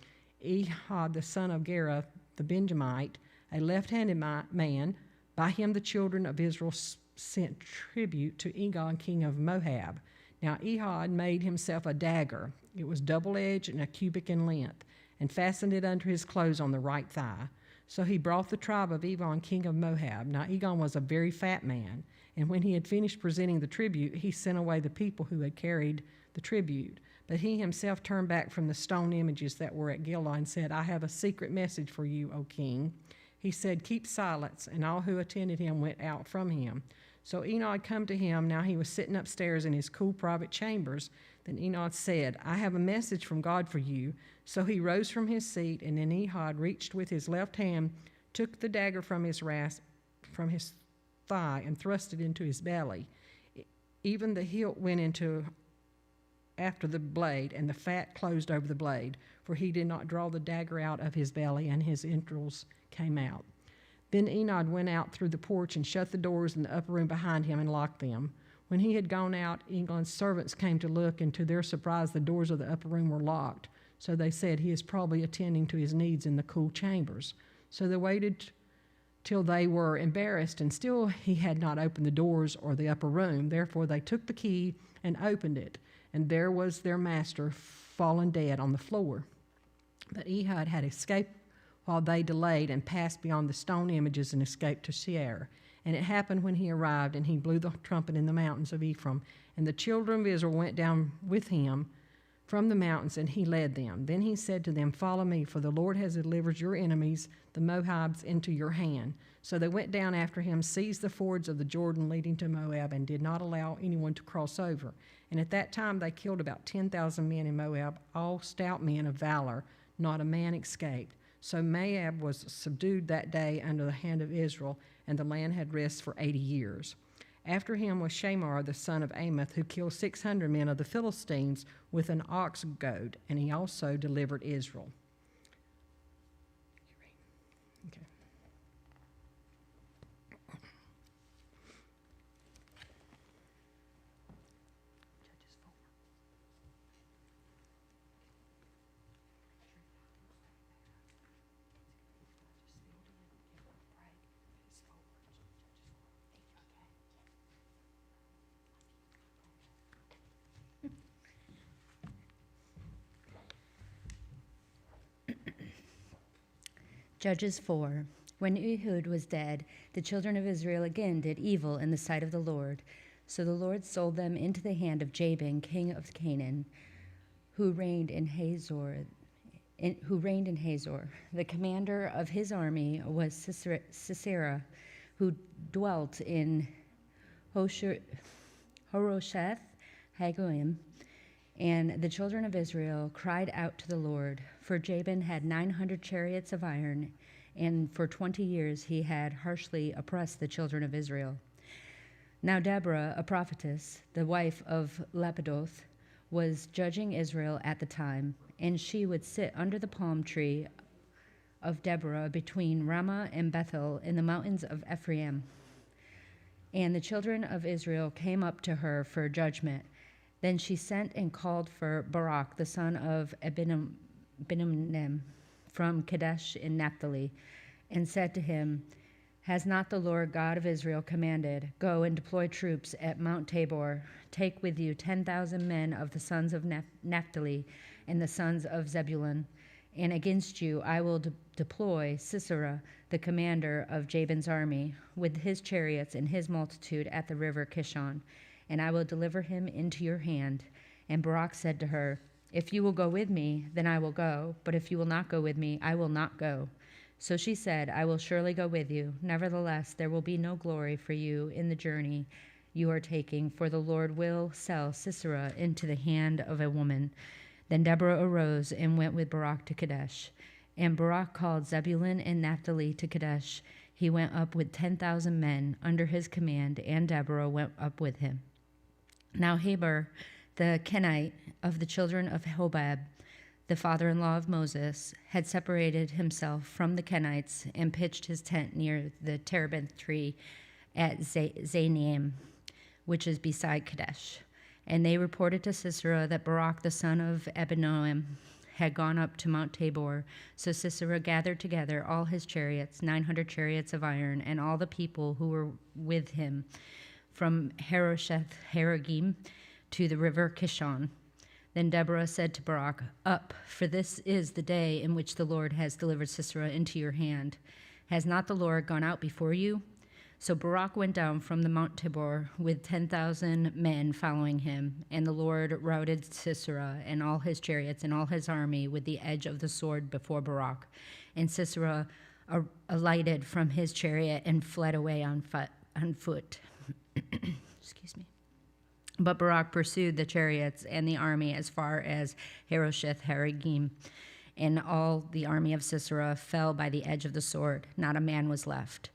Ehud, the son of Gera, the Benjamite, a left-handed man. By him the children of Israel sent tribute to Egon, king of Moab. Now Ehud made himself a dagger. It was double-edged and a cubit in length, and fastened it under his clothes on the right thigh. So he brought the tribe of Egon, king of Moab. Now Egon was a very fat man, and when he had finished presenting the tribute, he sent away the people who had carried the tribute. But he himself turned back from the stone images that were at Gilgal and said, I have a secret message for you, O king. He said, keep silence, and all who attended him went out from him. So Enoch come to him. Now he was sitting upstairs in his cool private chambers. Then Enoch said, I have a message from God for you. So he rose from his seat, and then Ehud reached with his left hand, took the dagger from his thigh, and thrust it into his belly. Even the hilt went into after the blade, and the fat closed over the blade, for he did not draw the dagger out of his belly, and his entrails came out. Then Enoch went out through the porch and shut the doors in the upper room behind him and locked them. When he had gone out, Egon's servants came to look, and to their surprise the doors of the upper room were locked. So they said, he is probably attending to his needs in the cool chambers. So they waited till they were embarrassed, and still he had not opened the doors or the upper room. Therefore they took the key and opened it, and there was their master fallen dead on the floor. But Ehud had escaped while they delayed, and passed beyond the stone images and escaped to Seir. And it happened when he arrived, and he blew the trumpet in the mountains of Ephraim, and the children of Israel went down with him from the mountains, and he led them. Then he said to them, follow me, for the Lord has delivered your enemies, the Moabs, into your hand. So they went down after him, seized the fords of the Jordan leading to Moab, and did not allow anyone to cross over. And at that time they killed about 10,000 men in Moab, all stout men of valor. Not a man escaped. So Moab was subdued that day under the hand of Israel, and the land had rest for 80 years. After him was Shamar, the son of Amoth, who killed 600 men of the Philistines with an ox goad, and he also delivered Israel. Okay. Judges 4. When Ehud was dead, the children of Israel again did evil in the sight of the Lord. So the Lord sold them into the hand of Jabin, king of Canaan, who reigned in Hazor. The commander of his army was Sisera, who dwelt in Horosheth Hagoyim. And the children of Israel cried out to the Lord, for Jabin had 900 chariots of iron, and for 20 years he had harshly oppressed the children of Israel. Now Deborah, a prophetess, the wife of Lapidoth, was judging Israel at the time, and she would sit under the palm tree of Deborah between Ramah and Bethel in the mountains of Ephraim. And the children of Israel came up to her for judgment. Then she sent and called for Barak, the son of Abinadab, from Kadesh in Naphtali, and said to him, has not the Lord God of Israel commanded, go and deploy troops at Mount Tabor, take with you 10,000 men of the sons of Naphtali and the sons of Zebulun, and against you I will deploy Sisera, the commander of Jabin's army, with his chariots and his multitude at the river Kishon, and I will deliver him into your hand. And Barak said to her, if you will go with me, then I will go, but if you will not go with me, I will not go. So she said, I will surely go with you. Nevertheless, there will be no glory for you in the journey you are taking, for the Lord will sell Sisera into the hand of a woman. Then Deborah arose and went with Barak to Kadesh. And Barak called Zebulun and Naphtali to Kadesh, He went up with 10,000 men under his command, and Deborah went up with him. Now Heber, the Kenite of the children of Hobab, the father-in-law of Moses, had separated himself from the Kenites and pitched his tent near the terebinth tree at Zainaim, which is beside Kadesh. And they reported to Sisera that Barak the son of Abinoam had gone up to Mount Tabor. So Sisera gathered together all his chariots, 900 chariots of iron, and all the people who were with him from Harosheth Haragim to the river Kishon. Then Deborah said to Barak, "Up, for this is the day in which the Lord has delivered Sisera into your hand. Has not the Lord gone out before you?" So Barak went down from the Mount Tabor with 10,000 men following him, and the Lord routed Sisera and all his chariots and all his army with the edge of the sword before Barak. And Sisera alighted from his chariot and fled away on foot. Excuse me. But Barak pursued the chariots and the army as far as Harosheth Haragim, and all the army of Sisera fell by the edge of the sword. Not a man was left.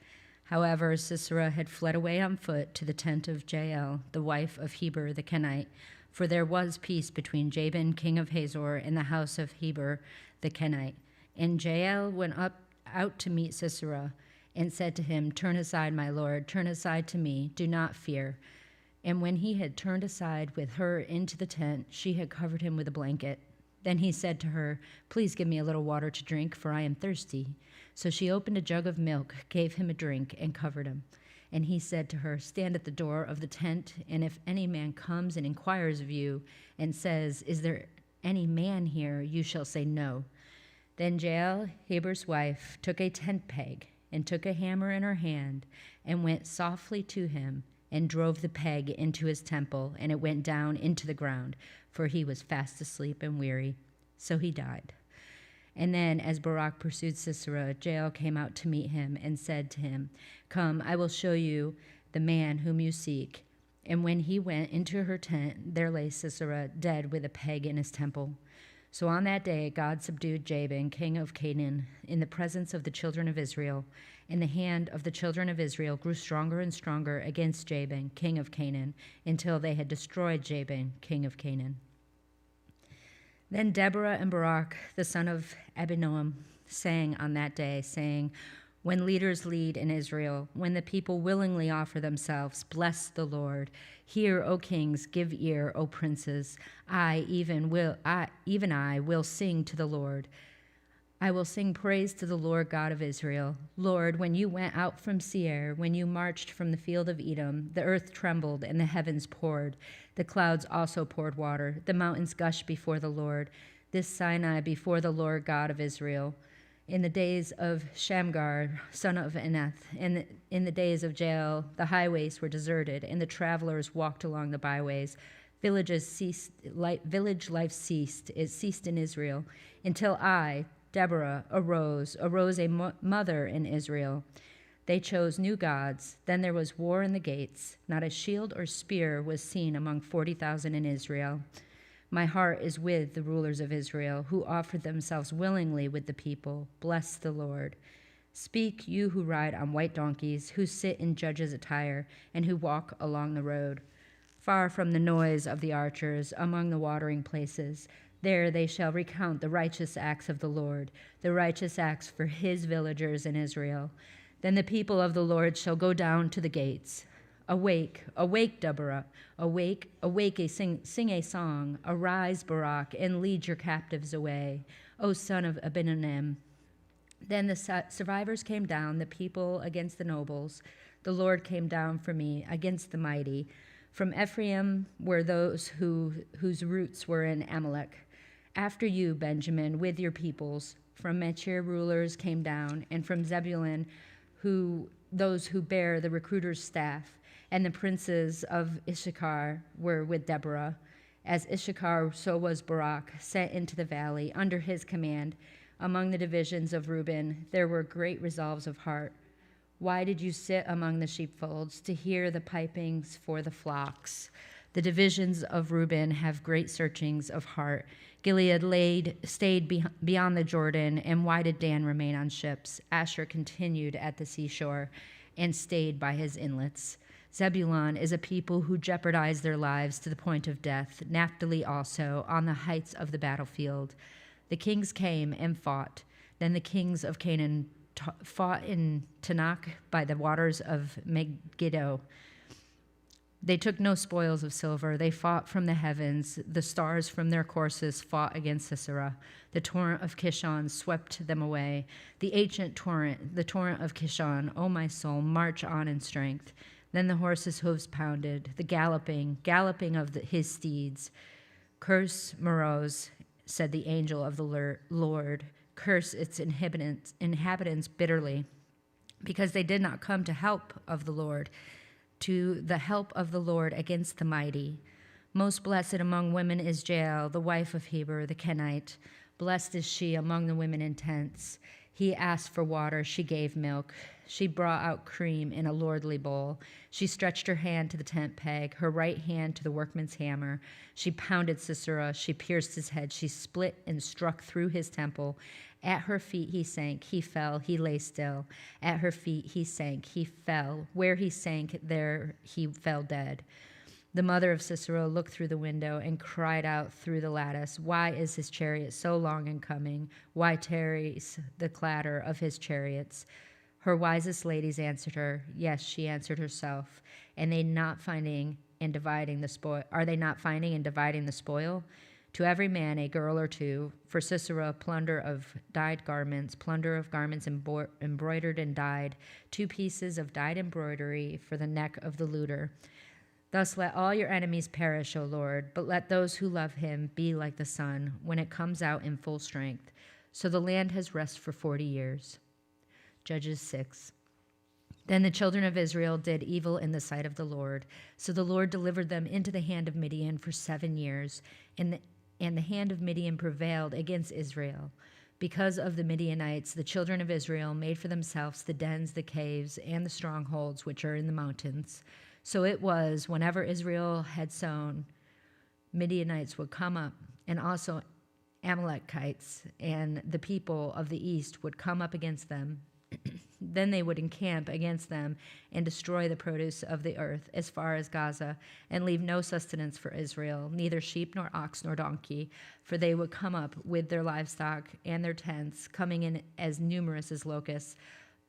However, Sisera had fled away on foot to the tent of Jael, the wife of Heber the Kenite, for there was peace between Jabin, king of Hazor, and the house of Heber the Kenite. And Jael went out to meet Sisera and said to him, "Turn aside, my lord, turn aside to me, do not fear." And when he had turned aside with her into the tent, she had covered him with a blanket. Then he said to her, "Please give me a little water to drink, for I am thirsty." So she opened a jug of milk, gave him a drink, and covered him. And he said to her, "Stand at the door of the tent, and if any man comes and inquires of you and says, 'Is there any man here?' you shall say no." Then Jael, Heber's wife, took a tent peg and took a hammer in her hand and went softly to him and drove the peg into his temple, and it went down into the ground, for he was fast asleep and weary. So he died. And then, as Barak pursued Sisera, Jael came out to meet him and said to him, "Come, I will show you the man whom you seek." And when he went into her tent, there lay Sisera dead with a peg in his temple. So on that day, God subdued Jabin, king of Canaan, in the presence of the children of Israel. And the hand of the children of Israel grew stronger and stronger against Jabin, king of Canaan, until they had destroyed Jabin, king of Canaan. Then Deborah and Barak, the son of Abinoam, sang on that day, saying, "When leaders lead in Israel, when the people willingly offer themselves, bless the Lord. Hear, O kings, give ear, O princes. Even I will sing to the Lord. I will sing praise to the Lord God of Israel. Lord, when you went out from Seir, when you marched from the field of Edom, the earth trembled and the heavens poured. The clouds also poured water. The mountains gushed before the Lord, this Sinai before the Lord God of Israel. In the days of Shamgar, son of Anath, and in the days of Jael, the highways were deserted, and the travelers walked along the byways. Village life ceased. It ceased in Israel, until I, Deborah, arose a mother in Israel. They chose new gods. Then there was war in the gates. Not a shield or spear was seen among 40,000 in Israel. My heart is with the rulers of Israel, who offered themselves willingly with the people. Bless the Lord. Speak, you who ride on white donkeys, who sit in judges' attire, and who walk along the road. Far from the noise of the archers, among the watering places, there they shall recount the righteous acts of the Lord, the righteous acts for his villagers in Israel. Then the people of the Lord shall go down to the gates. Awake, awake, Deborah. Awake, awake, sing a song. Arise, Barak, and lead your captives away, O son of Abinoam. Then the survivors came down, the people against the nobles. The Lord came down for me against the mighty. From Ephraim were those whose roots were in Amalek. After you, Benjamin, with your peoples. From Machir rulers came down, and from Zebulun those who bear the recruiter's staff. And the princes of Issachar were with Deborah. As Issachar, so was Barak, sent into the valley under his command. Among the divisions of Reuben, there were great resolves of heart. Why did you sit among the sheepfolds to hear the pipings for the flocks? The divisions of Reuben have great searchings of heart. Gilead stayed beyond the Jordan, and why did Dan remain on ships? Asher continued at the seashore and stayed by his inlets. Zebulun is a people who jeopardize their lives to the point of death. Naphtali also, on the heights of the battlefield. The kings came and fought. Then the kings of Canaan fought in Tanakh by the waters of Megiddo. They took no spoils of silver. They fought from the heavens. The stars from their courses fought against Sisera. The torrent of Kishon swept them away. The ancient torrent, the torrent of Kishon, O my soul, march on in strength. Then the horses' hooves pounded, the galloping of his steeds. Curse Meroz, said the angel of the Lord. Curse its inhabitants bitterly, because they did not come to help of the Lord, to the help of the Lord against the mighty. Most blessed among women is Jael, the wife of Heber the Kenite. Blessed is she among the women in tents. He asked for water, she gave milk. She brought out cream in a lordly bowl. She stretched her hand to the tent peg, her right hand to the workman's hammer. She pounded Sisera, she pierced his head, she split and struck through his temple. At her feet he sank, he fell, he lay still. At her feet he sank, he fell. Where he sank, there he fell dead. The mother of Sisera looked through the window and cried out through the lattice, why is his chariot so long in coming? Why tarries the clatter of his chariots? Her wisest ladies answered her, yes, she answered herself. And they not finding and dividing the spoil? Are they not finding and dividing the spoil? To every man a girl or two. For Sisera, plunder of dyed garments, plunder of garments embroidered and dyed, 2 pieces of dyed embroidery for the neck of the looter. Thus let all your enemies perish, O Lord, but let those who love him be like the sun when it comes out in full strength. So the land has rest for 40 years. Judges 6. Then the children of Israel did evil in the sight of the Lord. So the Lord delivered them into the hand of Midian for 7 years, and the hand of Midian prevailed against Israel. Because of the Midianites, the children of Israel made for themselves the dens, the caves, and the strongholds which are in the mountains. So it was, whenever Israel had sown, Midianites would come up, and also Amalekites and the people of the east would come up against them. Then they would encamp against them and destroy the produce of the earth as far as Gaza, and leave no sustenance for Israel, neither sheep nor ox nor donkey, for they would come up with their livestock and their tents, coming in as numerous as locusts.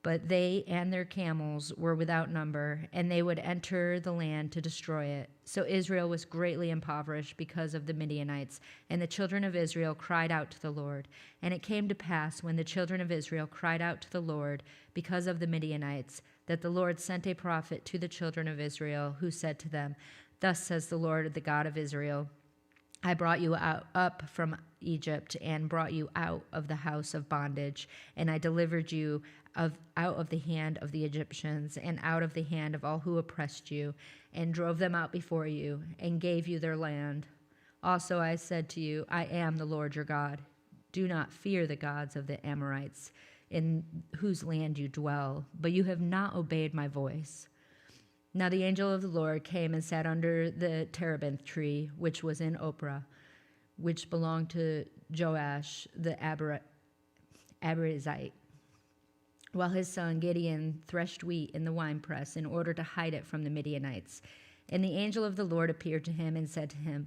But they and their camels were without number, and they would enter the land to destroy it. So Israel was greatly impoverished because of the Midianites, and the children of Israel cried out to the Lord. And it came to pass, when the children of Israel cried out to the Lord because of the Midianites, that the Lord sent a prophet to the children of Israel, who said to them, Thus says the Lord, the God of Israel, I brought you up from Egypt and brought you out of the house of bondage, and I delivered you out of the hand of the Egyptians and out of the hand of all who oppressed you, and drove them out before you, and gave you their land. Also I said to you, I am the Lord your God. Do not fear the gods of the Amorites, in whose land you dwell, but you have not obeyed my voice. Now the angel of the Lord came and sat under the terebinth tree, which was in Ophrah, which belonged to Joash the Abiezrite, while his son Gideon threshed wheat in the winepress in order to hide it from the Midianites. And the angel of the Lord appeared to him and said to him,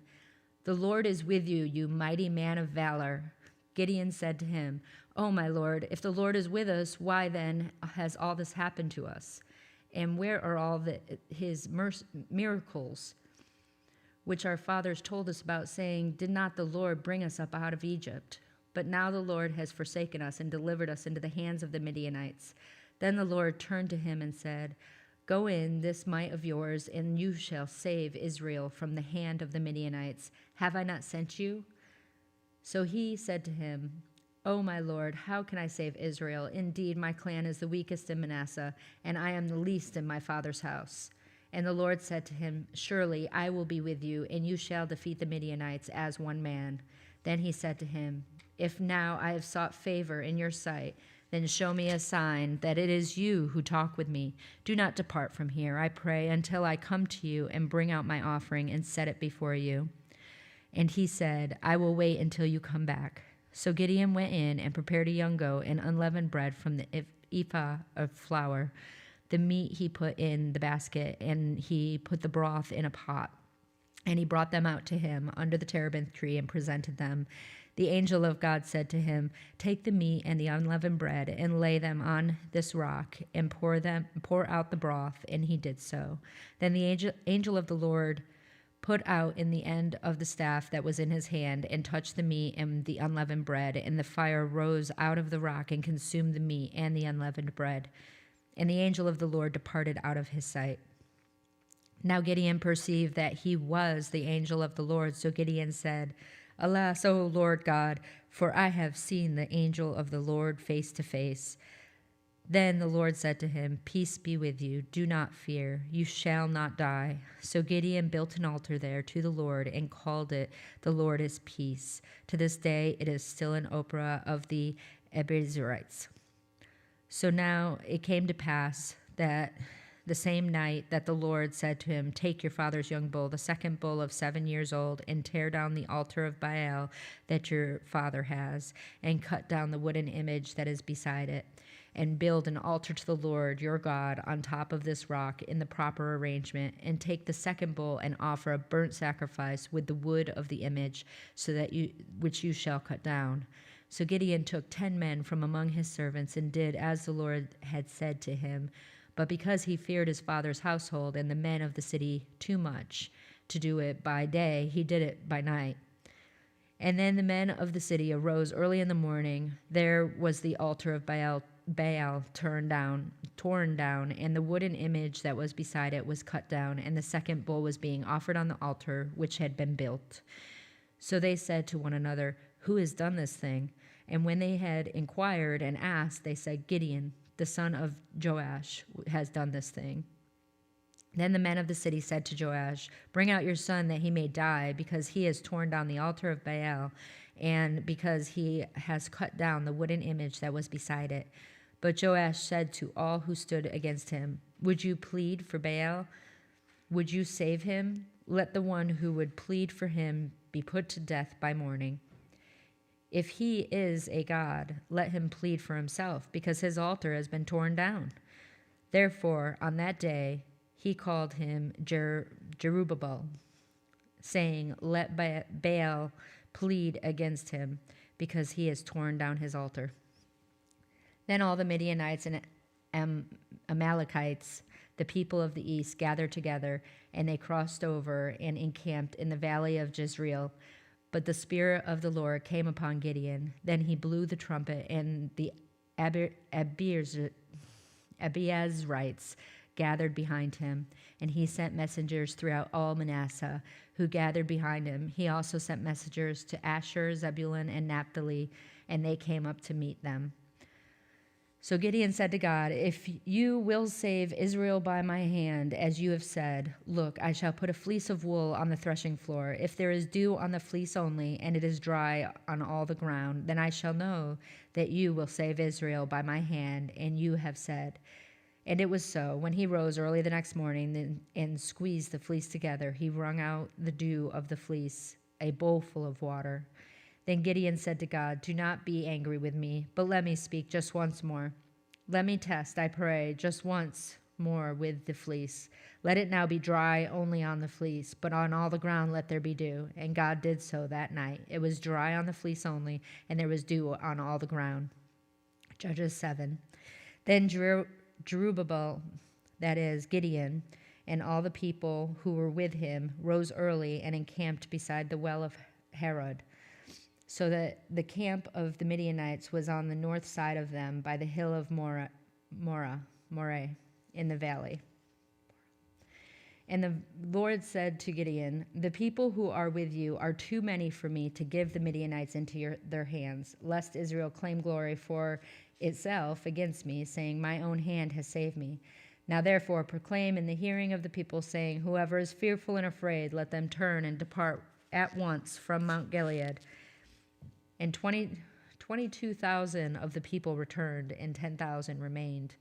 The Lord is with you, you mighty man of valor. Gideon said to him, O my Lord, if the Lord is with us, why then has all this happened to us? And where are all his miracles, which our fathers told us about, saying, Did not the Lord bring us up out of Egypt? But now the Lord has forsaken us and delivered us into the hands of the Midianites. Then the Lord turned to him and said, Go in, this might of yours, and you shall save Israel from the hand of the Midianites. Have I not sent you? So he said to him, O my Lord, how can I save Israel? Indeed, my clan is the weakest in Manasseh, and I am the least in my father's house. And the Lord said to him, Surely I will be with you, and you shall defeat the Midianites as one man. Then he said to him, If now I have sought favor in your sight, Then show me a sign that it is you who talk with me. Do not depart from here, I pray, until I come to you and bring out my offering and set it before you." And he said, "I will wait until you come back." So Gideon went in and prepared a young goat and unleavened bread from the ephah of flour. The meat he put in the basket, and he put the broth in a pot. And he brought them out to him under the terebinth tree and presented them. The angel of God said to him, "Take the meat and the unleavened bread and lay them on this rock and pour out the broth." And he did so. Then the angel of the Lord put out in the end of the staff that was in his hand and touched the meat and the unleavened bread, and the fire rose out of the rock and consumed the meat and the unleavened bread. And the angel of the Lord departed out of his sight. Now Gideon perceived that he was the angel of the Lord. So Gideon said, "Alas, O Lord God, for I have seen the angel of the Lord face to face." Then the Lord said to him, "Peace be with you. Do not fear. You shall not die." So Gideon built an altar there to the Lord and called it, "The Lord is Peace." To this day it is still an opera of the Abiezrites. So now it came to pass that the same night that the Lord said to him, "Take your father's young bull, the second bull of 7 years old, and tear down the altar of Baal that your father has, and cut down the wooden image that is beside it, and build an altar to the Lord your God on top of this rock in the proper arrangement, and take the second bull and offer a burnt sacrifice with the wood of the image, which you shall cut down." So Gideon took 10 men from among his servants and did as the Lord had said to him. But because he feared his father's household and the men of the city too much to do it by day, he did it by night. And then the men of the city arose early in the morning. There was the altar of Baal torn down, and the wooden image that was beside it was cut down, and the second bull was being offered on the altar which had been built. So they said to one another, "Who has done this thing?" And when they had inquired and asked, they said, "Gideon, the son of Joash, has done this thing." Then the men of the city said to Joash, "Bring out your son that he may die, because he has torn down the altar of Baal, and because he has cut down the wooden image that was beside it." But Joash said to all who stood against him, "Would you plead for Baal? Would you save him? Let the one who would plead for him be put to death by morning. If he is a god, let him plead for himself, because his altar has been torn down." Therefore, on that day, he called him Jerubbaal, saying, "Let Baal plead against him, because he has torn down his altar." Then all the Midianites and Amalekites, the people of the east, gathered together, and they crossed over and encamped in the valley of Jezreel. But the Spirit of the Lord came upon Gideon. Then he blew the trumpet, and the Abiezrites gathered behind him. And he sent messengers throughout all Manasseh, who gathered behind him. He also sent messengers to Asher, Zebulun, and Naphtali, and they came up to meet them. So Gideon said to God, "If you will save Israel by my hand, as you have said, look, I shall put a fleece of wool on the threshing floor. If there is dew on the fleece only, and it is dry on all the ground, then I shall know that you will save Israel by my hand, and you have said." And it was so. When he rose early the next morning and squeezed the fleece together, he wrung out the dew of the fleece, a bowl full of water. Then Gideon said to God, "Do not be angry with me, but let me speak just once more. Let me test, I pray, just once more with the fleece. Let it now be dry only on the fleece, but on all the ground let there be dew." And God did so that night. It was dry on the fleece only, and there was dew on all the ground. Judges 7. Then Jerubbaal, that is, Gideon, and all the people who were with him rose early and encamped beside the well of Harod, so that the camp of the Midianites was on the north side of them by the hill of Moreh in the valley. And the Lord said to Gideon, "The people who are with you are too many for me to give the Midianites into their hands, lest Israel claim glory for itself against me, saying, 'My own hand has saved me.' Now therefore proclaim in the hearing of the people, saying, 'Whoever is fearful and afraid, let them turn and depart at once from Mount Gilead.'" And 20 22,000 of the people returned, and 10,000 remained.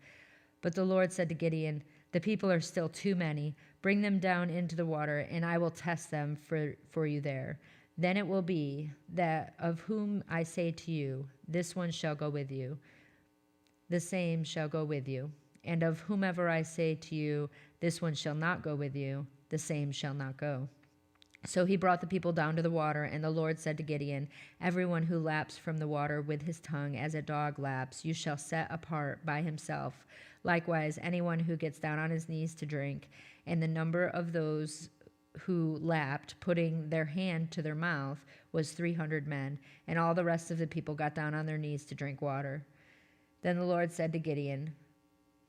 But the Lord said to Gideon, "The people are still too many. Bring them down into the water, and I will test them for you there. Then it will be that of whom I say to you, this one shall go with you, the same shall go with you. And of whomever I say to you, this one shall not go with you, the same shall not go." So he brought the people down to the water, and the Lord said to Gideon, "Everyone who laps from the water with his tongue as a dog laps, you shall set apart by himself. Likewise, anyone who gets down on his knees to drink." And the number of those who lapped, putting their hand to their mouth, was 300 men, and all the rest of the people got down on their knees to drink water. Then the Lord said to Gideon,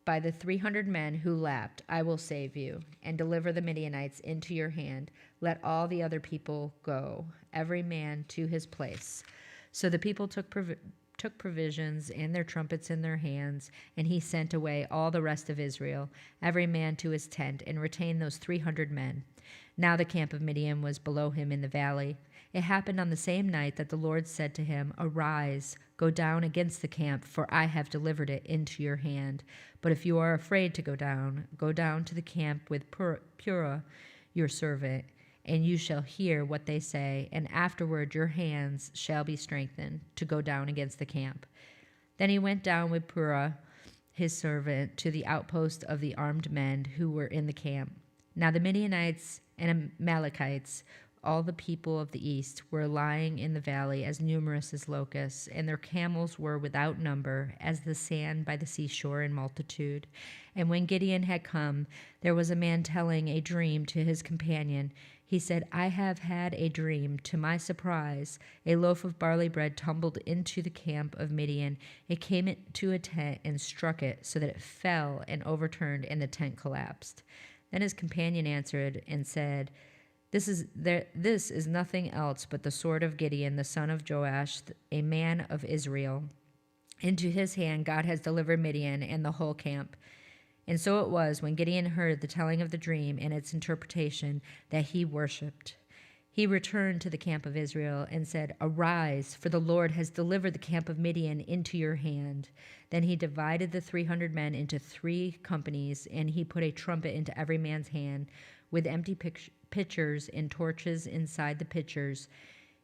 "By the 300 men who lapped, I will save you, and deliver the Midianites into your hand. Let all the other people go, every man to his place." So the people took provisions and their trumpets in their hands, and he sent away all the rest of Israel, every man to his tent, and retained those 300 men. Now the camp of Midian was below him in the valley. It happened on the same night that the Lord said to him, "Arise, go down against the camp, for I have delivered it into your hand. But if you are afraid to go down to the camp with Purah, your servant, and you shall hear what they say, and afterward your hands shall be strengthened to go down against the camp." Then he went down with Purah, his servant, to the outpost of the armed men who were in the camp. Now the Midianites and Amalekites, all the people of the east, were lying in the valley as numerous as locusts, and their camels were without number, as the sand by the seashore in multitude. And when Gideon had come, there was a man telling a dream to his companion. He said, "I have had a dream. To my surprise, a loaf of barley bread tumbled into the camp of Midian. It came to a tent and struck it, so that it fell and overturned, and the tent collapsed." Then his companion answered and said, This is nothing else but the sword of Gideon, the son of Joash, a man of Israel. Into his hand God has delivered Midian and the whole camp." And so it was, when Gideon heard the telling of the dream and its interpretation, that he worshipped. He returned to the camp of Israel and said, "Arise, for the Lord has delivered the camp of Midian into your hand." Then he divided the 300 men into 3 companies, and he put a trumpet into every man's hand, with empty pitchers and torches inside the pitchers.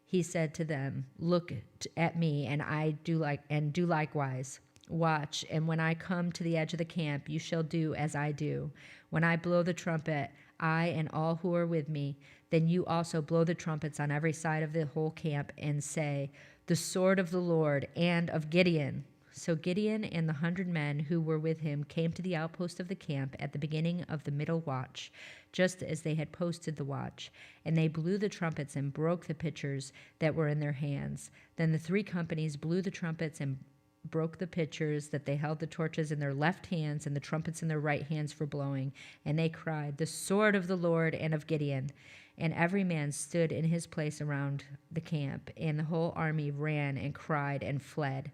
He said to them, "Look at me, and do likewise. Watch, and when I come to the edge of the camp, you shall do as I do. When I blow the trumpet, I and all who are with me, then you also blow the trumpets on every side of the whole camp, and say, 'The sword of the Lord and of Gideon.'" So Gideon and the 100 men who were with him came to the outpost of the camp at the beginning of the middle watch, just as they had posted the watch. And they blew the trumpets and broke the pitchers that were in their hands. Then the 3 companies blew the trumpets and broke the pitchers, that they held the torches in their left hands and the trumpets in their right hands for blowing. And they cried, "The sword of the Lord and of Gideon." And every man stood in his place around the camp, and the whole army ran and cried and fled.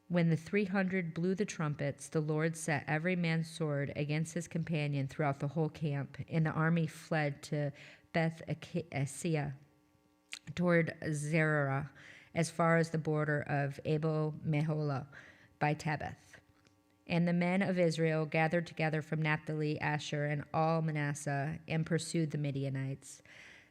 When the 300 blew the trumpets, the Lord set every man's sword against his companion throughout the whole camp, and the army fled to Beth Asiah, toward Zerah, as far as the border of Abel Meholah by Tabbath. And the men of Israel gathered together from Naphtali, Asher, and all Manasseh, and pursued the Midianites.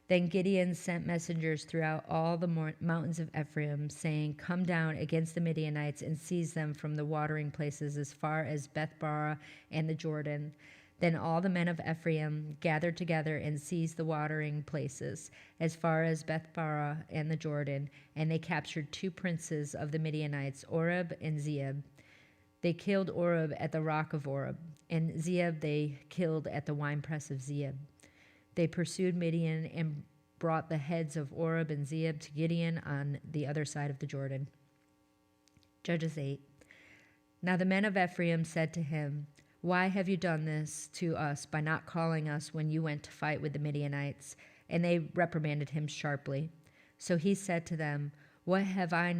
Then Gideon sent messengers throughout all the mountains of Ephraim, saying, "Come down against the Midianites and seize them from the watering places as far as Bethbara and the Jordan." Then all the men of Ephraim gathered together and seized the watering places as far as Bethbara and the Jordan, and they captured 2 princes of the Midianites, Oreb and Zeeb. They killed Oreb at the rock of Oreb, and Zeeb they killed at the winepress of Zeeb. They pursued Midian and brought the heads of Oreb and Zeeb to Gideon on the other side of the Jordan. Judges 8. Now the men of Ephraim said to him, "Why have you done this to us by not calling us when you went to fight with the Midianites?" And they reprimanded him sharply. So he said to them, "What have I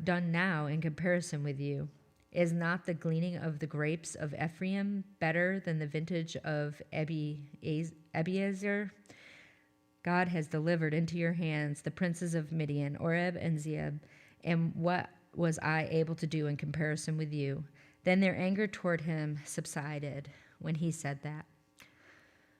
done now in comparison with you? Is not the gleaning of the grapes of Ephraim better than the vintage of Abiezer? God has delivered into your hands the princes of Midian, Oreb and Zeeb, And what was I able to do in comparison with you? Then their anger toward him subsided when he said that.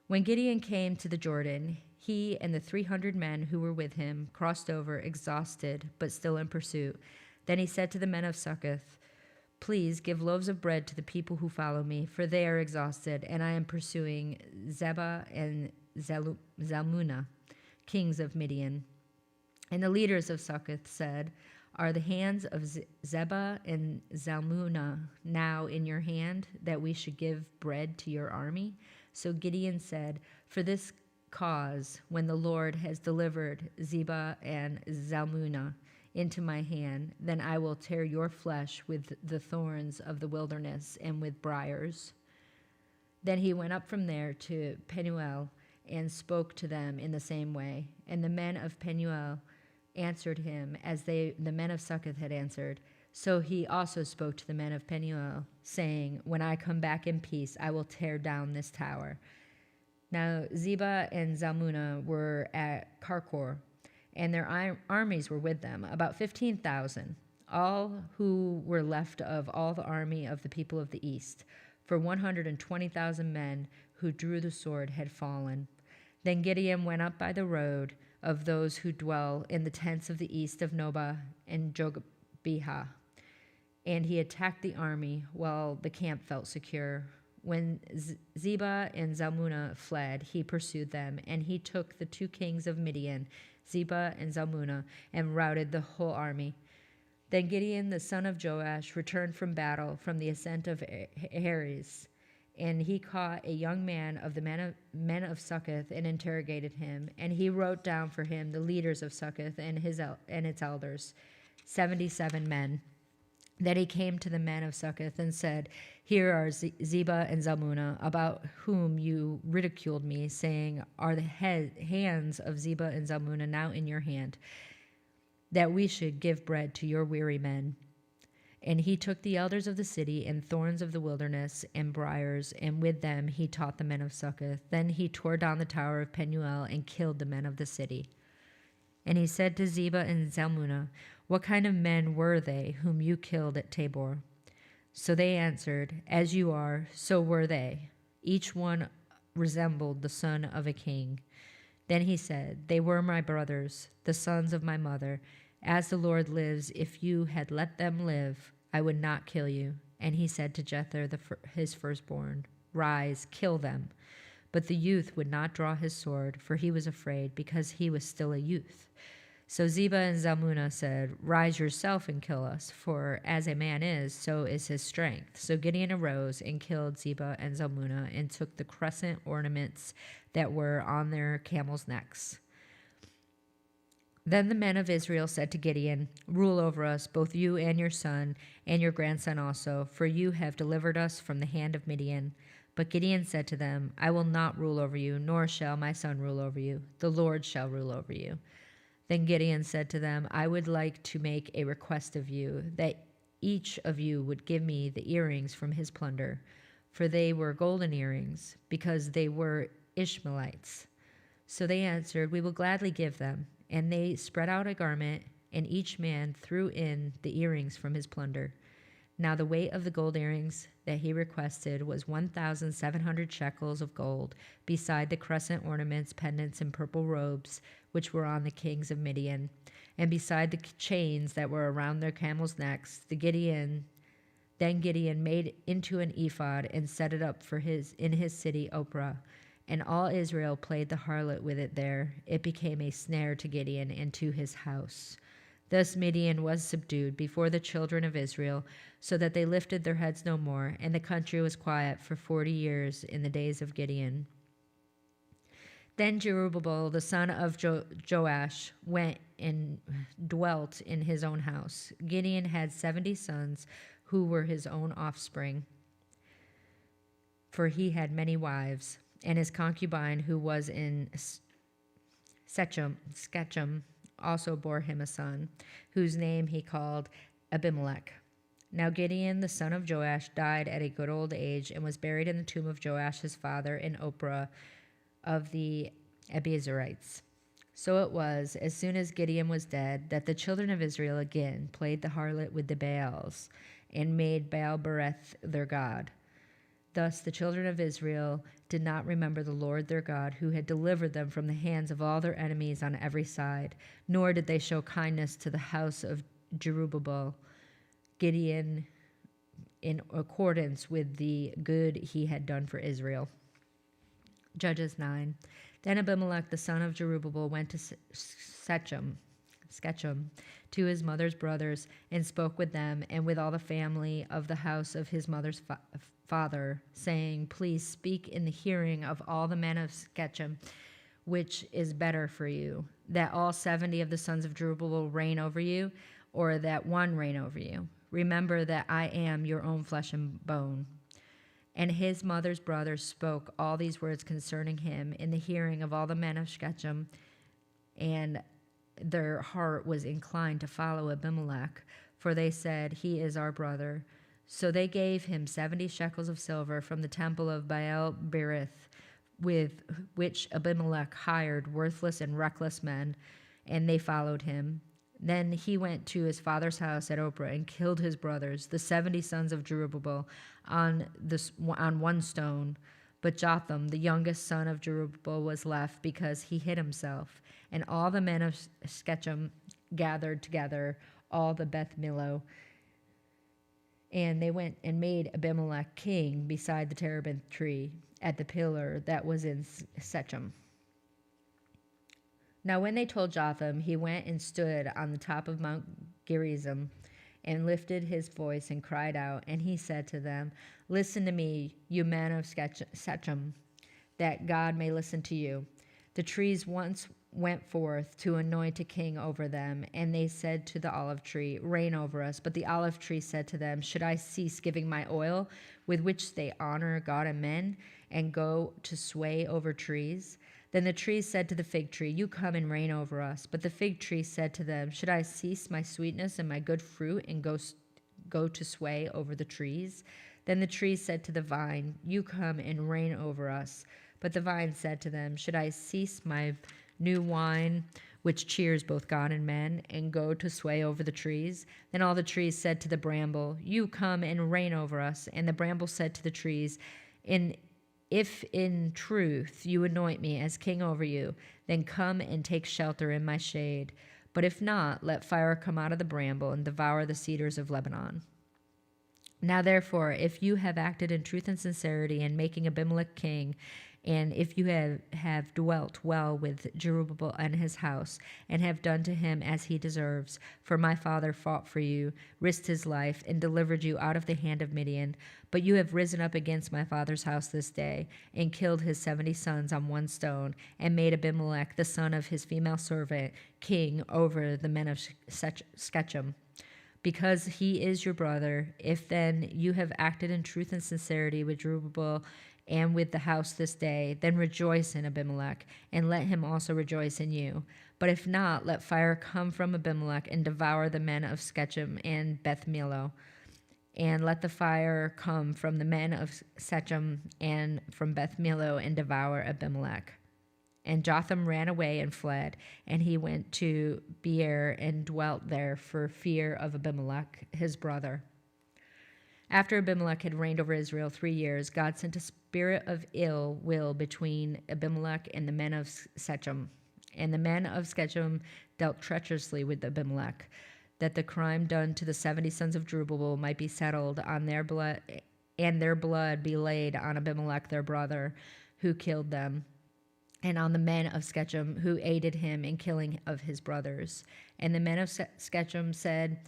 When Gideon came to the Jordan, he and the 300 men who were with him crossed over, exhausted, but still in pursuit. Then he said to the men of Succoth, "Please give loaves of bread to the people who follow me, for they are exhausted, and I am pursuing Zebah and Zalmunna, kings of Midian." And the leaders of Succoth said, "Are the hands of Zebah and Zalmunna now in your hand, that we should give bread to your army?" So Gideon said, "For this cause, when the Lord has delivered Zebah and Zalmunna into my hand, then I will tear your flesh with the thorns of the wilderness and with briars." Then he went up from there to Penuel and spoke to them in the same way. And the men of Penuel answered him as the men of Succoth had answered. So he also spoke to the men of Penuel, saying, "When I come back in peace, I will tear down this tower." Now Zebah and Zalmunna were at Karkor, and their armies were with them, about 15,000, all who were left of all the army of the people of the east. For 120,000 men who drew the sword had fallen. Then Gideon went up by the road of those who dwell in the tents of the east of Nobah and Jogbehah, and he attacked the army while the camp felt secure. When Zebah and Zalmunna fled, he pursued them, and he took the 2 kings of Midian, Zebah and Zalmunna, and routed the whole army. Then Gideon, the son of Joash, returned from battle from the ascent of Heres, and he caught a young man of the men of Succoth and interrogated him. And he wrote down for him the leaders of Succoth and its elders, 77 men. Then he came to the men of Succoth and said, "Here are Zebah and Zalmunna, about whom you ridiculed me, saying, 'Are the hands of Zebah and Zalmunna now in your hand, that we should give bread to your weary men?' And he took the elders of the city and thorns of the wilderness and briars, and with them he taught the men of Succoth. Then he tore down the tower of Penuel and killed the men of the city. And he said to Zebah and Zalmunna, 'What kind of men were they whom you killed at Tabor?' So they answered, 'As you are, so were they. Each one resembled the son of a king.' Then he said, 'They were my brothers, the sons of my mother. As the Lord lives, if you had let them live, I would not kill you.' And he said to Jether, his firstborn, 'Rise, kill them.' But the youth would not draw his sword, for he was afraid, because he was still a youth. So Zebah and Zalmunna said, 'Rise yourself and kill us, for as a man is, so is his strength.' So Gideon arose and killed Zebah and Zalmunna and took the crescent ornaments that were on their camels' necks. Then the men of Israel said to Gideon, 'Rule over us, both you and your son, and your grandson also, for you have delivered us from the hand of Midian.' But Gideon said to them, 'I will not rule over you, nor shall my son rule over you. The Lord shall rule over you.' Then Gideon said to them, 'I would like to make a request of you, that each of you would give me the earrings from his plunder.' For they were golden earrings, because they were Ishmaelites. So they answered, 'We will gladly give them.' And they spread out a garment, and each man threw in the earrings from his plunder. Now the weight of the gold earrings that he requested was 1,700 shekels of gold, beside the crescent ornaments, pendants, and purple robes which were on the kings of Midian, and beside the chains that were around their camels' necks. Then Gideon made into an ephod and set it up in his city Ophrah. And all Israel played the harlot with it there. It became a snare to Gideon and to his house. Thus Midian was subdued before the children of Israel, so that they lifted their heads no more, and the country was quiet for 40 years in the days of Gideon. Then Jerubbaal, the son of Joash, went and dwelt in his own house. Gideon had 70 sons who were his own offspring, for he had many wives. And his concubine, who was in Shechem, also bore him a son, whose name he called Abimelech. Now Gideon, the son of Joash, died at a good old age, and was buried in the tomb of Joash his father in Ophrah of the Abiezrites. So it was, as soon as Gideon was dead, that the children of Israel again played the harlot with the Baals, and made Baal-berith their god. Thus the children of Israel did not remember the Lord their God, who had delivered them from the hands of all their enemies on every side, nor did they show kindness to the house of Jerubbaal, Gideon, in accordance with the good he had done for Israel. Judges 9. Then Abimelech the son of Jerubbaal went to Shechem to his mother's brothers, and spoke with them and with all the family of the house of his mother's father, saying, Please speak in the hearing of all the men of Shechem, which is better for you, that all 70 of the sons of Jerubbaal reign over you, or that one reign over you. Remember that I am your own flesh and bone. And his mother's brothers spoke all these words concerning him in the hearing of all the men of Shechem, and their heart was inclined to follow Abimelech, for they said, He is our brother. So they gave him 70 shekels of silver from the temple of Baal-berith, with which Abimelech hired worthless and reckless men, and they followed him. Then he went to his father's house at Ophrah and killed his brothers, the 70 sons of Jerubbaal, on one stone. But Jotham, the youngest son of Jerubbaal, was left because he hid himself. And all the men of Shechem gathered together, all the Beth Millo, and they went and made Abimelech king beside the terebinth tree at the pillar that was in Shechem. Now when they told Jotham, he went and stood on the top of Mount Gerizim and lifted his voice and cried out. And he said to them, Listen to me, you men of Shechem, that God may listen to you. The trees once went forth to anoint a king over them, and they said to the olive tree, Reign over us. But the olive tree said to them, Should I cease giving my oil, with which they honor God and men, and go to sway over trees? Then the trees said to the fig tree, You come and reign over us. But the fig tree said to them, Should I cease my sweetness and my good fruit, and go to sway over the trees? Then the trees said to the vine, You come and reign over us. But the vine said to them, Should I cease my new wine, which cheers both God and men, and go to sway over the trees? Then all the trees said to the bramble, You come and reign over us. And the bramble said to the trees, If in truth you anoint me as king over you, then come and take shelter in my shade. But if not, let fire come out of the bramble and devour the cedars of Lebanon. Now therefore, if you have acted in truth and sincerity in making Abimelech king, and if you have dwelt well with Jerubbaal and his house, and have done to him as he deserves, for my father fought for you, risked his life, and delivered you out of the hand of Midian, but you have risen up against my father's house this day, and killed his 70 sons on one stone, and made Abimelech, the son of his female servant, king over the men of Shechem, because he is your brother. If then you have acted in truth and sincerity with Jerubbaal and with the house this day, then rejoice in Abimelech, and let him also rejoice in you. But if not, let fire come from Abimelech and devour the men of Shechem and Beth Millo. And let the fire come from the men of Shechem and from Beth Millo and devour Abimelech. And Jotham ran away and fled, and he went to Beer and dwelt there for fear of Abimelech, his brother. After Abimelech had reigned over Israel 3 years, God sent a spirit of ill will between Abimelech and the men of Shechem. And the men of Shechem dealt treacherously with Abimelech, that the crime done to the 70 sons of Jerubbaal might be settled on their blood, and their blood be laid on Abimelech their brother, who killed them, and on the men of Shechem who aided him in killing of his brothers. And the men of Shechem set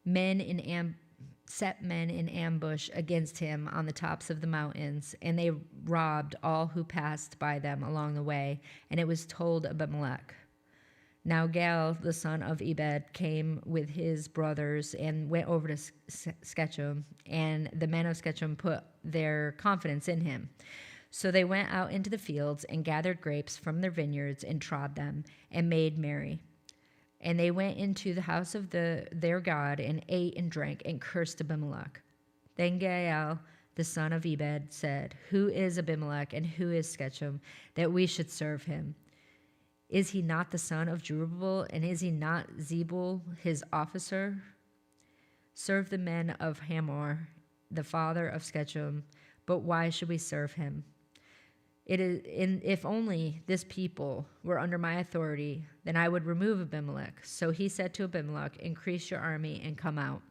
men in ambush against him on the tops of the mountains, and they robbed all who passed by them along the way. And it was told Abimelech. Now Gal, the son of Ebed, came with his brothers and went over to Shechem, and the men of Shechem put their confidence in him. So they went out into the fields and gathered grapes from their vineyards and trod them and made merry. And they went into the house of their God and ate and drank and cursed Abimelech. Then Gaal, the son of Ebed, said, Who is Abimelech and who is Shechem, that we should serve him? Is he not the son of Jerubbaal, and is he not Zebul his officer? Serve the men of Hamor, the father of Shechem, but why should we serve him? If only this people were under my authority, then I would remove Abimelech. So he said to Abimelech, increase your army and come out.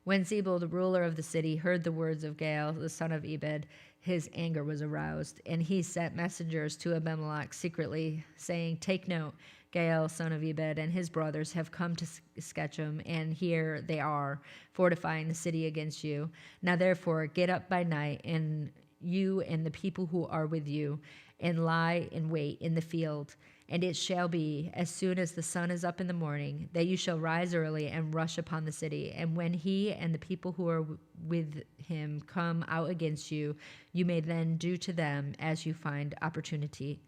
When Zebul, the ruler of the city, heard the words of Gaal, the son of Ebed, his anger was aroused, and he sent messengers to Abimelech secretly, saying, take note, Gaal, son of Ebed, and his brothers have come to Shechem, and here they are, fortifying the city against you. Now therefore, get up by night, and you and the people who are with you, and lie in wait in the field. And it shall be, as soon as the sun is up in the morning, that you shall rise early and rush upon the city. And when he and the people who are with him come out against you, you may then do to them as you find opportunity.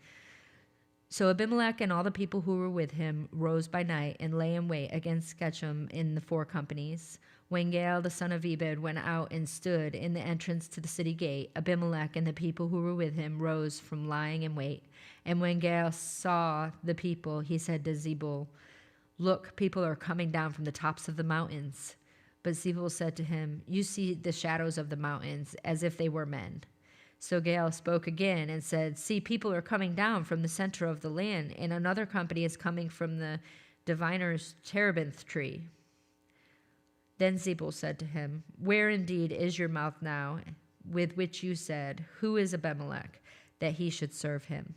So Abimelech and all the people who were with him rose by night and lay in wait against Shechem in the 4 companies. When Gaal the son of Ebed went out and stood in the entrance to the city gate, Abimelech and the people who were with him rose from lying in wait. And when Gaal saw the people, he said to Zebul, look, people are coming down from the tops of the mountains. But Zebul said to him, you see the shadows of the mountains as if they were men. So Gaal spoke again and said, see, people are coming down from the center of the land, and another company is coming from the diviner's terebinth tree. Then Zebul said to him, where indeed is your mouth now, with which you said, who is Abimelech, that he should serve him?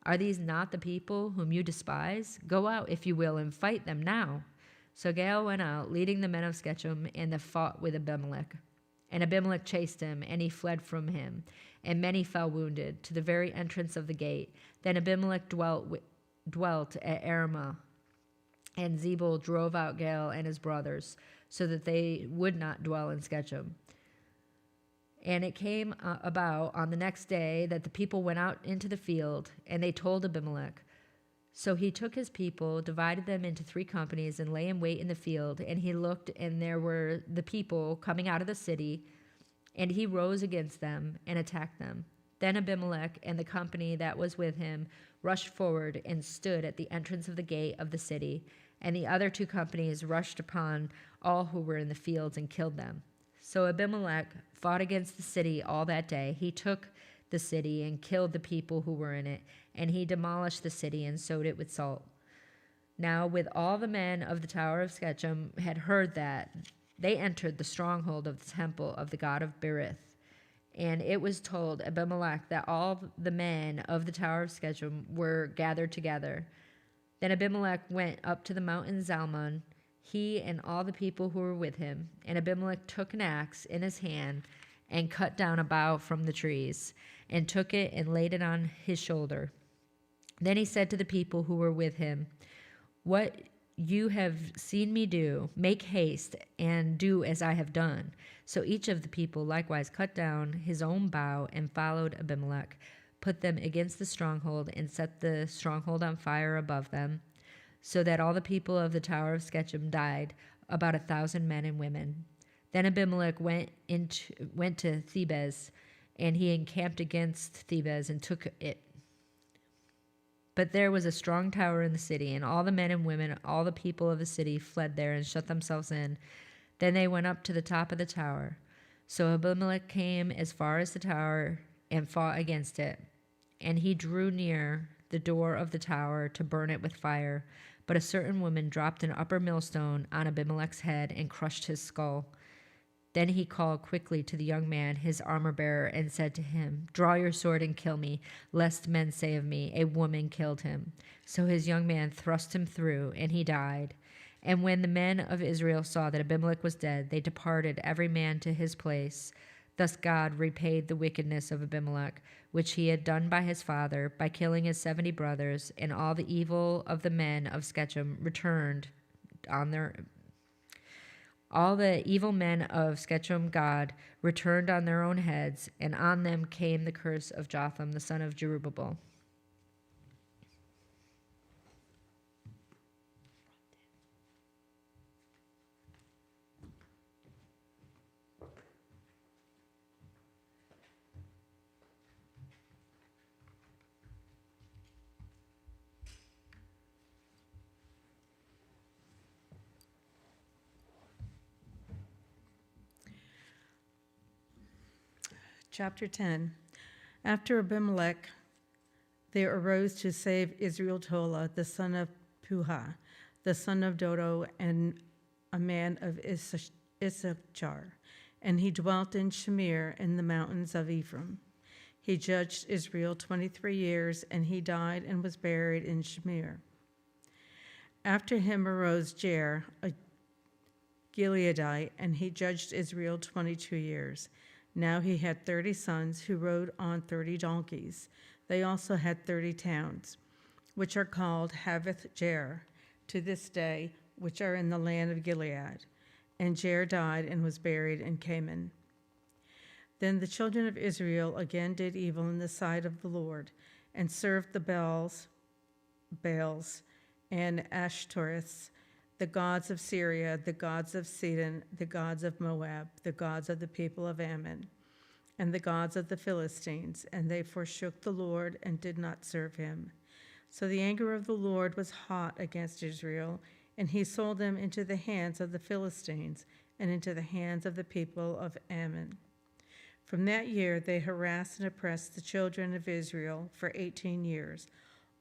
Are these not the people whom you despise? Go out, if you will, and fight them now. So Gaal went out, leading the men of Shechem, and they fought with Abimelech. And Abimelech chased him, and he fled from him, and many fell wounded, to the very entrance of the gate. Then Abimelech dwelt at Arumah, and Zebul drove out Gaal and his brothers, so that they would not dwell in Shechem. And it came about on the next day that the people went out into the field, and they told Abimelech. So he took his people, divided them into 3 companies, and lay in wait in the field. And he looked, and there were the people coming out of the city, and he rose against them and attacked them. Then Abimelech and the company that was with him rushed forward and stood at the entrance of the gate of the city. And the other 2 companies rushed upon all who were in the fields and killed them. So Abimelech fought against the city all that day. He took the city and killed the people who were in it, and he demolished the city and sowed it with salt. Now, with all the men of the tower of Shechem had heard that, they entered the stronghold of the temple of the god of Berith. And it was told Abimelech that all the men of the tower of Shechem were gathered together. Then Abimelech went up to the mountain Zalmon, he and all the people who were with him. And Abimelech took an axe in his hand and cut down a bough from the trees, and took it and laid it on his shoulder. Then he said to the people who were with him, what you have seen me do, make haste and do as I have done. So each of the people likewise cut down his own bough and followed Abimelech, put them against the stronghold, and set the stronghold on fire above them, so that all the people of the tower of Shechem died, about 1,000 men and women. Then Abimelech went to Thebez, and he encamped against Thebez and took it. But there was a strong tower in the city, and all the men and women, all the people of the city fled there and shut themselves in. Then they went up to the top of the tower. So Abimelech came as far as the tower and fought against it. And he drew near the door of the tower to burn it with fire. But a certain woman dropped an upper millstone on Abimelech's head and crushed his skull. Then he called quickly to the young man, his armor-bearer, and said to him, draw your sword and kill me, lest men say of me, a woman killed him. So his young man thrust him through, and he died. And when the men of Israel saw that Abimelech was dead, they departed every man to his place. Thus God repaid the wickedness of Abimelech, which he had done by his father, by killing his 70 brothers, and all the evil of the men of Shechem returned on their... All the evil men of Shechem God returned on their own heads, and on them came the curse of Jotham, the son of Jerubbaal. Chapter 10. After Abimelech, there arose to save Israel Tola, the son of Puah, the son of Dodo, and a man of Issachar. And he dwelt in Shamir in the mountains of Ephraim. He judged Israel 23 years, and he died and was buried in Shamir. After him arose Jair, a Gileadite, and he judged Israel 22 years. Now he had 30 sons who rode on 30 donkeys. They also had 30 towns, which are called Havoth Jair to this day, which are in the land of Gilead. And Jair died and was buried in Canaan. Then the children of Israel again did evil in the sight of the Lord, and served the Baals, and Ashtoreths, the gods of Syria, the gods of Sidon, the gods of Moab, the gods of the people of Ammon, and the gods of the Philistines, and they forsook the Lord and did not serve him. So the anger of the Lord was hot against Israel, and he sold them into the hands of the Philistines and into the hands of the people of Ammon. From that year they harassed and oppressed the children of Israel for 18 years.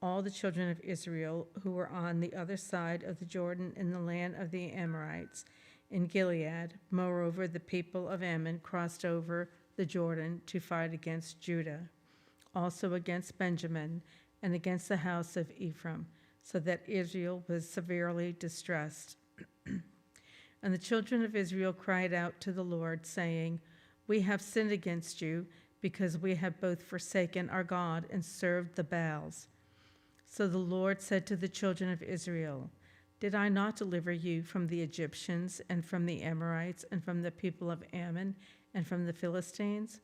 All the children of Israel who were on the other side of the Jordan in the land of the Amorites in Gilead. Moreover, the people of Ammon crossed over the Jordan to fight against Judah, also against Benjamin, and against the house of Ephraim, so that Israel was severely distressed. And the children of Israel cried out to the Lord, saying, "We have sinned against you, because we have both forsaken our God and served the Baals." So the Lord said to the children of Israel, "Did I not deliver you from the Egyptians and from the Amorites and from the people of Ammon and from the Philistines?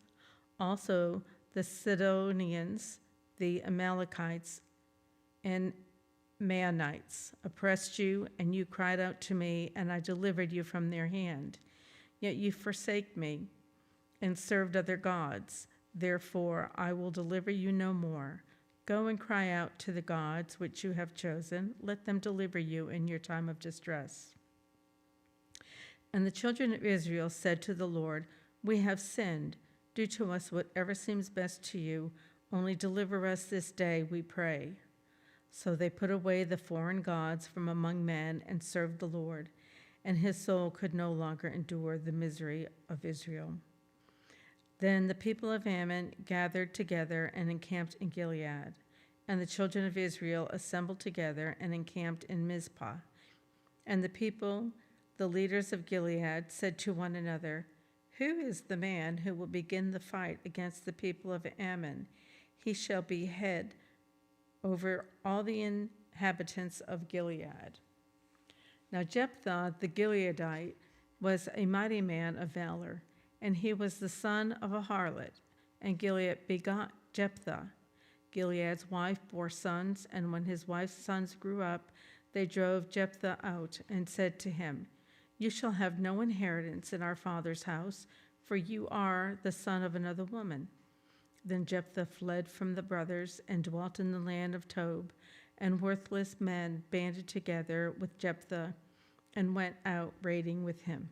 Also the Sidonians, the Amalekites, and Maonites oppressed you, and you cried out to me, and I delivered you from their hand. Yet you forsake me and served other gods. Therefore I will deliver you no more. Go and cry out to the gods which you have chosen. Let them deliver you in your time of distress." And the children of Israel said to the Lord, "We have sinned. Do to us whatever seems best to you. Only deliver us this day, we pray." So they put away the foreign gods from among men and served the Lord, and his soul could no longer endure the misery of Israel. Then the people of Ammon gathered together and encamped in Gilead, and the children of Israel assembled together and encamped in Mizpah. And the people, the leaders of Gilead, said to one another, "Who is the man who will begin the fight against the people of Ammon? He shall be head over all the inhabitants of Gilead." Now Jephthah the Gileadite was a mighty man of valor, and he was the son of a harlot, and Gilead begot Jephthah. Gilead's wife bore sons, and when his wife's sons grew up, they drove Jephthah out and said to him, "You shall have no inheritance in our father's house, for you are the son of another woman." Then Jephthah fled from the brothers and dwelt in the land of Tob, and worthless men banded together with Jephthah and went out raiding with him.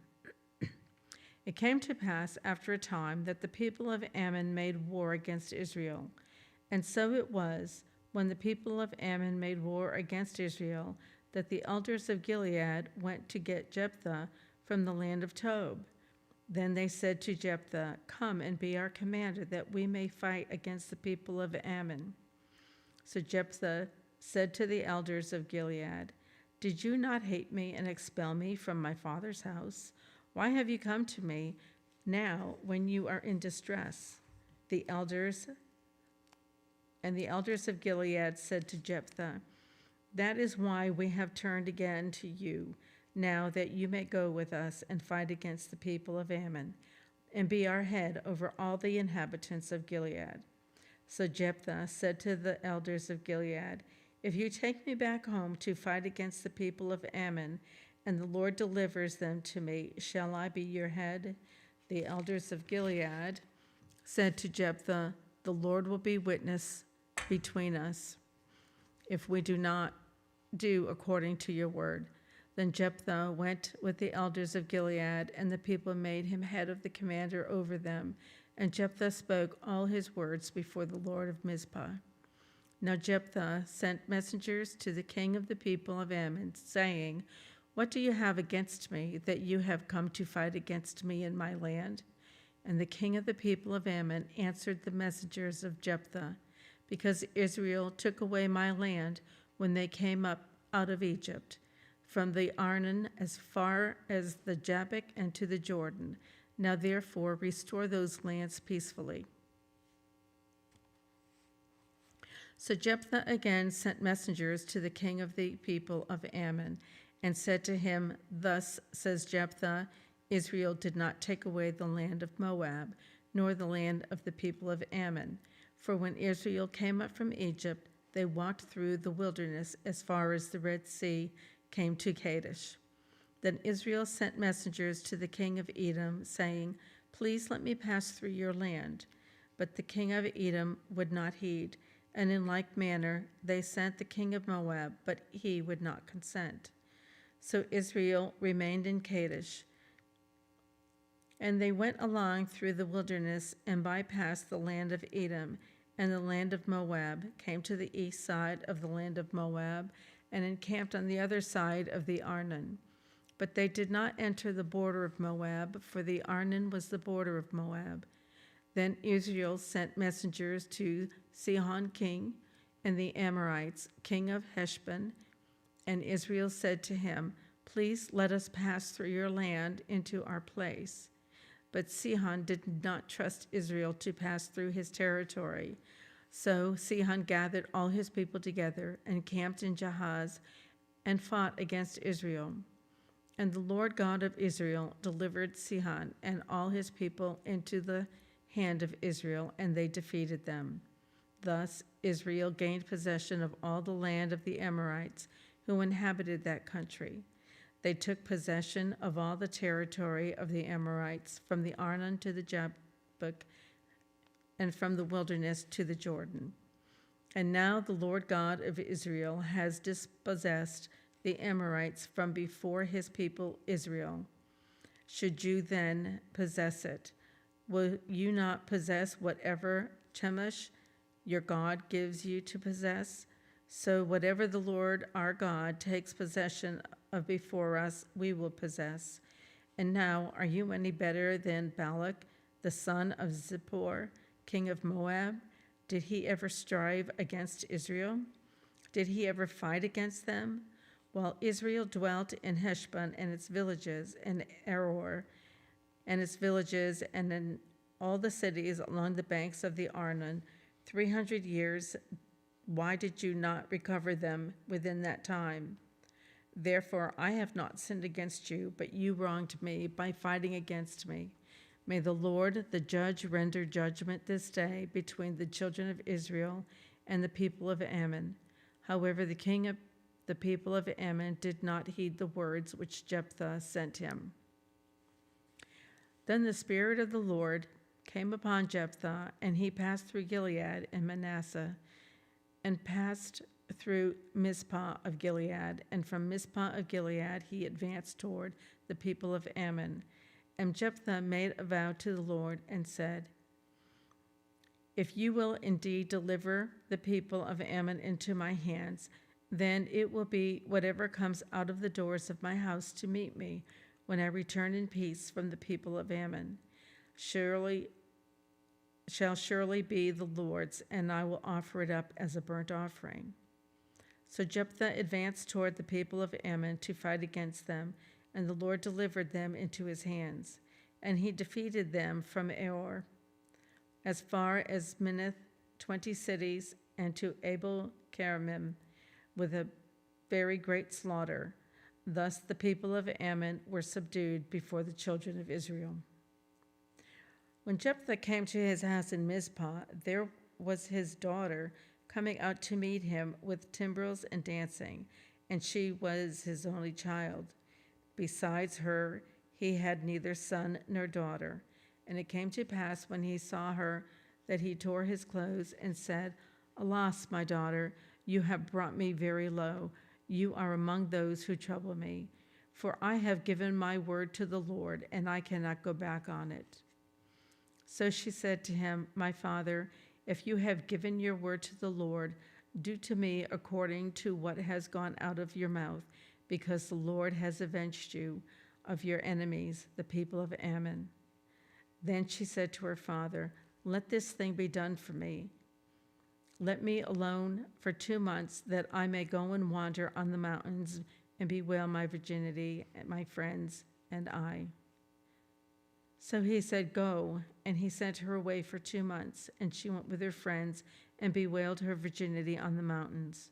It came to pass after a time that the people of Ammon made war against Israel. And so it was, when the people of Ammon made war against Israel, that the elders of Gilead went to get Jephthah from the land of Tob. Then they said to Jephthah, "Come and be our commander, that we may fight against the people of Ammon." So Jephthah said to the elders of Gilead, "Did you not hate me and expel me from my father's house? Why have you come to me now when you are in distress?" The elders of Gilead said to Jephthah, "That is why we have turned again to you, now that you may go with us and fight against the people of Ammon, and be our head over all the inhabitants of Gilead." So Jephthah said to the elders of Gilead, "If you take me back home to fight against the people of Ammon, and the Lord delivers them to me, shall I be your head?" The elders of Gilead said to Jephthah, "The Lord will be witness between us if we do not do according to your word." Then Jephthah went with the elders of Gilead, and the people made him head of the commander over them. And Jephthah spoke all his words before the Lord of Mizpah. Now Jephthah sent messengers to the king of the people of Ammon, saying, "What do you have against me, that you have come to fight against me in my land?" And the king of the people of Ammon answered the messengers of Jephthah, "Because Israel took away my land when they came up out of Egypt, from the Arnon as far as the Jabbok and to the Jordan. Now therefore restore those lands peacefully." So Jephthah again sent messengers to the king of the people of Ammon, and said to him, "Thus says Jephthah, Israel did not take away the land of Moab, nor the land of the people of Ammon. For when Israel came up from Egypt, they walked through the wilderness as far as the Red Sea, came to Kadesh. Then Israel sent messengers to the king of Edom, saying, "Please let me pass through your land." But the king of Edom would not heed, and in like manner they sent the king of Moab, but he would not consent. So Israel remained in Kadesh. And they went along through the wilderness and bypassed the land of Edom, and the land of Moab, came to the east side of the land of Moab, and encamped on the other side of the Arnon. But they did not enter the border of Moab, for the Arnon was the border of Moab. Then Israel sent messengers to Sihon king, and the Amorites, king of Heshbon, and Israel said to him, "Please let us pass through your land into our place." But Sihon did not trust Israel to pass through his territory. So Sihon gathered all his people together and camped in Jahaz and fought against Israel. And the Lord God of Israel delivered Sihon and all his people into the hand of Israel, and they defeated them. Thus Israel gained possession of all the land of the Amorites who inhabited that country. They took possession of all the territory of the Amorites, from the Arnon to the Jabbok, and from the wilderness to the Jordan. And now the Lord God of Israel has dispossessed the Amorites from before his people Israel. Should you then possess it? Will you not possess whatever Chemosh, your God, gives you to possess? So whatever the Lord our God takes possession of before us, we will possess. And now, are you any better than Balak, the son of Zippor, king of Moab? Did he ever strive against Israel? Did he ever fight against them? While Israel dwelt in Heshbon and its villages, and Aroer and its villages, and in all the cities along the banks of the Arnon, 300 years, why did you not recover them within that time? Therefore I have not sinned against you, but you wronged me by fighting against me. May the Lord, the judge, render judgment this day between the children of Israel and the people of Ammon. However, the king of the people of Ammon did not heed the words which Jephthah sent him. Then the Spirit of the Lord came upon Jephthah, and he passed through Gilead and Manasseh, and passed through Mizpah of Gilead, and from Mizpah of Gilead he advanced toward the people of Ammon. And Jephthah made a vow to the Lord and said, "If you will indeed deliver the people of Ammon into my hands, then it will be whatever comes out of the doors of my house to meet me when I return in peace from the people of Ammon. Shall surely be the Lord's, and I will offer it up as a burnt offering." So Jephthah advanced toward the people of Ammon to fight against them, and the Lord delivered them into his hands. And he defeated them from Aor as far as Minnith, 20 cities, and to Abel-keramim, with a very great slaughter. Thus the people of Ammon were subdued before the children of Israel. When Jephthah came to his house in Mizpah, there was his daughter coming out to meet him with timbrels and dancing, and she was his only child. Besides her, he had neither son nor daughter. And it came to pass when he saw her that he tore his clothes and said, "Alas, my daughter, you have brought me very low. You are among those who trouble me. For I have given my word to the Lord, and I cannot go back on it." So she said to him, My father, if you have given your word to the Lord, do to me according to what has gone out of your mouth, because the Lord has avenged you of your enemies, the people of Ammon. Then she said to her father, Let this thing be done for me. Let me alone for 2 months, that I may go and wander on the mountains and bewail my virginity, and my friends and I. So he said, Go, and he sent her away for 2 months, and she went with her friends and bewailed her virginity on the mountains.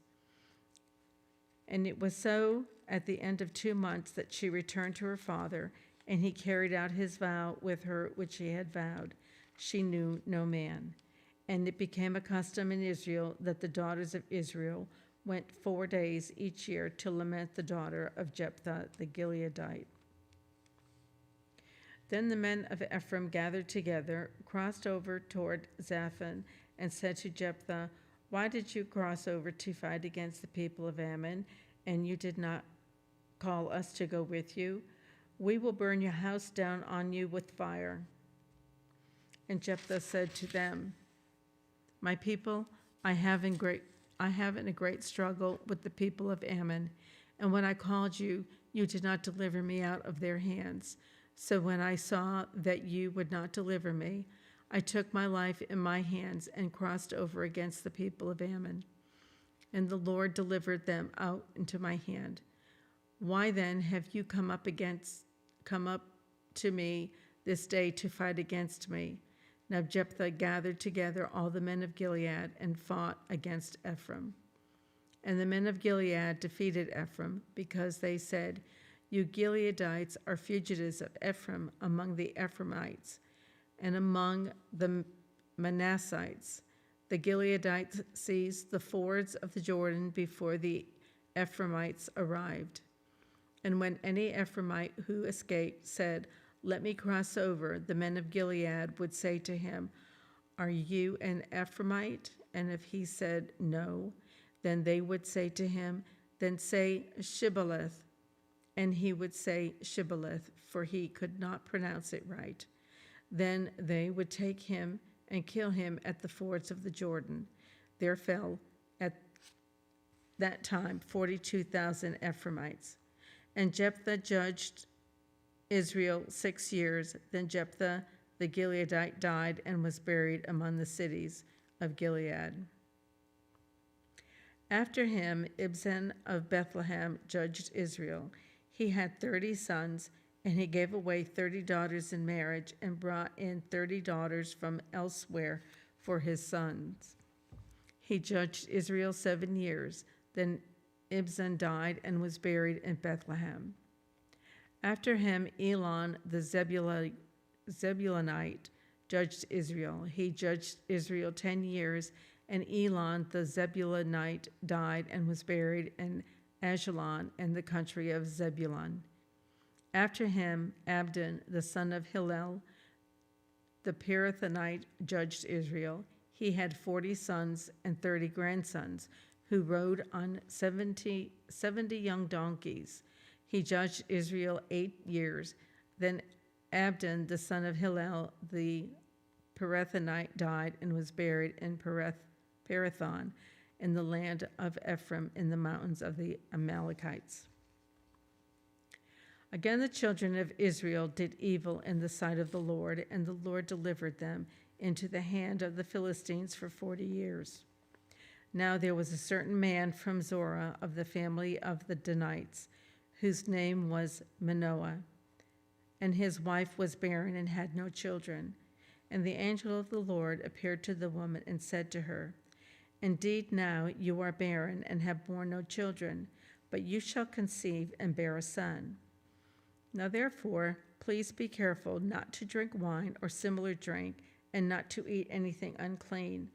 And it was so at the end of 2 months that she returned to her father, and he carried out his vow with her which he had vowed. She knew no man. And it became a custom in Israel that the daughters of Israel went 4 days each year to lament the daughter of Jephthah the Gileadite. Then the men of Ephraim gathered together, crossed over toward Zaphon, and said to Jephthah, Why did you cross over to fight against the people of Ammon, and you did not call us to go with you? We will burn your house down on you with fire. And Jephthah said to them, My people, I have in a great struggle with the people of Ammon, and when I called you, you did not deliver me out of their hands. So when I saw that you would not deliver me, I took my life in my hands and crossed over against the people of Ammon. And the Lord delivered them out into my hand. Why then have you come up to me this day to fight against me? Now Jephthah gathered together all the men of Gilead and fought against Ephraim. And the men of Gilead defeated Ephraim, because they said, You Gileadites are fugitives of Ephraim among the Ephraimites and among the Manassites. The Gileadites seized the fords of the Jordan before the Ephraimites arrived. And when any Ephraimite who escaped said, Let me cross over, the men of Gilead would say to him, Are you an Ephraimite? And if he said no, then they would say to him, Then say Shibboleth. And he would say Shibboleth, for he could not pronounce it right. Then they would take him and kill him at the fords of the Jordan. There fell at that time 42,000 Ephraimites. And Jephthah judged Israel 6 years. Then Jephthah the Gileadite died and was buried among the cities of Gilead. After him, Ibzan of Bethlehem judged Israel. He had 30 sons, and he gave away 30 daughters in marriage and brought in 30 daughters from elsewhere for his sons. He judged Israel 7 years. Then Ibzan died and was buried in Bethlehem. After him, Elon the Zebulunite judged Israel. He judged Israel 10 years, and Elon the Zebulunite died and was buried in Ajalon in the country of Zebulun. After him, Abdon, the son of Hillel, the Pirathonite, judged Israel. He had 40 sons and 30 grandsons, who rode on 70 young donkeys. He judged Israel 8 years. Then Abdon, the son of Hillel, the Pirathonite, died and was buried in Pirathon, in the land of Ephraim, in the mountains of the Amalekites. Again, the children of Israel did evil in the sight of the Lord, and the Lord delivered them into the hand of the Philistines for 40 years. Now there was a certain man from Zorah of the family of the Danites, whose name was Manoah, and his wife was barren and had no children. And the angel of the Lord appeared to the woman and said to her, Indeed, now you are barren and have borne no children, but you shall conceive and bear a son. Now therefore, please be careful not to drink wine or similar drink, and not to eat anything unclean.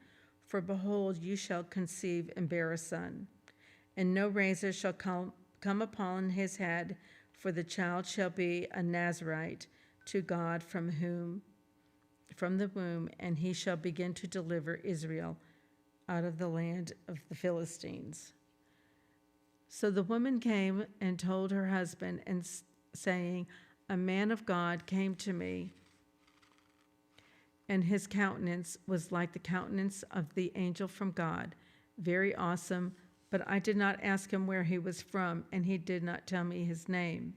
For behold, you shall conceive and bear a son. And no razor shall come upon his head, for the child shall be a Nazirite to God from the womb, and he shall begin to deliver Israel out of the land of the Philistines. So the woman came and told her husband, and saying, A man of God came to me, and his countenance was like the countenance of the angel from God, very awesome, but I did not ask him where he was from, and he did not tell me his name.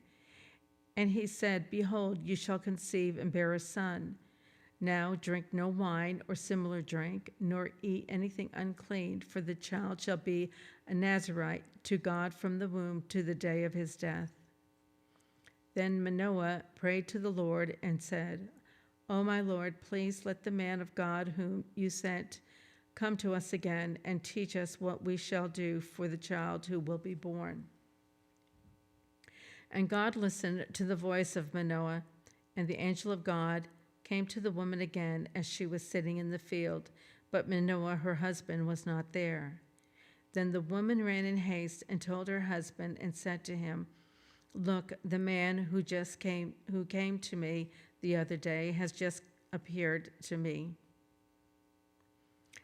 And he said, Behold, you shall conceive and bear a son. Now drink no wine or similar drink, nor eat anything unclean, for the child shall be a Nazarite to God from the womb to the day of his death. Then Manoah prayed to the Lord and said, O my Lord, please let the man of God whom you sent come to us again and teach us what we shall do for the child who will be born. And God listened to the voice of Manoah, and the angel of God came to the woman again as she was sitting in the field, but Manoah, her husband, was not there. Then the woman ran in haste and told her husband and said to him, Look, the man who came to me the other day has just appeared to me.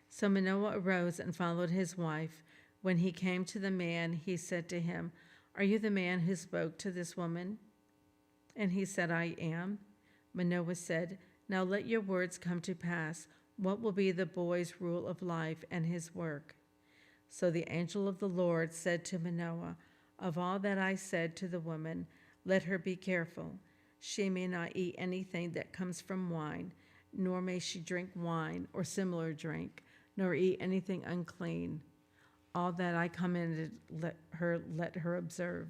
So Manoah arose and followed his wife. When he came to the man, he said to him, Are you the man who spoke to this woman? And he said, I am. Manoah said, Now let your words come to pass. What will be the boy's rule of life and his work? So the angel of the Lord said to Manoah, Of all that I said to the woman, let her be careful. She may not eat anything that comes from wine, nor may she drink wine or similar drink, nor eat anything unclean. All that I commanded, let her observe.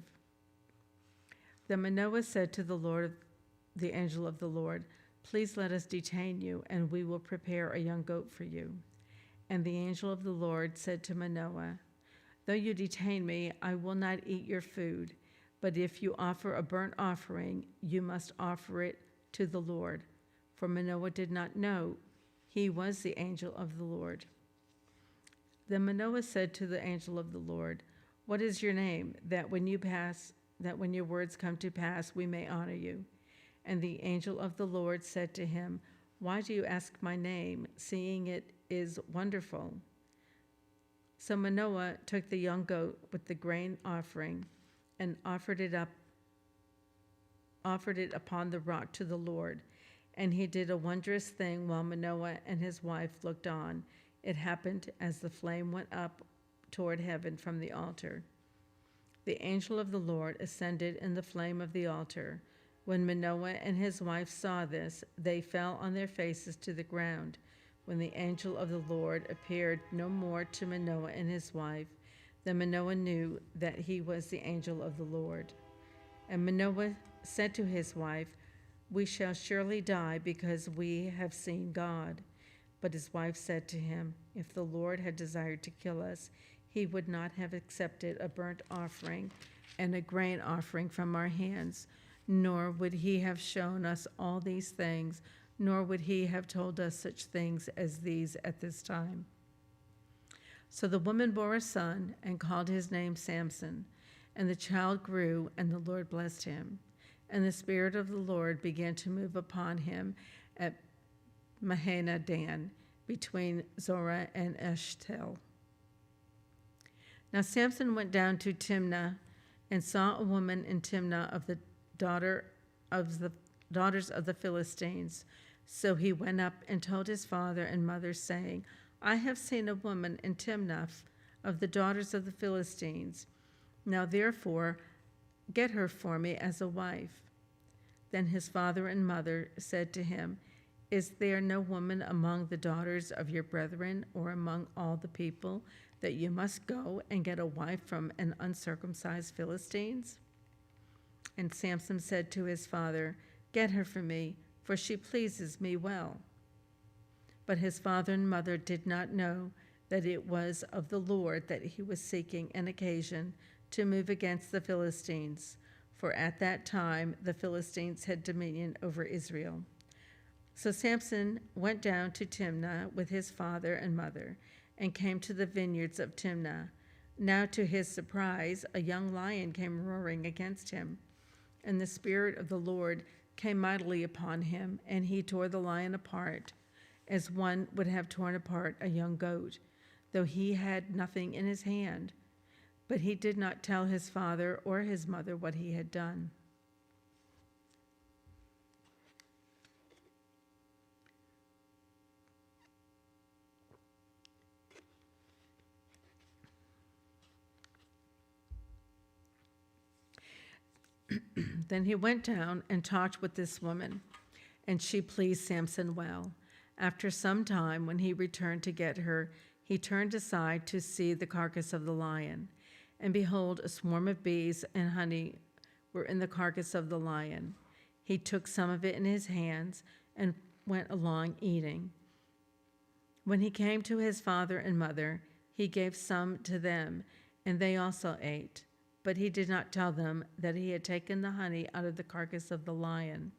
Then Manoah said to the angel of the Lord, Please let us detain you, and we will prepare a young goat for you. And the angel of the Lord said to Manoah, Though you detain me, I will not eat your food, but if you offer a burnt offering, you must offer it to the Lord. For Manoah did not know he was the angel of the Lord. Then Manoah said to the angel of the Lord, What is your name, that when your words come to pass, we may honor you? And the angel of the Lord said to him, Why do you ask my name, seeing it is wonderful? So Manoah took the young goat with the grain offering and offered it upon the rock to the Lord. And he did a wondrous thing while Manoah and his wife looked on. It happened as the flame went up toward heaven from the altar. The angel of the Lord ascended in the flame of the altar. When Manoah and his wife saw this, they fell on their faces to the ground. When the angel of the Lord appeared no more to Manoah and his wife, then Manoah knew that he was the angel of the Lord. And Manoah said to his wife, We shall surely die because we have seen God. But his wife said to him, If the Lord had desired to kill us, he would not have accepted a burnt offering and a grain offering from our hands, nor would he have shown us all these things, nor would he have told us such things as these at this time. So the woman bore a son and called his name Samson. And the child grew, and the Lord blessed him. And the Spirit of the Lord began to move upon him at Mahaneh-dan, between Zorah and Eshtaol. Now Samson went down to Timnah and saw a woman in Timnah of the daughters of the Philistines. So he went up and told his father and mother, saying, I have seen a woman in Timnah of the daughters of the Philistines. Now therefore, get her for me as a wife. Then his father and mother said to him, Is there no woman among the daughters of your brethren or among all the people that you must go and get a wife from an uncircumcised Philistines? And Samson said to his father, Get her for me, for she pleases me well. But his father and mother did not know that it was of the Lord that he was seeking an occasion to move against the Philistines, for at that time the Philistines had dominion over Israel. So Samson went down to Timnah with his father and mother, and came to the vineyards of Timnah. Now to his surprise, a young lion came roaring against him, and the Spirit of the Lord came mightily upon him, and he tore the lion apart, as one would have torn apart a young goat, though he had nothing in his hand. But he did not tell his father or his mother what he had done. Then he went down and talked with this woman, and she pleased Samson well. After some time, when he returned to get her, he turned aside to see the carcass of the lion. And behold, a swarm of bees and honey were in the carcass of the lion. He took some of it in his hands and went along eating. When he came to his father and mother, he gave some to them, and they also ate. But he did not tell them that he had taken the honey out of the carcass of the lion.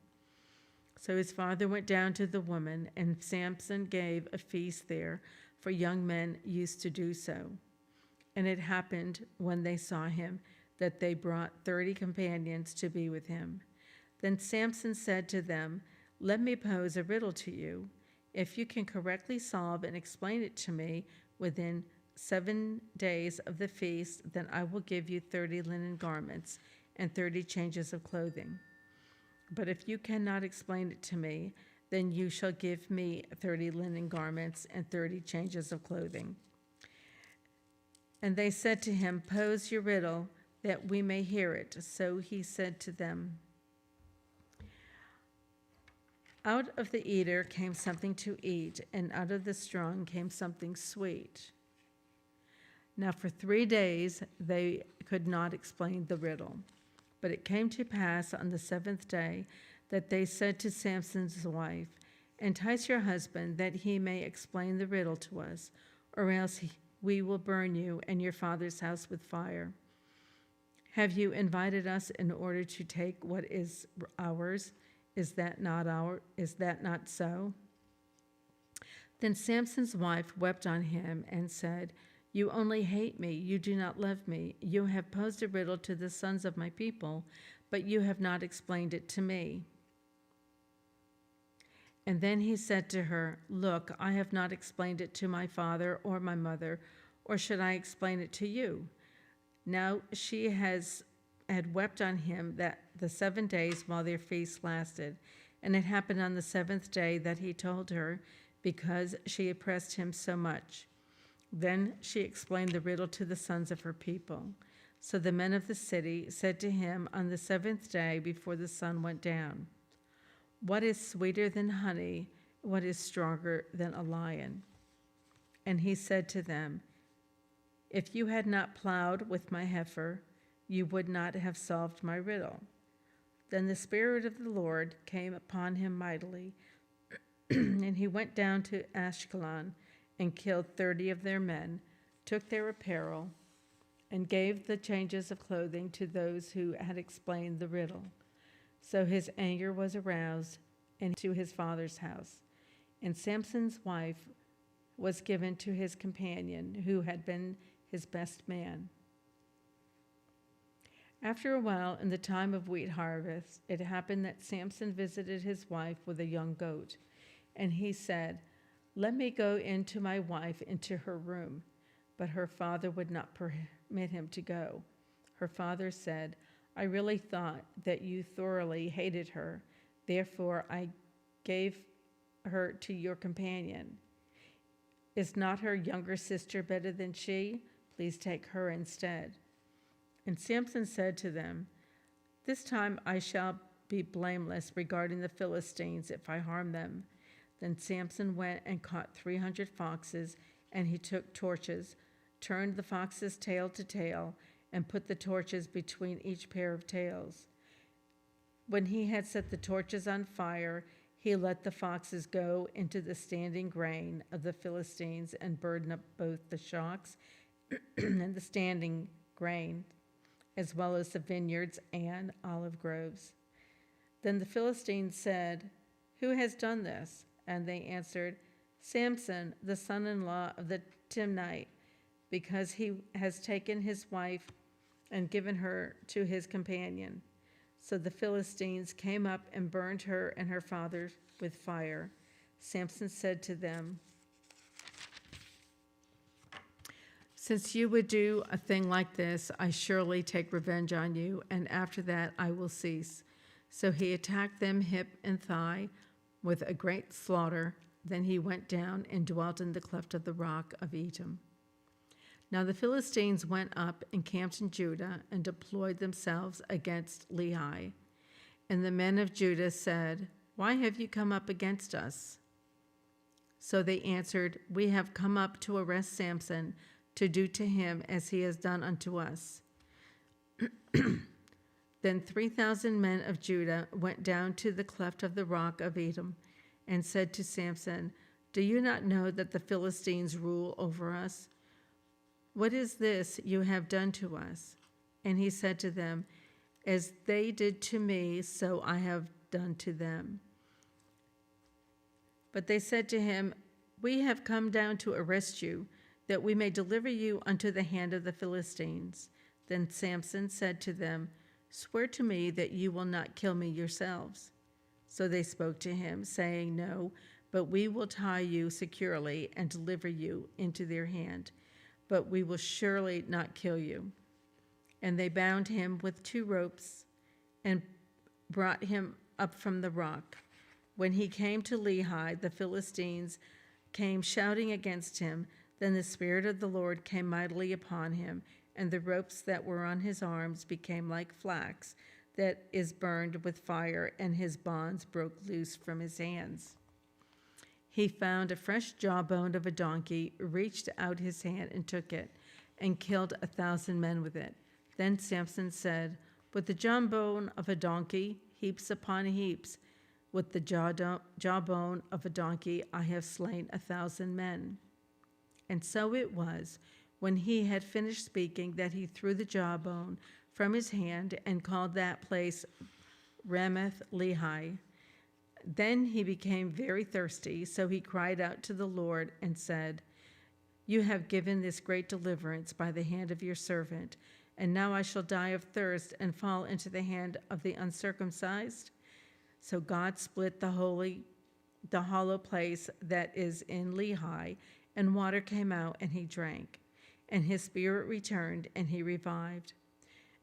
So his father went down to the woman, and Samson gave a feast there, for young men used to do so. And it happened, when they saw him, that they brought 30 companions to be with him. Then Samson said to them, "Let me pose a riddle to you. If you can correctly solve and explain it to me within 7 days of the feast, then I will give you 30 linen garments and 30 changes of clothing. But if you cannot explain it to me, then you shall give me 30 linen garments and 30 changes of clothing." And they said to him, "Pose your riddle, that we may hear it." So he said to them, "Out of the eater came something to eat, and out of the strong came something sweet." Now for 3 days they could not explain the riddle. But it came to pass on the 7th day that they said to Samson's wife, "Entice your husband, that he may explain the riddle to us, or else we will burn you and your father's house with fire. Have you invited us in order to take what is ours? Is that not so?" Then Samson's wife wept on him and said, "You only hate me, you do not love me. You have posed a riddle to the sons of my people, but you have not explained it to me." And then he said to her, "Look, I have not explained it to my father or my mother, or should I explain it to you?" Now she had wept on him that the 7 days while their feast lasted. And it happened on the 7th day that he told her, because she oppressed him so much. Then she explained the riddle to the sons of her people. So the men of the city said to him on the 7th day before the sun went down, "What is sweeter than honey? What is stronger than a lion?" And he said to them, "If you had not plowed with my heifer, you would not have solved my riddle." Then the Spirit of the Lord came upon him mightily, and he went down to Ashkelon and killed 30 of their men, took their apparel, and gave the changes of clothing to those who had explained the riddle. So his anger was aroused, and to his father's house. And Samson's wife was given to his companion, who had been his best man. After a while, in the time of wheat harvest, it happened that Samson visited his wife with a young goat. And he said, "Let me go in to my wife into her room." But her father would not permit him to go. Her father said, "I really thought that you thoroughly hated her. Therefore I gave her to your companion. Is not her younger sister better than she? Please take her instead." And Samson said to them, "This time I shall be blameless regarding the Philistines if I harm them." Then Samson went and caught 300 foxes, and he took torches, turned the foxes tail to tail, and put the torches between each pair of tails. When he had set the torches on fire, he let the foxes go into the standing grain of the Philistines and burned up both the shocks and the standing grain, as well as the vineyards and olive groves. Then the Philistines said, "Who has done this?" And they answered, "Samson, the son-in-law of the Timnite, because he has taken his wife and given her to his companion." So the Philistines came up and burned her and her father with fire. Samson said to them, "Since you would do a thing like this, I surely take revenge on you, and after that I will cease." So he attacked them hip and thigh with a great slaughter. Then he went down and dwelt in the cleft of the rock of Etam. Now the Philistines went up and camped in Judah and deployed themselves against Lehi. And the men of Judah said, "Why have you come up against us?" So they answered, "We have come up to arrest Samson, to do to him as he has done unto us." Then 3,000 men of Judah went down to the cleft of the rock of Edom and said to Samson, "Do you not know that the Philistines rule over us? What is this you have done to us?" And he said to them, "As they did to me, so I have done to them." But they said to him, "We have come down to arrest you, that we may deliver you unto the hand of the Philistines." Then Samson said to them, "Swear to me that you will not kill me yourselves." So they spoke to him, saying, "No, but we will tie you securely and deliver you into their hand, but we will surely not kill you." And they bound him with 2 ropes and brought him up from the rock. When he came to Lehi, the Philistines came shouting against him. Then the Spirit of the Lord came mightily upon him, and the ropes that were on his arms became like flax that is burned with fire, and his bonds broke loose from his hands. He found a fresh jawbone of a donkey, reached out his hand and took it, and killed 1,000 men with it. Then Samson said, "With the jawbone of a donkey, heaps upon heaps, with the jawbone of a donkey, I have slain 1,000 men." And so it was, when he had finished speaking, that he threw the jawbone from his hand and called that place Ramath Lehi. Then he became very thirsty, so he cried out to the Lord and said, "You have given this great deliverance by the hand of your servant, and now I shall die of thirst and fall into the hand of the uncircumcised." So God split the hollow place that is in Lehi, and water came out, and he drank. And his spirit returned, and he revived.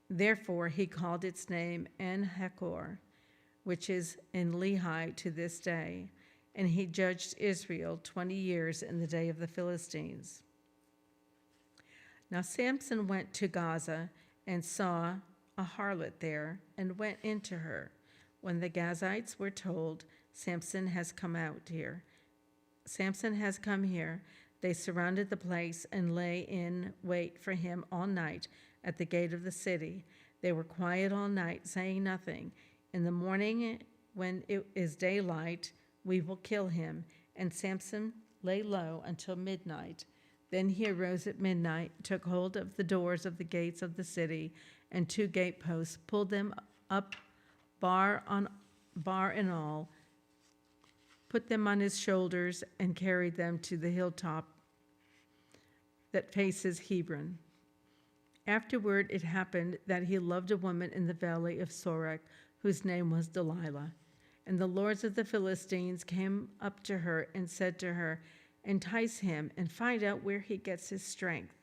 Therefore he called its name En-Hakkore, which is in Lehi to this day. And he judged Israel 20 years in the day of the Philistines. Now Samson went to Gaza and saw a harlot there, and went into her. When the Gazites were told, Samson has come here, they surrounded the place and lay in wait for him all night at the gate of the city. They were quiet all night, saying nothing. In the morning, when it is daylight, we will kill him. And Samson lay low until midnight. Then he arose at midnight, took hold of the doors of the gates of the city and 2 gateposts, pulled them up bar and all, put them on his shoulders, and carried them to the hilltop that faces Hebron. Afterward it happened that he loved a woman in the valley of Sorek, whose name was Delilah. And the lords of the Philistines came up to her and said to her, "Entice him and find out where he gets his strength,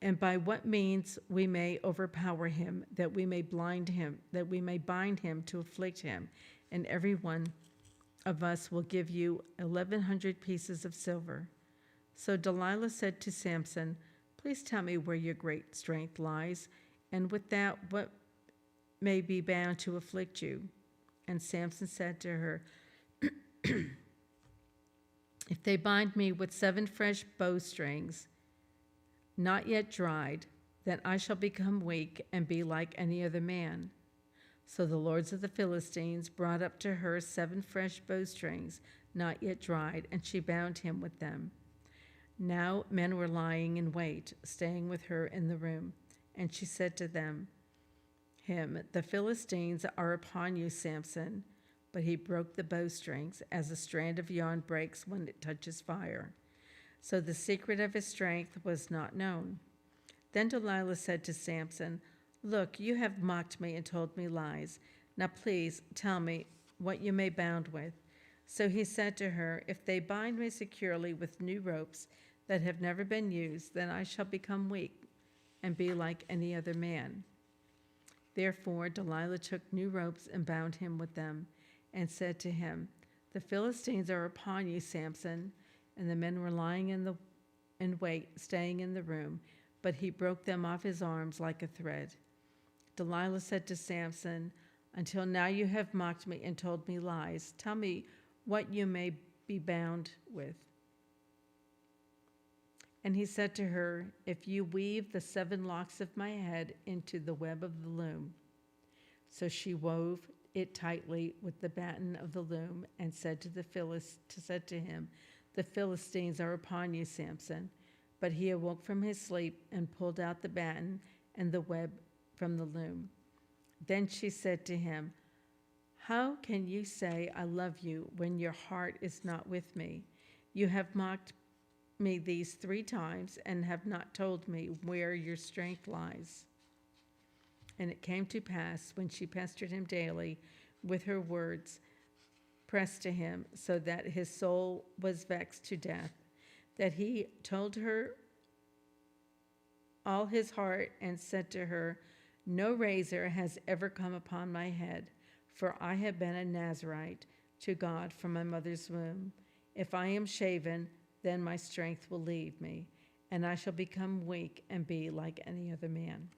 and by what means we may overpower him, that we may bind him to afflict him, and every one of us will give you 1,100 pieces of silver." So Delilah said to Samson, "Please tell me where your great strength lies, and with that what may be bound to afflict you." And Samson said to her, "If they bind me with 7 fresh bowstrings, not yet dried, then I shall become weak and be like any other man." So the lords of the Philistines brought up to her 7 fresh bowstrings, not yet dried, and she bound him with them. Now men were lying in wait, staying with her in the room. And she said to him, "The Philistines are upon you, Samson." But he broke the bowstrings, as a strand of yarn breaks when it touches fire. So the secret of his strength was not known. Then Delilah said to Samson, "Look, you have mocked me and told me lies. Now please tell me what you may bound with." So he said to her, "If they bind me securely with new ropes that have never been used, then I shall become weak and be like any other man." Therefore Delilah took new ropes and bound him with them, and said to him, "The Philistines are upon you, Samson." And the men were lying in wait, staying in the room, but he broke them off his arms like a thread. Delilah said to Samson, "Until now you have mocked me and told me lies. Tell me what you may be bound with." And he said to her, "If you weave the 7 locks of my head into the web of the loom." So she wove it tightly with the batten of the loom and said to him, "The Philistines are upon you, Samson." But he awoke from his sleep and pulled out the batten and the web from the loom. Then she said to him, "How can you say I love you when your heart is not with me? You have mocked me these 3 times and have not told me where your strength lies." And it came to pass, when she pestered him daily with her words, pressed to him, so that his soul was vexed to death, that he told her all his heart and said to her, "No razor has ever come upon my head, for I have been a Nazirite to God from my mother's womb. If I am shaven, then my strength will leave me, and I shall become weak and be like any other man."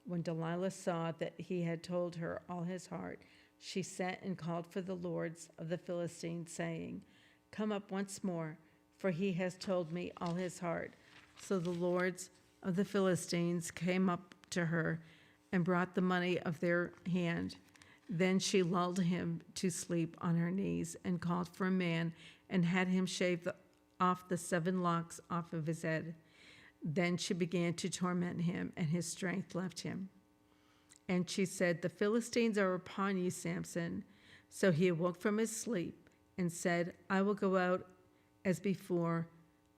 When Delilah saw that he had told her all his heart, she sent and called for the lords of the Philistines, saying, "Come up once more, for he has told me all his heart." So the lords of the Philistines came up to her and brought the money of their hand. Then she lulled him to sleep on her knees and called for a man and had him shave off the 7 locks off of his head. Then she began to torment him, and his strength left him. And she said, "The Philistines are upon you, Samson." So he awoke from his sleep and said, "I will go out as before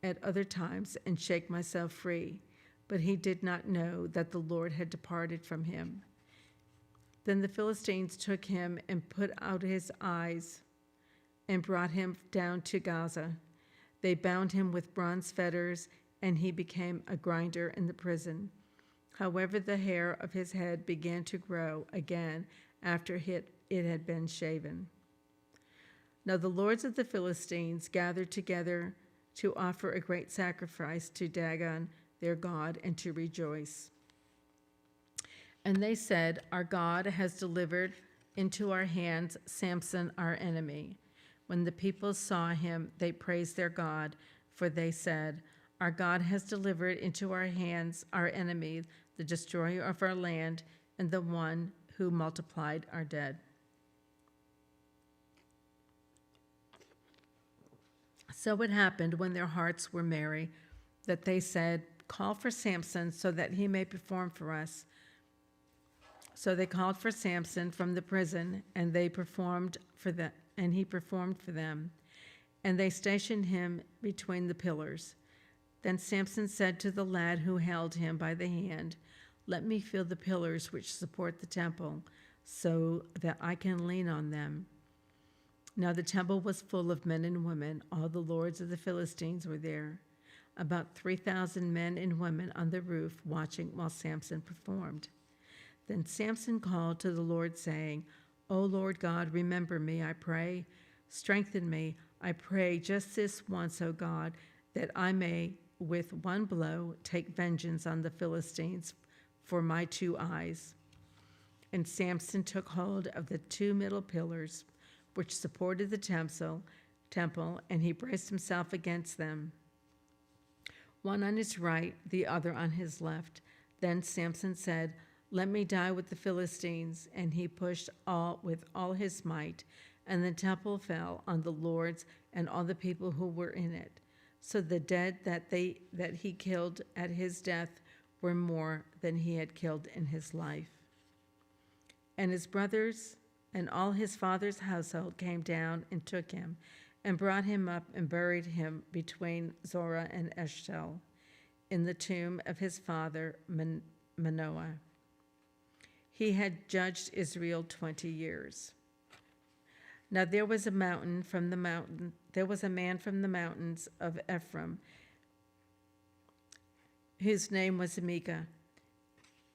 at other times and shake myself free." But he did not know that the Lord had departed from him. Then the Philistines took him and put out his eyes and brought him down to Gaza. They bound him with bronze fetters, and he became a grinder in the prison. However, the hair of his head began to grow again after it had been shaven. Now the lords of the Philistines gathered together to offer a great sacrifice to Dagon, their god, and to rejoice. And they said, "Our God has delivered into our hands Samson, our enemy." When the people saw him, they praised their God, for they said, "Our God has delivered into our hands our enemy, the destroyer of our land, and the one who multiplied our dead." So it happened, when their hearts were merry, that they said, "Call for Samson so that he may perform for us." So they called for Samson from the prison, and he performed for them. And they stationed him between the pillars. Then Samson said to the lad who held him by the hand, "Let me feel the pillars which support the temple, so that I can lean on them." Now the temple was full of men and women. All the lords of the Philistines were there, about 3,000 men and women on the roof, watching while Samson performed. Then Samson called to the Lord, saying, "O Lord God, remember me, I pray. Strengthen me, I pray, just this once, O God, that I may with one blow take vengeance on the Philistines for my 2 eyes." And Samson took hold of the 2 middle pillars which supported the temple, and he braced himself against them, one on his right, the other on his left. Then Samson said, "Let me die with the Philistines." And he pushed with all his might, and the temple fell on the lords and all the people who were in it. So the dead that he killed at his death were more than he had killed in his life. And his brothers and all his father's household came down and took him and brought him up and buried him between Zorah and Eshtaol in the tomb of his father Manoah. He had judged Israel 20 years. Now there was a man from the mountains of Ephraim, whose name was Micah.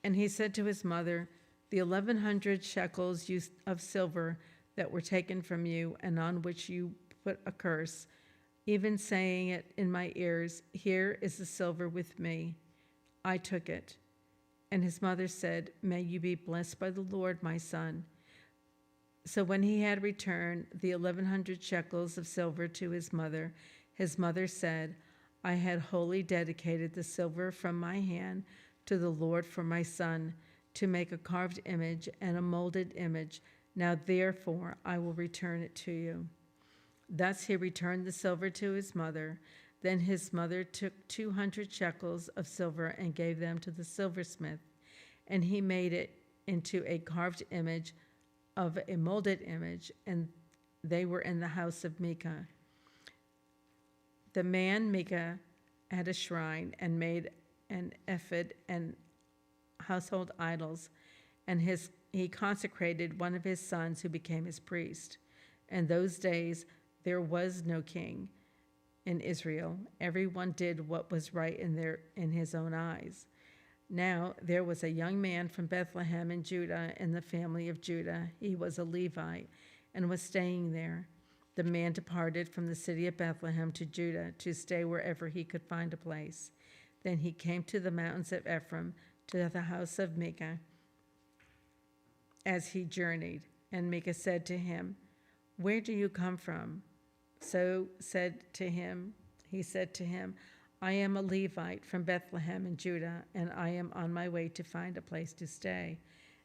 And he said to his mother, "The 1,100 shekels of silver that were taken from you, and on which you put a curse, even saying it in my ears, 'Here is the silver with me,' I took it. And his mother said, "May you be blessed by the Lord, my son." So when he had returned the 1,100 shekels of silver to his mother said, "I had wholly dedicated the silver from my hand to the Lord for my son, to make a carved image and a molded image. Now therefore I will return it to you." Thus he returned the silver to his mother. Then his mother took 200 shekels of silver and gave them to the silversmith, and he made it into a carved image of a molded image, and they were in the house of Micah. The man Micah had a shrine and made an ephod and household idols, and he consecrated one of his sons who became his priest. In those days there was no king in Israel. Everyone did what was right in his own eyes. Now there was a young man from Bethlehem in Judah, in the family of Judah. He was a Levite and was staying there. The man departed from the city of Bethlehem to Judah to stay wherever he could find a place. Then he came to the mountains of Ephraim, to the house of Micah, as he journeyed. And Micah said to him, "Where do you come from?" He said to him, "I am a Levite from Bethlehem in Judah, and I am on my way to find a place to stay."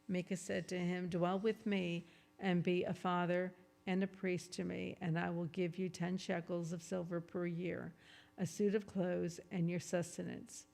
Micah said to him, "Dwell with me and be a father and a priest to me, and I will give you 10 shekels of silver per year, a suit of clothes, and your sustenance."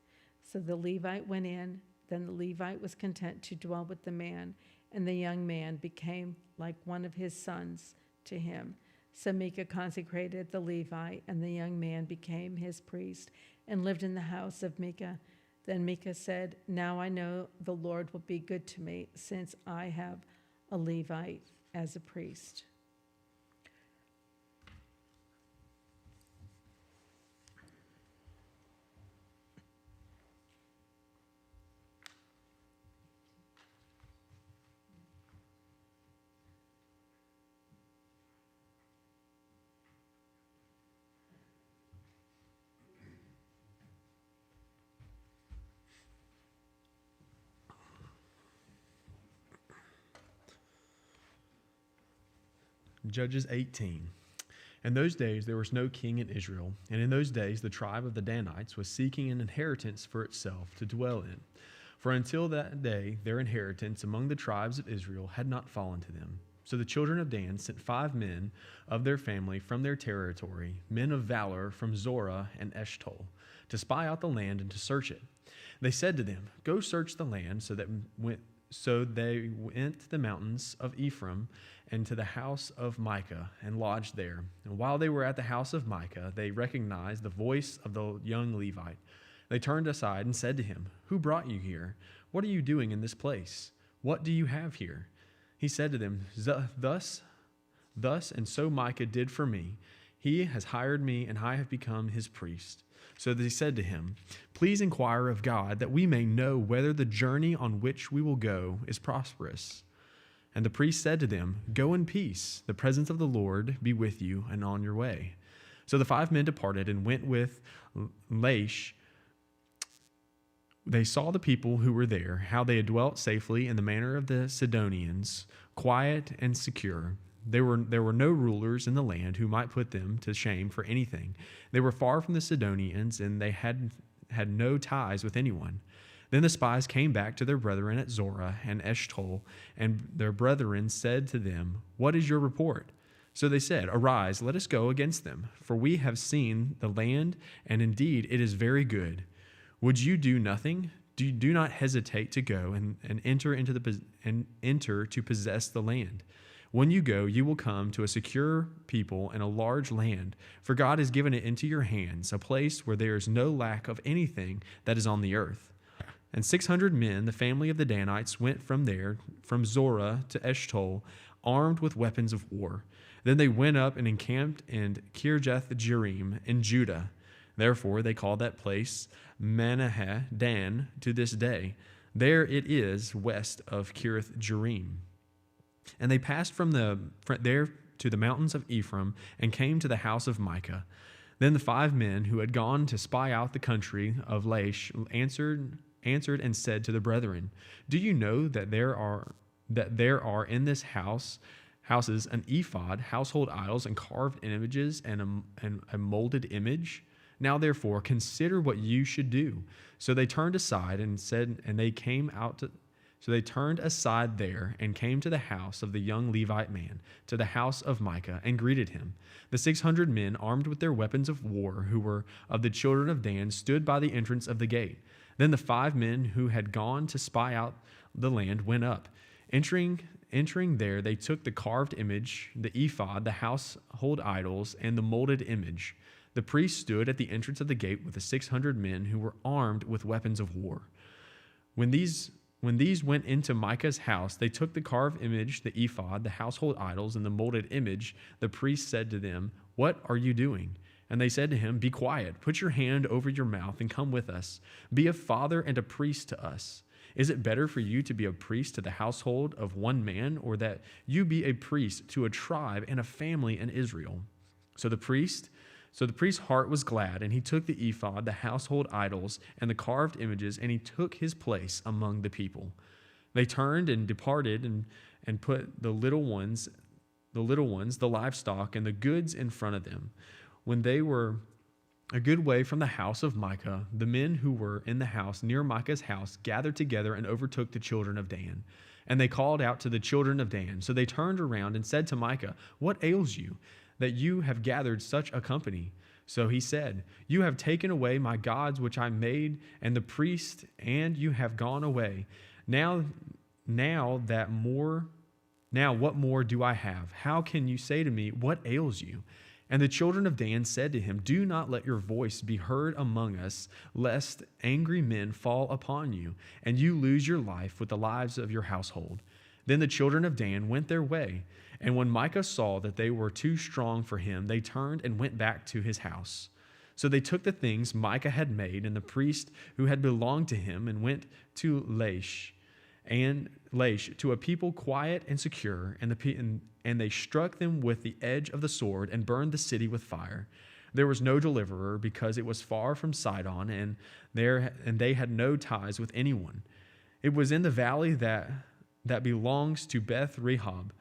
So the Levite went in. Then the Levite was content to dwell with the man, and the young man became like one of his sons to him. So Micah consecrated the Levite, and the young man became his priest and lived in the house of Micah. Then Micah said, "Now I know the Lord will be good to me, since I have a Levite as a priest." Judges 18. In those days there was no king in Israel, and in those days the tribe of the Danites was seeking an inheritance for itself to dwell in. For until that day their inheritance among the tribes of Israel had not fallen to them. So the children of Dan sent 5 men of their family from their territory, men of valor from Zorah and Eshtaol, to spy out the land and to search it. They said to them, "Go search the land." So they went to the mountains of Ephraim and to the house of Micah and lodged there. And while they were at the house of Micah, they recognized the voice of the young Levite. They turned aside and said to him, "Who brought you here? What are you doing in this place? What do you have here?" He said to them, Thus and so Micah did for me. He has hired me, and I have become his priest." So they said to him, "Please inquire of God, that we may know whether the journey on which we will go is prosperous." And the priest said to them, "Go in peace. The presence of the Lord be with you and on your way." So the 5 men departed and went with Laish. They saw the people who were there, how they had dwelt safely in the manner of the Sidonians, quiet and secure. There were no rulers in the land who might put them to shame for anything. They were far from the Sidonians, and they had no ties with anyone. Then the spies came back to their brethren at Zorah and Eshtaol, and their brethren said to them, "What is your report?" So they said, "Arise, let us go against them, for we have seen the land, and indeed it is very good. Would you do nothing? Do not hesitate to go and enter to possess the land. When you go, you will come to a secure people and a large land, for God has given it into your hands, a place where there is no lack of anything that is on the earth." And 600 men, the family of the Danites, went from there, from Zorah to Eshtaol, armed with weapons of war. Then they went up and encamped in Kirjath-jearim in Judah. Therefore they call that place Manasseh Dan to this day. There it is west of Kirjath-jearim. And they passed from there to the mountains of Ephraim and came to the house of Micah. Then the 5 men who had gone to spy out the country of Laish answered answered and said to the brethren, "Do you know that there are in this houses an ephod, household idols, and carved images, and a molded image? Now therefore consider what you should do." So they turned aside So they turned aside there and came to the house of the young Levite man, to the house of Micah, and greeted him. The 600 men, armed with their weapons of war, who were of the children of Dan, stood by the entrance of the gate. Then the 5 men who had gone to spy out the land went up. Entering there, they took the carved image, the ephod, the household idols, and the molded image. The priest stood at the entrance of the gate with the 600 men who were armed with weapons of war. When these went into Micah's house, they took the carved image, the ephod, the household idols, and the molded image. The priest said to them, "What are you doing?" And they said to him, "Be quiet, put your hand over your mouth, and come with us. Be a father and a priest to us. Is it better for you to be a priest to the household of one man, or that you be a priest to a tribe and a family in Israel?" So the priest's heart was glad, and he took the ephod, the household idols, and the carved images, and he took his place among the people. They turned and departed and put the little ones, the livestock, and the goods in front of them. When they were a good way from the house of Micah, the men who were in the house near Micah's house gathered together and overtook the children of Dan. And they called out to the children of Dan. So they turned around and said to Micah, "What ails you, that you have gathered such a company?" So he said, "You have taken away my gods which I made, and the priest, and you have gone away. Now what more do I have? How can you say to me, 'What ails you?'" And the children of Dan said to him, "Do not let your voice be heard among us, lest angry men fall upon you, and you lose your life with the lives of your household." Then the children of Dan went their way. And when Micah saw that they were too strong for him, they turned and went back to his house. So they took the things Micah had made and the priest who had belonged to him, and went to Laish, to a people quiet and secure, and they struck them with the edge of the sword and burned the city with fire. There was no deliverer, because it was far from Sidon, and they had no ties with anyone. It was in the valley that belongs to Beth Rehob.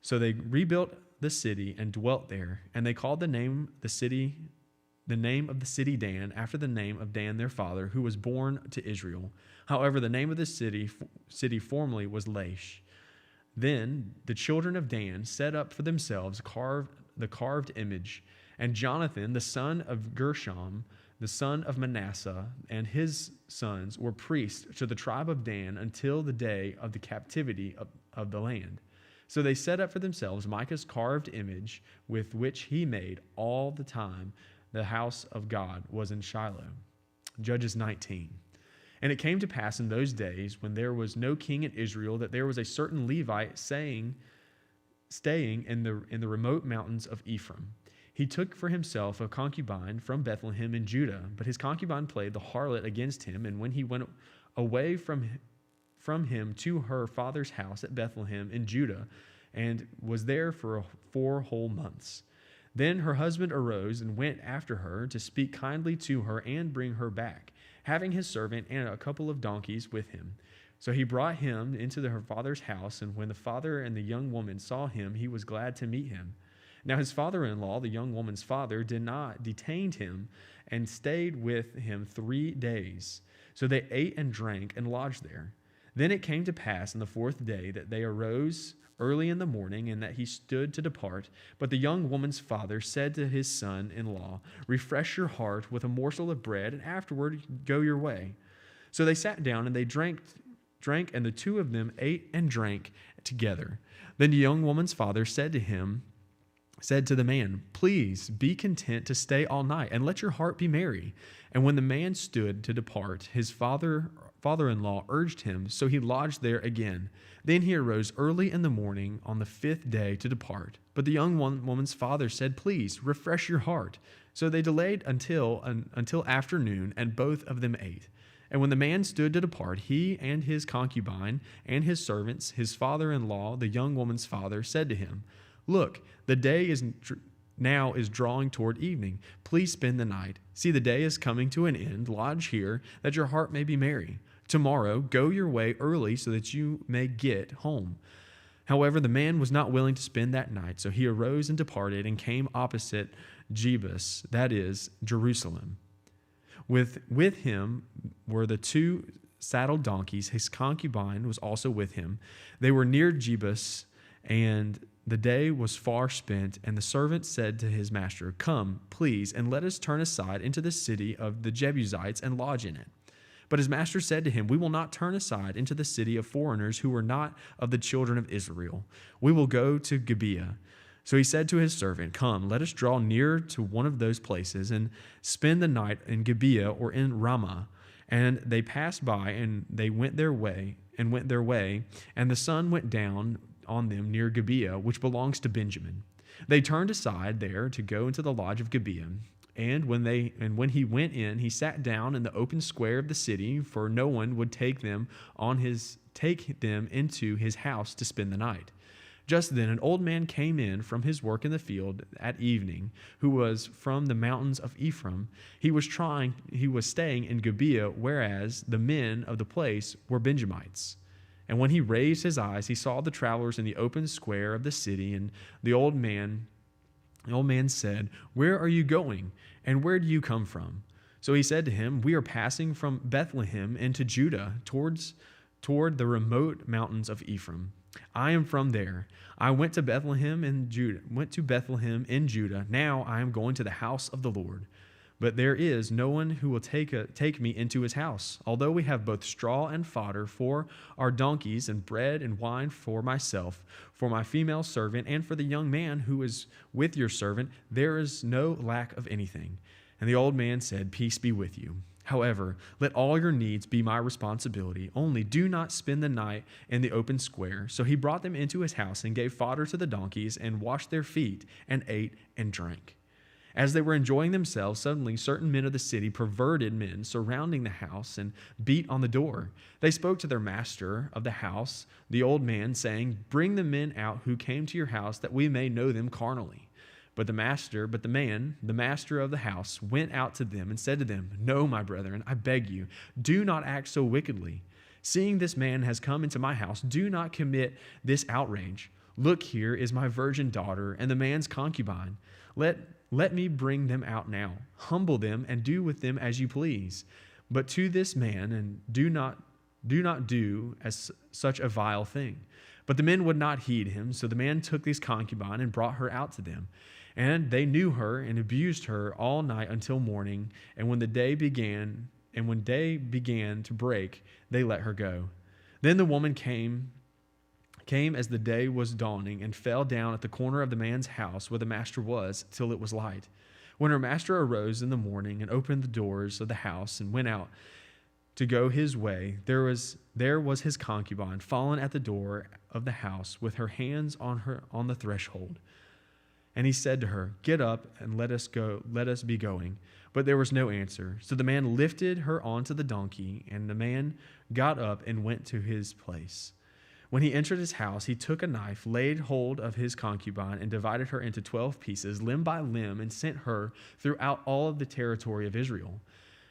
So they rebuilt the city and dwelt there, and they called the name of the city Dan, after the name of Dan their father, who was born to Israel. However, the name of the city formerly was Laish. Then the children of Dan set up for themselves the carved image, and Jonathan, the son of Gershom, the son of Manasseh, and his sons were priests to the tribe of Dan until the day of the captivity of the land. So they set up for themselves Micah's carved image, with which he made all the time the house of God was in Shiloh. Judges 19. And it came to pass in those days, when there was no king in Israel, that there was a certain Levite staying in the remote mountains of Ephraim. He took for himself a concubine from Bethlehem in Judah, but his concubine played the harlot against him, and when he went away from him to her father's house at Bethlehem in Judah, and was there for 4 whole months. Then her husband arose and went after her to speak kindly to her and bring her back, having his servant and a couple of donkeys with him. So he brought him into her father's house, and when the father and the young woman saw him, he was glad to meet him. Now his father-in-law, the young woman's father, detained him and stayed with him 3 days. So they ate and drank and lodged there. Then it came to pass on the 4th day that they arose early in the morning, and that he stood to depart. But the young woman's father said to his son-in-law, "Refresh your heart with a morsel of bread, and afterward go your way." So they sat down and they drank, and the 2 of them ate and drank together. Then the young woman's father said to the man, "Please be content to stay all night, and let your heart be merry." And when the man stood to depart, his father-in-law urged him, so he lodged there again. Then he arose early in the morning on the 5th day to depart. But the young woman's father said, "Please refresh your heart." So they delayed until afternoon, and both of them ate. And when the man stood to depart, he and his concubine and his servants, his father-in-law, the young woman's father, said to him, "Look, the day is drawing toward evening. Please spend the night. See, the day is coming to an end. Lodge here, that your heart may be merry. Tomorrow go your way early so that you may get home." However, the man was not willing to spend that night, so he arose and departed and came opposite Jebus, that is, Jerusalem. With him were the 2 saddled donkeys. His concubine was also with him. They were near Jebus, and the day was far spent, and the servant said to his master, "Come, please, and let us turn aside into the city of the Jebusites and lodge in it." But his master said to him, "We will not turn aside into the city of foreigners who are not of the children of Israel. We will go to Gibeah." So he said to his servant, "Come, let us draw near to one of those places and spend the night in Gibeah or in Ramah." And they passed by, and they went their way, and the sun went down on them near Gibeah, which belongs to Benjamin. They turned aside there to go into the lodge of Gibeah. And when he went in, he sat down in the open square of the city, for no one would take them into his house to spend the night. Just then an old man came in from his work in the field at evening, who was from the mountains of Ephraim. He was staying in Gibeah, whereas the men of the place were Benjamites. And when he raised his eyes, he saw the travelers in the open square of the city, and the old man said, "Where are you going, and where do you come from?" So he said to him, "We are passing from Bethlehem into Judah toward the remote mountains of Ephraim. I am from there. I went to Bethlehem in Judah. Now I am going to the house of the Lord. But there is no one who will take me into his house. Although we have both straw and fodder for our donkeys, and bread and wine for myself, for my female servant, and for the young man who is with your servant, there is no lack of anything." And the old man said, "Peace be with you. However, let all your needs be my responsibility. Only do not spend the night in the open square." So he brought them into his house and gave fodder to the donkeys and washed their feet and ate and drank. As they were enjoying themselves, suddenly certain men of the city, perverted men, surrounding the house and beat on the door. They spoke to their master of the house, the old man, saying, "Bring the men out who came to your house, that we may know them carnally." But the master of the house, went out to them and said to them, "No, my brethren, I beg you, do not act so wickedly. Seeing this man has come into my house, do not commit this outrage. Look, here is my virgin daughter and the man's concubine. Let me bring them out now. Humble them and do with them as you please. But to this man, and do not do as such a vile thing." But the men would not heed him. So the man took his concubine and brought her out to them. And they knew her and abused her all night until morning. And when day began to break, they let her go. Then the woman came as the day was dawning, and fell down at the corner of the man's house where the master was, till it was light. When her master arose in the morning and opened the doors of the house and went out to go his way, there was his concubine fallen at the door of the house with her hands on the threshold. And he said to her, "Get up and let us be going." But there was no answer. So the man lifted her onto the donkey, and the man got up and went to his place. When he entered his house, he took a knife, laid hold of his concubine, and divided her into 12 pieces, limb by limb, and sent her throughout all of the territory of Israel.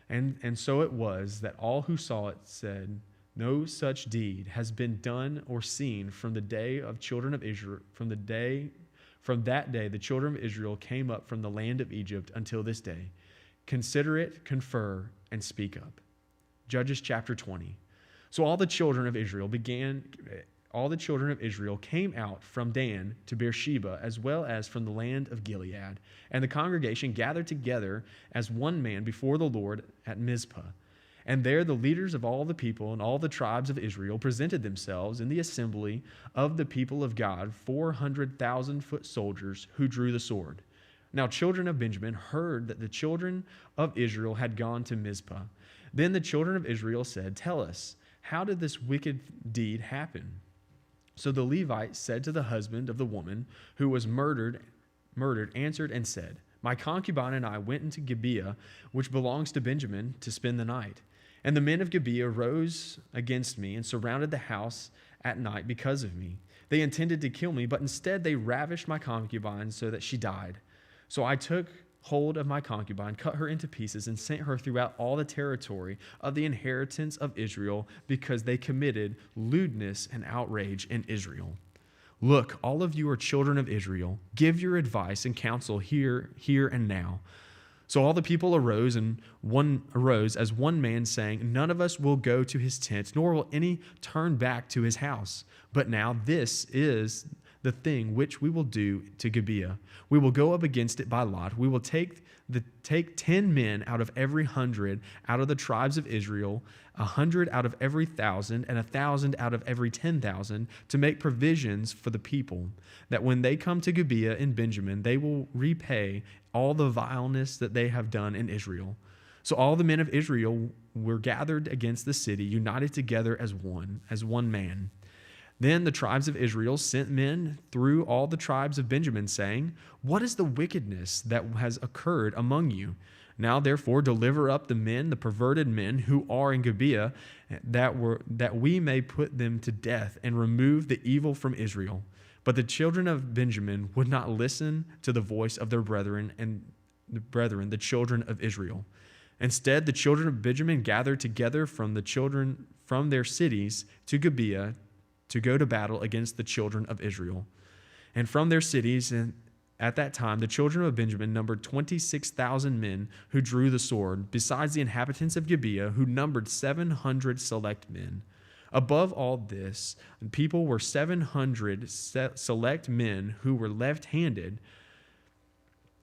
And so it was that all who saw it said, "No such deed has been done or seen from the day of children of Israel. From that day, the children of Israel came up from the land of Egypt until this day. Consider it, confer, and speak up." Judges chapter 20. So all the children of Israel came out from Dan to Beersheba, as well as from the land of Gilead. And the congregation gathered together as one man before the Lord at Mizpah. And there the leaders of all the people and all the tribes of Israel presented themselves in the assembly of the people of God, 400,000 foot soldiers who drew the sword. Now children of Benjamin heard that the children of Israel had gone to Mizpah. Then the children of Israel said, "Tell us, how did this wicked deed happen?" So the Levite said to the husband of the woman who was murdered, answered and said, "My concubine and I went into Gibeah, which belongs to Benjamin, to spend the night. And the men of Gibeah rose against me and surrounded the house at night because of me. They intended to kill me, but instead they ravished my concubine so that she died. So I took hold of my concubine, cut her into pieces, and sent her throughout all the territory of the inheritance of Israel, because they committed lewdness and outrage in Israel. Look, all of you are children of Israel. Give your advice and counsel here and now. So all the people arose as one man, saying, none of us will go to his tent, nor will any turn back to his house. But now this is the thing which we will do to Gibeah. We will go up against it by lot. We will take 10 men out of every 100 out of the tribes of Israel, 100 out of every 1,000, and 1,000 out of every 10,000, to make provisions for the people, that when they come to Gibeah in Benjamin, they will repay all the vileness that they have done in Israel. So all the men of Israel were gathered against the city, united together as one man. Then the tribes of Israel sent men through all the tribes of Benjamin, saying, what is the wickedness that has occurred among you? Now therefore deliver up the perverted men who are in Gibeah, that we may put them to death and remove the evil from Israel. But the children of Benjamin would not listen to the voice of their brethren, the children of Israel. Instead, the children of Benjamin gathered together from their cities to Gibeah to go to battle against the children of Israel. And from their cities, and at that time, the children of Benjamin numbered 26,000 men who drew the sword, besides the inhabitants of Gibeah, who numbered 700 select men. Above all this, people were 700 select men who were left-handed.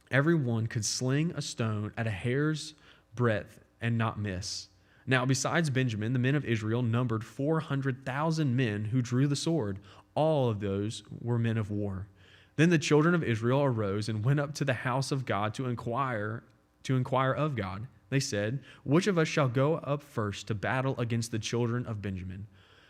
Everyone could sling a stone at a hair's breadth and not miss. Now, besides Benjamin, the men of Israel numbered 400,000 men who drew the sword. All of those were men of war. Then the children of Israel arose and went up to the house of God to inquire of God. They said, which of us shall go up first to battle against the children of Benjamin?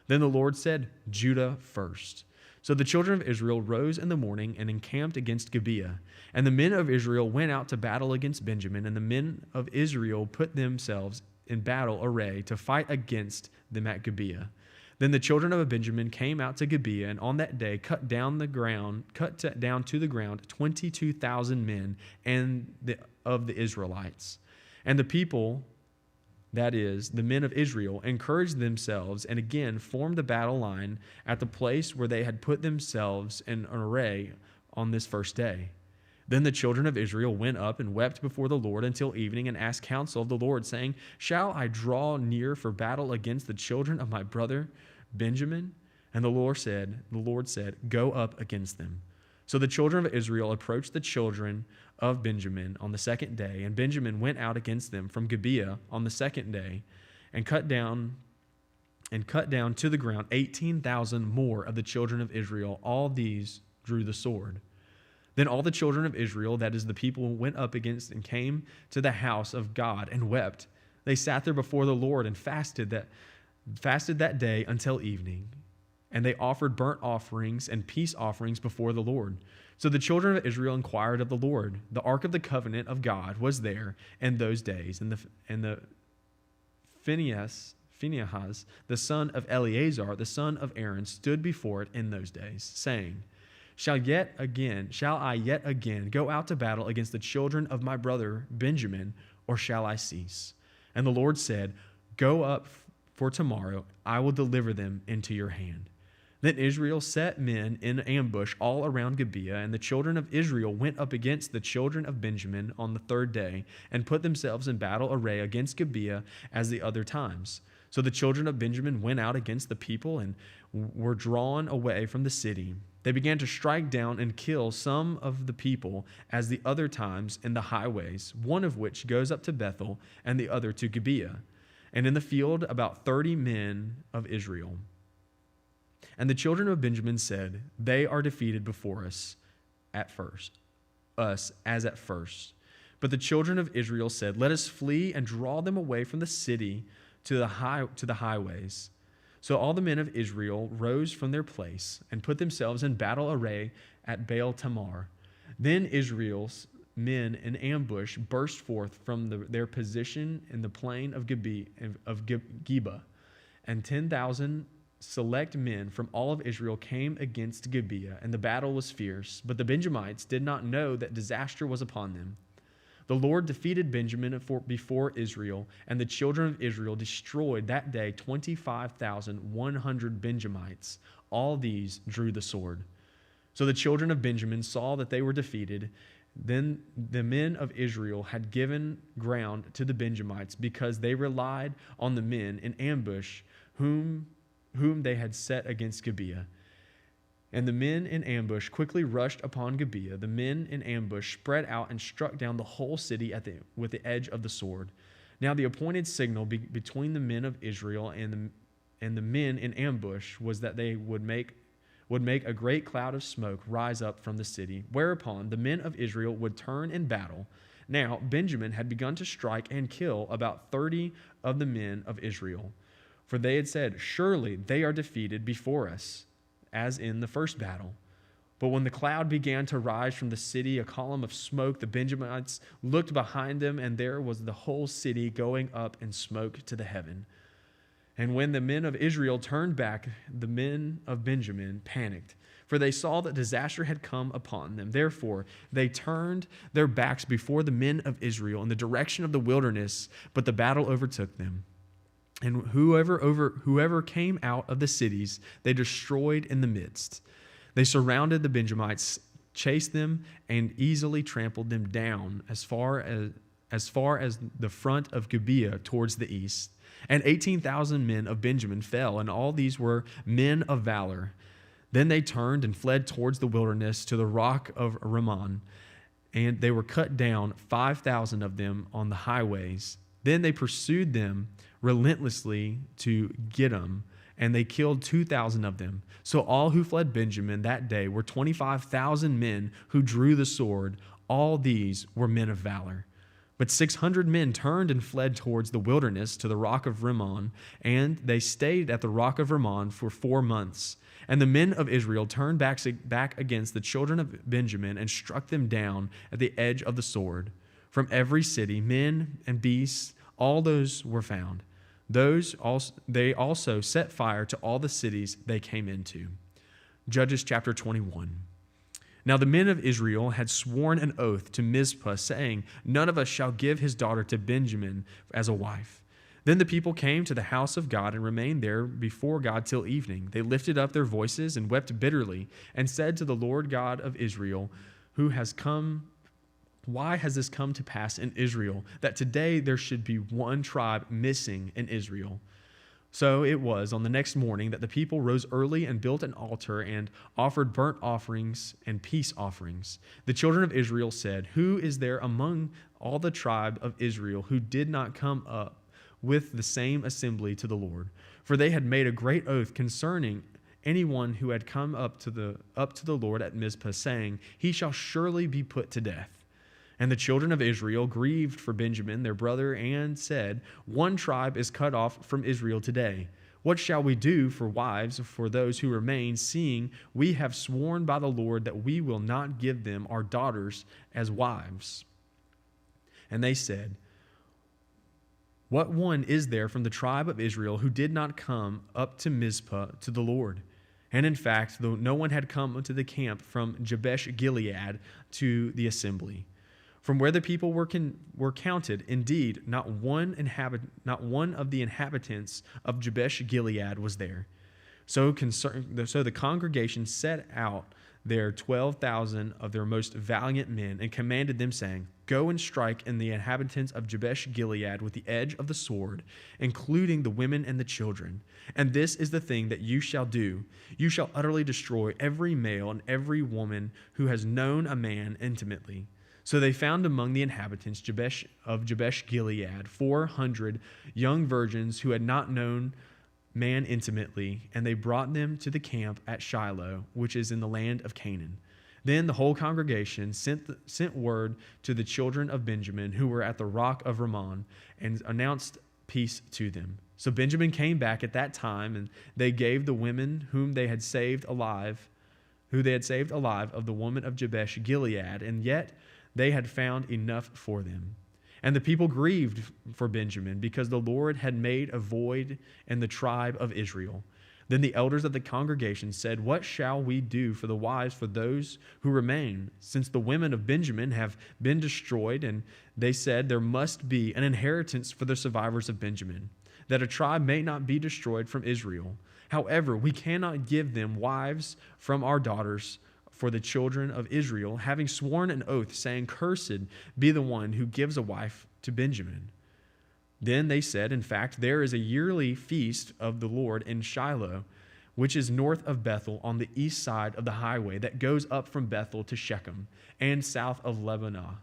Then the Lord said, Judah first. So the children of Israel rose in the morning and encamped against Gibeah. And the men of Israel went out to battle against Benjamin, and the men of Israel put themselves in battle array to fight against them at Gibeah. Then the children of Benjamin came out to Gibeah, and on that day cut down to the ground 22,000 men of the Israelites. And the people, that is, the men of Israel, encouraged themselves and again formed the battle line at the place where they had put themselves in an array on this first day. Then the children of Israel went up and wept before the Lord until evening, and asked counsel of the Lord, saying, shall I draw near for battle against the children of my brother Benjamin? And the Lord said, go up against them. So the children of Israel approached the children of Benjamin on the second day, and Benjamin went out against them from Gibeah on the second day, and cut down to the ground 18,000 more of the children of Israel. All these drew the sword. Then all the children of Israel, that is the people, went up against and came to the house of God and wept. They sat there before the Lord and fasted that day until evening. And they offered burnt offerings and peace offerings before the Lord. So the children of Israel inquired of the Lord. The ark of the covenant of God was there in those days, and the Phinehas, the son of Eleazar, the son of Aaron, stood before it in those days, saying, Shall I yet again go out to battle against the children of my brother Benjamin, or shall I cease? And the Lord said, Go up, for tomorrow I will deliver them into your hand. Then Israel set men in ambush all around Gibeah, and the children of Israel went up against the children of Benjamin on the third day, and put themselves in battle array against Gibeah as the other times. So the children of Benjamin went out against the people and were drawn away from the city. They began to strike down and kill some of the people as the other times in the highways, one of which goes up to Bethel and the other to Gibeah. And in the field about 30 men of Israel. And the children of Benjamin said, They are defeated before us as at first. But the children of Israel said, Let us flee and draw them away from the city to the highways. So all the men of Israel rose from their place and put themselves in battle array at Baal Tamar. Then Israel's men in ambush burst forth from their position in the plain of Geba, and 10,000 select men from all of Israel came against Gibeah, and the battle was fierce. But the Benjamites did not know that disaster was upon them. The Lord defeated Benjamin before Israel, and the children of Israel destroyed that day 25,100 Benjamites. All these drew the sword. So the children of Benjamin saw that they were defeated. Then the men of Israel had given ground to the Benjamites because they relied on the men in ambush whom they had set against Gibeah. And the men in ambush quickly rushed upon Gibeah. The men in ambush spread out and struck down the whole city with the edge of the sword. Now the appointed signal between the men of Israel and the men in ambush was that they would make a great cloud of smoke rise up from the city, whereupon the men of Israel would turn in battle. Now Benjamin had begun to strike and kill about 30 of the men of Israel. For they had said, "Surely they are defeated before us, as in the first battle." But when the cloud began to rise from the city, a column of smoke, the Benjamites looked behind them, and there was the whole city going up in smoke to the heaven. And when the men of Israel turned back, the men of Benjamin panicked, for they saw that disaster had come upon them. Therefore, they turned their backs before the men of Israel in the direction of the wilderness, but the battle overtook them. And whoever came out of the cities, they destroyed in the midst. They surrounded the Benjamites, chased them, and easily trampled them down as far as the front of Gibeah towards the east. And 18,000 men of Benjamin fell, and all these were men of valor. Then they turned and fled towards the wilderness to the rock of Rimmon, and they were cut down, 5,000 of them on the highways. Then they pursued them relentlessly to Gittim, and they killed 2,000 of them. So all who fled Benjamin that day were 25,000 men who drew the sword. All these were men of valor. But 600 men turned and fled towards the wilderness to the rock of Rimmon, and they stayed at the rock of Rimmon for 4 months. And the men of Israel turned back against the children of Benjamin and struck them down at the edge of the sword. From every city, men and beasts, all those were found. They also set fire to all the cities they came into. Judges chapter 21. Now the men of Israel had sworn an oath to Mizpah, saying, "None of us shall give his daughter to Benjamin as a wife." Then the people came to the house of God and remained there before God till evening. They lifted up their voices and wept bitterly and said to the Lord God of Israel, "Why has this come to pass in Israel, that today there should be one tribe missing in Israel?" So it was on the next morning that the people rose early and built an altar and offered burnt offerings and peace offerings. The children of Israel said, "Who is there among all the tribe of Israel who did not come up with the same assembly to the Lord?" For they had made a great oath concerning anyone who had come up to the Lord at Mizpah, saying, "He shall surely be put to death." And the children of Israel grieved for Benjamin, their brother, and said, "One tribe is cut off from Israel today. What shall we do for wives for those who remain, seeing we have sworn by the Lord that we will not give them our daughters as wives?" And they said, "What one is there from the tribe of Israel who did not come up to Mizpah to the Lord?" And in fact, though no one had come to the camp from Jabesh Gilead to the assembly. From where the people were counted, indeed, not one of the inhabitants of Jabesh Gilead was there. So the congregation set out there 12,000 of their most valiant men and commanded them, saying, "Go and strike in the inhabitants of Jabesh Gilead with the edge of the sword, including the women and the children. And this is the thing that you shall do. You shall utterly destroy every male and every woman who has known a man intimately." So they found among the inhabitants of Jabesh Gilead 400 young virgins who had not known man intimately, and they brought them to the camp at Shiloh, which is in the land of Canaan. Then the whole congregation sent word to the children of Benjamin who were at the rock of Rimmon and announced peace to them. So Benjamin came back at that time, and they gave the women who they had saved alive of the woman of Jabesh Gilead, and yet they had found enough for them. And the people grieved for Benjamin because the Lord had made a void in the tribe of Israel. Then the elders of the congregation said, "What shall we do for the wives for those who remain, since the women of Benjamin have been destroyed?" And they said, "There must be an inheritance for the survivors of Benjamin, that a tribe may not be destroyed from Israel. However, we cannot give them wives from our daughters for the children of Israel, having sworn an oath, saying, 'Cursed be the one who gives a wife to Benjamin.'" Then they said, "In fact, there is a yearly feast of the Lord in Shiloh, which is north of Bethel on the east side of the highway that goes up from Bethel to Shechem and south of Lebanah."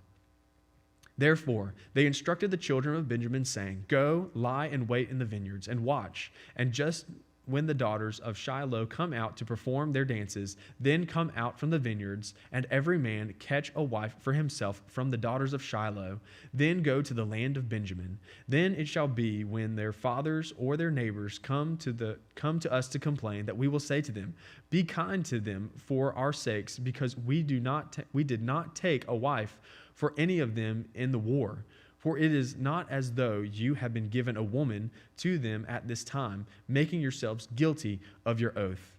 Therefore, they instructed the children of Benjamin, saying, "Go, lie in wait in the vineyards, and watch. And just when the daughters of Shiloh come out to perform their dances, then come out from the vineyards, and every man catch a wife for himself from the daughters of Shiloh. Then go to the land of Benjamin. Then it shall be, when their fathers or their neighbors come to us to complain, that we will say to them, 'Be kind to them for our sakes, because we did not take a wife for any of them in the war.' For it is not as though you have been given a woman to them at this time, making yourselves guilty of your oath."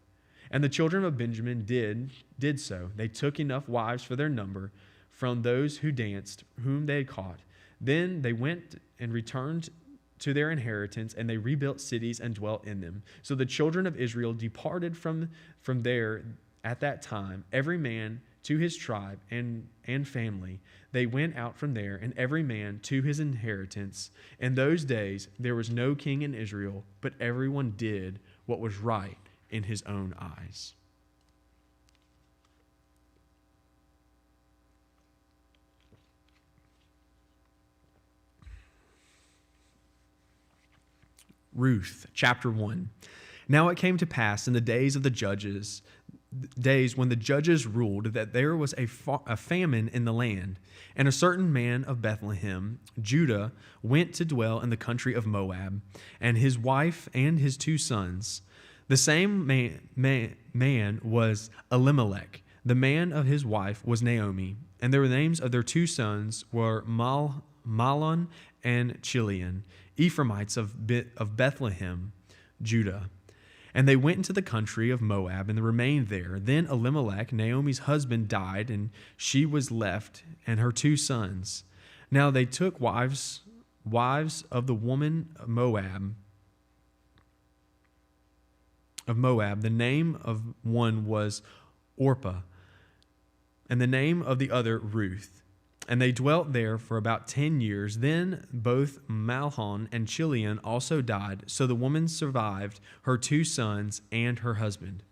And the children of Benjamin did so. They took enough wives for their number from those who danced, whom they had caught. Then they went and returned to their inheritance, and they rebuilt cities and dwelt in them. So the children of Israel departed from there at that time, every man to his tribe and family. They went out from there, and every man to his inheritance. In those days there was no king in Israel, but everyone did what was right in his own eyes. Ruth, chapter 1. Now it came to pass in the days of the judges, days when the judges ruled, that there was a famine in the land. And a certain man of Bethlehem, Judah, went to dwell in the country of Moab, and his wife and his 2 sons. The same man was Elimelech. The man of his wife was Naomi, and the names of their 2 sons were Mahlon and Chilion, Ephraimites of Bethlehem, Judah. And they went into the country of Moab and remained there. Then Elimelech, Naomi's husband, died, and she was left and her 2 sons. Now they took wives of the woman of Moab. The name of one was Orpah, and the name of the other Ruth. And they dwelt there for about 10 years. Then both Mahlon and Chilion also died, so the woman survived her 2 sons and her husband.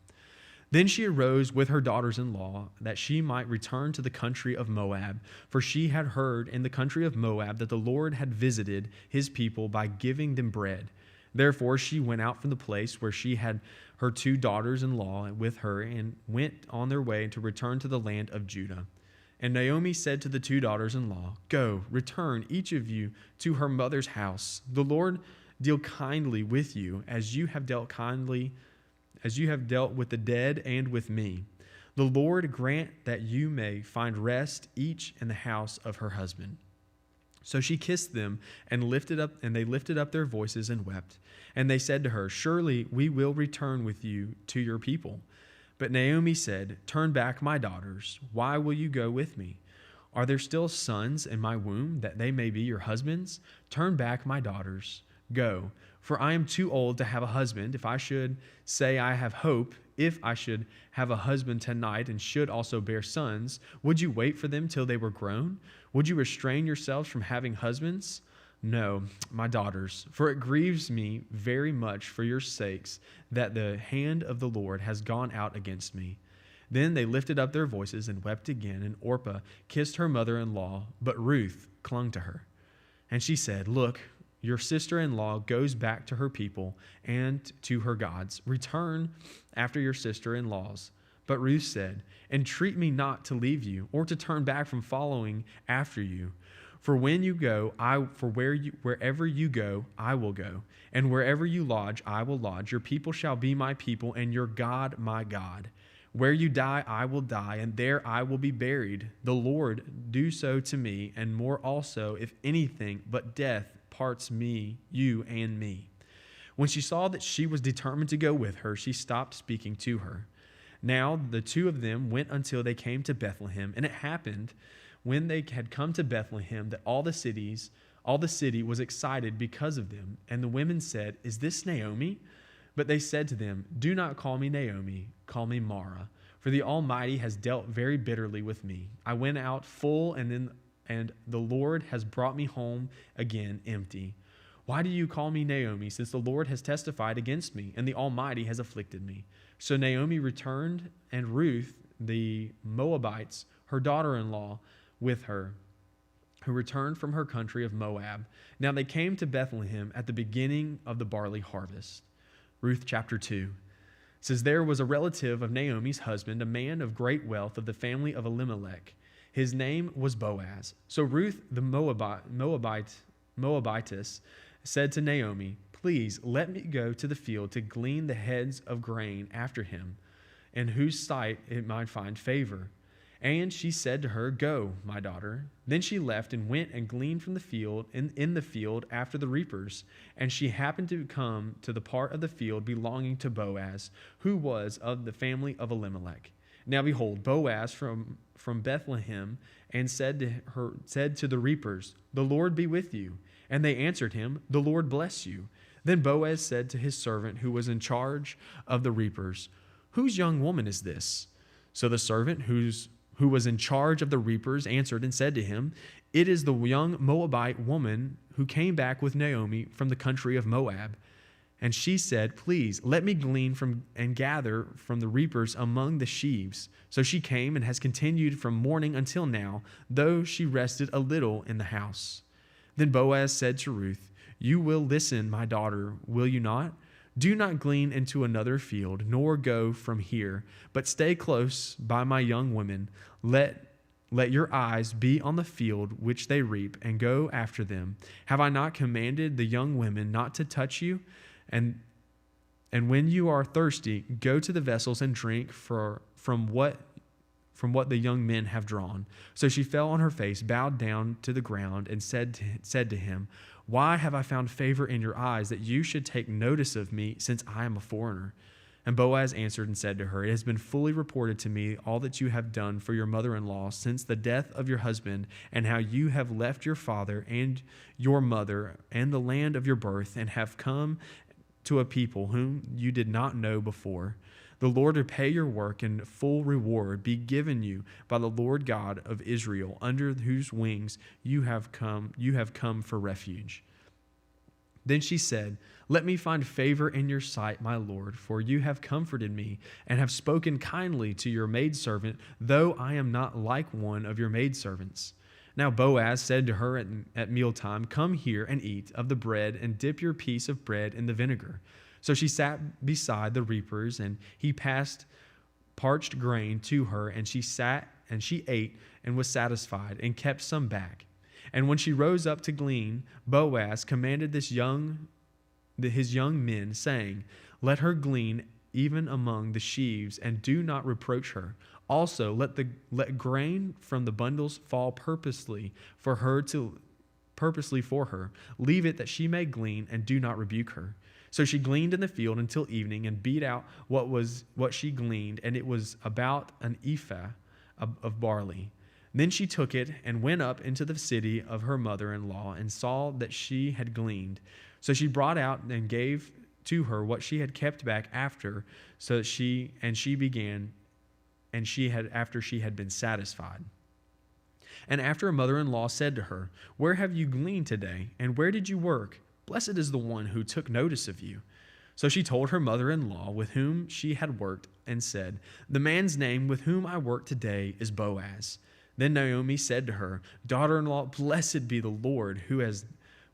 Then she arose with her daughters-in-law, that she might return to the country of Moab, for she had heard in the country of Moab that the Lord had visited his people by giving them bread. Therefore she went out from the place where she had her 2 daughters-in-law with her, and went on their way to return to the land of Judah. And Naomi said to the 2 daughters-in-law, "Go, return each of you to her mother's house. The Lord deal kindly with you, as you have dealt with the dead and with me. The Lord grant that you may find rest, each in the house of her husband." So she kissed them and they lifted up their voices and wept. And they said to her, "Surely we will return with you to your people." But Naomi said, "Turn back, my daughters. Why will you go with me? Are there still sons in my womb, that they may be your husbands? Turn back, my daughters. Go, for I am too old to have a husband. If I should say I have hope, if I should have a husband tonight and should also bear sons, would you wait for them till they were grown? Would you restrain yourselves from having husbands? No, my daughters, for it grieves me very much for your sakes that the hand of the Lord has gone out against me." Then they lifted up their voices and wept again, and Orpah kissed her mother-in-law, but Ruth clung to her. And she said, "Look, your sister-in-law goes back to her people and to her gods. Return after your sister-in-laws." But Ruth said, "Entreat me not to leave you, or to turn back from following after you. For when you go, wherever you go, I will go, and wherever you lodge, I will lodge. Your people shall be my people, and your God my God. Where you die, I will die, and there I will be buried. The Lord do so to me, and more also, if anything but death parts you and me." When she saw that she was determined to go with her, she stopped speaking to her. Now the two of them went until they came to Bethlehem, and it happened when they had come to Bethlehem that all the city was excited because of them. And the women said, "Is this Naomi?" But they said to them, "Do not call me Naomi, call me Mara, for the Almighty has dealt very bitterly with me. I went out full, and the Lord has brought me home again empty. Why do you call me Naomi, since the Lord has testified against me, and the Almighty has afflicted me?" So Naomi returned, and Ruth, the Moabites, her daughter-in-law, with her, who returned from her country of Moab. Now they came to Bethlehem at the beginning of the barley harvest. Ruth chapter 2 says, "There was a relative of Naomi's husband, a man of great wealth of the family of Elimelech. His name was Boaz. So Ruth the Moabitess said to Naomi, 'Please let me go to the field to glean the heads of grain after him, in whose sight it might find favor.' And she said to her, 'Go, my daughter.' Then she left and went and gleaned from the field in the field after the reapers. And she happened to come to the part of the field belonging to Boaz, who was of the family of Elimelech. Now behold, Boaz from Bethlehem, and said to the reapers, 'The Lord be with you.' And they answered him, 'The Lord bless you.' Then Boaz said to his servant who was in charge of the reapers, 'Whose young woman is this?' So the servant who was in charge of the reapers answered and said to him, 'It is the young Moabite woman who came back with Naomi from the country of Moab.' And she said, 'Please let me glean from and gather from the reapers among the sheaves.' So she came and has continued from morning until now, though she rested a little in the house. Then Boaz said to Ruth, 'You will listen, my daughter, will you not? Do not glean into another field, nor go from here, but stay close by my young women. Let your eyes be on the field which they reap, and go after them. Have I not commanded the young women not to touch you? And when you are thirsty, go to the vessels and drink from what the young men have drawn.' So she fell on her face, bowed down to the ground, and said to him, 'Why have I found favor in your eyes, that you should take notice of me, since I am a foreigner?' And Boaz answered and said to her, 'It has been fully reported to me all that you have done for your mother-in-law since the death of your husband, and how you have left your father and your mother and the land of your birth, and have come to a people whom you did not know before. The Lord repay your work, and full reward be given you by the Lord God of Israel, under whose wings you have come for refuge.' Then she said, 'Let me find favor in your sight, my Lord, for you have comforted me, and have spoken kindly to your maidservant, though I am not like one of your maidservants.' Now Boaz said to her at mealtime, 'Come here and eat of the bread, and dip your piece of bread in the vinegar.' So she sat beside the reapers, and he passed parched grain to her, and she ate and was satisfied, and kept some back. And when she rose up to glean, Boaz commanded his young men, saying, 'Let her glean even among the sheaves, and do not reproach her. Also let grain from the bundles fall purposely for her. Leave it that she may glean, and do not rebuke her.' So she gleaned in the field until evening, and beat out what she gleaned, and it was about an ephah of barley. Then she took it and went up into the city of her mother-in-law, and saw that she had gleaned. So she brought out and gave to her what she had kept back after, after she had been satisfied. And after her mother-in-law said to her, 'Where have you gleaned today, and where did you work? Blessed is the one who took notice of you.' So she told her mother-in-law with whom she had worked, and said, 'The man's name with whom I work today is Boaz.' Then Naomi said to her, 'Daughter-in-law, blessed be the Lord, who has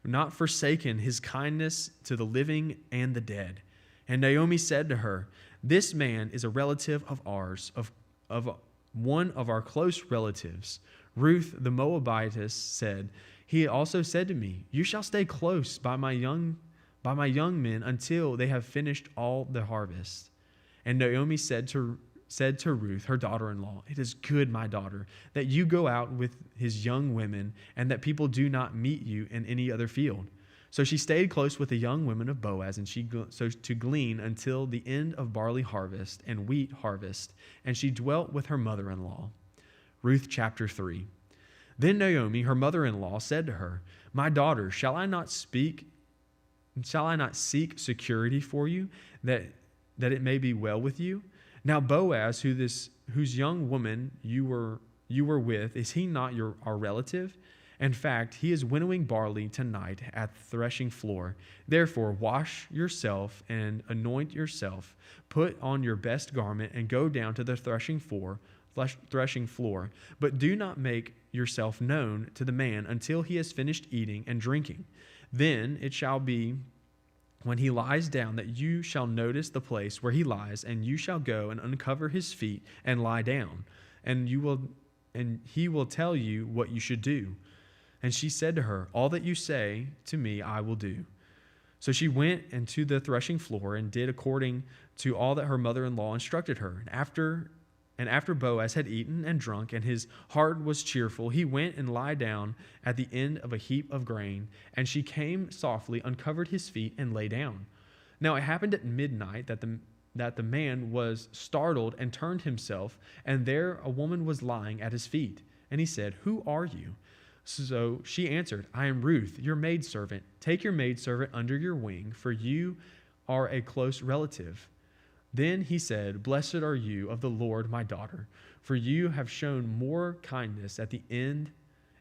not forsaken his kindness to the living and the dead.' And Naomi said to her, 'This man is a relative of ours, of one of our close relatives.' Ruth the Moabitess said, 'He also said to me, you shall stay close by my young men until they have finished all the harvest.' And Naomi said to Ruth, her daughter-in-law, 'It is good, my daughter, that you go out with his young women, and that people do not meet you in any other field.' So she stayed close with the young women of Boaz, and to glean until the end of barley harvest and wheat harvest, and she dwelt with her mother-in-law. Ruth chapter 3. Then Naomi, her mother-in-law, said to her, "My daughter, shall I not seek security for you, that it may be well with you? Now Boaz, whose young woman you were with, is he not our relative? In fact, he is winnowing barley tonight at the threshing floor. Therefore, wash yourself and anoint yourself. Put on your best garment and go down to the threshing floor. But do not make yourself known to the man until he has finished eating and drinking. Then it shall be, when he lies down, that you shall notice the place where he lies, and you shall go and uncover his feet and lie down, and he will tell you what you should do." And she said to her, "All that you say to me I will do." So she went into the threshing floor and did according to all that her mother-in-law instructed her. And after Boaz had eaten and drunk, and his heart was cheerful, he went and lay down at the end of a heap of grain. And she came softly, uncovered his feet, and lay down. Now it happened at midnight that the man was startled and turned himself, and there a woman was lying at his feet. And he said, "Who are you?" So she answered, "I am Ruth, your maidservant. Take your maidservant under your wing, for you are a close relative." Then he said, "Blessed are you of the Lord, my daughter, for you have shown more kindness at the end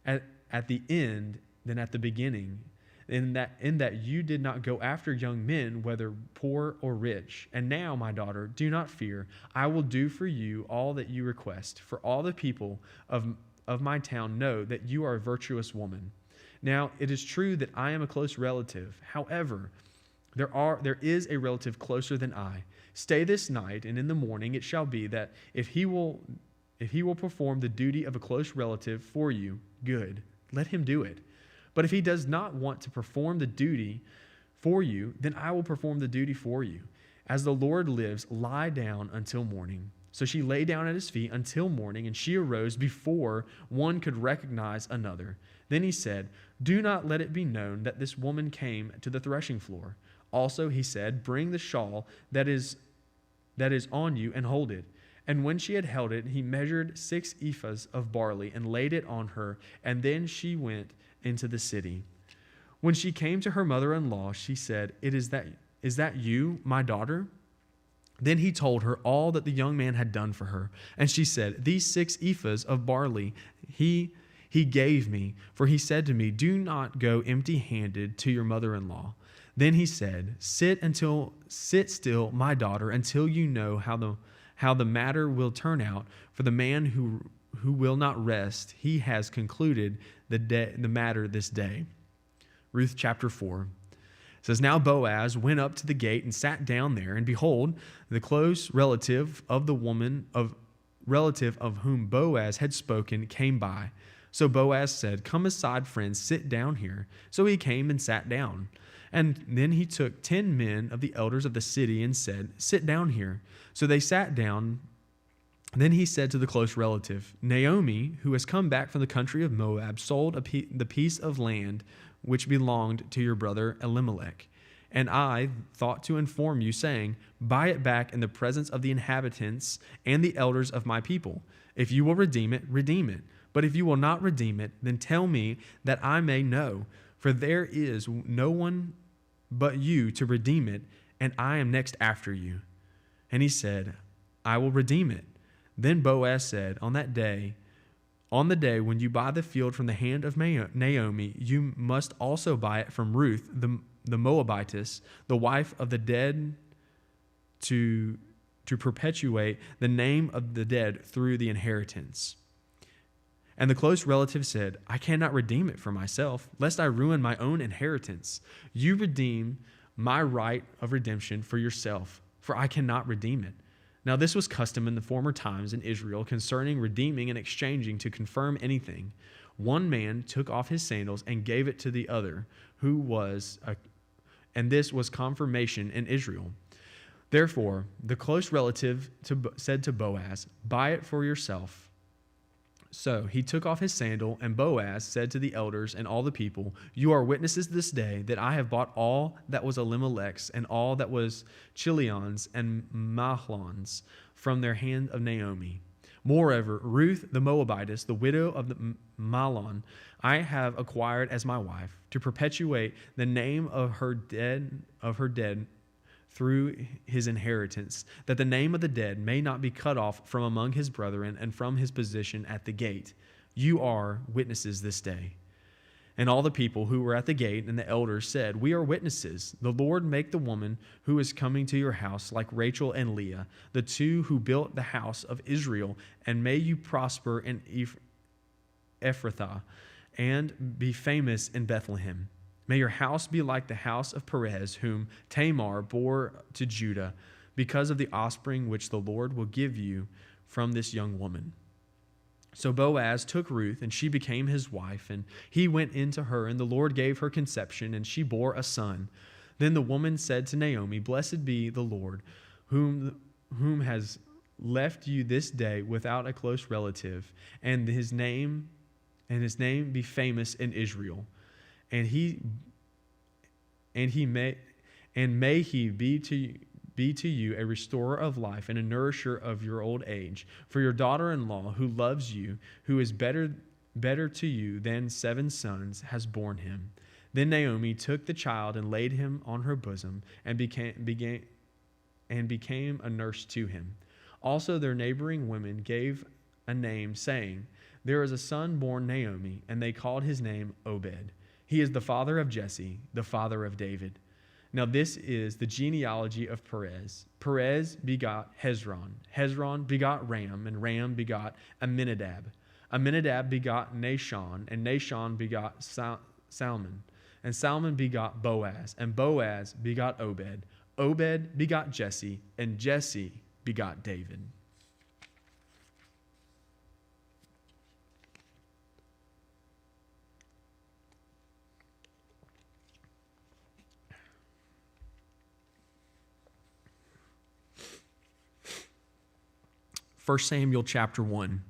than at the beginning, in that you did not go after young men, whether poor or rich. And now, my daughter, do not fear. I will do for you all that you request, for all the people of my town know that you are a virtuous woman. Now, it is true that I am a close relative. However, there is a relative closer than I. Stay this night, and in the morning it shall be that if he will perform the duty of a close relative for you, good, let him do it. But if he does not want to perform the duty for you, then I will perform the duty for you. As the Lord lives, lie down until morning." So she lay down at his feet until morning, and she arose before one could recognize another. Then he said, "Do not let it be known that this woman came to the threshing floor." Also he said, "Bring the shawl that is on you and hold it." And when she had held it, he measured 6 ephahs of barley and laid it on her, and then she went into the city. When she came to her mother-in-law, she said, Is that you, my daughter?" Then he told her all that the young man had done for her. And she said, "These 6 ephahs of barley he gave me, for he said to me, 'Do not go empty-handed to your mother-in-law.' Then he said, Sit still, my daughter, until you know how the matter will turn out. For the man who will not rest, he has concluded the matter this day." Ruth chapter 4. It says, "Now Boaz went up to the gate and sat down there, and behold, the close relative of whom Boaz had spoken came by. So Boaz said, 'Come aside, friend, sit down here.' So he came and sat down. And then he took 10 men of the elders of the city and said, 'Sit down here.' So they sat down. Then he said to the close relative, 'Naomi, who has come back from the country of Moab, sold the piece of land which belonged to your brother Elimelech. And I thought to inform you, saying, Buy it back in the presence of the inhabitants and the elders of my people. If you will redeem it, redeem it. But if you will not redeem it, then tell me that I may know. For there is no one but you to redeem it, and I am next after you.' And he said, 'I will redeem it.' Then Boaz said, On the day when you buy the field from the hand of Naomi, you must also buy it from Ruth, the Moabitess, the wife of the dead, to perpetuate the name of the dead through the inheritance." And the close relative said, "I cannot redeem it for myself, lest I ruin my own inheritance. You redeem my right of redemption for yourself, for I cannot redeem it." Now this was custom in the former times in Israel concerning redeeming and exchanging to confirm anything. One man took off his sandals and gave it to the other, and this was confirmation in Israel. Therefore, the close relative said to Boaz, "Buy it for yourself. So he took off his sandal, and Boaz said to the elders and all the people, "You are witnesses this day that I have bought all that was Elimelech's and all that was Chilion's and Mahlon's from their hand of Naomi. Moreover, Ruth the Moabitess, the widow of the Mahlon, I have acquired as my wife, to perpetuate the name of her dead through his inheritance, that the name of the dead may not be cut off from among his brethren and from his position at the gate. You are witnesses this day." And all the people who were at the gate and the elders said, "We are witnesses. The Lord make the woman who is coming to your house like Rachel and Leah, the two who built the house of Israel, and may you prosper in Ephrathah and be famous in Bethlehem. May your house be like the house of Perez, whom Tamar bore to Judah, because of the offspring which the Lord will give you from this young woman." So Boaz took Ruth, and she became his wife, and he went into her, and the Lord gave her conception, and she bore a son. Then the woman said to Naomi, "Blessed be the Lord, whom has left you this day without a close relative, and his name be famous in Israel. And may he be to you a restorer of life and a nourisher of your old age. For your daughter-in-law, who loves you, who is better to you than 7 sons, has borne him." Then Naomi took the child and laid him on her bosom and became a nurse to him. Also their neighboring women gave a name, saying, "There is a son born Naomi," and they called his name Obed. He is the father of Jesse, the father of David. Now this is the genealogy of Perez. Perez begot Hezron. Hezron begot Ram, and Ram begot Amminadab. Amminadab begot Nahshon, and Nahshon begot Salmon. And Salmon begot Boaz, and Boaz begot Obed. Obed begot Jesse, and Jesse begot David. First Samuel chapter 1.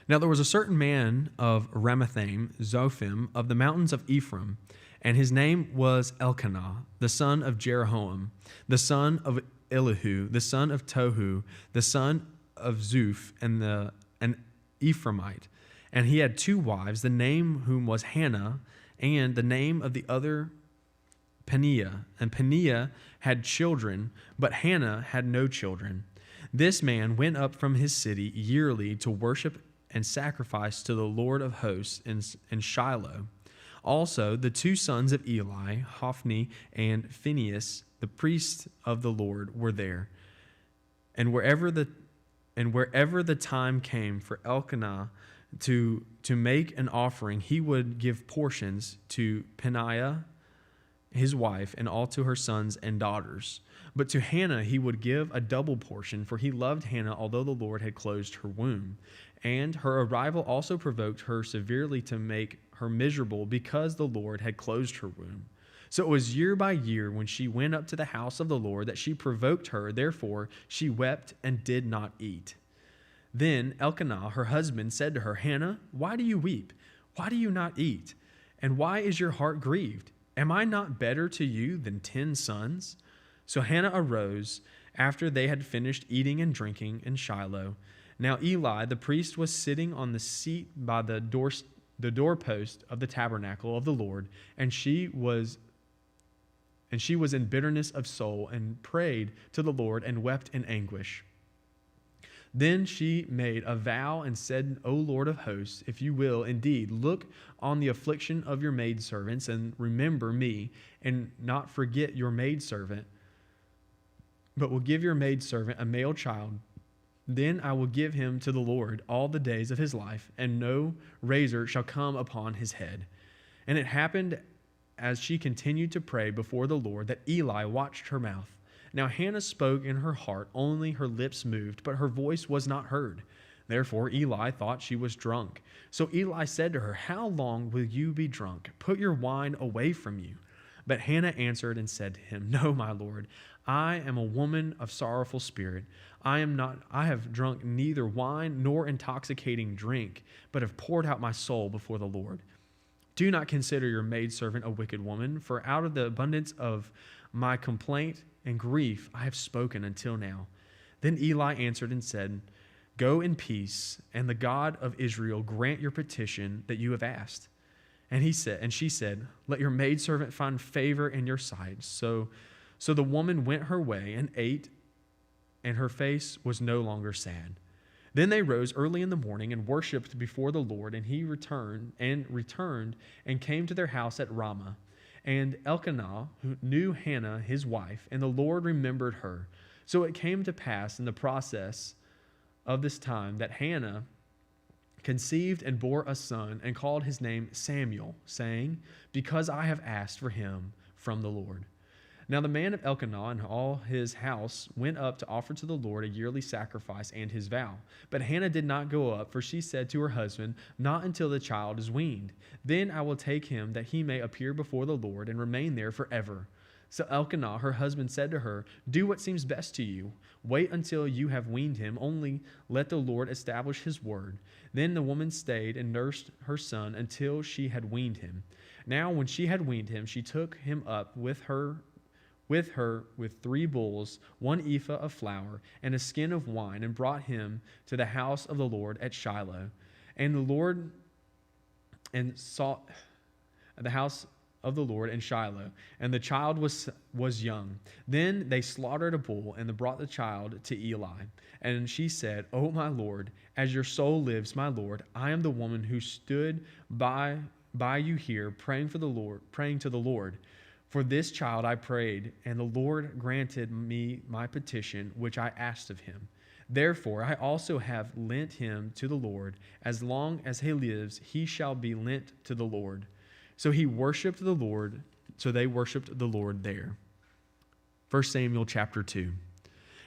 Now there was a certain man of Ramathaim, Zophim, of the mountains of Ephraim, and his name was Elkanah, the son of Jeroham, the son of Elihu, the son of Tohu, the son of Zuph, an Ephraimite. And he had 2 wives, the name whom was Hannah, and the name of the other Peninnah. And Peninnah had children, but Hannah had no children. This man went up from his city yearly to worship and sacrifice to the Lord of hosts in Shiloh. Also, the 2 sons of Eli, Hophni and Phinehas, the priests of the Lord, were there. And wherever the time came for Elkanah to make an offering, he would give portions to Peninnah, his wife, and all to her sons and daughters. But to Hannah he would give a double portion, for he loved Hannah, although the Lord had closed her womb. And her arrival also provoked her severely to make her miserable, because the Lord had closed her womb. So it was year by year when she went up to the house of the Lord that she provoked her. Therefore she wept and did not eat. Then Elkanah, her husband, said to her, "Hannah, why do you weep? Why do you not eat? And why is your heart grieved? Am I not better to you than 10 sons?" So Hannah arose after they had finished eating and drinking in Shiloh. Now Eli, the priest, was sitting on the seat by the doorpost of the tabernacle of the Lord, and she was in bitterness of soul, and prayed to the Lord and wept in anguish. Then she made a vow and said, "O Lord of hosts, if you will indeed look on the affliction of your maidservants, and remember me, and not forget your maidservant, but will give your maidservant a male child, then I will give him to the Lord all the days of his life, and no razor shall come upon his head." And it happened, as she continued to pray before the Lord, that Eli watched her mouth. Now Hannah spoke in her heart, only her lips moved, but her voice was not heard. Therefore Eli thought she was drunk. So Eli said to her, "How long will you be drunk? Put your wine away from you." But Hannah answered and said to him, "No, my Lord, I am a woman of sorrowful spirit. I have drunk neither wine nor intoxicating drink, but have poured out my soul before the Lord. Do not consider your maidservant a wicked woman, for out of the abundance of my complaint and grief I have spoken until now." Then Eli answered and said, "Go in peace, and the God of Israel grant your petition that you have asked." And she said, "Let your maidservant find favor in your sight." So the woman went her way and ate, and her face was no longer sad. Then they rose early in the morning and worshipped before the Lord, and he returned and came to their house at Ramah. And Elkanah, who knew Hannah, his wife, and the Lord remembered her. So it came to pass in the process of this time that Hannah conceived and bore a son and called his name Samuel, saying, "Because I have asked for him from the Lord." Now the man of Elkanah and all his house went up to offer to the Lord a yearly sacrifice and his vow. But Hannah did not go up, for she said to her husband, "Not until the child is weaned. Then I will take him, that he may appear before the Lord and remain there forever." So Elkanah, her husband, said to her, "Do what seems best to you. Wait until you have weaned him. Only let the Lord establish his word." Then the woman stayed and nursed her son until she had weaned him. Now when she had weaned him, she took him up with her with 3 bulls, 1 ephah of flour, and a skin of wine, and brought him to the house of the Lord at Shiloh. And the Lord saw the house of the Lord in Shiloh, and the child was young. Then they slaughtered a bull and brought the child to Eli. And she said, "O my Lord, as your soul lives, my Lord, I am the woman who stood by you here, praying to the Lord. For this child I prayed, and the Lord granted me my petition, which I asked of him. Therefore I also have lent him to the Lord. As long as he lives, he shall be lent to the Lord." So they worshiped the Lord there. 1 Samuel chapter 2.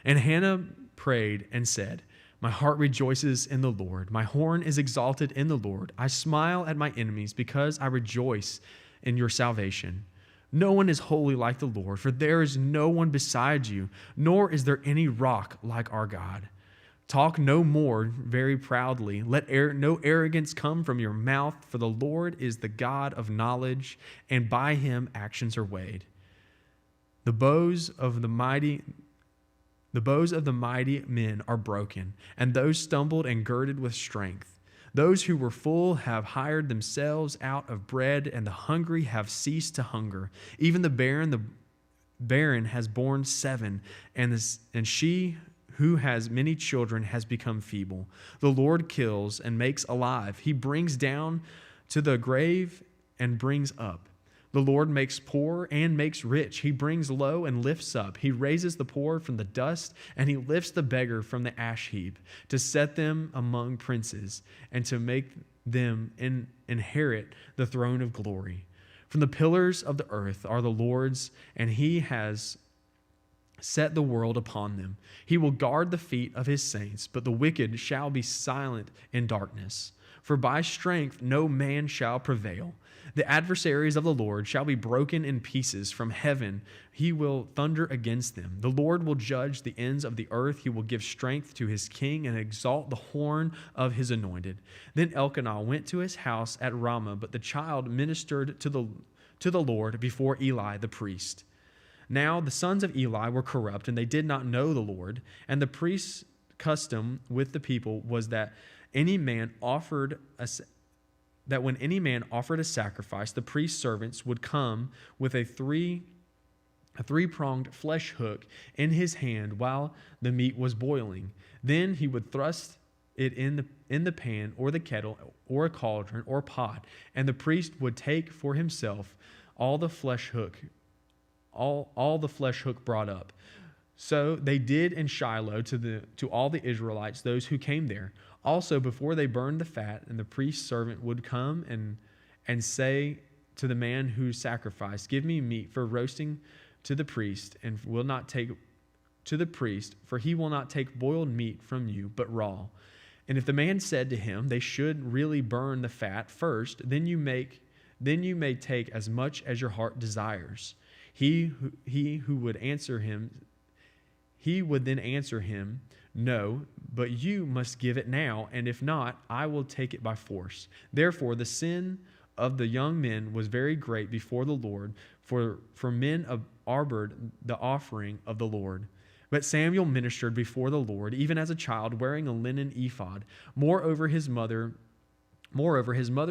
And Hannah prayed and said, "My heart rejoices in the Lord. My horn is exalted in the Lord. I smile at my enemies because I rejoice in your salvation. No one is holy like the Lord, for there is no one beside you, nor is there any rock like our God. Talk no more very proudly. Let no arrogance come from your mouth, for the Lord is the God of knowledge, and by him actions are weighed. The bows of the mighty men are broken, and those stumbled and girded with strength. Those who were full have hired themselves out of bread, and the hungry have ceased to hunger. Even the barren has borne 7, and she who has many children has become feeble. The Lord kills and makes alive. He brings down to the grave and brings up. The Lord makes poor and makes rich. He brings low and lifts up. He raises the poor from the dust, and he lifts the beggar from the ash heap, to set them among princes and to make them inherit the throne of glory. From the pillars of the earth are the Lord's, and he has set the world upon them. He will guard the feet of his saints, but the wicked shall be silent in darkness. For by strength no man shall prevail. The adversaries of the Lord shall be broken in pieces. From heaven he will thunder against them. The Lord will judge the ends of the earth. He will give strength to his king and exalt the horn of his anointed. Then Elkanah went to his house at Ramah, but the child ministered to the Lord before Eli the priest. Now the sons of Eli were corrupt, and they did not know the Lord. And the priest's custom with the people was that when any man offered a sacrifice, the priest's servants would come with a three-pronged flesh hook in his hand while the meat was boiling. Then he would thrust it in the pan or the kettle or a cauldron or pot, and the priest would take for himself all the flesh hook brought up. So they did in Shiloh to all the Israelites, those who came there. Also, before they burned the fat, and the priest's servant would come and say to the man who sacrificed, "Give me meat for roasting to the priest, and will not take to the priest, for he will not take boiled meat from you, but raw." And if the man said to him, "They should really burn the fat first, then you may take as much as your heart desires," he who would answer him He would then answer him, "No, but you must give it now, and if not, I will take it by force." Therefore, the sin of the young men was very great before the Lord, for men abhorred the offering of the Lord. But Samuel ministered before the Lord, even as a child, wearing a linen ephod. Moreover, his mother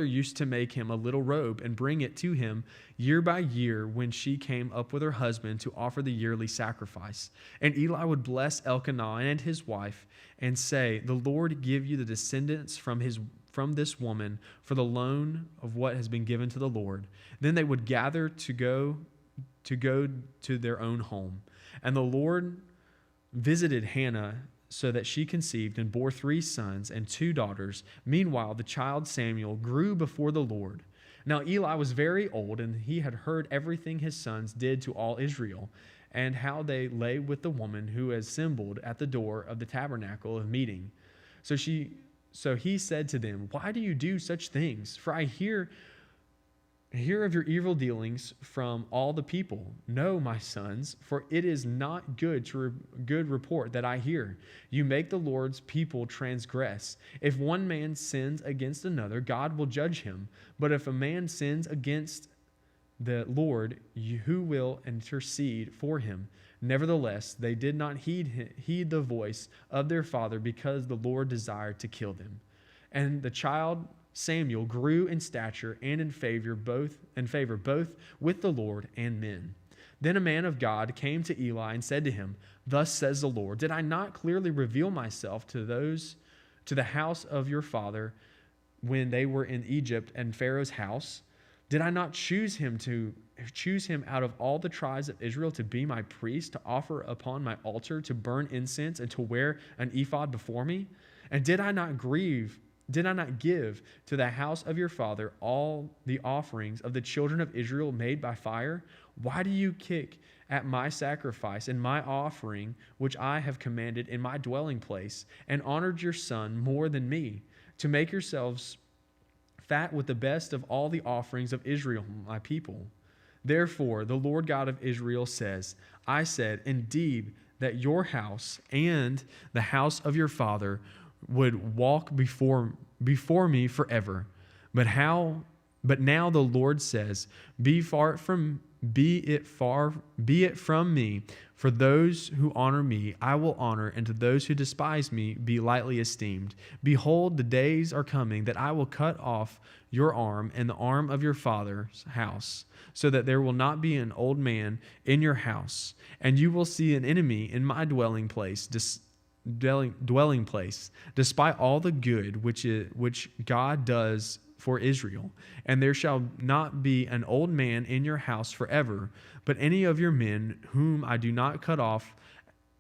used to make him a little robe and bring it to him year by year when she came up with her husband to offer the yearly sacrifice. And Eli would bless Elkanah and his wife and say, "The Lord give you the descendants from this woman for the loan of what has been given to the Lord." Then they would gather to go to their own home. And the Lord visited Hannah so that she conceived and bore 3 sons and 2 daughters. Meanwhile, the child Samuel grew before the Lord. Now Eli was very old, and he had heard everything his sons did to all Israel, and how they lay with the woman who assembled at the door of the tabernacle of meeting. So he said to them, "Why do you do such things? For I hear of your evil dealings from all the people. No, my sons, for it is not good report that I hear. You make the Lord's people transgress. If one man sins against another, God will judge him. But if a man sins against the Lord, who will intercede for him?" Nevertheless, they did not heed the voice of their father, because the Lord desired to kill them. And the child Samuel grew in stature and in favor both with the Lord and men. Then a man of God came to Eli and said to him, "Thus says the Lord, did I not clearly reveal myself to the house of your father when they were in Egypt and Pharaoh's house? Did I not choose him out of all the tribes of Israel to be my priest, to offer upon my altar, to burn incense, and to wear an ephod before me? And did I not give to the house of your father all the offerings of the children of Israel made by fire? Why do you kick at my sacrifice and my offering, which I have commanded in my dwelling place, and honored your son more than me, to make yourselves fat with the best of all the offerings of Israel, my people? Therefore, the Lord God of Israel says, I said, indeed, that your house and the house of your father would walk before me forever. But now the Lord says, be it from me. For those who honor me, I will honor, and to those who despise me, be lightly esteemed. Behold, the days are coming that I will cut off your arm and the arm of your father's house, so that there will not be an old man in your house, and you will see an enemy in my dwelling place, despite all the good which God does for Israel. And there shall not be an old man in your house forever, but any of your men whom I do not cut off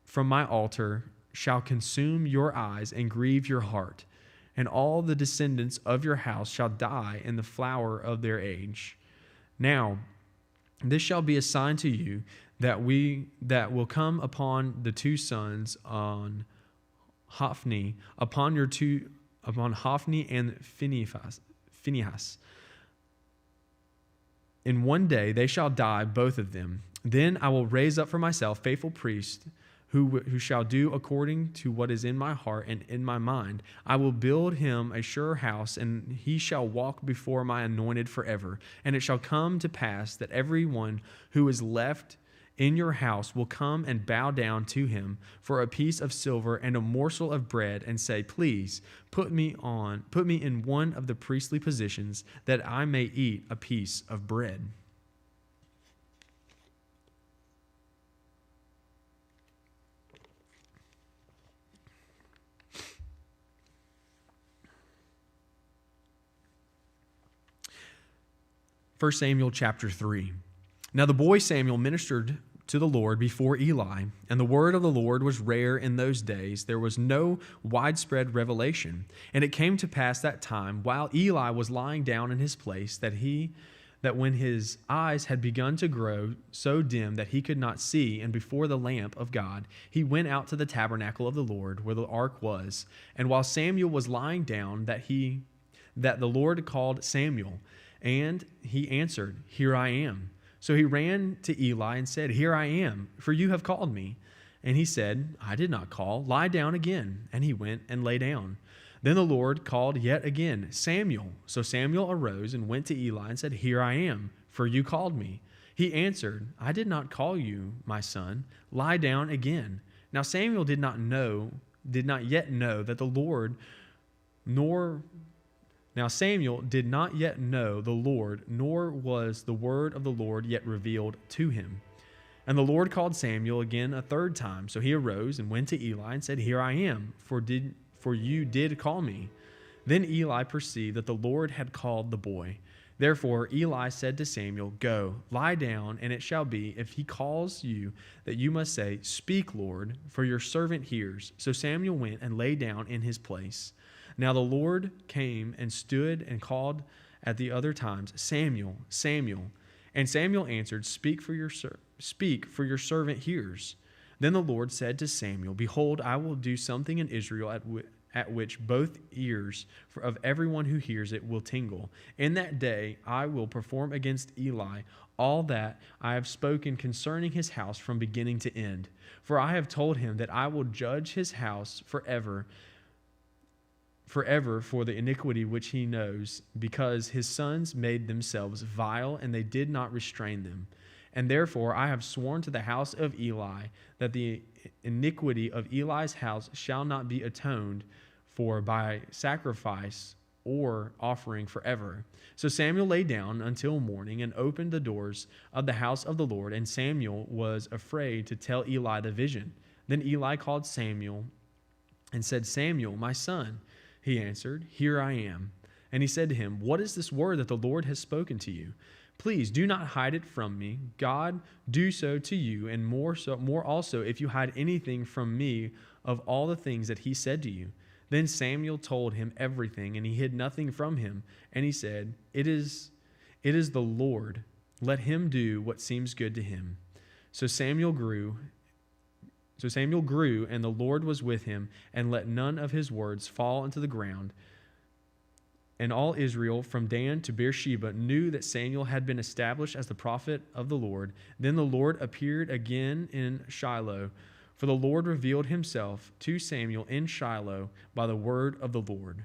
from my altar shall consume your eyes and grieve your heart. And all the descendants of your house shall die in the flower of their age. Now, this shall be a sign to you that will come upon the 2 sons on Hophni, upon Hophni and Phinehas. In one day they shall die, both of them. Then I will raise up for myself faithful priests who shall do according to what is in my heart and in my mind. I will build him a sure house, and he shall walk before my anointed forever. And it shall come to pass that everyone who is left in your house will come and bow down to him for a piece of silver and a morsel of bread, and say, please put me in one of the priestly positions, that I may eat a piece of bread. First Samuel chapter 3. Now the boy Samuel ministered to the Lord before Eli, and the word of the Lord was rare in those days. There was no widespread revelation. And it came to pass that time, while Eli was lying down in his place, that when his eyes had begun to grow so dim that he could not see, and before the lamp of God, he went out to the tabernacle of the Lord, where the ark was. And while Samuel was lying down, that the Lord called Samuel, and he answered, Here I am. So he ran to Eli and said, Here I am, for you have called me. And he said, I did not call. Lie down again. And he went and lay down. Then the Lord called yet again, Samuel. So Samuel arose and went to Eli and said, Here I am, for you called me. He answered, I did not call you, my son. Lie down again. Now Samuel did not yet know that the Lord, Now Samuel did not yet know the Lord, nor was the word of the Lord yet revealed to him. And the Lord called Samuel again a third time. So he arose and went to Eli and said, Here I am, for you did call me. Then Eli perceived that the Lord had called the boy. Therefore Eli said to Samuel, Go, lie down, and it shall be, if he calls you, that you must say, Speak, Lord, for your servant hears. So Samuel went and lay down in his place. Now the Lord came and stood and called at the other times, Samuel, Samuel. And Samuel answered, Speak, for your servant hears. Then the Lord said to Samuel, Behold, I will do something in Israel at which both ears of everyone who hears it will tingle. In that day I will perform against Eli all that I have spoken concerning his house from beginning to end. For I have told him that I will judge his house forever for the iniquity which he knows, because his sons made themselves vile, and they did not restrain them. And therefore I have sworn to the house of Eli that the iniquity of Eli's house shall not be atoned for by sacrifice or offering forever. So Samuel lay down until morning and opened the doors of the house of the Lord, and Samuel was afraid to tell Eli the vision. Then Eli called Samuel and said, Samuel, my son. He answered, Here I am. And he said to him, What is this word that the Lord has spoken to you? Please do not hide it from me. God do so to you, and more also if you hide anything from me of all the things that he said to you. Then Samuel told him everything, and he hid nothing from him. And he said, It is the Lord. Let him do what seems good to him. So Samuel grew, and the Lord was with him, and let none of his words fall into the ground. And all Israel, from Dan to Beersheba, knew that Samuel had been established as the prophet of the Lord. Then the Lord appeared again in Shiloh, for the Lord revealed himself to Samuel in Shiloh by the word of the Lord.